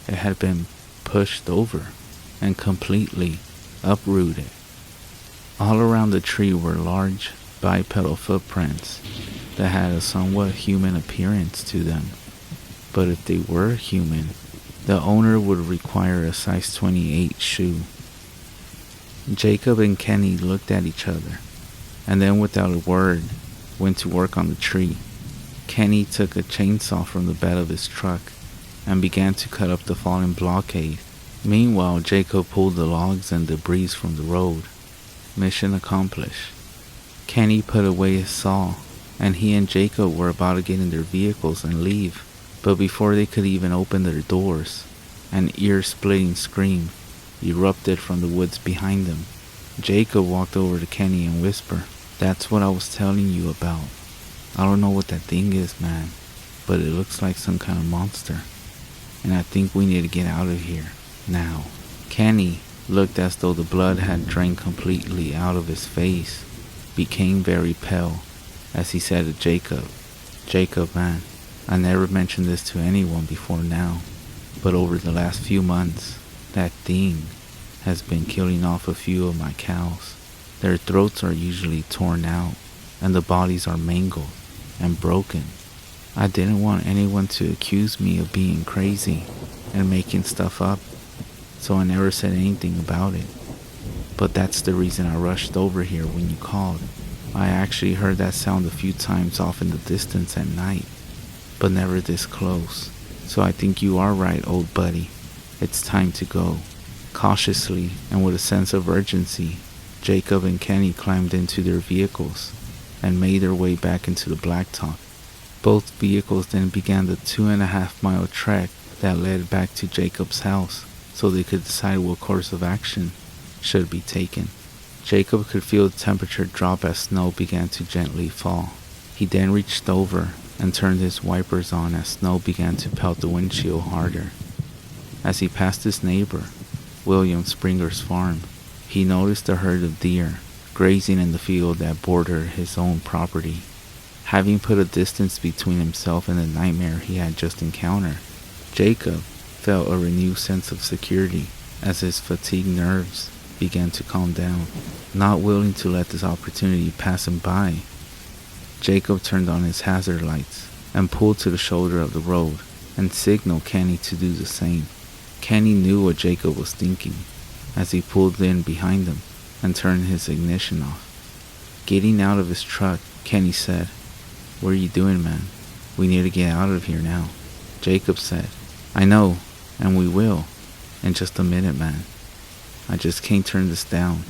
Speaker 1: It had been pushed over and completely uprooted. All around the tree were large bipedal footprints that had a somewhat human appearance to them. But if they were human, the owner would require a size 28 shoe. Jacob and Kenny looked at each other, and then without a word, went to work on the tree. Kenny took a chainsaw from the bed of his truck and began to cut up the fallen blockade. Meanwhile, Jacob pulled the logs and debris from the road. Mission accomplished. Kenny put away his saw, and he and Jacob were about to get in their vehicles and leave. But before they could even open their doors, an ear-splitting scream erupted from the woods behind them. Jacob walked over to Kenny and whispered, "That's what I was telling you about. I don't know what that thing is, man, but it looks like some kind of monster, and I think we need to get out of here, now." Kenny looked as though the blood had drained completely out of his face, became very pale, as he said to Jacob, "Jacob, man, I never mentioned this to anyone before now, but over the last few months, that thing has been killing off a few of my cows. Their throats are usually torn out, and the bodies are mangled and broken. I didn't want anyone to accuse me of being crazy and making stuff up, so I never said anything about it. But that's the reason I rushed over here when you called. I actually heard that sound a few times off in the distance at night, but never this close. So I think you are right, old buddy. It's time to go." Cautiously and with a sense of urgency, Jacob and Kenny climbed into their vehicles and made their way back into the blacktop. Both vehicles then began the 2.5-mile trek that led back to Jacob's house so they could decide what course of action should be taken. Jacob could feel the temperature drop as snow began to gently fall. He then reached over and turned his wipers on as snow began to pelt the windshield harder. As he passed his neighbor, William Springer's farm, he noticed a herd of deer grazing in the field that bordered his own property. Having put a distance between himself and the nightmare he had just encountered, Jacob felt a renewed sense of security as his fatigued nerves began to calm down. Not willing to let this opportunity pass him by, Jacob turned on his hazard lights and pulled to the shoulder of the road and signaled Kenny to do the same. Kenny knew what Jacob was thinking as he pulled in behind him and turned his ignition off. Getting out of his truck, Kenny said, "What are you doing, man? We need to get out of here now." Jacob said, "I know, and we will, in just a minute, man. I just can't turn this down.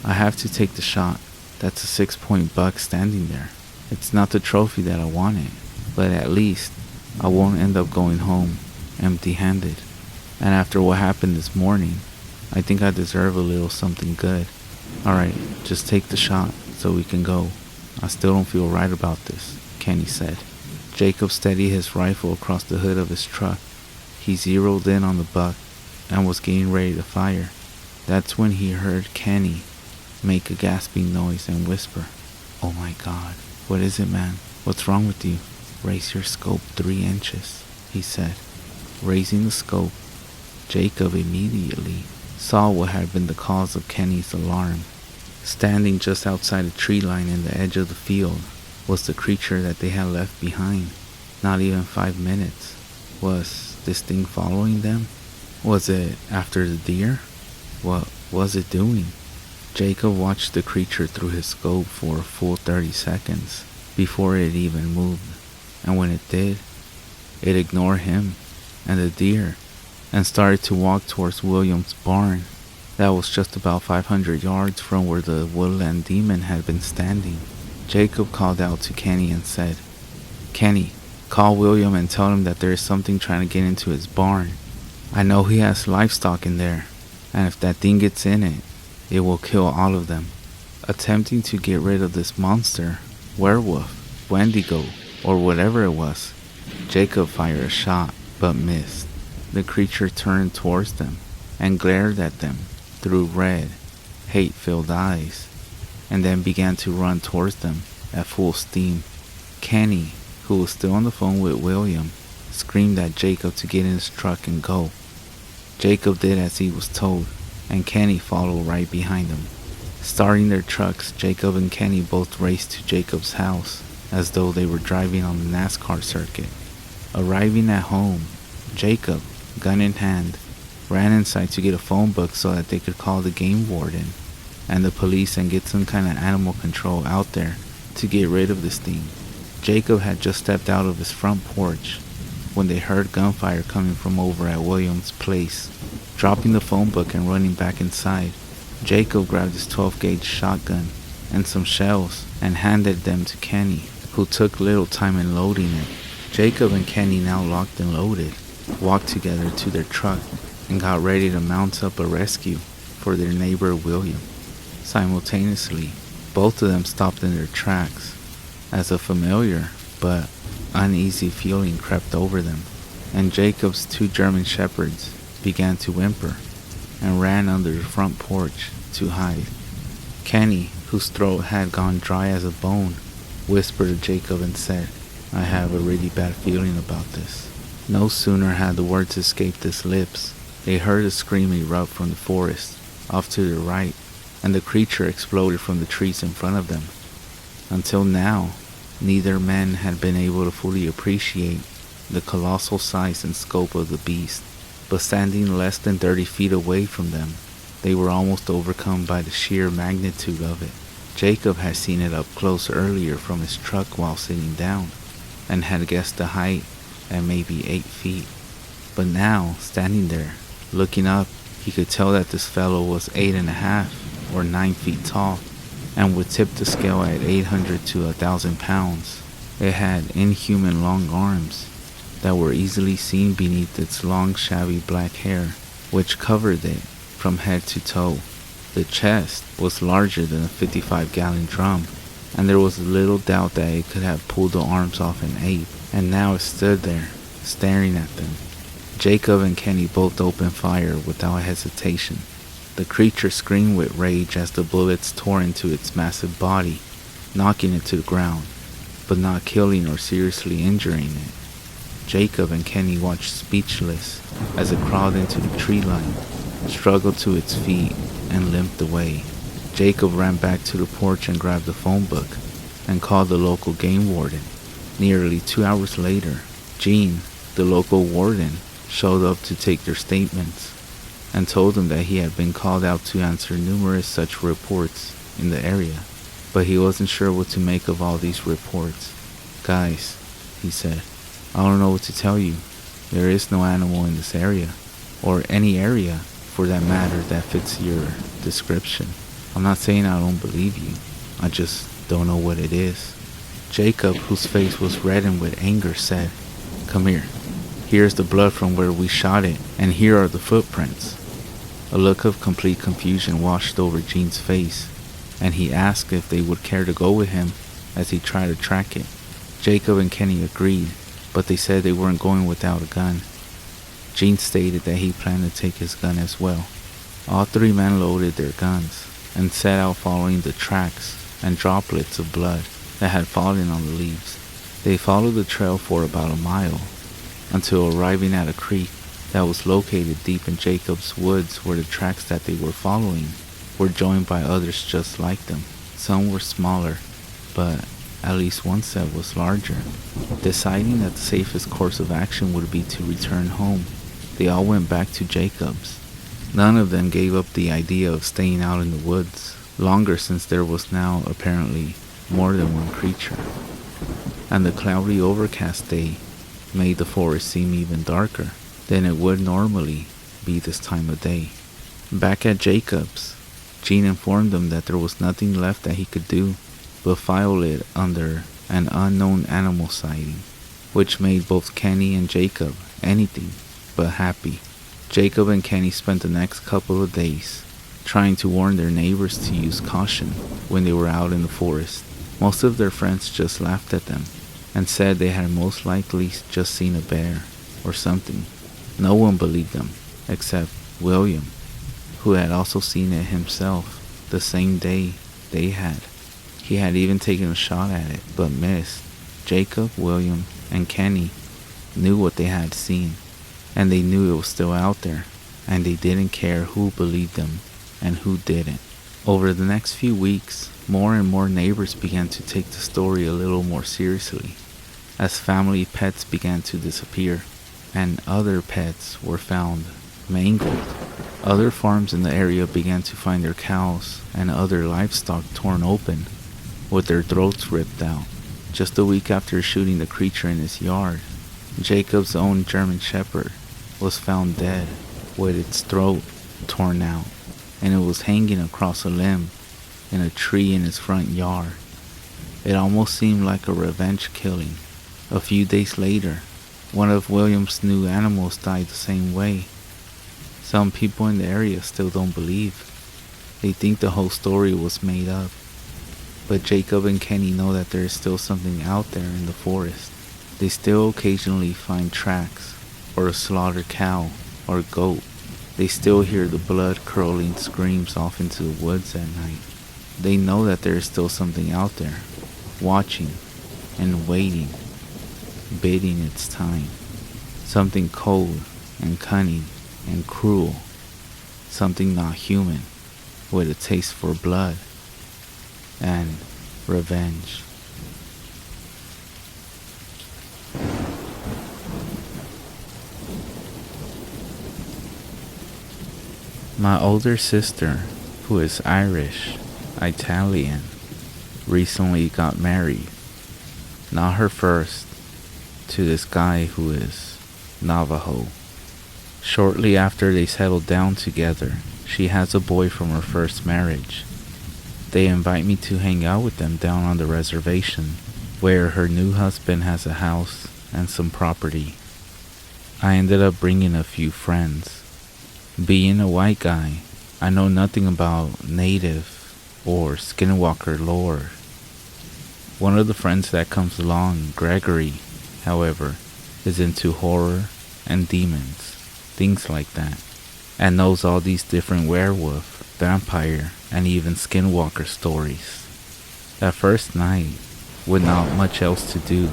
Speaker 1: I have to take the shot. That's a 6-point buck standing there. It's not the trophy that I wanted, but at least I won't end up going home empty-handed. And after what happened this morning, I think I deserve a little something good. Alright, just take the shot so we can go. I still don't feel right about this," Kenny said. Jacob steadied his rifle across the hood of his truck. He zeroed in on the buck and was getting ready to fire. That's when he heard Kenny make a gasping noise and whisper, "Oh my God, what is it, man? What's wrong with you?" "Raise your scope 3 inches, he said. Raising the scope, Jacob immediately saw what had been the cause of Kenny's alarm. Standing just outside a tree line in the edge of the field was the creature that they had left behind. Not even 5 minutes. Was this thing following them? Was it after the deer? What was it doing? Jacob watched the creature through his scope for a full 30 seconds before it even moved, and when it did, it ignored him and the deer and started to walk towards William's barn that was just about 500 yards from where the woodland demon had been standing. Jacob called out to Kenny and said, "Kenny, call William and tell him that there is something trying to get into his barn. I know he has livestock in there, and if that thing gets in it, it will kill all of them." Attempting to get rid of this monster, werewolf, wendigo, or whatever it was, Jacob fired a shot, but missed. The creature turned towards them and glared at them through red, hate-filled eyes, and then began to run towards them at full steam. Kenny, who was still on the phone with William, screamed at Jacob to get in his truck and go. Jacob did as he was told, and Kenny followed right behind him. Starting their trucks, Jacob and Kenny both raced to Jacob's house as though they were driving on the NASCAR circuit. Arriving at home, Jacob, gun in hand, ran inside to get a phone book so that they could call the game warden and the police and get some kind of animal control out there to get rid of this thing. Jacob had just stepped out of his front porch when they heard gunfire coming from over at William's place. Dropping the phone book and running back inside, Jacob grabbed his 12-gauge shotgun and some shells and handed them to Kenny, who took little time in loading it. Jacob and Kenny, now locked and loaded, walked together to their truck and got ready to mount up a rescue for their neighbor William. Simultaneously, both of them stopped in their tracks as a familiar but uneasy feeling crept over them, and Jacob's 2 German shepherds began to whimper and ran under the front porch to hide. Kenny, whose throat had gone dry as a bone, whispered to Jacob and said, "I have a really bad feeling about this." No sooner had the words escaped his lips, they heard a scream erupt from the forest off to the right, and the creature exploded from the trees in front of them. Until now, neither man had been able to fully appreciate the colossal size and scope of the beast, but standing less than 30 feet away from them, they were almost overcome by the sheer magnitude of it. Jacob had seen it up close earlier from his truck while sitting down, and had guessed the height at maybe 8 feet. But now, standing there, looking up, he could tell that this fellow was 8.5 or 9 feet tall, and would tip the scale at 800 to 1,000 pounds. It had inhuman long arms that were easily seen beneath its long shabby black hair, which covered it from head to toe. The chest was larger than a 55-gallon drum, and there was little doubt that it could have pulled the arms off an ape, and now it stood there, staring at them. Jacob and Kenny both opened fire without hesitation. The creature screamed with rage as the bullets tore into its massive body, knocking it to the ground, but not killing or seriously injuring it. Jacob and Kenny watched speechless as it crawled into the tree line, struggled to its feet, and limped away. Jacob ran back to the porch and grabbed the phone book and called the local game warden. Nearly 2 hours later, Gene, the local warden, showed up to take their statements and told them that he had been called out to answer numerous such reports in the area, but he wasn't sure what to make of all these reports. "Guys," he said, "I don't know what to tell you. There is no animal in this area, or any area for that matter that fits your description. I'm not saying I don't believe you, I just don't know what it is." Jacob, whose face was reddened with anger, said, "Come here. Here's the blood from where we shot it, and here are the footprints." A look of complete confusion washed over Gene's face, and he asked if they would care to go with him as he tried to track it. Jacob and Kenny agreed, but they said they weren't going without a gun. Gene stated that he planned to take his gun as well. All 3 men loaded their guns and set out following the tracks and droplets of blood that had fallen on the leaves. They followed the trail for about a mile until arriving at a creek that was located deep in Jacob's woods where the tracks that they were following were joined by others just like them. Some were smaller, but at least one set was larger. Deciding that the safest course of action would be to return home, they all went back to Jacob's. None of them gave up the idea of staying out in the woods longer, since there was now apparently more than one creature. And the cloudy overcast day made the forest seem even darker than it would normally be this time of day. Back at Jacob's, Gene informed them that there was nothing left that he could do but file it under an unknown animal sighting, which made both Kenny and Jacob anything but happy. Jacob and Kenny spent the next couple of days trying to warn their neighbors to use caution when they were out in the forest. Most of their friends just laughed at them and said they had most likely just seen a bear or something. No one believed them except William, who had also seen it himself the same day they had. He had even taken a shot at it, but missed. Jacob, William, and Kenny knew what they had seen, and they knew it was still out there, and they didn't care who believed them and who didn't. Over the next few weeks, more and more neighbors began to take the story a little more seriously, as family pets began to disappear, and other pets were found mangled. Other farms in the area began to find their cows and other livestock torn open, with their throats ripped out. Just a week after shooting the creature in his yard, Jacob's own German Shepherd was found dead, with its throat torn out, and it was hanging across a limb in a tree in his front yard. It almost seemed like a revenge killing. A few days later, one of William's new animals died the same way. Some people in the area still don't believe. They think the whole story was made up. But Jacob and Kenny know that there is still something out there in the forest. They still occasionally find tracks, or a slaughtered cow or goat. They still hear the blood-curdling screams off into the woods at night. They know that there is still something out there, watching and waiting, biding its time. Something cold and cunning and cruel. Something not human, with a taste for blood and revenge. My older sister, who is Irish, Italian, recently got married. Not her first, to this guy who is Navajo. Shortly after they settled down together, she has a boy from her first marriage. They invite me to hang out with them down on the reservation, where her new husband has a house and some property. I ended up bringing a few friends. Being a white guy, I know nothing about native or skinwalker lore. One of the friends that comes along, Gregory, however, is into horror and demons, things like that, and knows all these different werewolf, vampire, and even skinwalker stories. That first night, with not much else to do,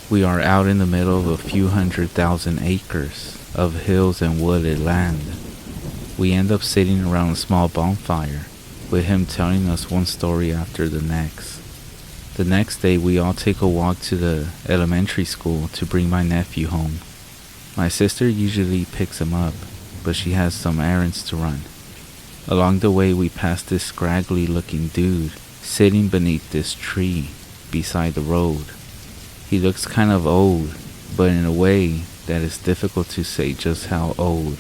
Speaker 1: we are out in the middle of a few 100,000 acres of hills and wooded land. We end up sitting around a small bonfire, with him telling us one story after the next. The next day, we all take a walk to the elementary school to bring my nephew home. My sister usually picks him up, but she has some errands to run. Along the way, we pass this scraggly looking dude sitting beneath this tree beside the road. He looks kind of old, but in a way that is difficult to say just how old.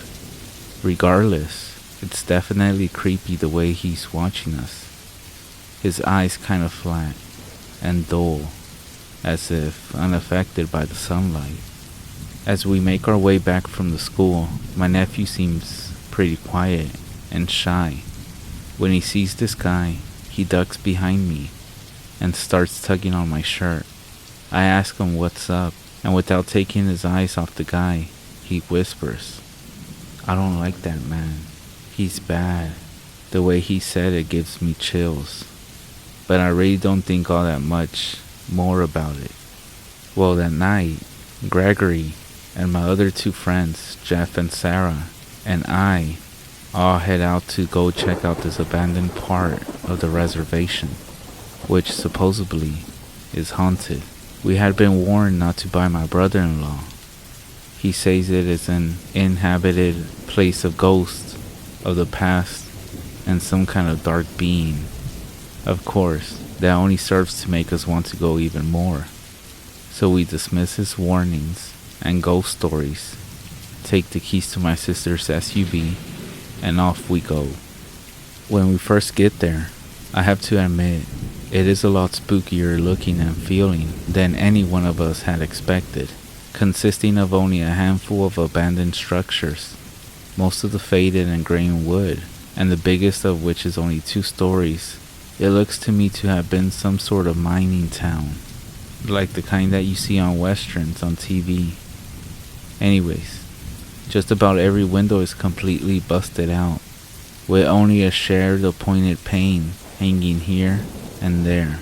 Speaker 1: Regardless, it's definitely creepy the way he's watching us. His eyes kind of flat and dull, as if unaffected by the sunlight. As we make our way back from the school, my nephew seems pretty quiet and shy. When he sees this guy, he ducks behind me and starts tugging on my shirt. I ask him what's up, and without taking his eyes off the guy, he whispers, "I don't like that man. He's bad." The way he said it gives me chills, but I really don't think all that much more about it. Well, that night, Gregory and my other two friends, Jeff and Sarah, and I all head out to go check out this abandoned part of the reservation, which supposedly is haunted. We had been warned not to by my brother-in-law. He says it is an inhabited place of ghosts of the past and some kind of dark being. Of course, that only serves to make us want to go even more. So we dismiss his warnings and ghost stories, take the keys to my sister's SUV, and off we go. When we first get there, I have to admit, it is a lot spookier looking and feeling than any one of us had expected, consisting of only a handful of abandoned structures, most of the faded and grain wood, and the biggest of which is only 2 stories. It looks to me to have been some sort of mining town, like the kind that you see on westerns on TV. Anyways, just about every window is completely busted out, with only a shared appointed pane hanging here and there.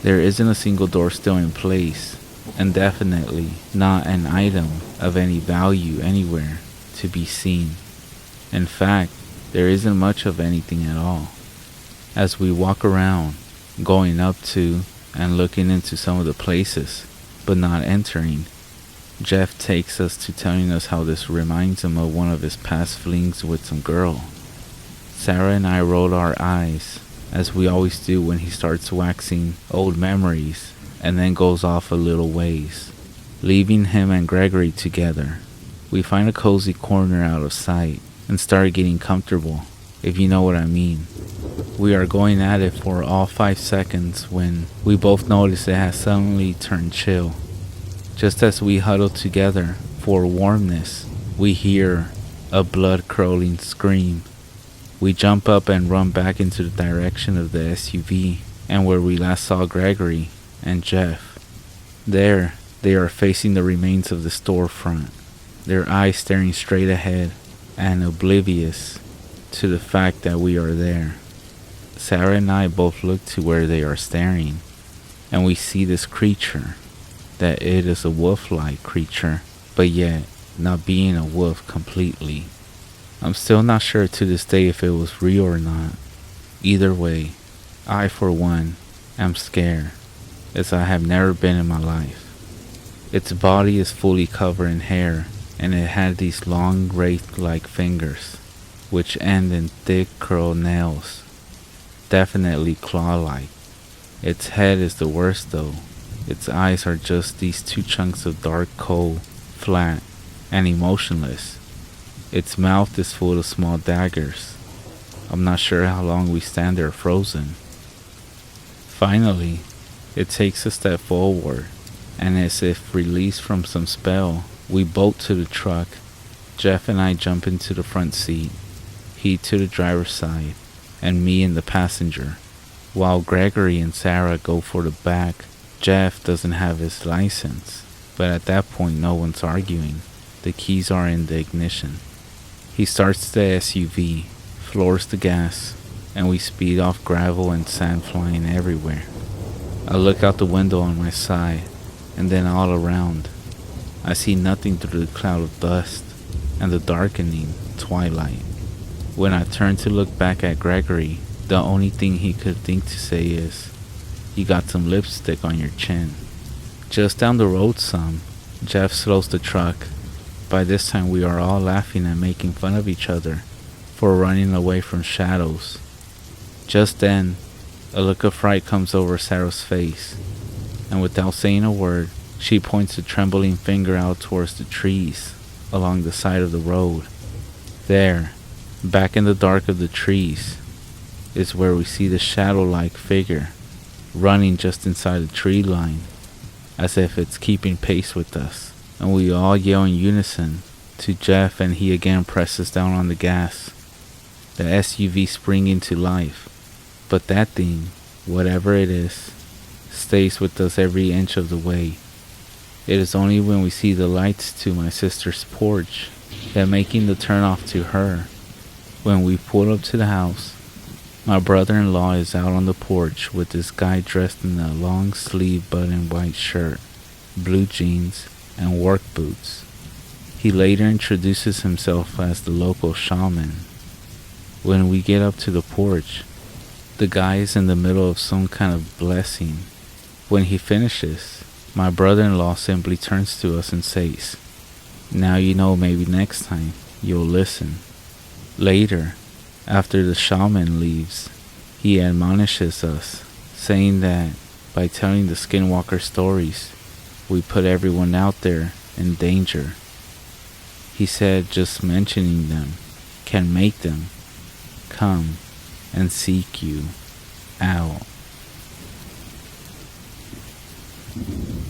Speaker 1: There isn't a single door still in place, and definitely not an item of any value anywhere to be seen. In fact, there isn't much of anything at all. As we walk around, going up to and looking into some of the places, but not entering, Jeff takes us to telling us how this reminds him of one of his past flings with some girl. Sarah and I rolled our eyes, as we always do when he starts waxing old memories, and then goes off a little ways, leaving him and Gregory together. We find a cozy corner out of sight and start getting comfortable, if you know what I mean. We are going at it for all 5 seconds when we both notice it has suddenly turned chill. Just as we huddle together for warmness, we hear a blood-curdling scream. We jump up and run back into the direction of the SUV and where we last saw Gregory and Jeff. There, they are facing the remains of the storefront, their eyes staring straight ahead and oblivious to the fact that we are there. Sarah and I both look to where they are staring, and we see this creature, that it is a wolf-like creature, but yet not being a wolf completely. I'm still not sure to this day if it was real or not. Either way, I for one am scared, as I have never been in my life. Its body is fully covered in hair, and it had these long wraith-like fingers, which end in thick curled nails, definitely claw-like. Its head is the worst though. Its eyes are just these 2 chunks of dark coal, flat, and emotionless. Its mouth is full of small daggers. I'm not sure how long we stand there frozen. Finally, it takes a step forward, and as if released from some spell, we bolt to the truck. Jeff and I jump into the front seat, he to the driver's side, and me in the passenger, while Gregory and Sarah go for the back. Jeff doesn't have his license, but at that point no one's arguing. The keys are in the ignition. He starts the SUV, floors the gas, and we speed off gravel and sand flying everywhere. I look out the window on my side, and then all around. I see nothing through the cloud of dust and the darkening twilight. When I turn to look back at Gregory, the only thing he could think to say is, "You got some lipstick on your chin." Just down the road some, Jeff slows the truck. By this time we are all laughing and making fun of each other for running away from shadows. Just then, a look of fright comes over Sarah's face, and without saying a word, she points a trembling finger out towards the trees along the side of the road. There, back in the dark of the trees, is where we see the shadow-like figure running just inside the tree line, as if it's keeping pace with us, and we all yell in unison to Jeff, and he again presses down on the gas. The SUV springs into life, but that thing, whatever it is, stays with us every inch of the way. It is only when we see the lights to my sister's porch that, making the turn off to her. When we pull up to the house, my brother-in-law is out on the porch with this guy dressed in a long-sleeve button white shirt, blue jeans, and work boots. He later introduces himself as the local shaman. When we get up to the porch, the guy is in the middle of some kind of blessing. When he finishes, my brother-in-law simply turns to us and says, "Now you know, maybe next time you'll listen." Later, after the shaman leaves, he admonishes us, saying that by telling the Skinwalker stories, we put everyone out there in danger. He said just mentioning them can make them come and seek you out.